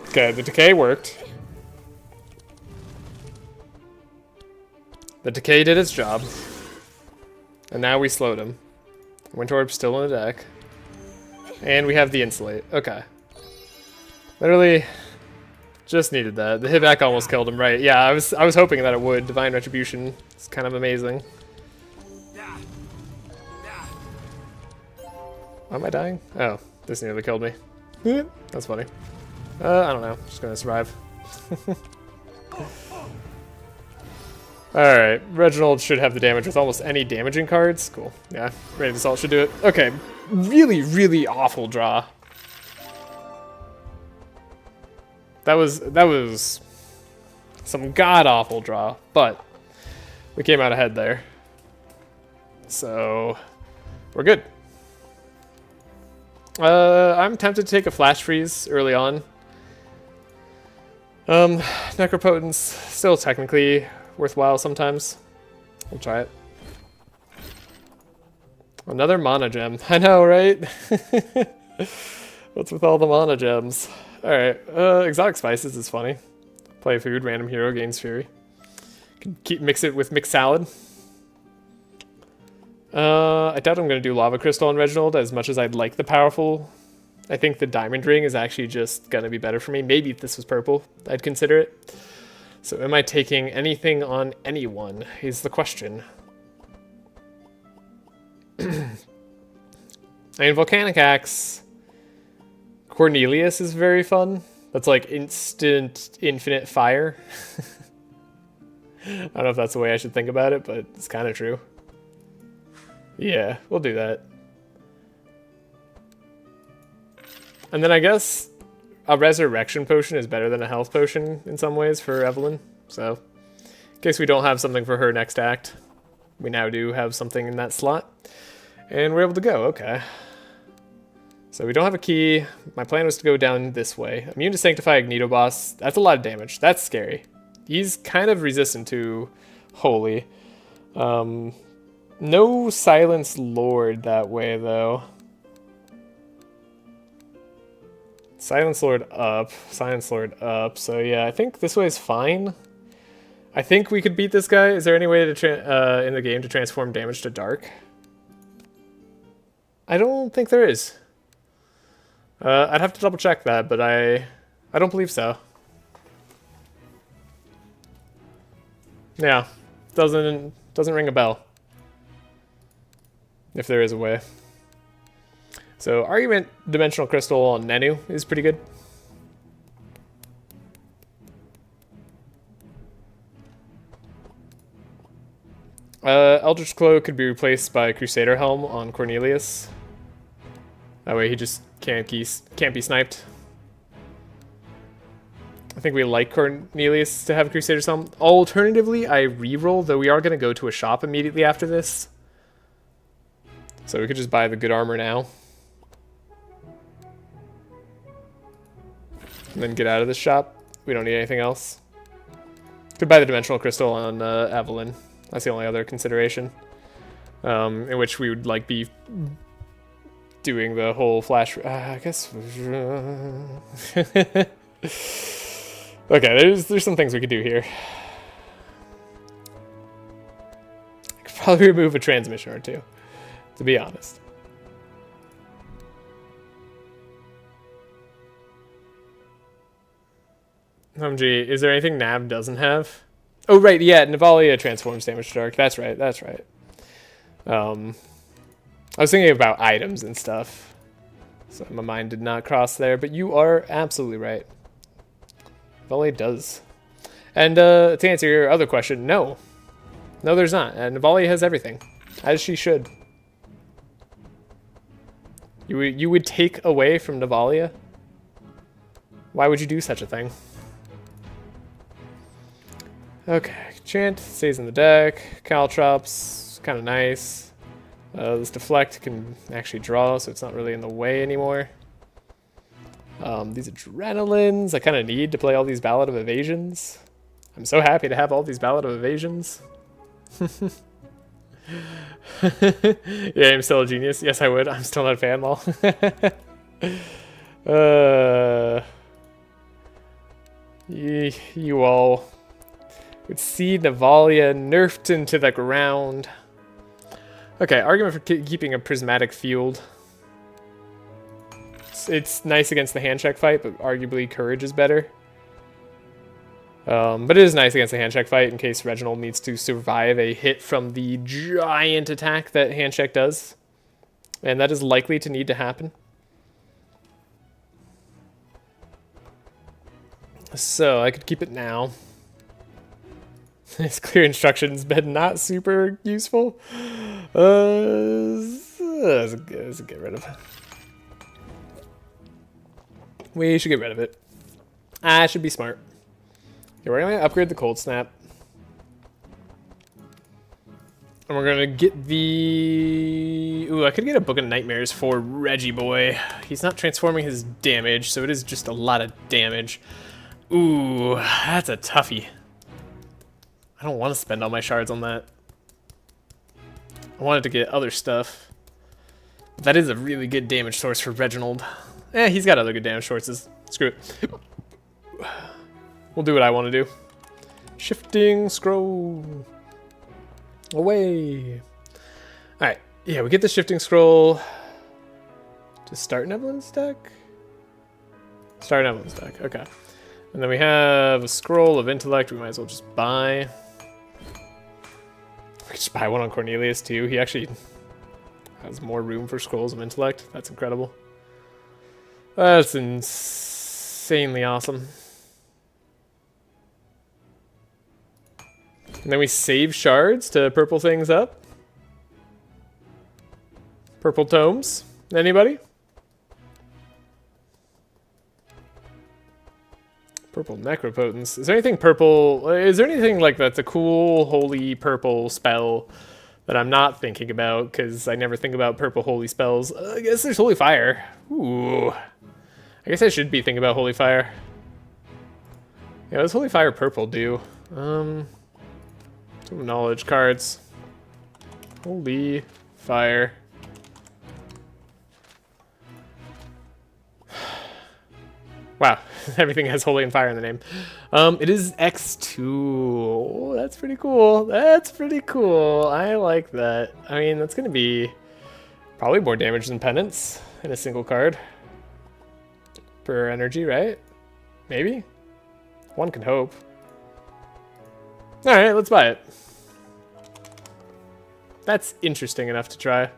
Okay, the decay worked. The decay did its job. And now we slowed him. Winter Orb's still in the deck. And we have the Insulate. Okay. Literally just needed that. The hitback almost killed him, right? Yeah, I was hoping that it would. Divine Retribution is kind of amazing. Why am I dying? Oh, this nearly killed me. That's funny. I don't know. Just gonna survive. Alright, Reginald should have the damage with almost any damaging cards. Cool. Yeah, Radiant Assault should do it. Okay, really, really awful draw. That was some god-awful draw, but we came out ahead there. So, we're good. I'm tempted to take a Flash Freeze early on. Necropotence still technically worthwhile sometimes. We'll try it. Another mana gem. I know, right? What's with all the mana gems? Alright, Exotic Spices is funny. Play food, random hero gains fury. Can mix it with mixed salad. I doubt I'm going to do Lava Crystal on Reginald as much as I'd like the powerful. I think the Diamond Ring is actually just going to be better for me. Maybe if this was purple, I'd consider it. So am I taking anything on anyone is the question. I mean, Volcanic Axe. Cornelius is very fun. That's like instant, infinite fire. I don't know if that's the way I should think about it, but it's kind of true. Yeah, we'll do that. And then I guess a resurrection potion is better than a health potion in some ways for Evelyn. So, in case we don't have something for her next act, we now do have something in that slot. And we're able to go, okay. So we don't have a key. My plan was to go down this way. Immune to Sanctify Agneto Boss. That's a lot of damage. That's scary. He's kind of resistant to Holy. No Silence Lord that way, though. Silence Lord up. Silence Lord up. So yeah, I think this way is fine. I think we could beat this guy. Is there any way to in the game to transform damage to dark? I don't think there is. I'd have to double check that, but I don't believe so. Yeah, doesn't ring a bell. If there is a way. So Argument Dimensional Crystal on Nenu is pretty good. Eldritch Glow could be replaced by Crusader Helm on Cornelius. That way he just can't be sniped. I think we like Cornelius to have Crusader's Helm. Alternatively, I reroll, though we are going to go to a shop immediately after this. So we could just buy the good armor now. And then get out of this shop. We don't need anything else. Could buy the Dimensional Crystal on Evelyn. That's the only other consideration. In which we would like be doing the whole flash. I guess. Okay, there's some things we could do here. I could probably remove a transmission or two, to be honest. OMG, is there anything Nav doesn't have? Oh, right, yeah, Navalia transforms damage to dark. That's right, that's right. I was thinking about items and stuff. So my mind did not cross there, but you are absolutely right. Navalia does. And to answer your other question, no. No, there's not. Navalia has everything, as she should. You would take away from Navalia? Why would you do such a thing? Okay, Chant stays in the deck. Caltrops, kind of nice. This Deflect can actually draw, so it's not really in the way anymore. These Adrenalines, I kind of need to play all these Ballad of Evasions. I'm so happy to have all these Ballad of Evasions. Yeah, I'm still a genius. Yes, I would. I'm still not a fan lol. You all would see Navalia nerfed into the ground. Okay, argument for keeping a prismatic field. It's nice against the handcheck fight, but arguably courage is better. But it is nice against the handcheck fight in case Reginald needs to survive a hit from the giant attack that handcheck does. And that is likely to need to happen. So I could keep it now. It's clear instructions, but not super useful. Let's get rid of it. We should get rid of it. I should be smart. Okay, we're gonna upgrade the Cold Snap. And we're gonna get the... Ooh, I could get a Book of Nightmares for Reggie Boy. He's not transforming his damage, so it is just a lot of damage. Ooh, that's a toughie. I don't want to spend all my shards on that. I wanted to get other stuff. But that is a really good damage source for Reginald. He's got other good damage sources. Screw it. We'll do what I want to do. Shifting scroll. Away. Alright, yeah, we get the shifting scroll to start Nevlin's deck? Start Nevlin's deck, okay. And then we have a scroll of intellect we might as well just buy. We could just buy one on Cornelius too. He actually has more room for scrolls of intellect. That's incredible. That's insanely awesome. And then we save shards to purple things up. Purple tomes. Anybody? Purple necropotence. Is there anything purple? Is there anything like that's a cool holy purple spell that I'm not thinking about? Because I never think about purple holy spells. I guess there's holy fire. Ooh. I guess I should be thinking about holy fire. Yeah, what does holy fire purple do? Some knowledge cards. Holy fire. Wow, everything has holy and fire in the name. It is X2. Oh, that's pretty cool. That's pretty cool. I like that. I mean, that's going to be probably more damage than penance in a single card. Per energy, right? Maybe? One can hope. Alright, let's buy it. That's interesting enough to try.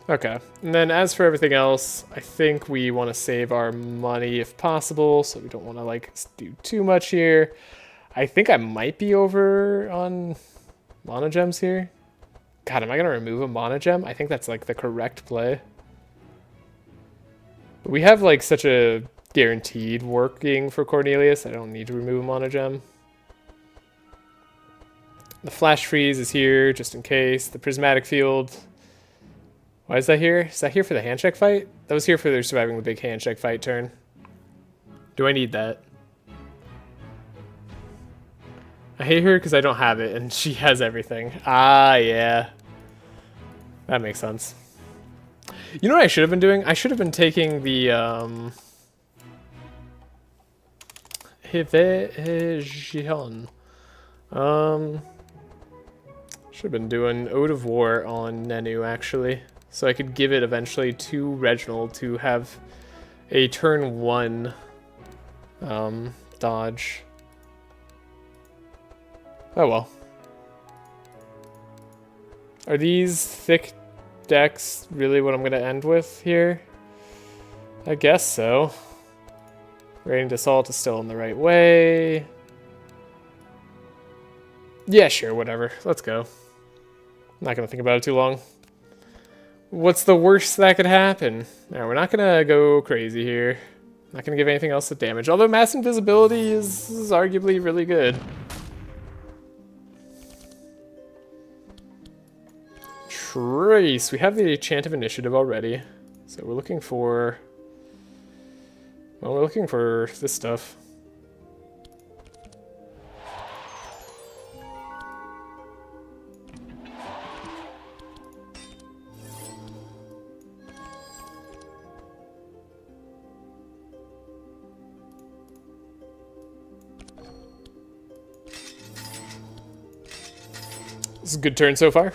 Okay, and then as for everything else, I think we want to save our money if possible, so we don't want to like do too much here. I think I might be over on mana gems here. God, am I going to remove a mana gem? I think that's like the correct play. But we have like such a guaranteed working for Cornelius, I don't need to remove a mana gem. The flash freeze is here just in case. The prismatic field. Why is that here? Is that here for the handshake fight? That was here for their surviving the big handshake fight turn. Do I need that? I hate her because I don't have it and she has everything. Ah, yeah. That makes sense. You know what I should have been doing? I should have been taking the, should have been doing Ode of War on Nenu, actually. So I could give it eventually to Reginald to have a turn 1 dodge. Oh well. Are these thick decks really what I'm going to end with here? I guess so. Radiant Assault is still in the right way. Yeah, sure, whatever. Let's go. I'm not going to think about it too long. What's the worst that could happen? No, we're not going to go crazy here. Not going to give anything else to damage. Although Mass Invisibility is arguably really good. Trace. We have the Chant of Initiative already. So we're looking for... Well, we're looking for this stuff. This is a good turn so far.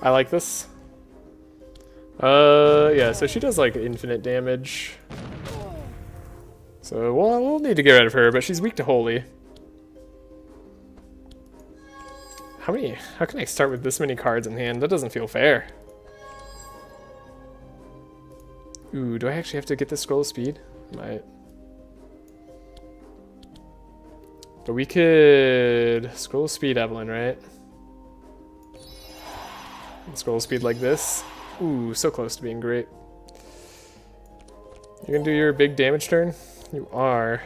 I like this. Yeah, so she does like infinite damage. So we'll need to get rid of her, but she's weak to holy. How can I start with this many cards in hand? That doesn't feel fair. Ooh, do I actually have to get this scroll of speed? Might. But we could scroll of speed Evelyn, right? And scroll of speed like this. Ooh, so close to being great. You gonna do your big damage turn? You are.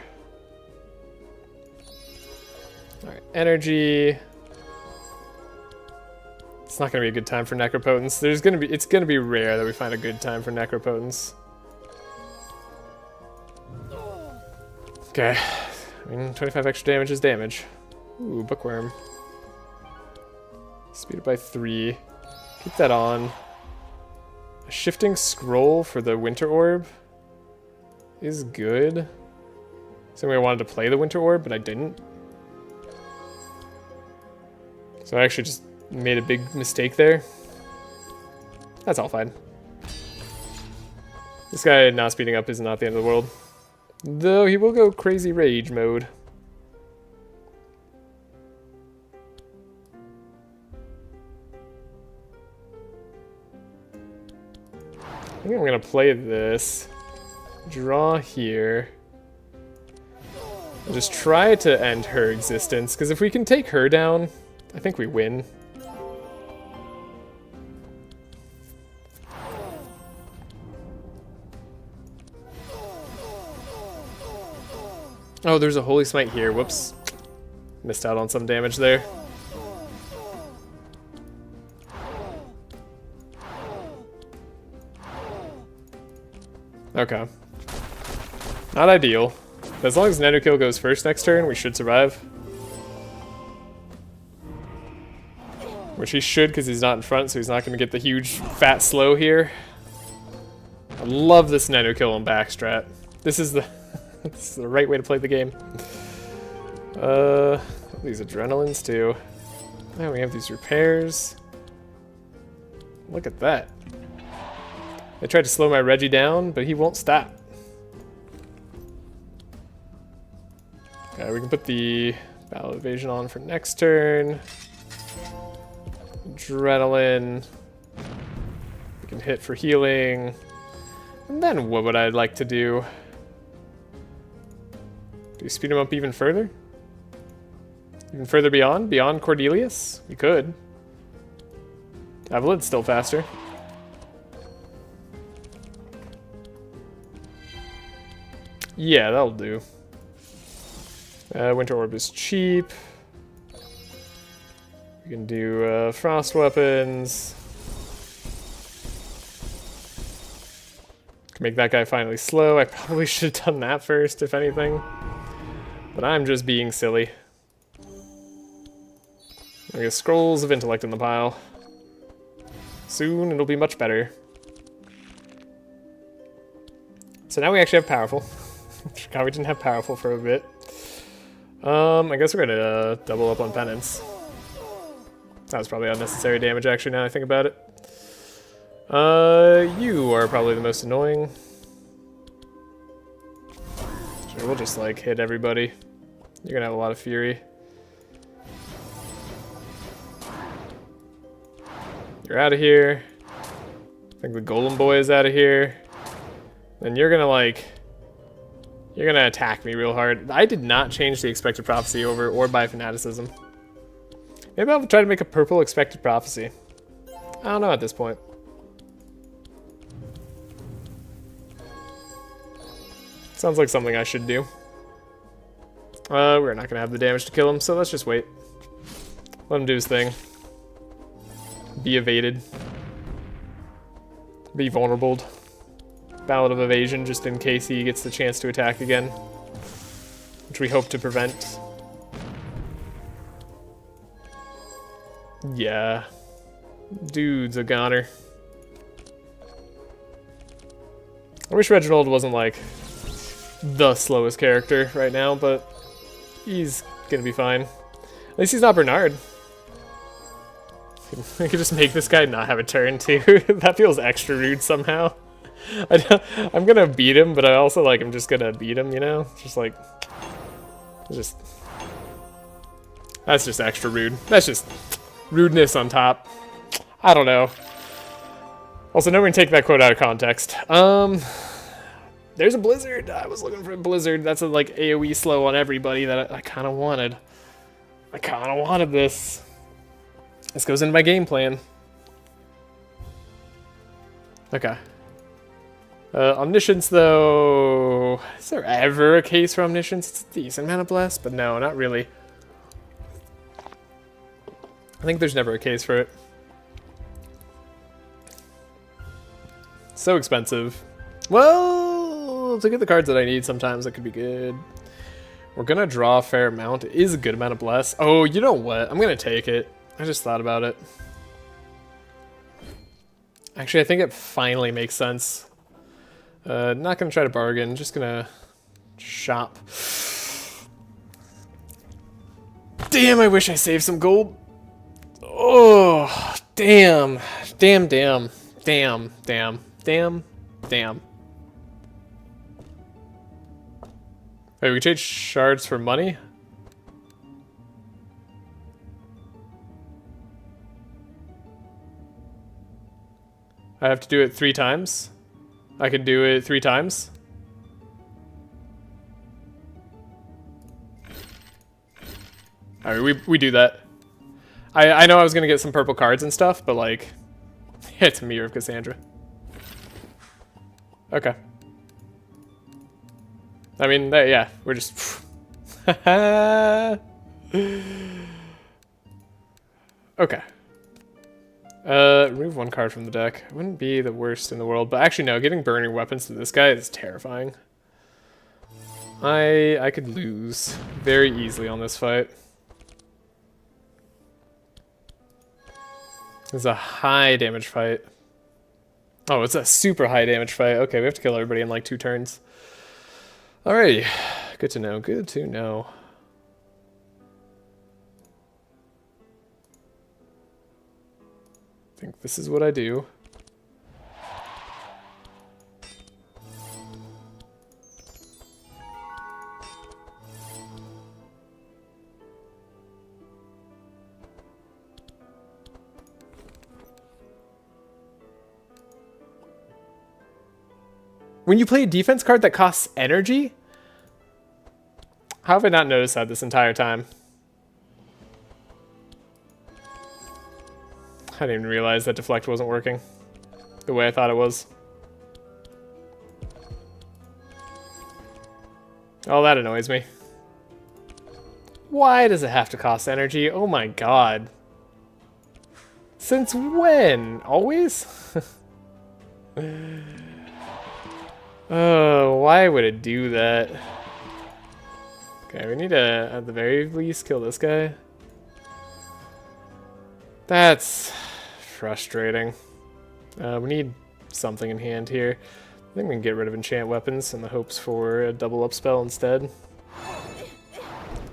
Alright, energy. It's not gonna be a good time for Necropotence. It's gonna be rare that we find a good time for Necropotence. Okay. I mean, 25 extra damage is damage. Ooh, Bookworm. Speed it by 3. Keep that on. A shifting scroll for the Winter Orb is good. So I wanted to play the Winter Orb, but I didn't. So I actually just made a big mistake there. That's all fine. This guy not speeding up is not the end of the world. Though he will go crazy rage mode. I think I'm gonna play this. Draw here. And just try to end her existence, because if we can take her down, I think we win. Oh, there's a Holy Smite here. Whoops. Missed out on some damage there. Okay. Not ideal. But as long as Nanokill goes first next turn, we should survive. Which he should, because he's not in front, so he's not going to get the huge fat slow here. I love this Nanokill and backstrat. This is the this is the right way to play the game. These adrenalines too. Now we have these repairs. Look at that. I tried to slow my Reggie down, but he won't stop. Okay, we can put the Battle Evasion on for next turn. Adrenaline. We can hit for healing. And then what would I like to do? Do we speed him up even further? Even further beyond? Beyond Cornelius? We could. Evelyn's still faster. Yeah, that'll do. Winter Orb is cheap. We can do frost weapons. Can make that guy finally slow. I probably should have done that first, if anything. But I'm just being silly. I guess Scrolls of Intellect in the pile. Soon it'll be much better. So now we actually have Powerful. God, we didn't have Powerful for a bit. I guess we're gonna double up on Penance. That was probably unnecessary damage, actually, now I think about it. You are probably the most annoying. Sure, we'll just, like, hit everybody. You're gonna have a lot of fury. You're out of here. I think the Golem Boy is out of here. Then you're gonna, like... You're gonna attack me real hard. I did not change the Expected Prophecy over or by Fanaticism. Maybe I'll try to make a purple Expected Prophecy. I don't know at this point. Sounds like something I should do. We're not gonna have the damage to kill him, so let's just wait. Let him do his thing. Be evaded. Be vulnerable. Ballad of Evasion, just in case he gets the chance to attack again. Which we hope to prevent. Yeah. Dude's a goner. I wish Reginald wasn't, like, the slowest character right now, but he's gonna be fine. At least he's not Bernard. I could just make this guy not have a turn, too. That feels extra rude somehow. I'm gonna beat him, but I also, like, I'm just gonna beat him, you know? Just, like... That's just extra rude. That's just rudeness on top. I don't know. Also, no one take that quote out of context. There's a blizzard. I was looking for a blizzard. That's a, like, AoE slow on everybody that I kind of wanted. I kind of wanted this. This goes into my game plan. Okay. Omniscience, though... Is there ever a case for Omniscience? It's a decent mana blast, but no, not really. I think there's never a case for it. So expensive. Well, to get the cards that I need, sometimes that could be good. We're gonna draw a fair amount. It is a good amount of bless. Oh, you know what? I'm gonna take it. I just thought about it. Actually, I think it finally makes sense. Not gonna try to bargain, just gonna shop. Damn, I wish I saved some gold. Oh, damn. Damn, damn. Damn, damn, damn, damn. Wait, we can trade shards for money? I have to do it 3 times? I can do it 3 times? Alright, we do that. I know I was gonna get some purple cards and stuff, but like, it's Mirror of Cassandra. Okay. I mean, yeah, we're just... Okay. Remove 1 card from the deck. It wouldn't be the worst in the world, but actually no, giving burning weapons to this guy is terrifying. I could lose very easily on this fight. It's a high damage fight. Oh, it's a super high damage fight. Okay, we have to kill everybody in like 2 turns. Alrighty. Good to know. Good to know. I think this is what I do. When you play a defense card that costs energy? How have I not noticed that this entire time? I didn't even realize that deflect wasn't working the way I thought it was. Oh, that annoys me. Why does it have to cost energy? Oh my god. Since when? Always? Oh, why would it do that? Okay, we need to, at the very least, kill this guy. That's frustrating. We need something in hand here. I think we can get rid of enchant weapons in the hopes for a double up spell instead.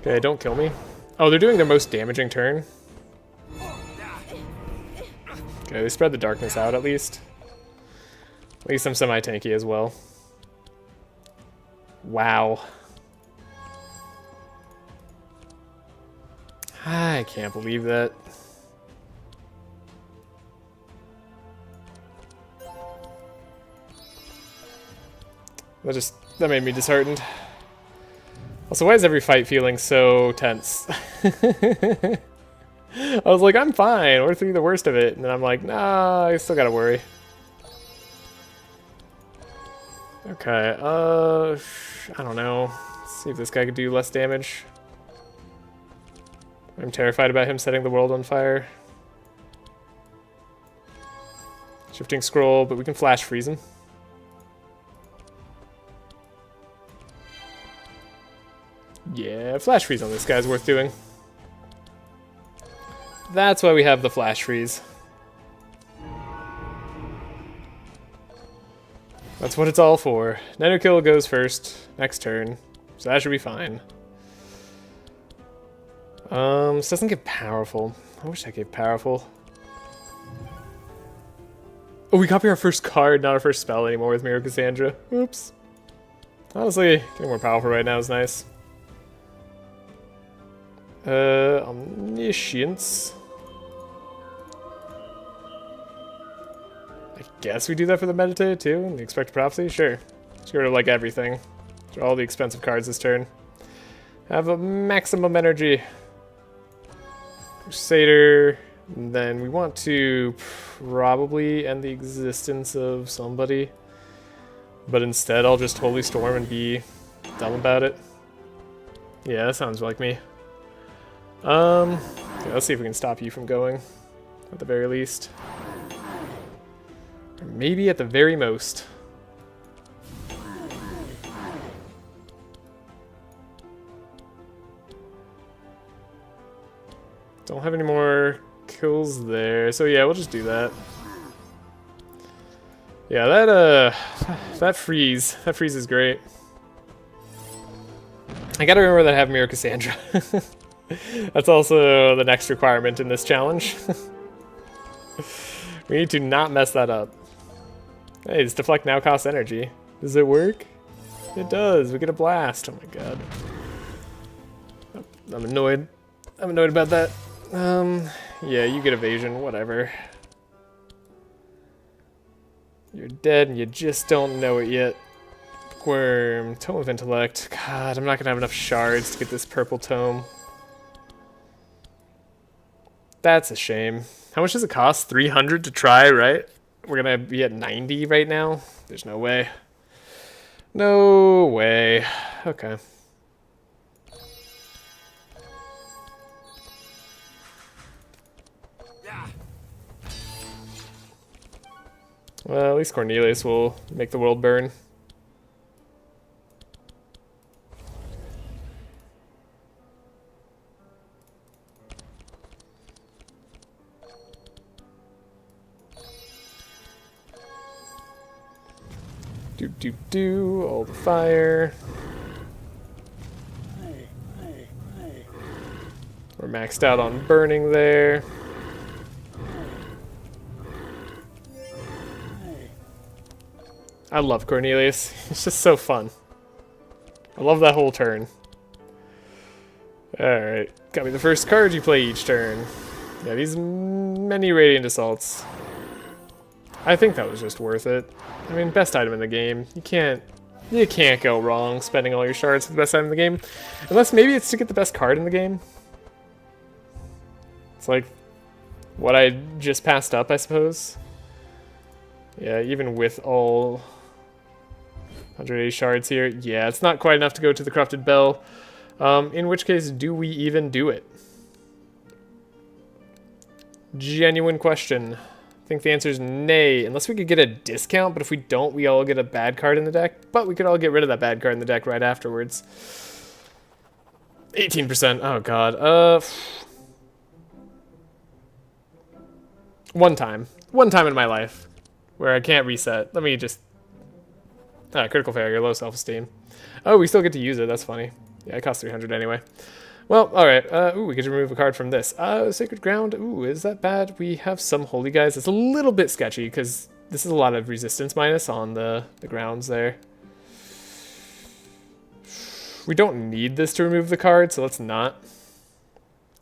Okay, don't kill me. Oh, they're doing their most damaging turn. Okay, they spread the darkness out at least. At least I'm semi-tanky as well. Wow. I can't believe that. That made me disheartened. Also, why is every fight feeling so tense? I was like, I'm fine, we're through the worst of it. And then I'm like, nah, I still gotta worry. Okay, I don't know. Let's see if this guy could do less damage. I'm terrified about him setting the world on fire. Shifting scroll, but we can flash freeze him. Yeah, flash freeze on this guy's worth doing. That's why we have the flash freeze. That's what it's all for. Nano kill goes first next turn, so that should be fine. This doesn't give powerful. I wish I gave powerful. Oh, we copy our first card, not our first spell anymore with Mirror Cassandra. Oops. Honestly, getting more powerful right now is nice. Omniscience. I guess we do that for the Meditate too, and the Expected Prophecy? Sure. Let's get rid of like everything. Draw all the expensive cards this turn. Have a maximum energy. Crusader. And then we want to probably end the existence of somebody. But instead I'll just Holy Storm and be dumb about it. Yeah, that sounds like me. Yeah, let's see if we can stop you from going, at the very least. Or maybe at the very most. Don't have any more kills there, so yeah, we'll just do that. Yeah, that freeze is great. I gotta remember that I have Mirror Cassandra. That's also the next requirement in this challenge. We need to not mess that up. Hey, does deflect now cost energy? Does it work? It does. We get a blast. Oh my god. I'm annoyed. I'm annoyed about that. Yeah, you get evasion. Whatever. You're dead and you just don't know it yet. Worm. Tome of Intellect. God, I'm not gonna have enough shards to get this purple tome. That's a shame. How much does it cost? 300 to try, right? We're gonna be at 90 right now? There's no way. No way. Okay. Well, at least Cornelius will make the world burn. Do, all the fire. We're maxed out on burning there. I love Cornelius. It's just so fun. I love that whole turn. Alright, got me the first card you play each turn. Yeah, these many Radiant Assaults. I think that was just worth it. I mean, best item in the game. You can't go wrong spending all your shards for the best item in the game. Unless maybe it's to get the best card in the game. It's like what I just passed up, I suppose. Yeah, even with all 180 shards here. Yeah, it's not quite enough to go to the Corrupted Bell. In which case, do we even do it? Genuine question. I think the answer is nay, unless we could get a discount, but if we don't, we all get a bad card in the deck. But we could all get rid of that bad card in the deck right afterwards. 18%, oh god. One time in my life where I can't reset. Let me just... critical failure, low self-esteem. Oh, we still get to use it, that's funny. Yeah, it costs 300 anyway. Well, alright. Ooh, we get to remove a card from this. Sacred Ground. Ooh, is that bad? We have some Holy Guys. It's a little bit sketchy, because this is a lot of resistance minus on the grounds there. We don't need this to remove the card, so let's not.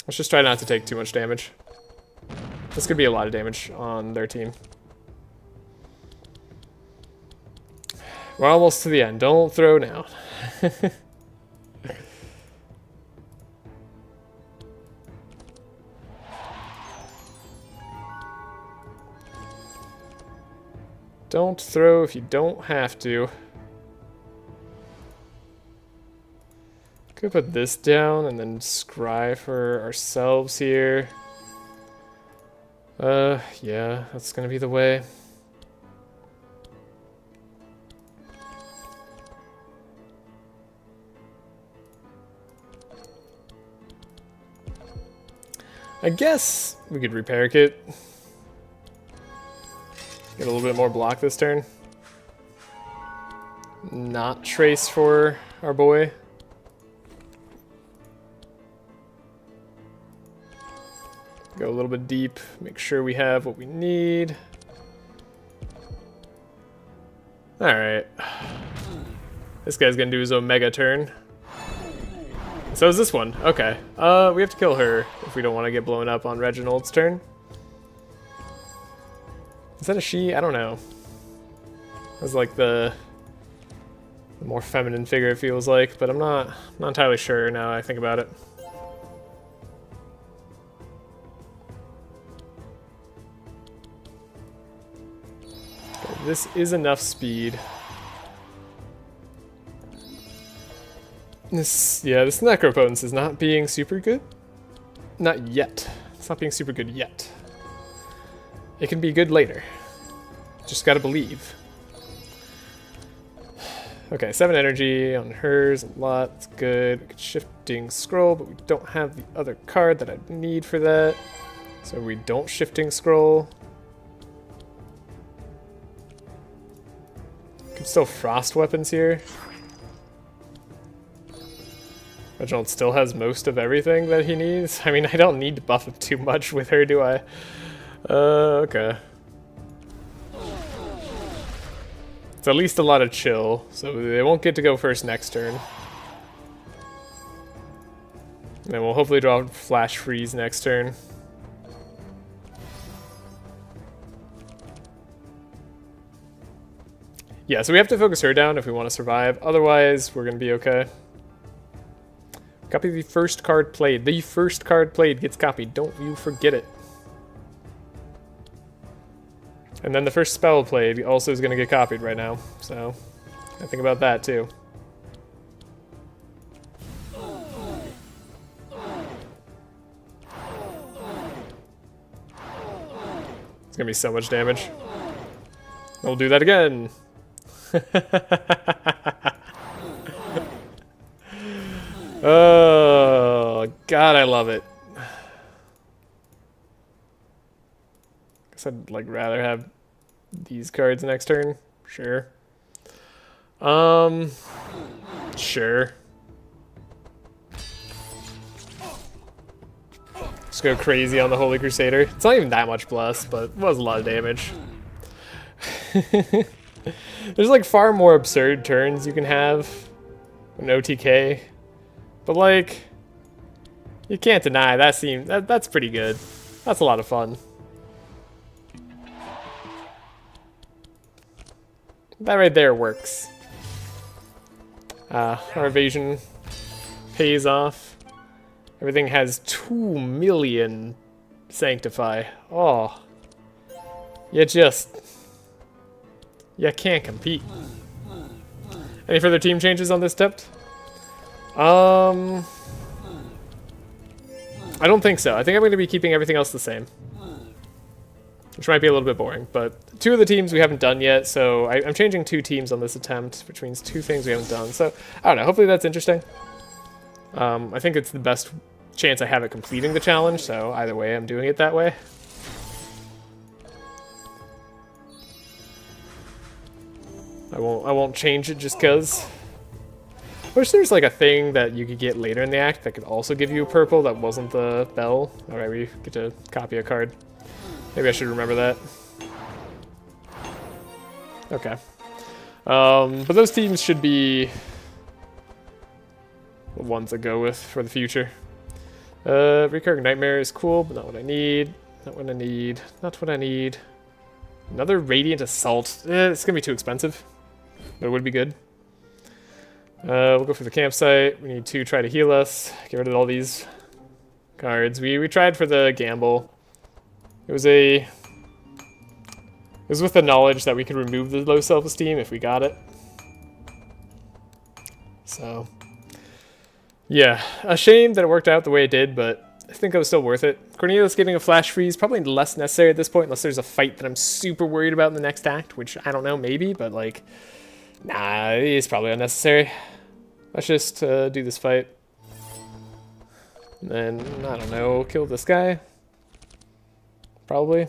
Let's just try not to take too much damage. This could be a lot of damage on their team. We're almost to the end. Don't throw now. Don't throw if you don't have to. Could put this down and then scry for ourselves here. Yeah, that's gonna be the way. I guess we could repair kit. Get a little bit more block this turn. Not trace for our boy. Go a little bit deep, make sure we have what we need. Alright. This guy's gonna do his Omega turn. So is this one. Okay. We have to kill her if we don't want to get blown up on Reginald's turn. Is that a she? I don't know. That's like the more feminine figure it feels like, but I'm not entirely sure now I think about it. Okay, this is enough speed. This Necropotence is not being super good. Not yet. It's not being super good yet. It can be good later. Just gotta believe. Okay, 7 energy on hers, a lot, that's good. We could shifting scroll, but we don't have the other card that I need for that. So we don't shifting scroll. Can still frost weapons here. Reginald still has most of everything that he needs. I mean, I don't need to buff him too much with her, do I? Okay. It's at least a lot of chill, so they won't get to go first next turn. And then we'll hopefully draw Flash Freeze next turn. Yeah, so we have to focus her down if we want to survive. Otherwise, we're going to be okay. Copy the first card played. The first card played gets copied. Don't you forget it. And then the first spell played also is going to get copied right now. So, I think about that too. It's going to be so much damage. We'll do that again. Oh, God, I love it. Guess I'd like rather have these cards next turn. Sure. Sure. Just go crazy on the Holy Crusader. It's not even that much plus, but it was a lot of damage. There's like far more absurd turns you can have in OTK. But like, you can't deny that's pretty good. That's a lot of fun. That right there works. Our evasion pays off. Everything has 2 million sanctify. Oh, you can't compete. Any further team changes on this tip? I don't think so. I think I'm going to be keeping everything else the same. Which might be a little bit boring, but 2 of the teams we haven't done yet, so I'm changing 2 teams on this attempt, which means 2 things we haven't done. So, I don't know, hopefully that's interesting. I think it's the best chance I have at completing the challenge, so either way I'm doing it that way. I won't change it just cause. Wish there's like a thing that you could get later in the act that could also give you a purple that wasn't the bell. Alright, we get to copy a card. Maybe I should remember that. Okay. But those teams should be the ones that go with for the future. Recurring Nightmare is cool, but not what I need. Not what I need. Not what I need. Another Radiant Assault. It's gonna be too expensive. But it would be good. We'll go for the campsite. We need to try to heal us. Get rid of all these cards. We tried for the gamble. It was with the knowledge that we could remove the low self-esteem if we got it. So, yeah, a shame that it worked out the way it did, but I think it was still worth it. Cornelius getting a flash freeze, probably less necessary at this point, unless there's a fight that I'm super worried about in the next act, which I don't know, maybe, but like, nah, it's probably unnecessary. Let's just do this fight. And then, I don't know, kill this guy. Probably.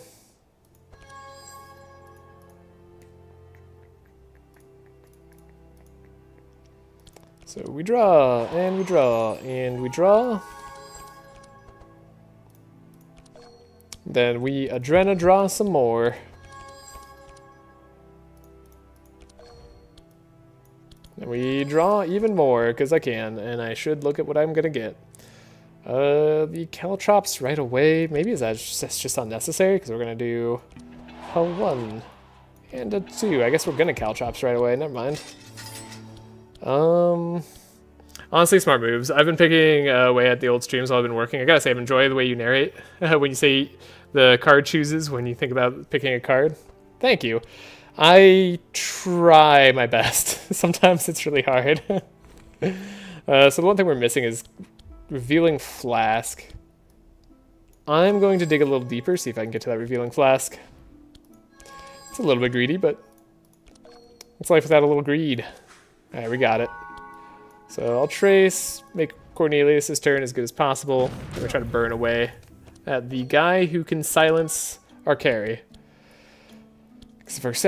So we draw, and we draw, and we draw. Then we adrena draw some more. And we draw even more, because I can, and I should look at what I'm going to get. The Caltrops right away. Maybe that's just unnecessary, because we're going to do a 1 and a 2. I guess we're going to Caltrops right away. Never mind. Honestly, smart moves. I've been picking away at the old streams while I've been working. I gotta say, I've enjoyed the way you narrate when you say the card chooses when you think about picking a card. Thank you. I try my best. Sometimes it's really hard. So the one thing we're missing is Revealing Flask. I'm going to dig a little deeper, see if I can get to that Revealing Flask. It's a little bit greedy, but it's life without a little greed. Alright, we got it. So I'll trace, make Cornelius' turn as good as possible. We're going to try to burn away at the guy who can silence our carry. Because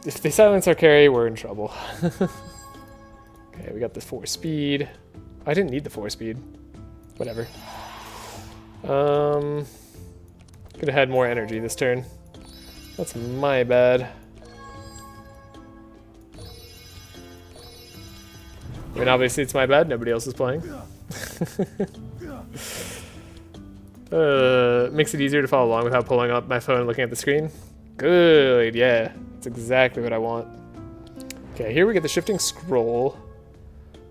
if they silence our carry, we're in trouble. Okay, we got the 4 speed. I didn't need the 4-speed. Whatever. Could have had more energy this turn. That's my bad. I mean, obviously it's my bad. Nobody else is playing. Makes it easier to follow along without pulling up my phone and looking at the screen. Good, yeah. That's exactly what I want. Okay, here we get the shifting scroll.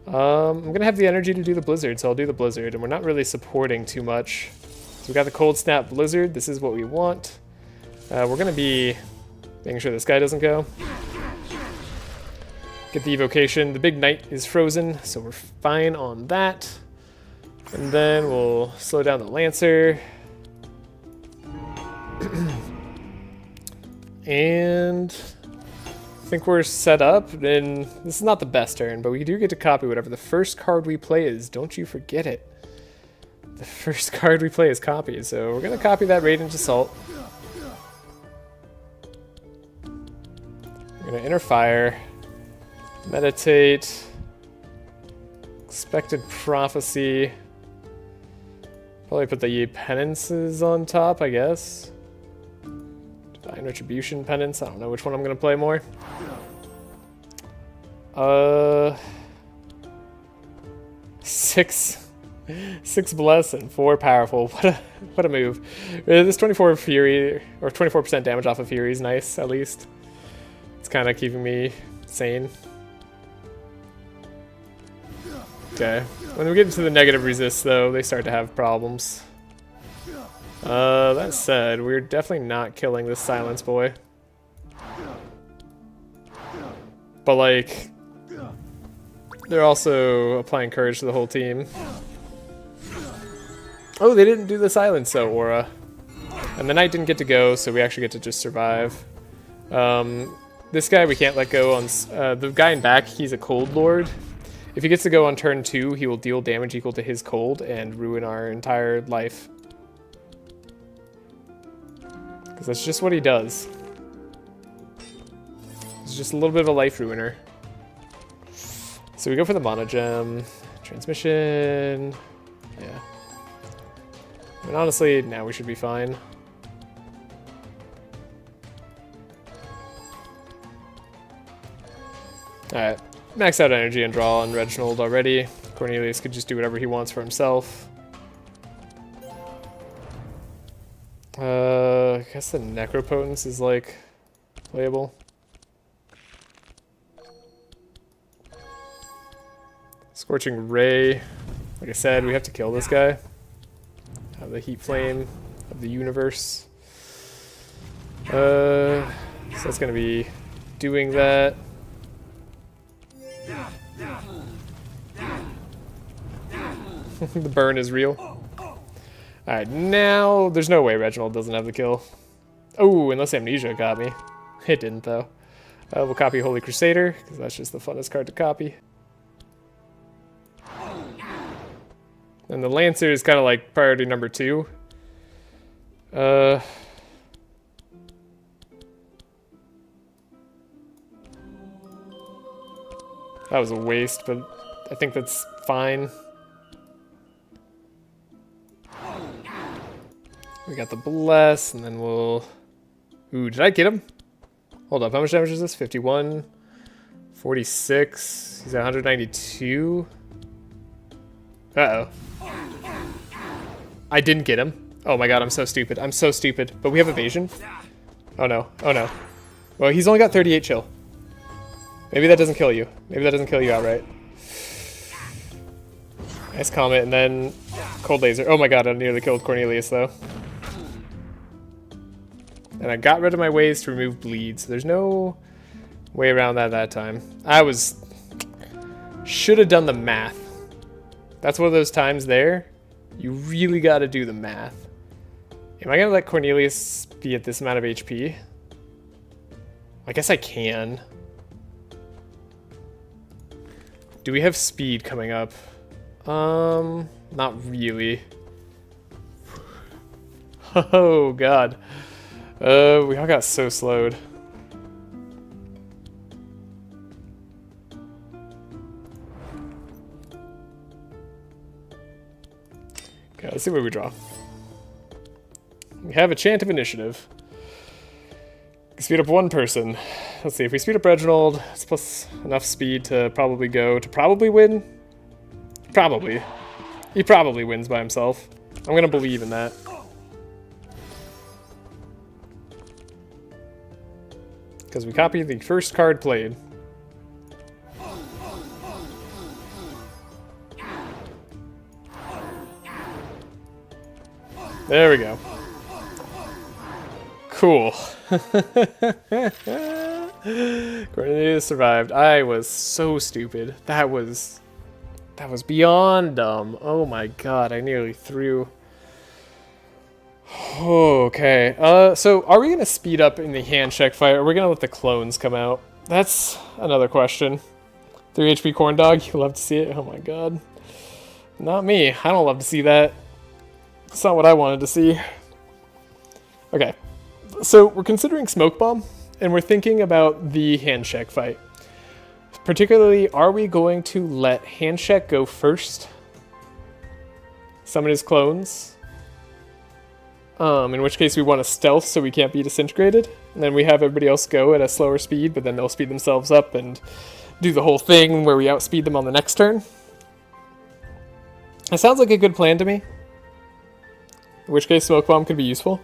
I'm gonna have the energy to do the blizzard, so I'll do the blizzard, and we're not really supporting too much. So we got the cold snap blizzard. This is what we want. We're gonna be making sure this guy doesn't go. Get the evocation. The big knight is frozen, so we're fine on that. And then we'll slow down the lancer. And I think we're set up, and this is not the best turn, but we do get to copy whatever the first card we play is. Don't you forget it. The first card we play is copied, so we're going to copy that Radiant Assault. We're going to Inner Fire, Meditate, Expected Prophecy, probably put the Penances on top, I guess. Divine Retribution Penance. I don't know which one I'm going to play more. Six Bless and 4 Powerful. What a move. This 24 Fury, or 24% damage off of Fury is nice, at least. It's kind of keeping me sane. Okay. When we get into the negative resist, though, they start to have problems. That said, we're definitely not killing this Silence Boy. But, like, they're also applying courage to the whole team. Oh, they didn't do the Silence, though, Aura. And the Knight didn't get to go, so we actually get to just survive. This guy we can't let go on... the guy in back, he's a Cold Lord. If he gets to go on turn 2, he will deal damage equal to his cold and ruin our entire life. Because that's just what he does. He's just a little bit of a life ruiner. So we go for the Mono Gem. Transmission. Yeah. And honestly, now we should be fine. Alright. Max out energy and draw on Reginald already. Cornelius could just do whatever he wants for himself. I guess the Necropotence is, like, playable. Scorching Ray. Like I said, we have to kill this guy. Have the Heat Flame of the universe. So that's gonna be doing that. The burn is real. Alright, now there's no way Reginald doesn't have the kill. Oh, unless Amnesia got me. It didn't, though. We'll copy Holy Crusader, because that's just the funnest card to copy. And the Lancer is kind of like priority number 2. That was a waste, but I think that's fine. We got the Bless, and then we'll... Ooh, did I get him? Hold up, how much damage is this? 51, 46, he's at 192. Uh-oh. I didn't get him. Oh my god, I'm so stupid. I'm so stupid. But we have evasion? Oh no, oh no. Well, he's only got 38 chill. Maybe that doesn't kill you. Maybe that doesn't kill you outright. Nice Comet, and then Cold Laser. Oh my god, I nearly killed Cornelius, though. And I got rid of my ways to remove bleed, so there's no way around that time. Should have done the math. That's one of those times there, you really got to do the math. Am I going to let Cornelius be at this amount of HP? I guess I can. Do we have speed coming up? Not really. Oh god. We all got so slowed. Okay, let's see what we draw. We have a chant of initiative. Speed up one person. Let's see, if we speed up Reginald, it's plus enough speed to probably go to probably win. Probably. He probably wins by himself. I'm gonna believe in that. Because we copy the first card played. There we go. Cool. Cornelius survived. I was so stupid. That was beyond dumb. Oh my god, I nearly threw. Okay. So are we gonna speed up in the handshake fight, or are we gonna let the clones come out? That's another question. 3 HP corn dog, you love to see it? Oh my god. Not me. I don't love to see that. That's not what I wanted to see. Okay. So we're considering smoke bomb, and we're thinking about the handshake fight. Particularly, are we going to let handshake go first? Summon his clones. In which case we want to stealth so we can't be disintegrated. And then we have everybody else go at a slower speed, but then they'll speed themselves up and do the whole thing where we outspeed them on the next turn. That sounds like a good plan to me. In which case smoke bomb could be useful.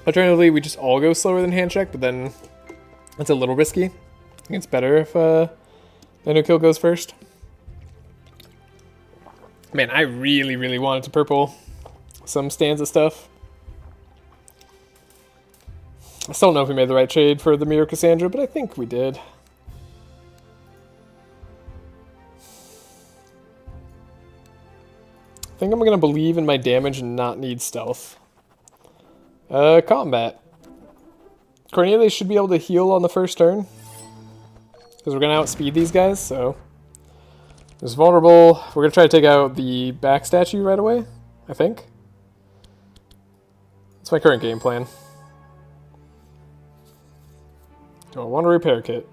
Alternatively, we just all go slower than handshake, but then it's a little risky. I think it's better if no-kill goes first. Man, I really, really wanted to purple some stanza stuff. I still don't know if we made the right trade for the Mirror Cassandra, but I think we did. I think I'm going to believe in my damage and not need stealth. Combat. Cornelius should be able to heal on the first turn. Because we're going to outspeed these guys, so... It's vulnerable. We're going to try to take out the back statue right away, I think. That's my current game plan. Do I want a repair kit?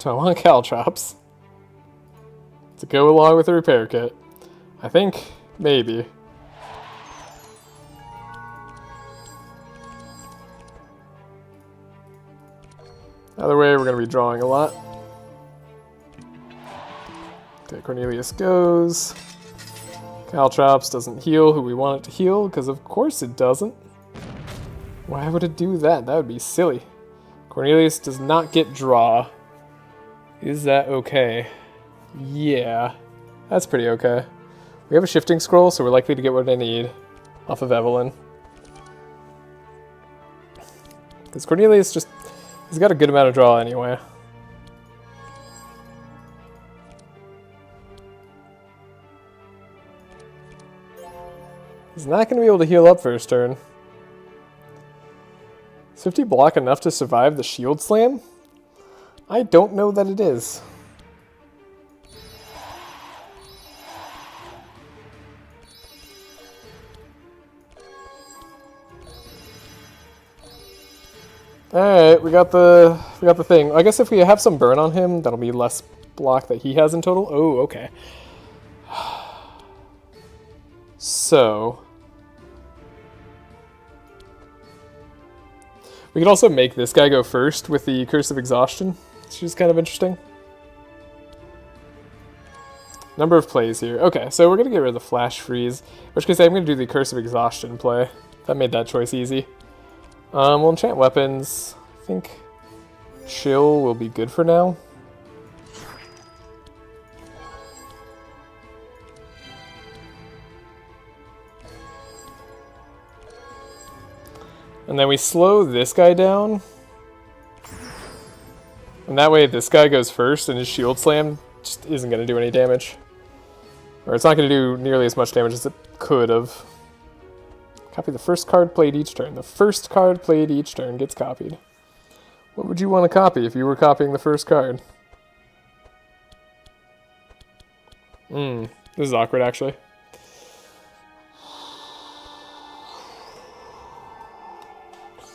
Do I want caltrops to go along with the repair kit? I think maybe. Either way, we're going to be drawing a lot. Okay, Cornelius goes. Caltrops doesn't heal who we want it to heal, because of course it doesn't. Why would it do that? That would be silly. Cornelius does not get draw. Is that okay? Yeah, that's pretty okay. We have a shifting scroll, so we're likely to get what I need off of Evelyn. Because Cornelius just... He's got a good amount of draw anyway. He's not going to be able to heal up first turn. Is 50 block enough to survive the shield slam? I don't know that it is. Alright, we got the thing. I guess if we have some burn on him, that'll be less block that he has in total. Oh, okay. So we could also make this guy go first with the Curse of Exhaustion, which is kind of interesting. Number of plays here. Okay, so we're going to get rid of the Flash Freeze, which case I'm going to do the Curse of Exhaustion play. That made that choice easy. We'll enchant weapons. I think chill will be good for now. And then we slow this guy down. And that way this guy goes first and his shield slam just isn't going to do any damage. Or it's not going to do nearly as much damage as it could have. Copy the first card played each turn. The first card played each turn gets copied. What would you want to copy if you were copying the first card? This is awkward, actually.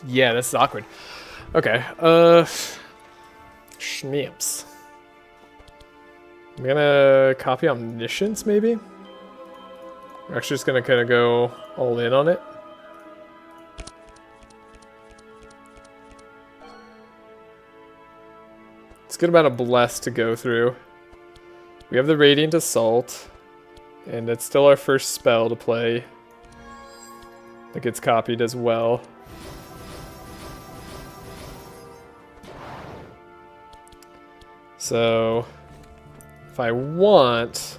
Yeah, this is awkward. Okay, Schnaps. I'm gonna copy Omniscience, maybe? We're actually just gonna kind of go all in on it. It's a good amount of Bless to go through. We have the Radiant Assault, and it's still our first spell to play that gets copied as well. So, if I want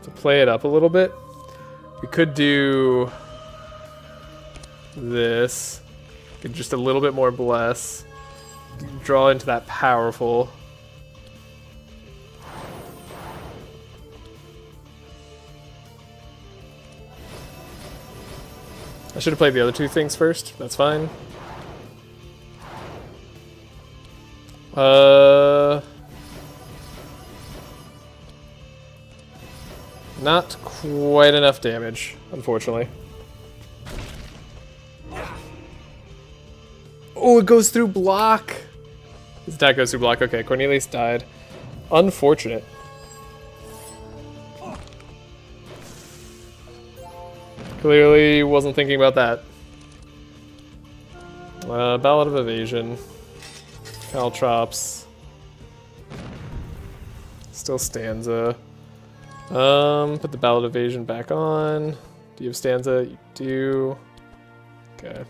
to play it up a little bit, we could do this. Get just a little bit more Bless. Draw into that powerful. I should have played the other two things first. That's fine. Not quite enough damage, unfortunately. Oh, it goes through block. His attack goes through block. Okay, Cornelius died. Unfortunate. Clearly wasn't thinking about that. Ballad of Evasion. Caltrops. Still Stanza. Put the Ballad of Evasion back on. Do you have Stanza? You do. Okay.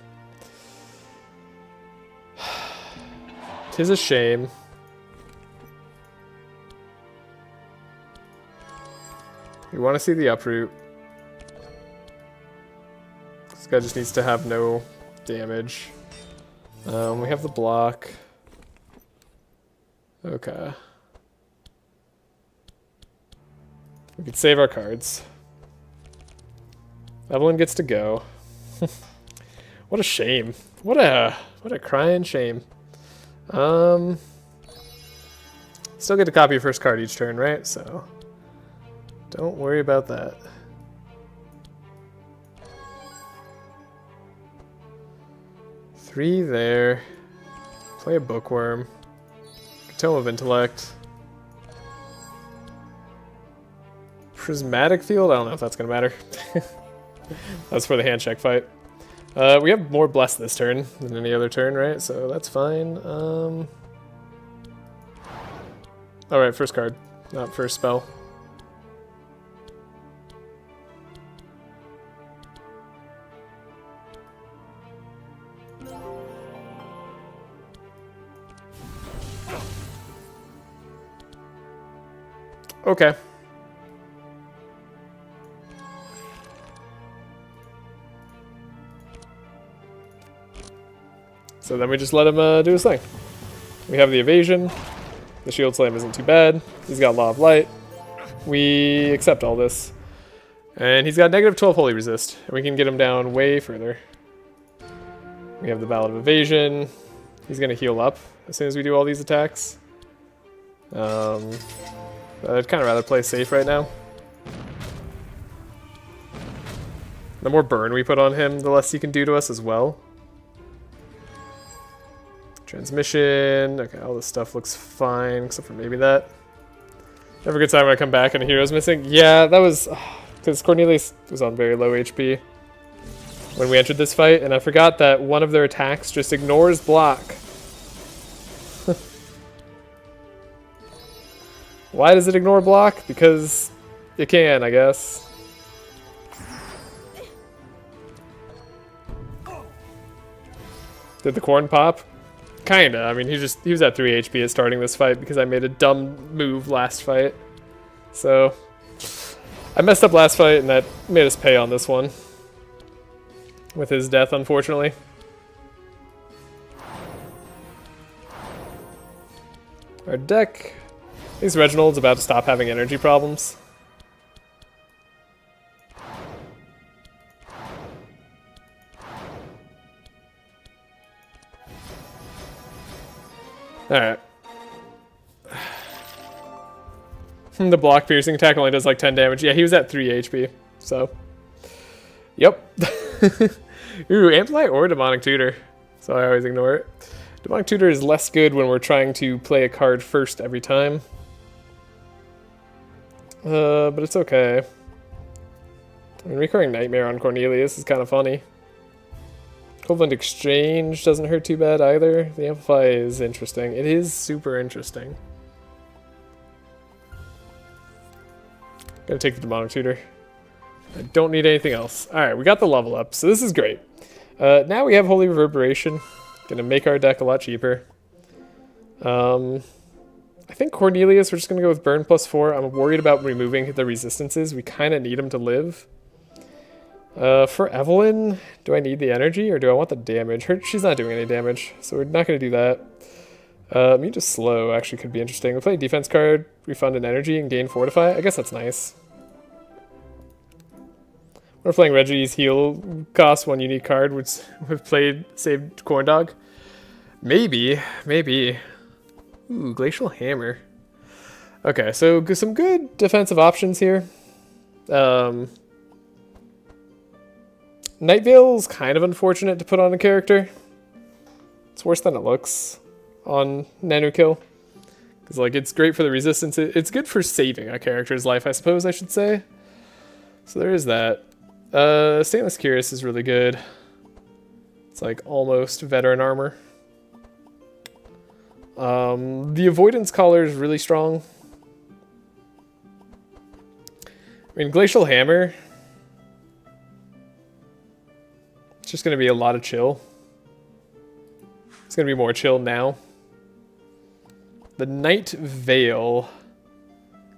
'Tis a shame. We want to see the uproot. This guy just needs to have no damage. We have the block. Okay. We could save our cards. Evelyn gets to go. What a shame. What a crying shame. Still get to copy your first card each turn, right? So don't worry about that. Three there. Play a Bookworm. Tome of Intellect. Prismatic Field? I don't know if that's going to matter. That's for the hand check fight. We have more Bless this turn than any other turn, right? So that's fine. Alright, first card. Not first spell. Okay. So then we just let him do his thing. We have the evasion. The shield slam isn't too bad. He's got Law of Light. We accept all this. And he's got negative 12 holy resist. And we can get him down way further. We have the Ballad of Evasion. He's going to heal up as soon as we do all these attacks. I'd kind of rather play safe right now. The more burn we put on him, the less he can do to us as well. Transmission. Okay, all this stuff looks fine, except for maybe that. Never a good time when I come back and a hero's missing. Yeah, that was because Cornelius was on very low HP when we entered this fight, and I forgot that one of their attacks just ignores block. Why does it ignore block? Because it can, I guess. Did the corn pop? Kinda. I mean, he was at 3 HP at starting this fight because I made a dumb move last fight. So I messed up last fight and that made us pay on this one. With his death, unfortunately. Our deck. I think Reginald's about to stop having energy problems. Alright. The block piercing attack only does like 10 damage. Yeah, he was at 3 HP, so. Yep. Ooh, Amplified or Demonic Tutor. So I always ignore it. Demonic Tutor is less good when we're trying to play a card first every time. But it's okay. I mean, Recurring Nightmare on Cornelius is kind of funny. Equivalent Exchange doesn't hurt too bad either. The Amplify is interesting. It is super interesting. Gotta take the Demonic Tutor. I don't need anything else. Alright, we got the level up, so this is great. Now we have Holy Reverberation. Gonna make our deck a lot cheaper. I think Cornelius, we're just gonna go with Burn +4. I'm worried about removing the resistances. We kind of need him to live. For Evelyn, do I need the energy or do I want the damage? She's not doing any damage, so we're not gonna do that. Me just slow actually could be interesting. We'll play a defense card, refund an energy, and gain Fortify. I guess that's nice. We're playing Reggie's heal cost 1 unique card, which we've played saved Corn Dog. Maybe. Ooh, Glacial Hammer. Okay, so some good defensive options here. Night Veil's kind of unfortunate to put on a character. It's worse than it looks on Nanokill. Because, like, it's great for the resistance. It's good for saving a character's life, I suppose I should say. So there is that. Stainless Cuirass is really good. It's like almost veteran armor. The Avoidance Collar is really strong. I mean, Glacial Hammer. It's just going to be a lot of chill. It's going to be more chill now. The Night Veil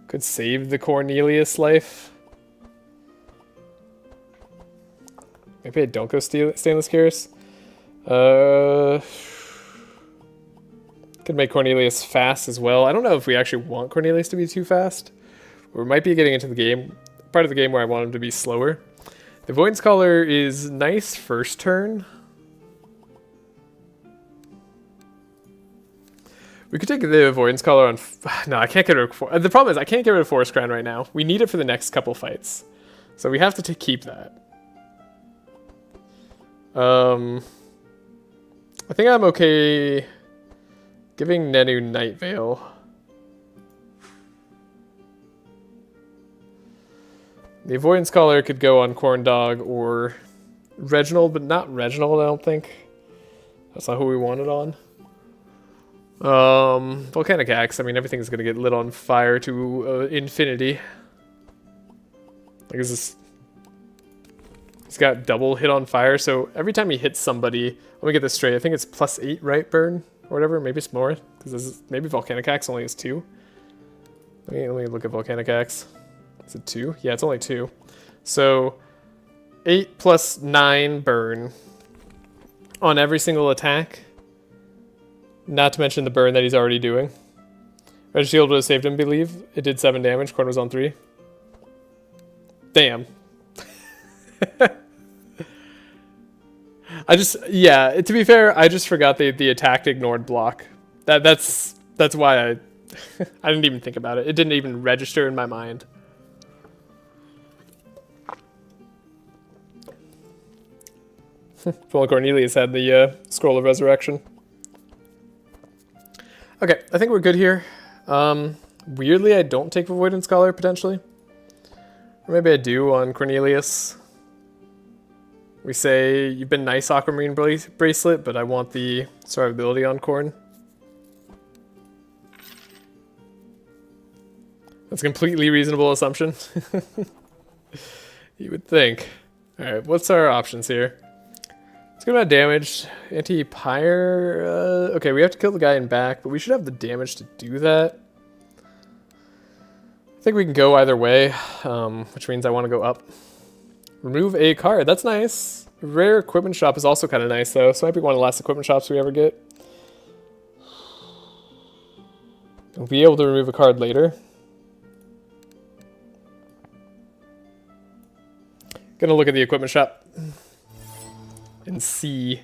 could save the Cornelius life. Maybe I don't go Stainless Cuirass. Could make Cornelius fast as well. I don't know if we actually want Cornelius to be too fast. We might be getting into the game, part of the game where I want him to be slower. The Avoidance Collar is nice first turn. We could take the Avoidance Collar on... No, I can't get rid of... The problem is I can't get rid of Forest Crown right now. We need it for the next couple fights. So we have to keep that. I think I'm okay giving Nenu Night Veil. The Avoidance Collar could go on Corn Dog or Reginald, but not Reginald, I don't think. That's not who we want it on. Volcanic Axe, I mean, everything's gonna get lit on fire to infinity. Like, is this... He's got double hit on fire, so every time he hits somebody, let me get this straight, I think it's +8, right, burn? Or whatever, maybe it's more, because maybe Volcanic Axe only is 2. Let me look at Volcanic Axe. Is it 2? Yeah, it's only 2. So, 8 + 9 burn on every single attack. Not to mention the burn that he's already doing. Red Shield would have saved him, I believe. It did 7 damage, Corn was on 3. Damn. Yeah, to be fair, I just forgot the attacked ignored block. That's why I I didn't even think about it. It didn't even register in my mind. If only Cornelius had the Scroll of Resurrection. Okay, I think we're good here. Weirdly, I don't take Avoidance Collar, potentially. Or maybe I do on Cornelius. We say, you've been nice, Aquamarine Bracelet, but I want the survivability on Corn. That's a completely reasonable assumption. You would think. Alright, what's our options here? Let's go about damage. Anti-Pyre. Okay, we have to kill the guy in back, but we should have the damage to do that. I think we can go either way, which means I want to go up. Remove a card. That's nice. Rare Equipment Shop is also kind of nice, though. So it might be one of the last equipment shops we ever get. We'll be able to remove a card later. Gonna look at the equipment shop and see.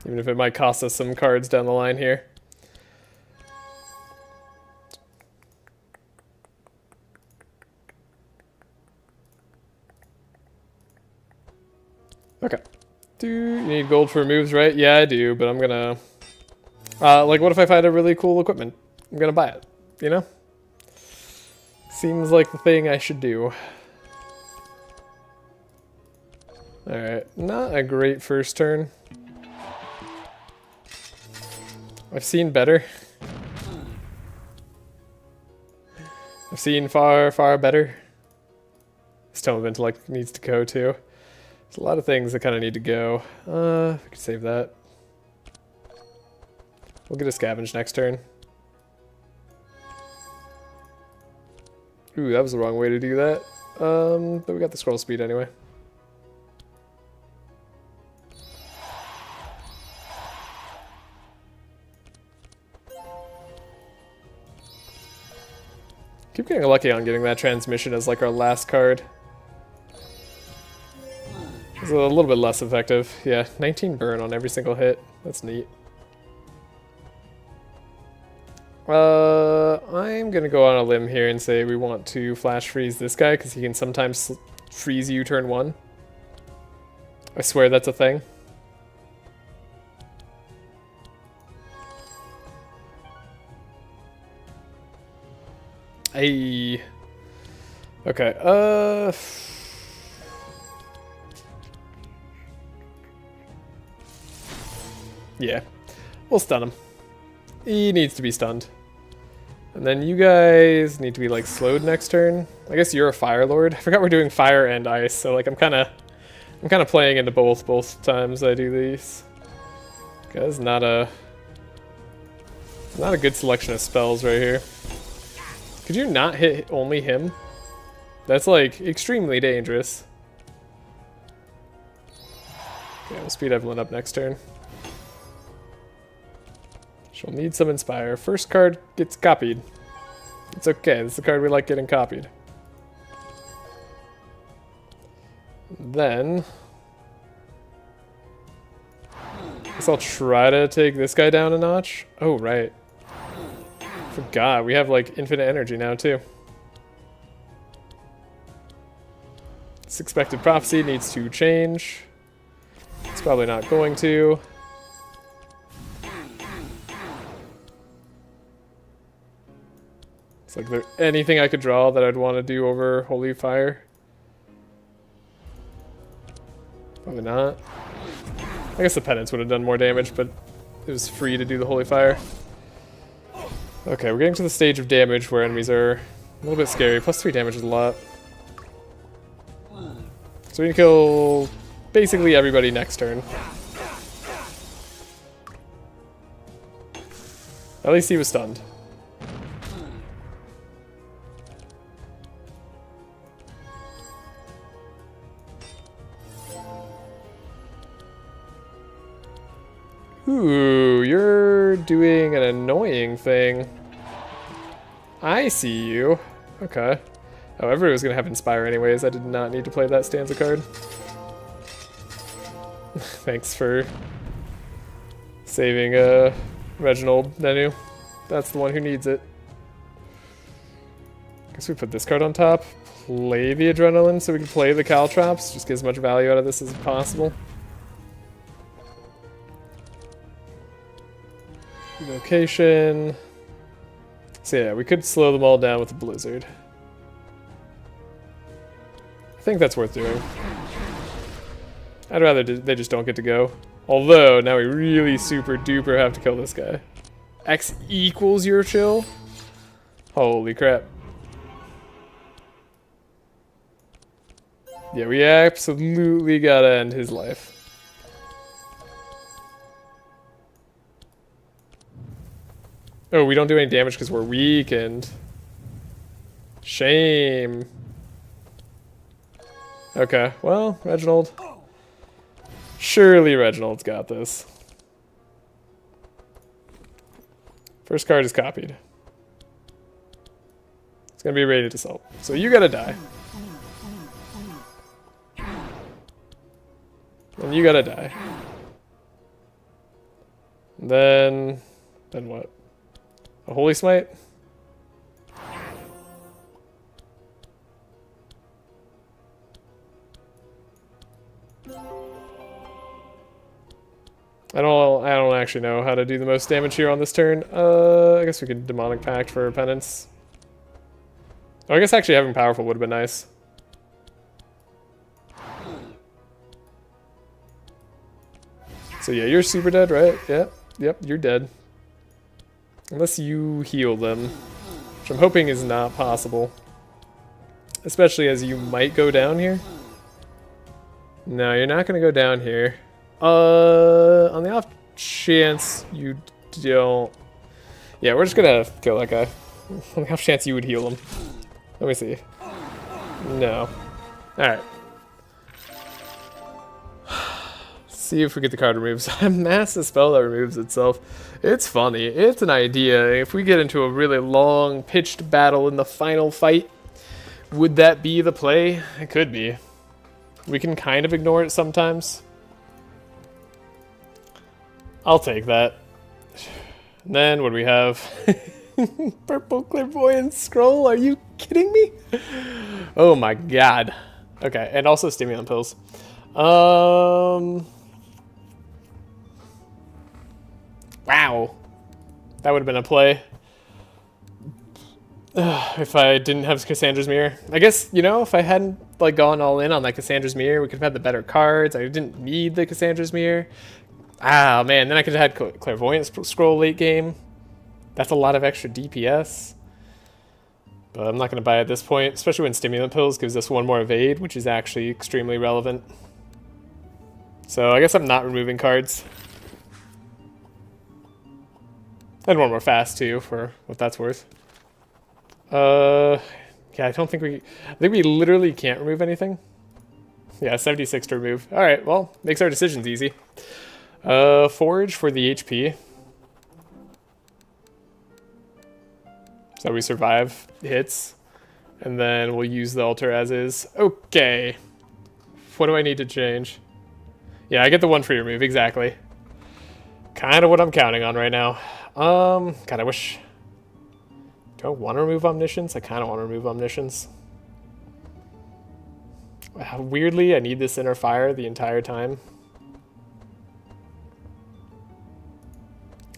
Even if it might cost us some cards down the line here. Okay. You need gold for moves, right? Yeah, I do, but I'm gonna... like, what if I find a really cool equipment? I'm gonna buy it, you know? Seems like the thing I should do. Alright, not a great first turn. I've seen better. I've seen far, far better. This Tome of Intellect needs to go too. There's a lot of things that kind of need to go. We could save that. We'll get a scavenge next turn. Ooh, that was the wrong way to do that. But we got the scroll speed anyway. Keep getting lucky on getting that transmission as like our last card. It's a little bit less effective. Yeah, 19 burn on every single hit. That's neat. I'm gonna go on a limb here and say we want to flash freeze this guy because he can sometimes freeze you turn 1. I swear that's a thing. Hey. Okay, yeah. We'll stun him. He needs to be stunned. And then you guys need to be like slowed next turn. I guess you're a Fire Lord. I forgot we're doing fire and ice, so like I'm kinda playing into both times I do these. Guys, not a good selection of spells right here. Could you not hit only him? That's like extremely dangerous. Okay, we'll speed Evelyn up next turn. She'll need some Inspire. First card gets copied. It's okay, this is the card we like getting copied. Then... guess I'll try to take this guy down a notch. Oh, right. Forgot, we have like infinite energy now too. This expected prophecy needs to change. It's probably not going to. It's like, there anything I could draw that I'd want to do over Holy Fire? Probably not. I guess the penance would have done more damage, but it was free to do the Holy Fire. Okay, we're getting to the stage of damage where enemies are a little bit scary. Plus 3 damage is a lot. So we can kill basically everybody next turn. At least he was stunned. Ooh, you're doing an annoying thing. I see you. Okay. However, it was going to have Inspire anyways. I did not need to play that stanza card. Thanks for saving Reginald, Nenu. That's the one who needs it. Guess we put this card on top. Play the Adrenaline so we can play the Caltrops. Just get as much value out of this as possible. Location. So yeah, we could slow them all down with a blizzard. I think that's worth doing. I'd rather they just don't get to go. Although, now we really super duper have to kill this guy. X equals your chill? Holy crap. Yeah, we absolutely gotta end his life. Oh, we don't do any damage because we're weakened. Shame. Okay, well, Reginald. Surely Reginald's got this. First card is copied. It's gonna be a Radiant Assault. So you gotta die. And you gotta die. Then what? A Holy Smite? I don't actually know how to do the most damage here on this turn. I guess we could Demonic Pact for penance. Oh, I guess actually having powerful would have been nice. So yeah, you're super dead, right? Yep, you're dead. Unless you heal them, which I'm hoping is not possible. Especially as you might go down here. No, you're not going to go down here. On the off chance you don't... Yeah, we're just going to kill that guy. On the off chance you would heal him. Let me see. No. Alright. See if we get the card removed. Mass a spell that removes itself. It's funny. It's an idea. If we get into a really long, pitched battle in the final fight, would that be the play? It could be. We can kind of ignore it sometimes. I'll take that. And then what do we have? Purple clairvoyance scroll? Are you kidding me? Oh my god. Okay, and also stimulant pills. Wow. That would have been a play. If I didn't have Cassandra's Mirror. I guess, you know, if I hadn't like gone all in on that Cassandra's Mirror, we could have had the better cards. I didn't need the Cassandra's Mirror. Ah, man, then I could have had Clairvoyance Scroll late game. That's a lot of extra DPS. But I'm not going to buy it at this point, especially when Stimulant Pills gives us one more evade, which is actually extremely relevant. So I guess I'm not removing cards. And one more fast, too, for what that's worth. Yeah, I think we literally can't remove anything. Yeah, 76 to remove. Alright, well, makes our decisions easy. Forge for the HP. So we survive hits. And then we'll use the altar as is. Okay. What do I need to change? Yeah, I get the one free remove, exactly. Kind of what I'm counting on right now. God, I wish... Do I want to remove Omniscience? I kind of want to remove Omniscience. Weirdly, I need this Inner Fire the entire time.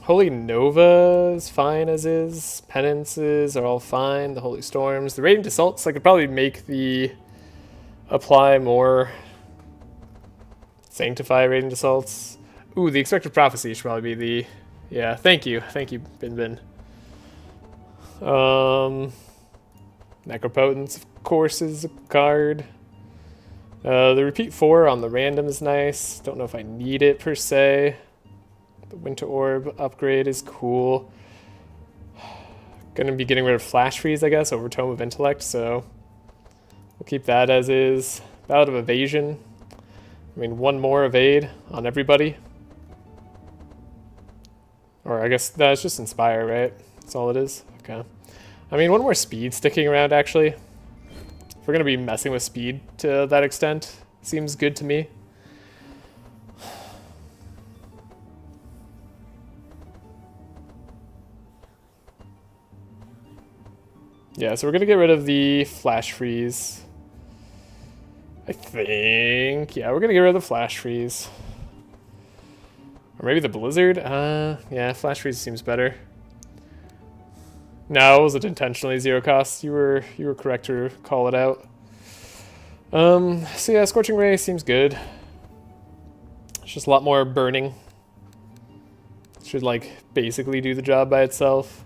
Holy Nova is fine as is. Penances are all fine. The Holy Storms. The Radiant Assaults, I could probably make the... Apply more... Sanctify Radiant Assaults. Ooh, the Expected Prophecy should probably be the... Yeah, thank you. Thank you, Bin Bin. Necropotence, of course, is a card. The Repeat 4 on the random is nice. Don't know if I need it per se. The Winter Orb upgrade is cool. Gonna be getting rid of Flash Freeze, I guess, over Tome of Intellect, so we'll keep that as is. Ballad of Evasion. I mean, one more evade on everybody. Or I guess that's just Inspire, right? That's all it is? Okay. I mean, one more speed sticking around, actually. If we're going to be messing with speed to that extent, seems good to me. Yeah, so we're going to get rid of the Flash Freeze. I think. Yeah, we're going to get rid of the Flash Freeze. Or maybe the Blizzard? Yeah, Flash Freeze seems better. No, it wasn't intentionally 0 cost. You were correct to call it out. So yeah, Scorching Ray seems good. It's just a lot more burning. Should like basically do the job by itself.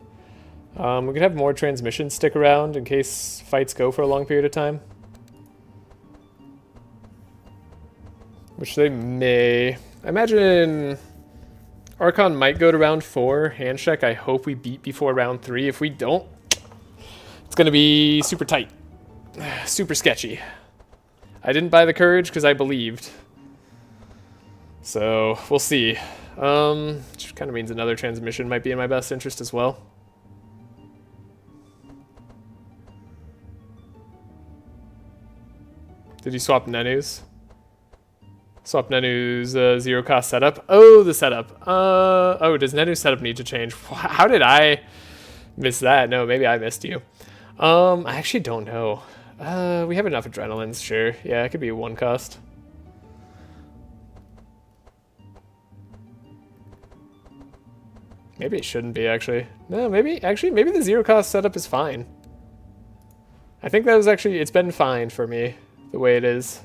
We could have more transmissions stick around in case fights go for a long period of time. Which they may. I imagine Archon might go to round 4. Handshake, I hope we beat before round 3. If we don't, it's going to be super tight. Super sketchy. I didn't buy the Courage because I believed. So, we'll see. Which kind of means another transmission might be in my best interest as well. Did you swap Nenu's? Swap Nenu's 0 cost setup. Oh, the setup. Oh, does Nenu's setup need to change? How did I miss that? No, maybe I missed you. I actually don't know. We have enough adrenalines, sure. Yeah, it could be a 1 cost. Maybe it shouldn't be, actually. No, maybe the zero cost setup is fine. I think that was actually, it's been fine for me, the way it is.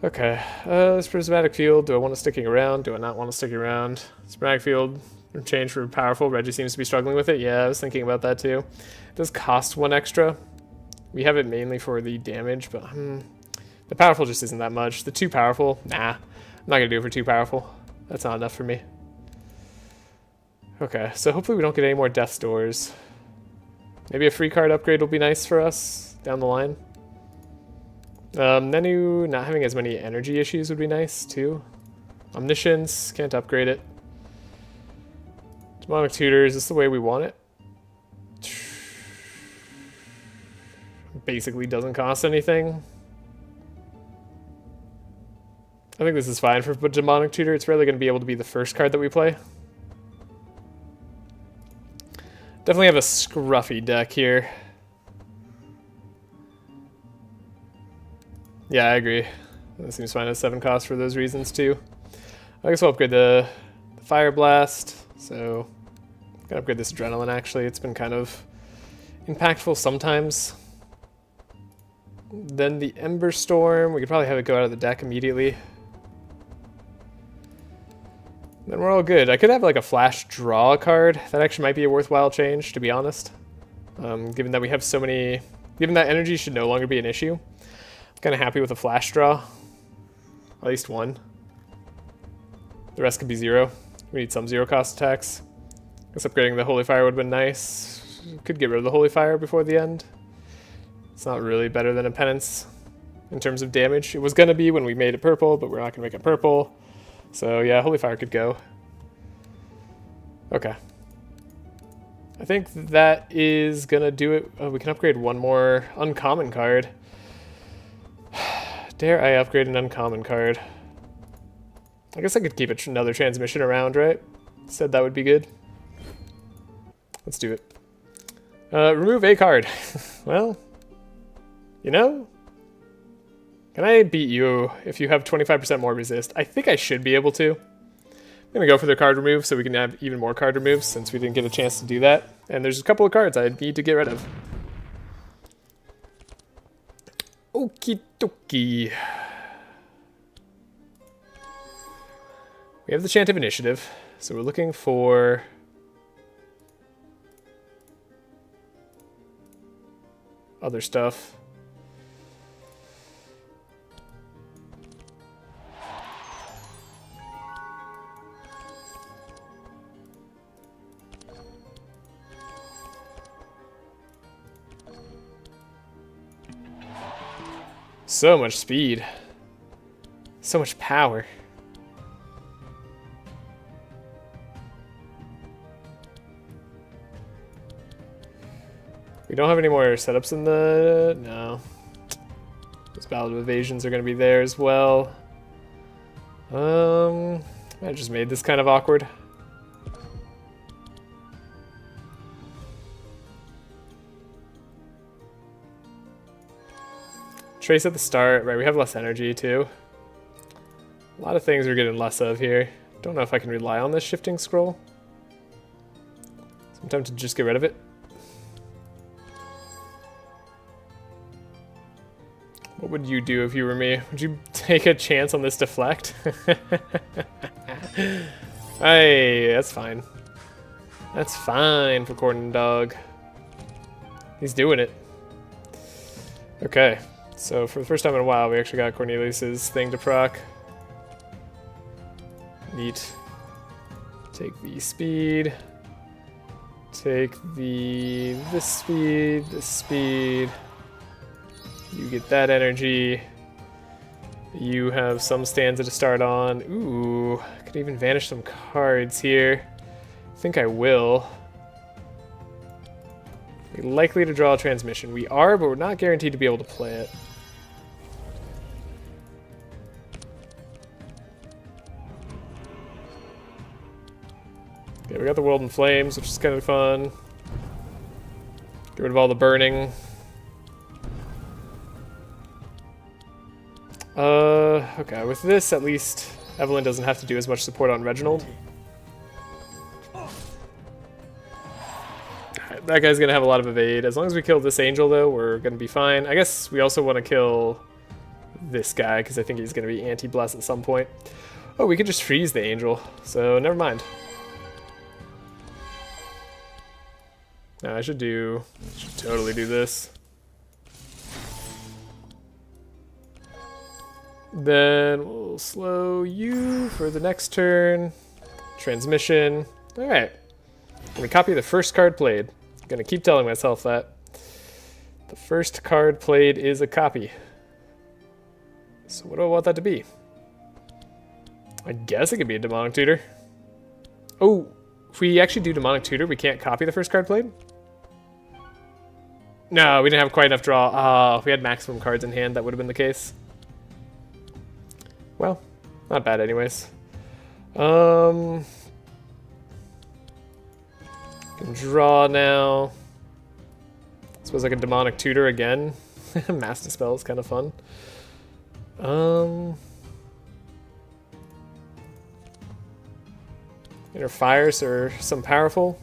Okay, this prismatic field, do I want to sticking around? Do I not want to stick around? Prismatic field, change for powerful. Reggie seems to be struggling with it. Yeah, I was thinking about that too. It does cost 1 extra. We have it mainly for the damage, but the powerful just isn't that much. The too powerful, nah. I'm not going to do it for too powerful. That's not enough for me. Okay, so hopefully we don't get any more Death's Doors. Maybe a free card upgrade will be nice for us down the line. Nenu not having as many energy issues would be nice too. Omniscience, can't upgrade it. Demonic Tutor, is this the way we want it? Basically doesn't cost anything. I think this is fine for Demonic Tutor. It's really going to be able to be the first card that we play. Definitely have a scruffy deck here. Yeah, I agree. That seems fine at 7 cost for those reasons too. I guess we'll upgrade the Fire Blast. So, I'm gonna upgrade this Adrenaline actually. It's been kind of impactful sometimes. Then the Ember Storm. We could probably have it go out of the deck immediately. Then we're all good. I could have like a flash draw card. That actually might be a worthwhile change, to be honest. Given that we have so many... Given that energy should no longer be an issue. I'm kind of happy with a flash draw. At least 1. The rest could be 0. We need some 0 cost attacks. I guess upgrading the Holy Fire would have been nice. Could get rid of the Holy Fire before the end. It's not really better than a Penance in terms of damage. It was going to be when we made it purple, but we're not going to make it purple. So yeah, Holy Fire could go. Okay. I think that is gonna do it. Oh, we can upgrade 1 more uncommon card. Dare I upgrade an uncommon card? I guess I could keep another transmission around, right? Said that would be good. Let's do it. Remove a card. Well, you know, can I beat you if you have 25% more resist? I think I should be able to. I'm going to go for the card remove so we can have even more card removes since we didn't get a chance to do that. And there's a couple of cards I need to get rid of. Okie dokie. We have the Chant of Initiative, so we're looking for... other stuff. So much speed. So much power. We don't have any more setups in the... no. Those Ballad of Evasions are going to be there as well. I just made this kind of awkward. Trace at the start, right, we have less energy too. A lot of things we're getting less of here. Don't know if I can rely on this shifting scroll. So I'm tempted to just get rid of it. What would you do if you were me? Would you take a chance on this deflect? Hey, that's fine. That's fine for Corn Dog. He's doing it. Okay. So for the first time in a while, we actually got Cornelius's thing to proc. Neat. Take the speed. Take this speed. You get that energy. You have some stanza to start on. Ooh, I could even vanish some cards here. I think I will. We're likely to draw a transmission. We are, but we're not guaranteed to be able to play it. Okay, we got the World in Flames, which is kind of fun. Get rid of all the burning. Okay, with this, at least, Evelyn doesn't have to do as much support on Reginald. that guy's gonna have a lot of evade. As long as we kill this angel, though, we're gonna be fine. I guess we also want to kill this guy, because I think he's gonna be anti-bless at some point. Oh, we could just freeze the angel, so never mind. No, I should totally do this. Then we'll slow you for the next turn. Transmission. Alright. Let me copy the first card played. I'm gonna keep telling myself that. The first card played is a copy. So what do I want that to be? I guess it could be a Demonic Tutor. Oh, if we actually do Demonic Tutor, we can't copy the first card played? No, we didn't have quite enough draw. If we had maximum cards in hand, that would have been the case. Well, not bad anyways. Can draw now. Suppose I can Demonic Tutor again. Mass Dispel is kind of fun. Inner Fires or some powerful.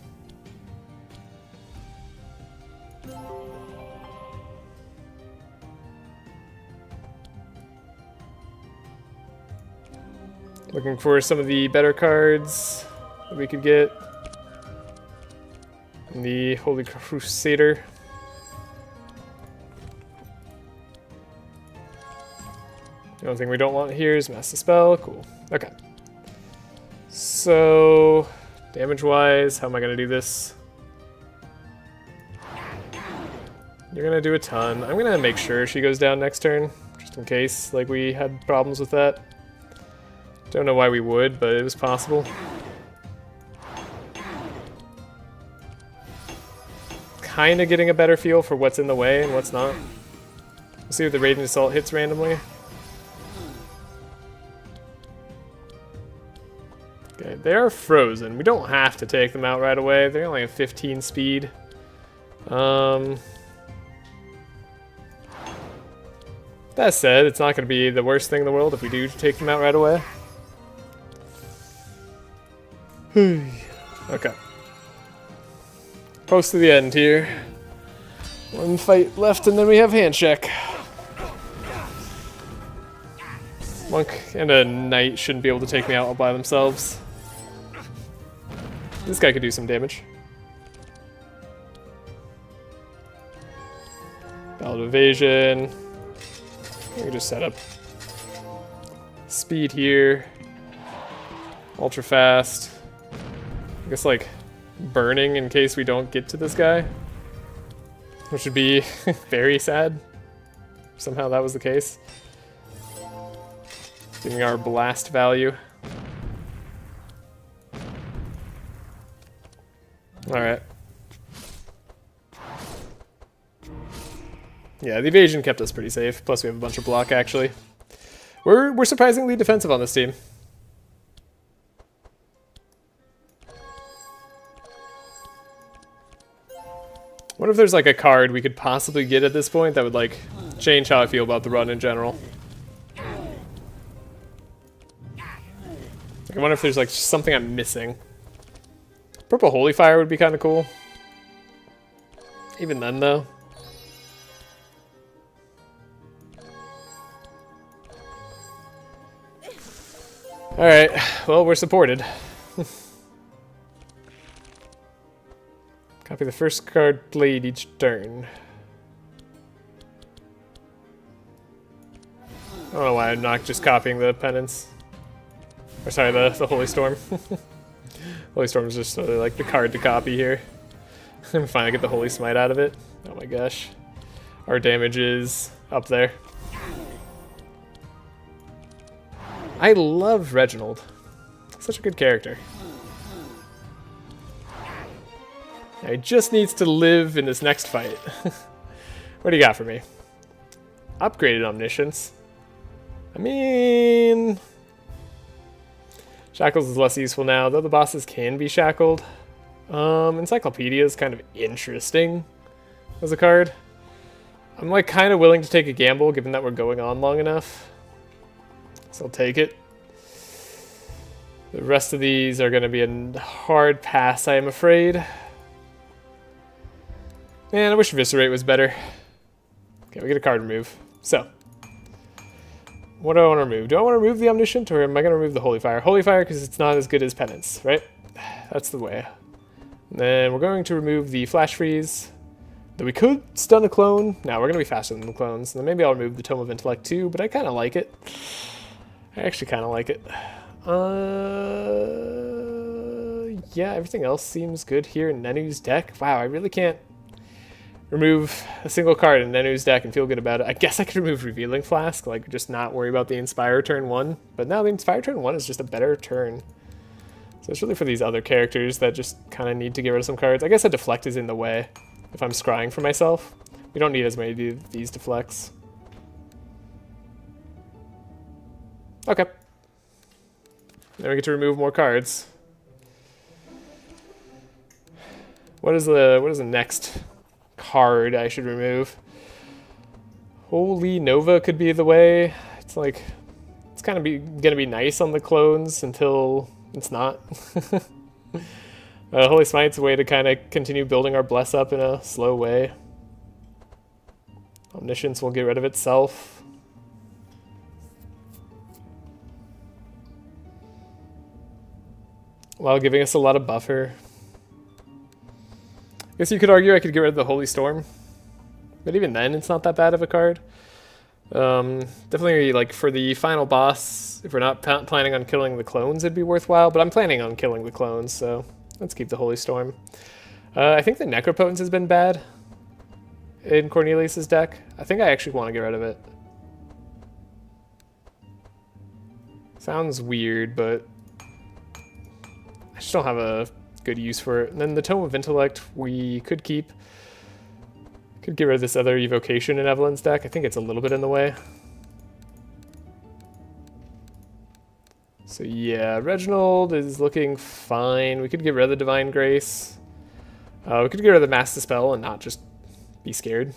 Looking for some of the better cards that we could get. And the Holy Crusader. The only thing we don't want here is Mass Dispel. Cool. Okay. So, damage-wise, how am I going to do this? You're going to do a ton. I'm going to make sure she goes down next turn, just in case like we had problems with that. Don't know why we would, but it was possible. Kind of getting a better feel for what's in the way and what's not. We'll see if the Raging Assault hits randomly. Okay, they are frozen. We don't have to take them out right away. They only have 15 speed. That said, it's not going to be the worst thing in the world if we do take them out right away. Okay. Close to the end here. One fight left and then we have Handshake. Monk and a Knight shouldn't be able to take me out all by themselves. This guy could do some damage. Ballad of Evasion. We can just set up speed here. Ultra fast. I guess like burning in case we don't get to this guy. Which would be very sad. Somehow that was the case. Giving our blast value. Alright. Yeah, the evasion kept us pretty safe. Plus we have a bunch of block actually. We're surprisingly defensive on this team. What if there's like a card we could possibly get at this point that would like change how I feel about the run in general? I wonder if there's like something I'm missing. Purple Holy Fire would be kind of cool. Even then though. Alright, well we're supported. Copy the first card played each turn. I don't know why I'm not just copying the penance. Or sorry, the Holy Storm. Holy Storm is just really like the card to copy here. I'm finally get the Holy Smite out of it. Oh my gosh. Our damage is up there. I love Reginald. Such a good character. Now he just needs to live in this next fight. What do you got for me? Upgraded Omniscience. I mean... Shackles is less useful now, though the bosses can be shackled. Encyclopedia is kind of interesting as a card. I'm like kind of willing to take a gamble given that we're going on long enough. So I'll take it. The rest of these are going to be a hard pass, I am afraid. Man, I wish Viscerate was better. Okay, we get a card remove. So, what do I want to remove? Do I want to remove the Omniscient, or am I going to remove the Holy Fire? Holy Fire, because it's not as good as Penance, right? That's the way. And then we're going to remove the Flash Freeze. Though we could stun a clone. Now we're going to be faster than the clones. And then maybe I'll remove the Tome of Intellect too, but I kind of like it. I actually kind of like it. Yeah, everything else seems good here in Nenu's deck. Wow, I really can't remove a single card in Nenu's deck and feel good about it. I guess I could remove Revealing Flask, like just not worry about the Inspire turn 1. But now the Inspire turn 1 is just a better turn. So it's really for these other characters that just kind of need to get rid of some cards. I guess a Deflect is in the way if I'm scrying for myself. We don't need as many of these Deflects. Okay. Then we get to remove more cards. What is the next card I should remove? Holy Nova could be the way. It's like, it's kind of gonna be nice on the clones until it's not. Holy Smite's a way to kind of continue building our Bless up in a slow way. Omniscience will get rid of itself. While giving us a lot of buffer. I guess you could argue I could get rid of the Holy Storm. But even then, it's not that bad of a card. Definitely, like, for the final boss, if we're not planning on killing the clones, it'd be worthwhile. But I'm planning on killing the clones, so let's keep the Holy Storm. I think the Necropotence has been bad in Cornelius' deck. I think I actually want to get rid of it. Sounds weird, but I just don't have a good use for it. And then the Tome of Intellect we could keep. Could get rid of this other Evocation in Evelyn's deck. I think it's a little bit in the way. So yeah, Reginald is looking fine. We could get rid of the Divine Grace. We could get rid of the Mass Dispel and not just be scared.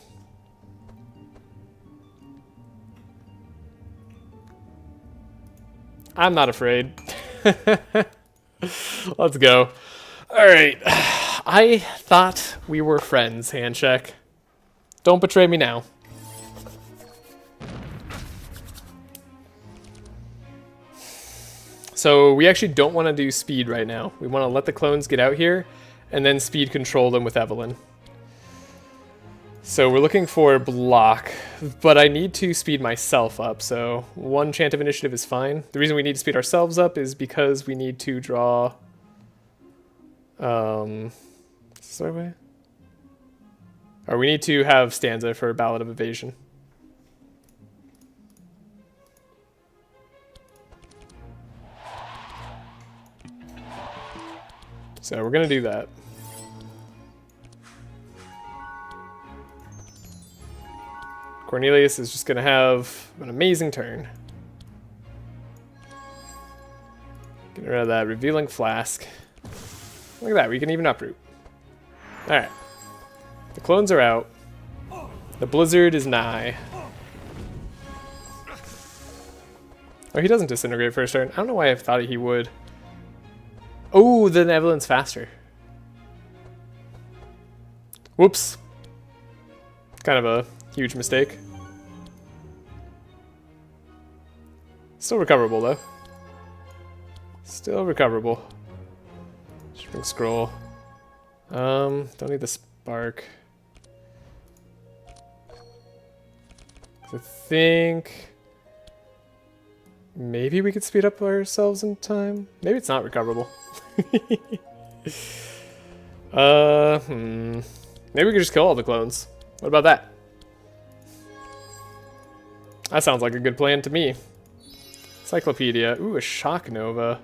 I'm not afraid. Let's go. Alright. I thought we were friends, Handshake. Don't betray me now. So we actually don't want to do speed right now. We want to let the clones get out here and then speed control them with Evelyn. So we're looking for block, but I need to speed myself up. So 1 Chant of Initiative is fine. The reason we need to speed ourselves up is because we need to draw... is this the right way? Or we need to have Stanza for Ballad of Evasion. So we're going to do that. Cornelius is just going to have an amazing turn. Getting rid of that Revealing Flask. Look at that, we can even uproot. Alright. The clones are out. The blizzard is nigh. Oh, he doesn't disintegrate first turn. I don't know why I thought he would. Oh, then Evelyn's faster. Whoops. Kind of a huge mistake. Still recoverable, though. Still recoverable. Spring Scroll. Don't need the Spark. I think maybe we could speed up ourselves in time. Maybe it's not recoverable. Maybe we could just kill all the clones. What about that? That sounds like a good plan to me. Cyclopedia. Ooh, a Shock Nova.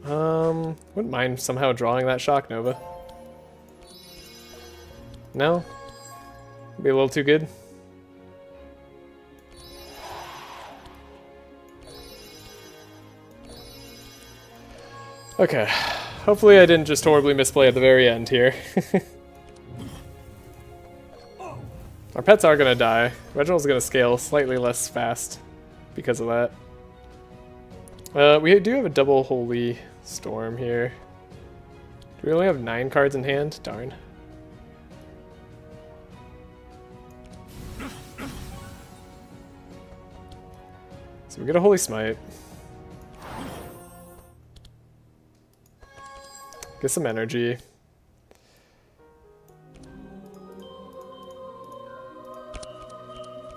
Wouldn't mind somehow drawing that Shock Nova. No? Be a little too good. Okay. Hopefully I didn't just horribly misplay at the very end here. Our pets are gonna die. Reginald's gonna scale slightly less fast because of that. We do have a double Holy Storm here. Do we only have 9 cards in hand? Darn. So we get a Holy Smite. Get some energy.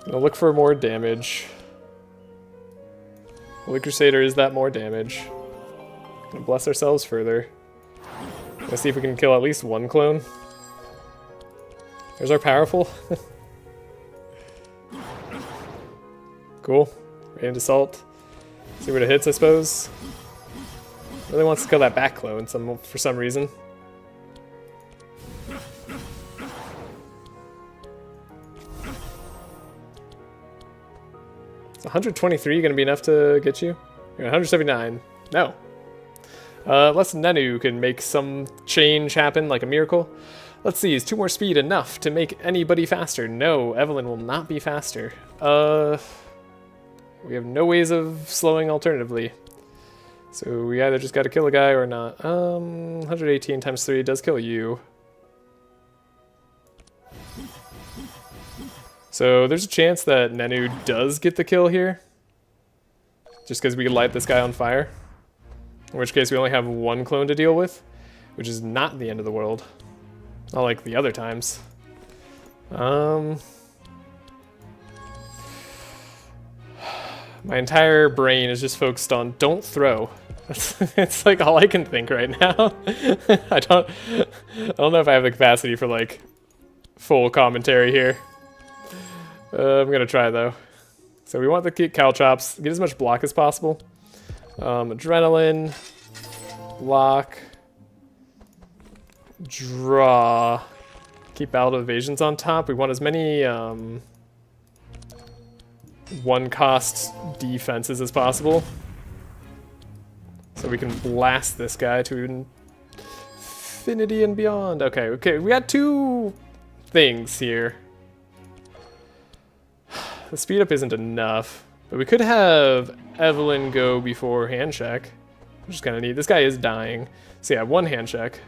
Gonna look for more damage. Holy Crusader is that more damage. Gonna bless ourselves further. Let's see if we can kill at least one clone. There's our powerful. Cool. Radiant Assault. See what it hits, I suppose. Really wants to kill that back clone for some reason. Is 123 going to be enough to get you? 179. No. Unless Nenu can make some change happen, like a miracle. Let's see, is 2 more speed enough to make anybody faster? No, Evelyn will not be faster. We have no ways of slowing alternatively. So we either just gotta kill a guy or not. 118 times 3 does kill you. So there's a chance that Nenu does get the kill here. Just because we can light this guy on fire. In which case we only have 1 clone to deal with. Which is not the end of the world. Not like the other times. My entire brain is just focused on don't throw. It's like all I can think right now. I don't know if I have the capacity for like full commentary here. I'm gonna try though. So we want to get Caltrops, get as much block as possible. Adrenaline, block, draw, keep out evasions on top. We want as many 1-cost defenses as possible. So we can blast this guy to infinity and beyond. Okay, we got 2 things here. The speed up isn't enough, but we could have Evelyn go before hand check, which is kind of neat. This guy is dying. So yeah, 1 hand check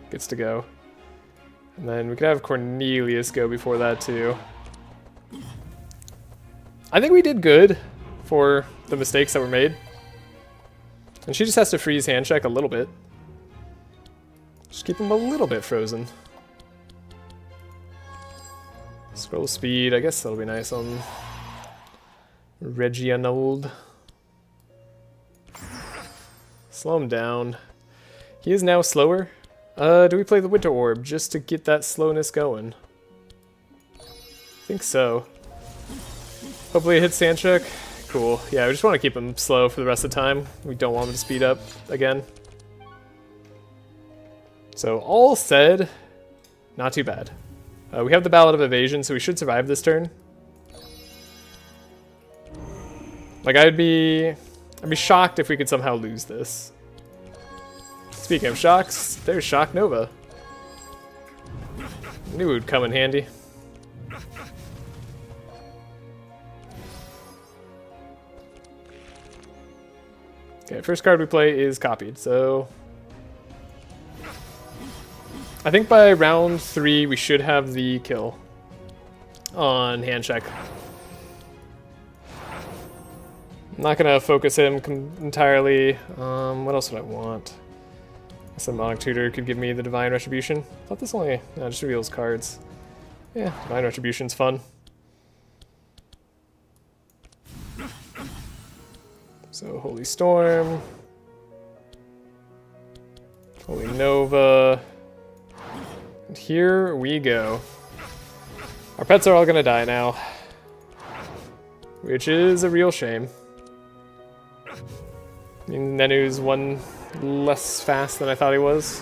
gets to go. And then we could have Cornelius go before that too. I think we did good for the mistakes that were made. And she just has to freeze hand check a little bit. Just keep him a little bit frozen. Scroll speed, I guess that'll be nice on Reginald. Slow him down. He is now slower. Do we play the Winter Orb just to get that slowness going? I think so. Hopefully it hits hand check. Cool. Yeah, we just want to keep him slow for the rest of the time. We don't want him to speed up again. So all said, not too bad. We have the Ballad of Evasion, so we should survive this turn. Like I'd be shocked if we could somehow lose this. Speaking of shocks, there's Shock Nova. Knew it would come in handy. Okay, first card we play is copied, so I think by round 3 we should have the kill on hand check. I'm not gonna focus him entirely. What else would I want? Some Monarch Tutor could give me the Divine Retribution. I thought this only just reveals cards. Yeah, Divine Retribution's fun. So Holy Storm, Holy Nova, and here we go. Our pets are all gonna die now, which is a real shame. I mean, Nenu's 1 less fast than I thought he was.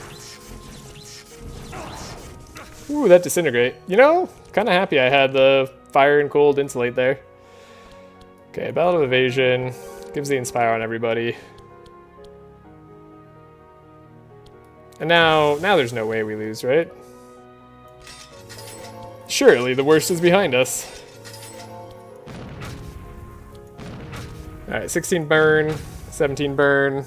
Ooh, that Disintegrate. You know, kind of happy I had the Fire and Cold Insulate there. Okay, Ballad of Evasion. Gives the Inspire on everybody. And now there's no way we lose, right? Surely the worst is behind us. Alright, 16 burn, 17 burn.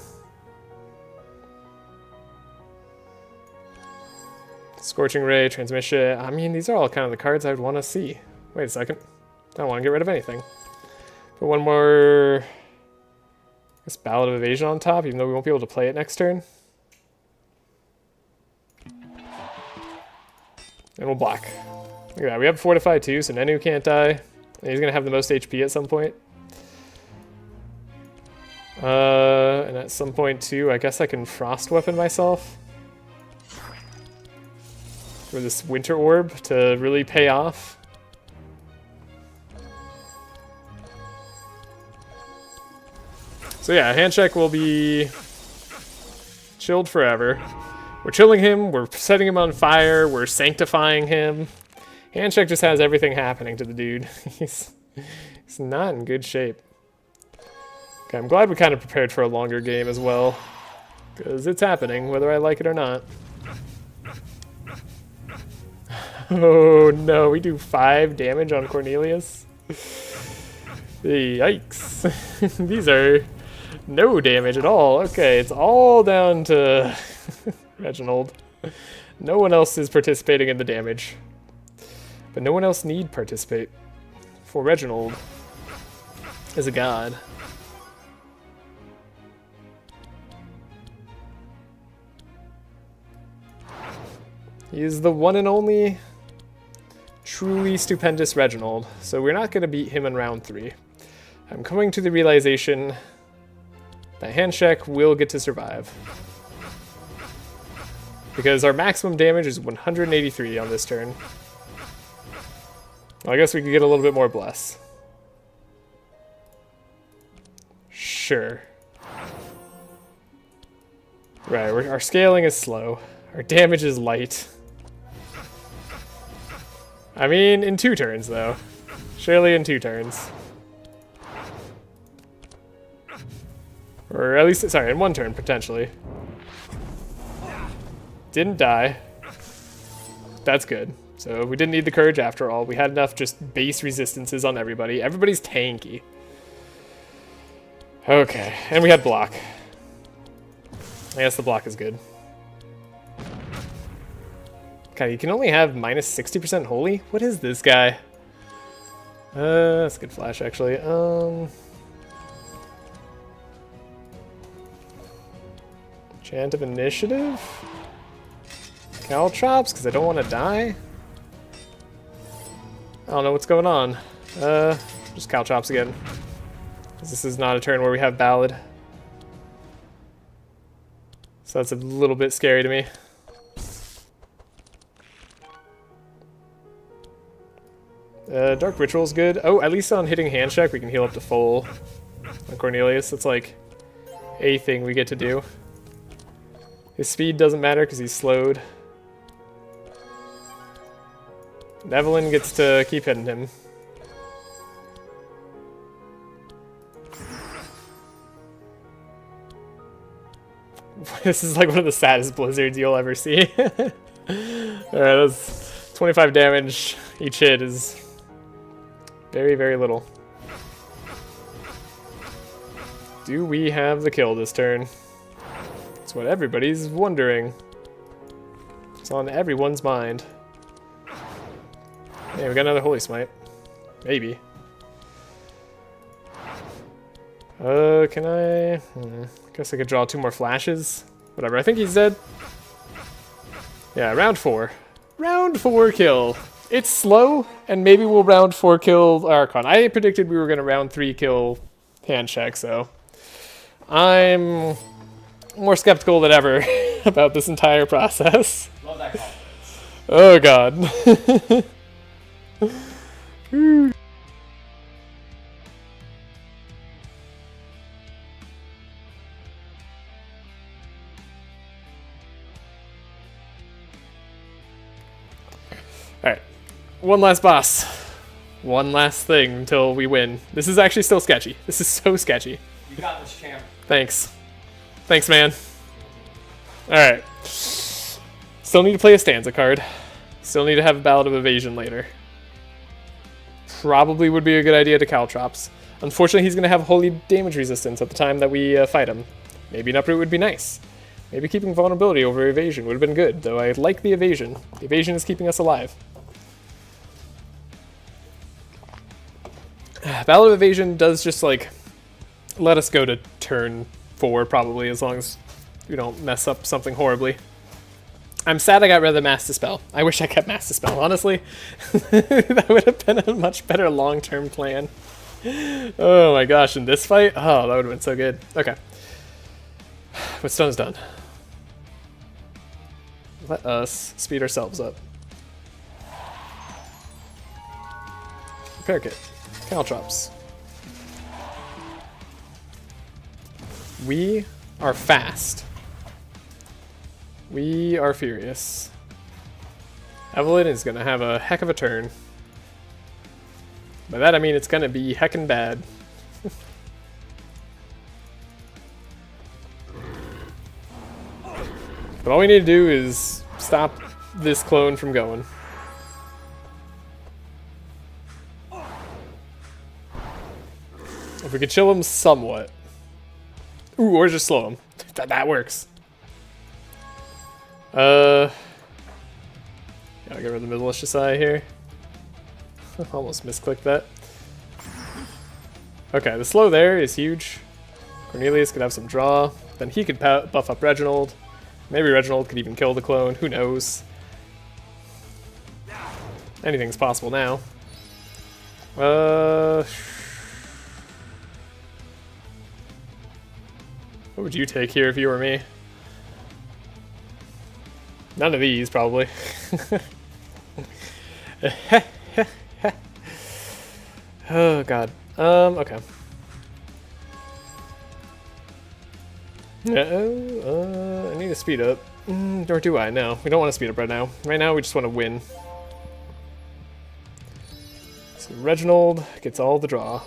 Scorching Ray, Transmission. I mean, these are all kind of the cards I would want to see. Wait a second. I don't want to get rid of anything. Put one more, I guess, Ballad of Evasion on top, even though we won't be able to play it next turn. And we'll block. Look at that, we have Fortify too, so Nenu can't die. And he's gonna have the most HP at some point. And at some point too, I guess I can Frost Weapon myself. For this Winter Orb to really pay off. So yeah, Handshake will be chilled forever. We're chilling him, we're setting him on fire, we're sanctifying him. Handshake just has everything happening to the dude. He's not in good shape. Okay, I'm glad we kind of prepared for a longer game as well. Because it's happening, whether I like it or not. Oh no, we do 5 damage on Cornelius? Yikes. These are no damage at all. Okay, it's all down to Reginald. No one else is participating in the damage. But no one else need participate. For Reginald is a god. He is the one and only truly stupendous Reginald, so we're not going to beat him in round 3. I'm coming to the realization that Handshake will get to survive. Because our maximum damage is 183 on this turn. Well, I guess we could get a little bit more bless. Sure. Right, our scaling is slow. Our damage is light. I mean, in 2 turns, though. Surely in 2 turns. Or at least, sorry, in 1 turn, potentially. Didn't die. That's good. So we didn't need the courage after all. We had enough just base resistances on everybody. Everybody's tanky. Okay, and we had block. I guess the block is good. God, you can only have minus 60% holy? What is this guy? That's a good flash, actually. Chant of Initiative? Caltrops, because I don't want to die? I don't know what's going on. Just Caltrops again. Because this is not a turn where we have Ballad. So that's a little bit scary to me. Dark Ritual's good. Oh, at least on hitting Handshake, we can heal up to full on Cornelius. That's like a thing we get to do. His speed doesn't matter because he's slowed. Evelyn gets to keep hitting him. This is like one of the saddest blizzards you'll ever see. Alright, that's 25 damage. Each hit is very, very little. Do we have the kill this turn? That's what everybody's wondering. It's on everyone's mind. Yeah, we got another Holy Smite. Maybe. Can I? Guess I could draw 2 more flashes. Whatever, I think he's dead. Yeah, round 4. Round 4 kill. It's slow, and maybe we'll round 4 kill Archon. I predicted we were going to round 3 kill Handshake, so I'm more skeptical than ever about this entire process. Love that call. Oh god. Alright, one last boss. One last thing until we win. This is actually still sketchy. This is so sketchy. You got this, champ. Thanks. Thanks, man. Alright. Still need to play a stanza card. Still need to have a Ballad of Evasion later. Probably would be a good idea to Caltrops. Unfortunately, he's going to have holy damage resistance at the time that we fight him. Maybe an uproot would be nice. Maybe keeping vulnerability over evasion would have been good, though I like the evasion. The evasion is keeping us alive. Ballad of Evasion does just, like, let us go to turn 4, probably, as long as we don't mess up something horribly. I'm sad I got rid of the Mass Dispel. I wish I kept Mass Dispel, honestly. That would have been a much better long-term plan. Oh my gosh, in this fight? Oh, that would have been so good. Okay. What's done is done. Let us speed ourselves up. Repair kit. Caltrops. We are fast. We are furious. Evelyn is going to have a heck of a turn. By that I mean it's going to be heckin' bad. But all we need to do is stop this clone from going. If we could chill him somewhat. Ooh, or just slow him. That works. Gotta get rid of the malicious eye here. Almost misclicked that. Okay, the slow there is huge. Cornelius could have some draw. Then he could buff up Reginald. Maybe Reginald could even kill the clone. Who knows? Anything's possible now. What would you take here if you were me? None of these, probably. Oh, God. Okay. I need to speed up. Or do I? No, we don't want to speed up right now. Right now, we just want to win. So Reginald gets all the draw.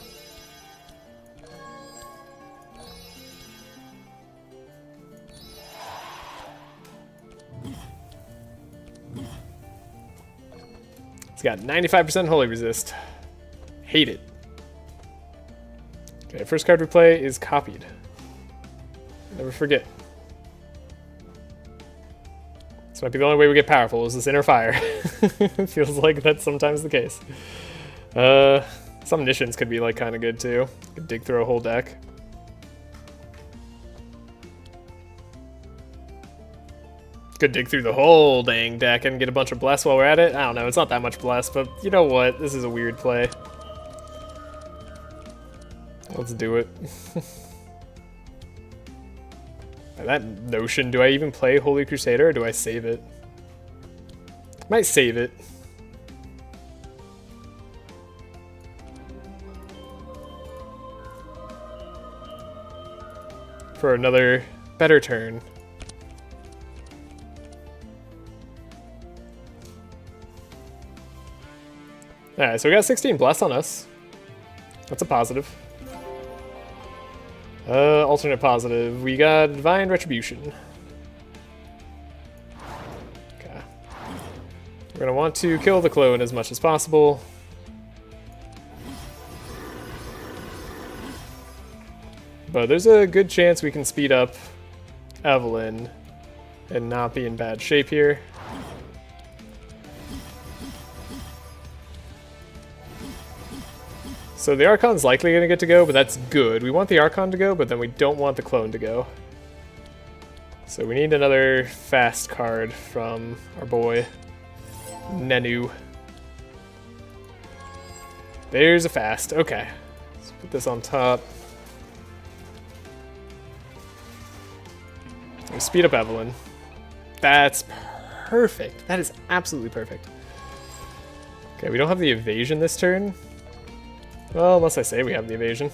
It's got 95% Holy Resist. Hate it. Okay, first card we play is copied. Never forget. This might be the only way we get powerful, is this inner fire. Feels like that's sometimes the case. Some Nishians could be like kind of good too. Could dig through a whole deck. Could dig through the whole dang deck and get a bunch of bless while we're at it. I don't know, it's not that much bless, but you know what? This is a weird play. Let's do it. By that notion, do I even play Holy Crusader or do I save it? Might save it. For another better turn. Alright, so we got 16 bless on us. That's a positive. Alternate positive. We got Divine Retribution. Okay. We're gonna want to kill the clone as much as possible. But there's a good chance we can speed up Evelyn and not be in bad shape here. So the Archon's likely going to get to go, but that's good. We want the Archon to go, but then we don't want the clone to go. So we need another fast card from our boy, Nenu. There's a fast. Okay. Let's put this on top. We speed up Evelyn. That's perfect. That is absolutely perfect. Okay, we don't have the evasion this turn. Well, unless I say we have the evasion.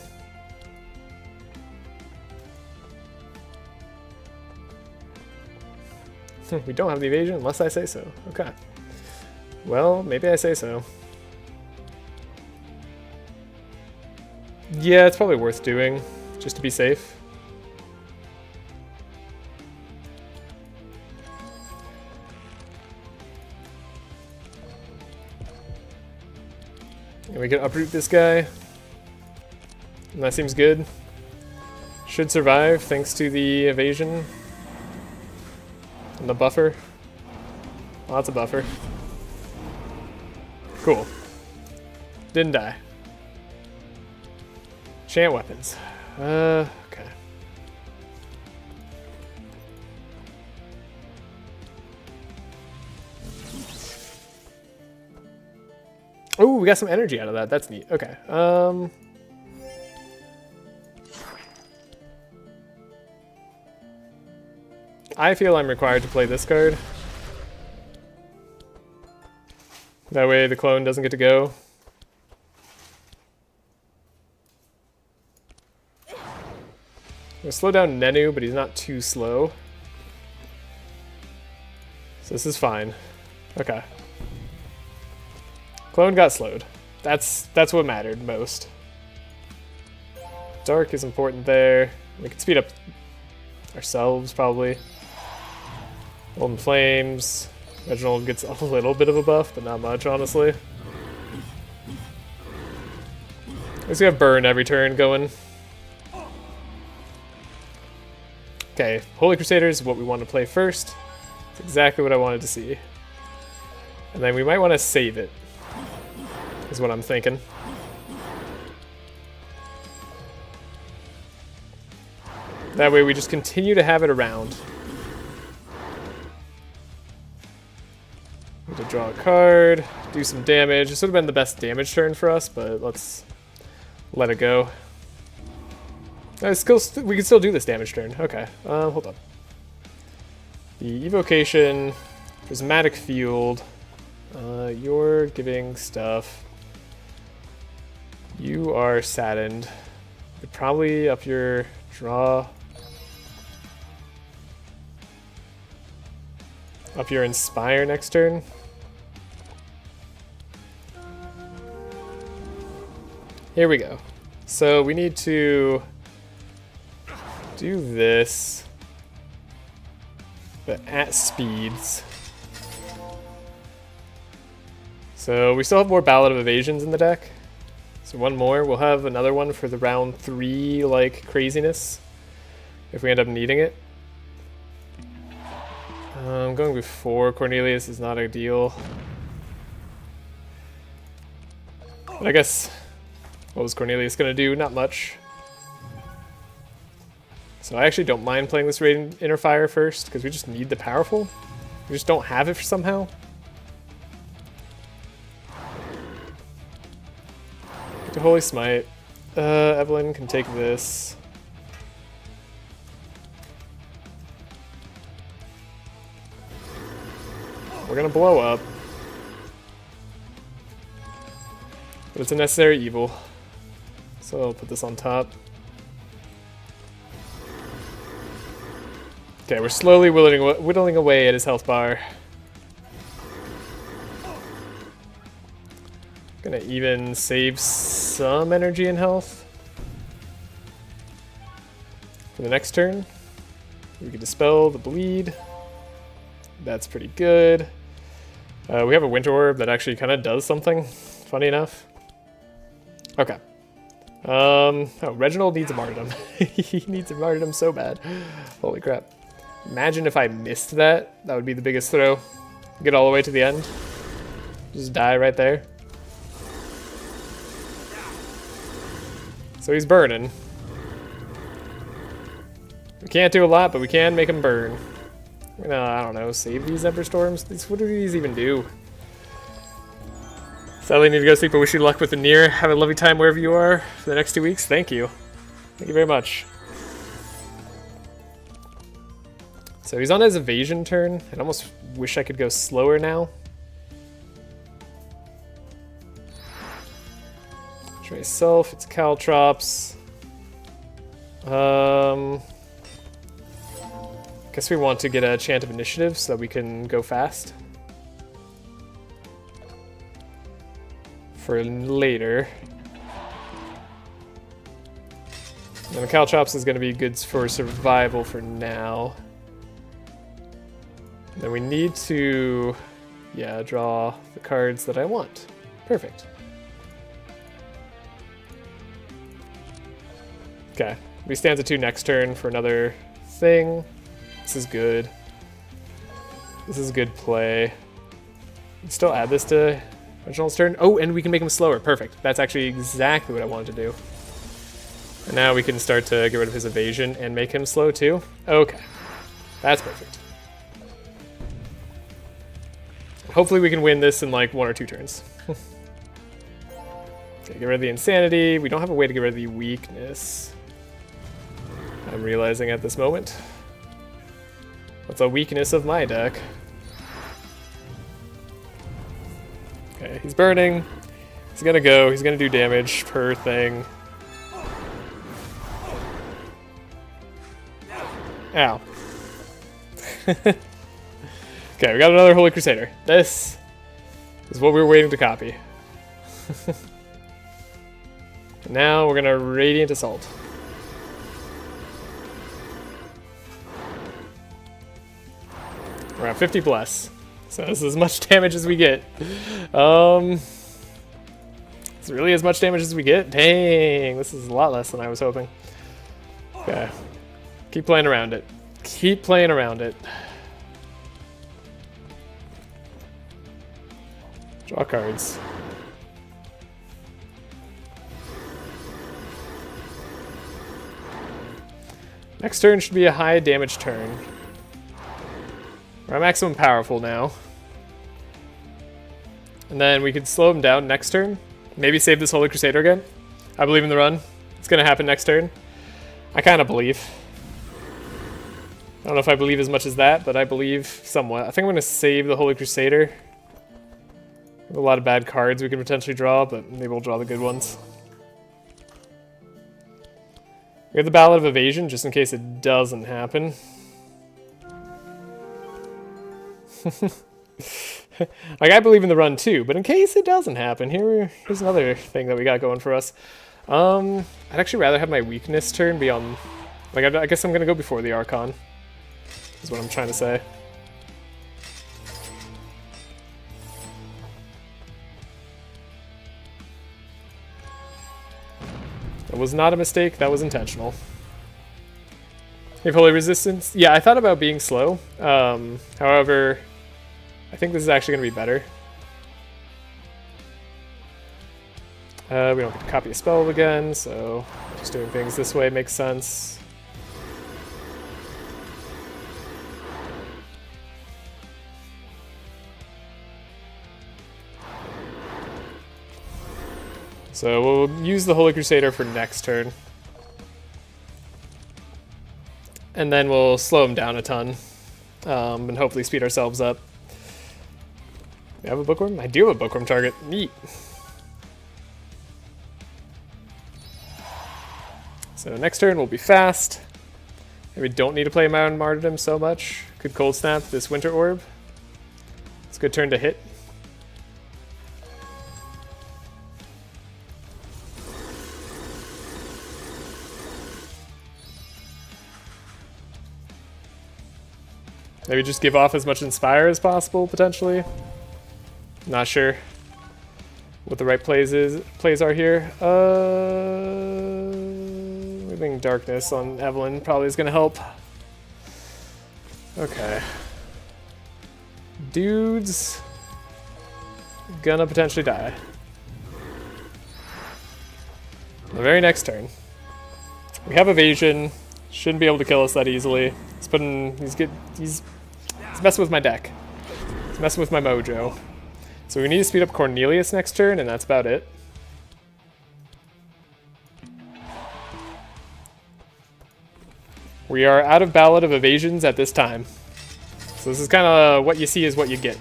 We don't have the evasion unless I say so. Okay. Well, maybe I say so. Yeah, it's probably worth doing, just to be safe. And we can uproot this guy. And that seems good. Should survive thanks to the evasion. And the buffer. Lots of buffer. Cool. Didn't die. Enchant weapons. Okay. Oh, we got some energy out of that. That's neat. Okay. I feel I'm required to play this card. That way the clone doesn't get to go. I'm gonna slow down Nenu, but he's not too slow. So this is fine. Okay. Clone got slowed. That's what mattered most. Dark is important there. We can speed up ourselves, probably. Golden Flames. Reginald gets a little bit of a buff, but not much, honestly. At least we have Burn every turn going. Okay, Holy Crusader is what we want to play first. It's exactly what I wanted to see. And then we might want to save it, is what I'm thinking. That way we just continue to have it around. Need to draw a card, do some damage. This would have been the best damage turn for us, but let's let it go. We can still do this damage turn. Okay, hold on. The Evocation, Prismatic Field. You're giving stuff. You are saddened. You'd probably up your draw. Up your Inspire next turn. Here we go. So we need to do this, but at speeds. So we still have more Ballad of Evasions in the deck. So one more. We'll have another one for the round 3 like craziness if we end up needing it. Going before Cornelius is not ideal. But I guess, what was Cornelius going to do? Not much. So I actually don't mind playing this Radiant Inner Fire first, because we just need the powerful. We just don't have it somehow. Get to Holy Smite. Evelyn can take this. We're gonna blow up. But it's a necessary evil. So I'll put this on top. Okay, we're slowly whittling away at his health bar. Gonna even save some energy and health for the next turn. We can dispel the bleed. That's pretty good. We have a Winter Orb that actually kind of does something, funny enough. Okay. Oh, Reginald needs a martyrdom. He needs a martyrdom so bad. Holy crap. Imagine if I missed that. That would be the biggest throw. Get all the way to the end. Just die right there. So he's burning. We can't do a lot, but we can make him burn. I don't know, save these Ember Storms? What do these even do? Sadly, I need to go sleep, but wish you luck with the Nier. Have a lovely time wherever you are for the next 2 weeks. Thank you. Thank you very much. So he's on his evasion turn. I almost wish I could go slower now. Try Self, it's Caltrops. Guess we want to get a Chant of Initiative so that we can go fast. For later. And the Caltrops is going to be good for survival for now. Then we need to, draw the cards that I want. Perfect. Okay, we stand to 2 next turn for another thing. This is good. This is good play. Still add this to Reginald's turn. Oh, and we can make him slower. Perfect. That's actually exactly what I wanted to do. And now we can start to get rid of his evasion and make him slow too. Okay. That's perfect. Hopefully we can win this in like 1 or 2 turns. Okay, get rid of the insanity. We don't have a way to get rid of the weakness. I'm realizing at this moment. What's a weakness of my deck? Okay, he's burning. He's gonna go. He's gonna do damage per thing. Ow. Okay, we got another Holy Crusader. This is what we were waiting to copy. Now we're gonna Radiant Assault. We're at 50 bless. So this is as much damage as we get. It's really as much damage as we get? Dang, this is a lot less than I was hoping. Okay. Keep playing around it. Keep playing around it. Draw cards. Next turn should be a high damage turn. We're at maximum powerful now. And then we could slow him down next turn. Maybe save this Holy Crusader again. I believe in the run. It's going to happen next turn. I kind of believe. I don't know if I believe as much as that, but I believe somewhat. I think I'm going to save the Holy Crusader. We have a lot of bad cards we can potentially draw, but maybe we'll draw the good ones. We have the Ballad of Evasion, just in case it doesn't happen. Like, I believe in the run too, but in case it doesn't happen, here's another thing that we got going for us. I'd actually rather have my weakness turn be on... Like, I guess I'm going to go before the Archon, is what I'm trying to say. That was not a mistake, that was intentional. You have Holy Resistance? Yeah, I thought about being slow. However, I think this is actually going to be better. We don't get to copy a spell again, so just doing things this way makes sense. So we'll use the Holy Crusader for next turn. And then we'll slow him down a ton. And hopefully speed ourselves up. Do I have a bookworm? I do have a bookworm target. Neat. So next turn will be fast. And we don't need to play Mountain Martyrdom so much. Could Cold Snap this Winter Orb. It's a good turn to hit. Maybe just give off as much Inspire as possible, potentially. Not sure what the right plays are here. Moving Darkness on Evelyn probably is going to help. Okay. Dude's gonna potentially die. The very next turn. We have Evasion. Shouldn't be able to kill us that easily. He's messing with my deck. He's messing with my mojo. So we need to speed up Cornelius next turn, and that's about it. We are out of Ballad of Evasions at this time. So this is kind of what you see is what you get.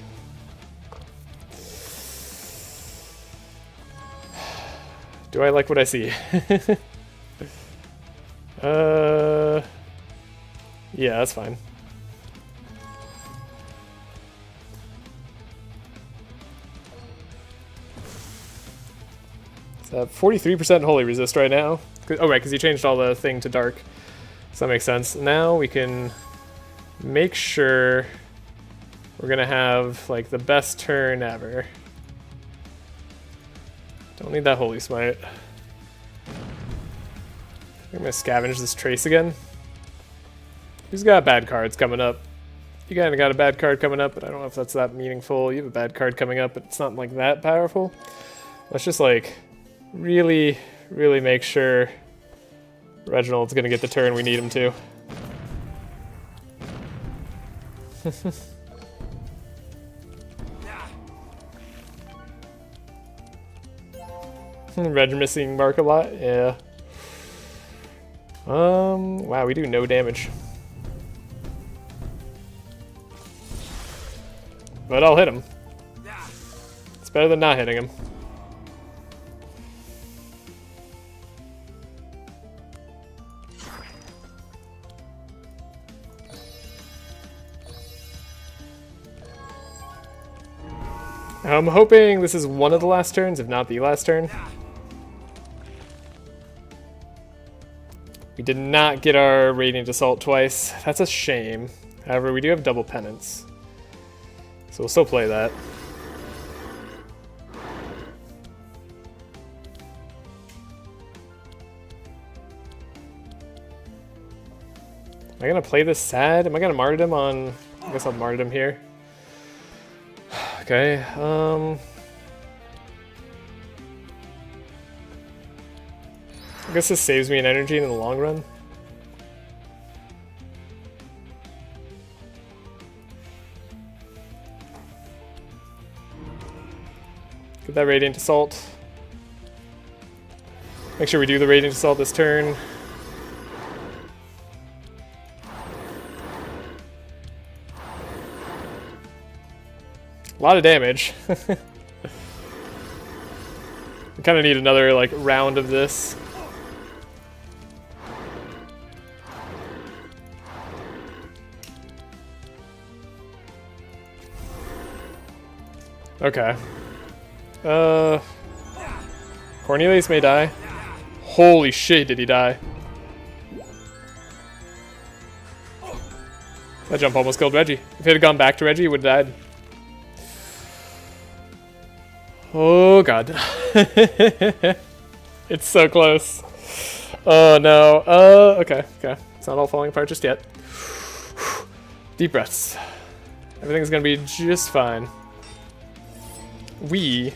Do I like what I see? Yeah, that's fine. It's at 43% Holy Resist right now. Oh, right, because he changed all the thing to dark. So that makes sense. Now we can make sure we're going to have, like, the best turn ever. Don't need that Holy Smite. I'm going to scavenge this Trace again. Who's got bad cards coming up? You kind of got a bad card coming up, but I don't know if that's that meaningful. You have a bad card coming up, but it's not like that powerful. Let's just like really, really make sure Reginald's gonna get the turn we need him to. Reg missing mark a lot, yeah. Wow, we do no damage. But I'll hit him. It's better than not hitting him. I'm hoping this is one of the last turns, if not the last turn. We did not get our Radiant Assault twice. That's a shame. However, we do have double penance. So we'll still play that. Am I gonna play this sad? Am I gonna martyrdom on... I guess I'll martyrdom here. Okay, I guess this saves me an energy in the long run. Get that Radiant Assault. Make sure we do the Radiant Assault this turn. A lot of damage. We kind of need another like round of this. Okay. Cornelius may die. Holy shit, did he die? That jump almost killed Reggie. If it had gone back to Reggie, he would have died. Oh god. It's so close. Oh no. Okay. It's not all falling apart just yet. Deep breaths. Everything's gonna be just fine. We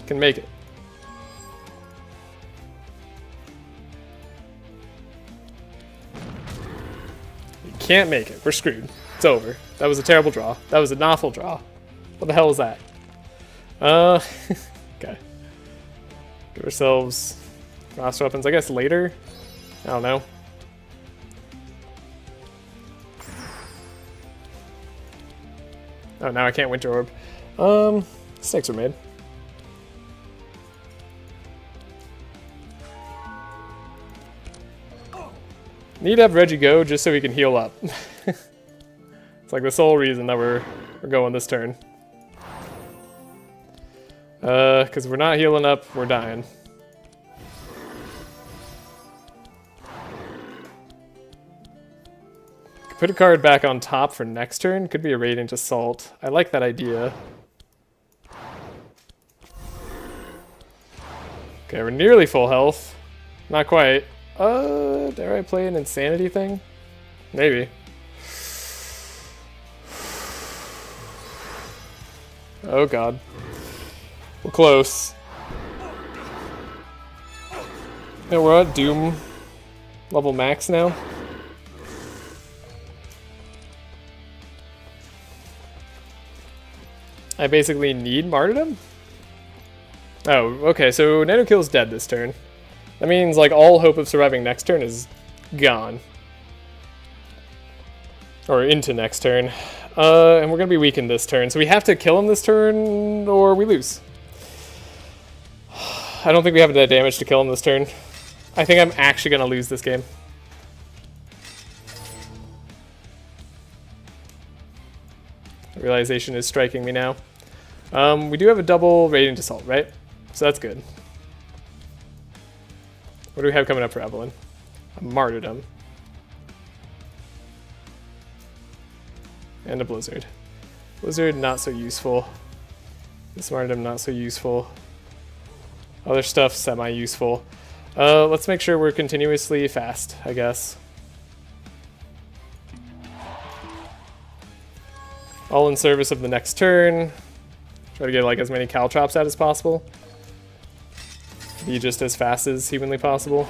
can make it. We can't make it. We're screwed. It's over. That was a terrible draw. That was an awful draw. What the hell is that? Okay. Give ourselves frost weapons, I guess later? I don't know. Oh, now I can't Winter Orb. Snakes are made. Need to have Reggie go just so he can heal up. It's like the sole reason that we're going this turn. Because we're not healing up, we're dying. Put a card back on top for next turn. Could be a Radiant Assault. I like that idea. Okay, we're nearly full health. Not quite. Dare I play an insanity thing? Maybe. Oh god. We're close. Yeah, we're at Doom level max now. I basically need martyrdom? Oh, okay, so Nanokill's dead this turn. That means like all hope of surviving next turn is gone. Or into next turn. And we're gonna be weakened this turn, so we have to kill him this turn or we lose. I don't think we have enough damage to kill him this turn. I think I'm actually gonna lose this game. Realization is striking me now. We do have a double Radiant Assault, right? So that's good. What do we have coming up for Evelyn? A Martyrdom. And a Blizzard. Blizzard, not so useful. This Martyrdom, not so useful. Other stuff, semi-useful. Let's make sure we're continuously fast, I guess. All in service of the next turn. Try to get like as many caltrops out as possible. Be just as fast as humanly possible.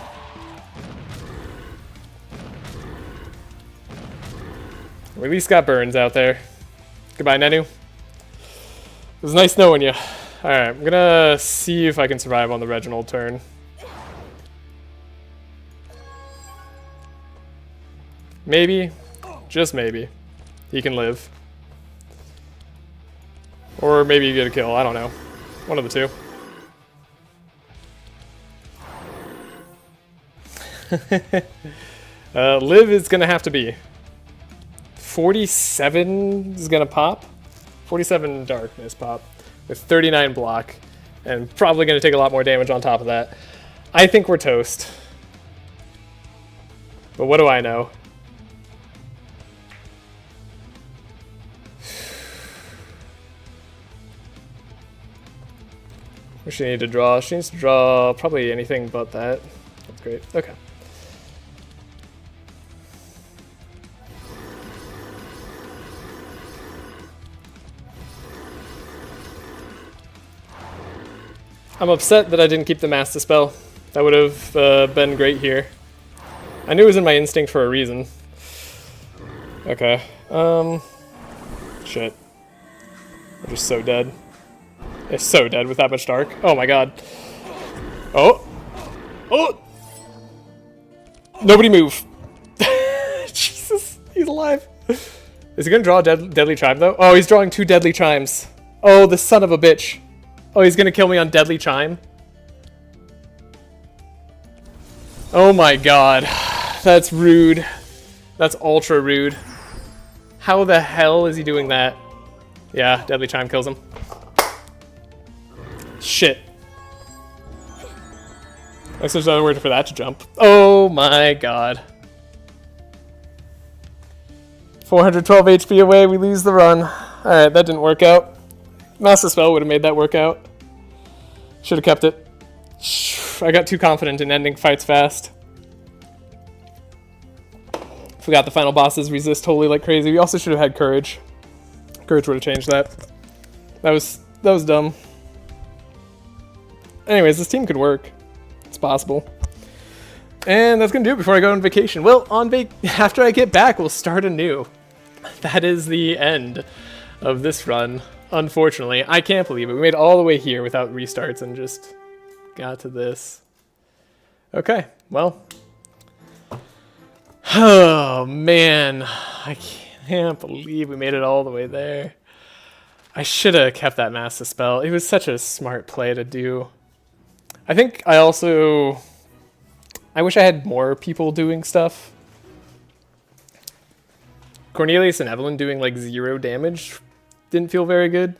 We at least got Burns out there. Goodbye, Nenu. It was nice knowing you. Alright, I'm gonna see if I can survive on the Reginald turn. Maybe, just maybe, he can live. Or maybe you get a kill, I don't know. One of the two. Live is gonna have to be. 47 is gonna pop. 47 darkness pop with 39 block, and probably gonna take a lot more damage on top of that. I think we're toast. But what do I know? What does she need to draw? She needs to draw probably anything but that. That's great. Okay. I'm upset that I didn't keep the Master Spell. That would have been great here. I knew it was in my instinct for a reason. Okay. Shit. We're just so dead. It's so dead with that much dark. Oh my god. Oh! Oh! Nobody move. Jesus, he's alive. Is he gonna draw a deadly chime though? Oh, he's drawing 2 deadly chimes. Oh, the son of a bitch. Oh, he's gonna kill me on deadly chime. Oh my god. That's rude. That's ultra rude. How the hell is he doing that? Yeah, deadly chime kills him. Shit. I guess there's another word for that to jump. Oh my god. 412 HP away, we lose the run. Alright, that didn't work out. Master Spell would have made that work out. Should have kept it. I got too confident in ending fights fast. Forgot the final bosses resist totally like crazy. We also should have had Courage. Courage would have changed that. That was dumb. Anyways, this team could work. It's possible. And that's gonna do it before I go on vacation. Well, after I get back, we'll start anew. That is the end of this run. Unfortunately, I can't believe it. We made it all the way here without restarts and just got to this. Okay, well. Oh man, I can't believe we made it all the way there. I should have kept that Master Spell. It was such a smart play to do. I think I wish I had more people doing stuff. Cornelius and Evelyn doing like 0 damage didn't feel very good.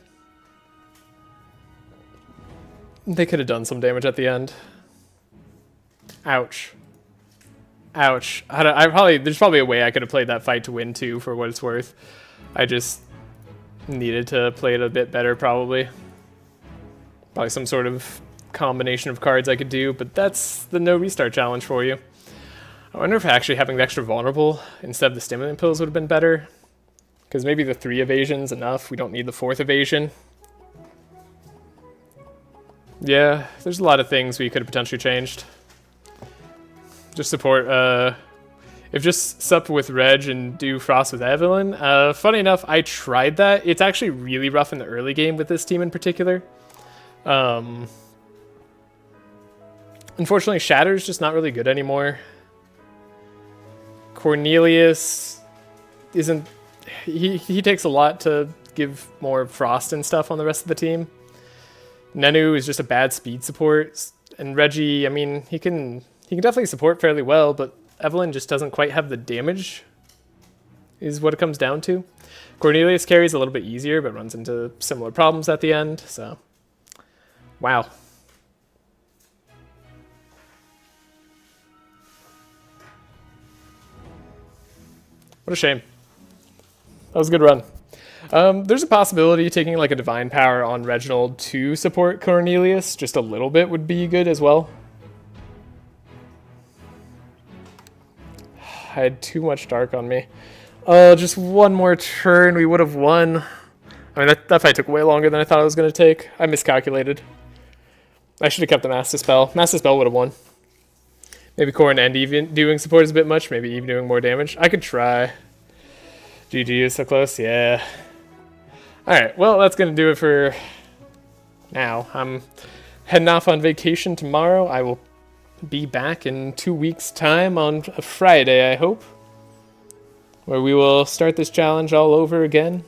They could have done some damage at the end. Ouch. Ouch. There's probably a way I could have played that fight to win too, for what it's worth. I just needed to play it a bit better, probably. Probably some sort of combination of cards I could do, but that's the no restart challenge for you. I wonder if actually having the extra vulnerable instead of the stimulant pills would have been better. Because maybe the 3 evasion's enough. We don't need the 4th evasion. Yeah, there's a lot of things we could have potentially changed. Just support, if just sup with Reg and do Frost with Evelyn. Funny enough, I tried that. It's actually really rough in the early game with this team in particular. Unfortunately, Shatter's just not really good anymore. Cornelius isn't... He takes a lot to give more Frost and stuff on the rest of the team. Nenu is just a bad speed support. And Reggie, I mean, he can definitely support fairly well, but Evelyn just doesn't quite have the damage, is what it comes down to. Cornelius carries a little bit easier, but runs into similar problems at the end, so... Wow. What a shame. That was a good run. There's a possibility taking like a Divine Power on Reginald to support Cornelius. Just a little bit would be good as well. I had too much dark on me. Oh, just one more turn, we would have won. I mean, that fight took way longer than I thought it was going to take. I miscalculated. I should have kept the Master Spell. Master Spell would have won. Maybe Corn and Eve doing support is a bit much. Maybe Eve doing more damage. I could try. GG is so close, yeah. Alright, well, that's going to do it for now. I'm heading off on vacation tomorrow. I will be back in 2 weeks' time on a Friday, I hope, where we will start this challenge all over again.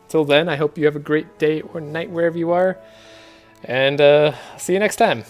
Till then, I hope you have a great day or night wherever you are, and see you next time.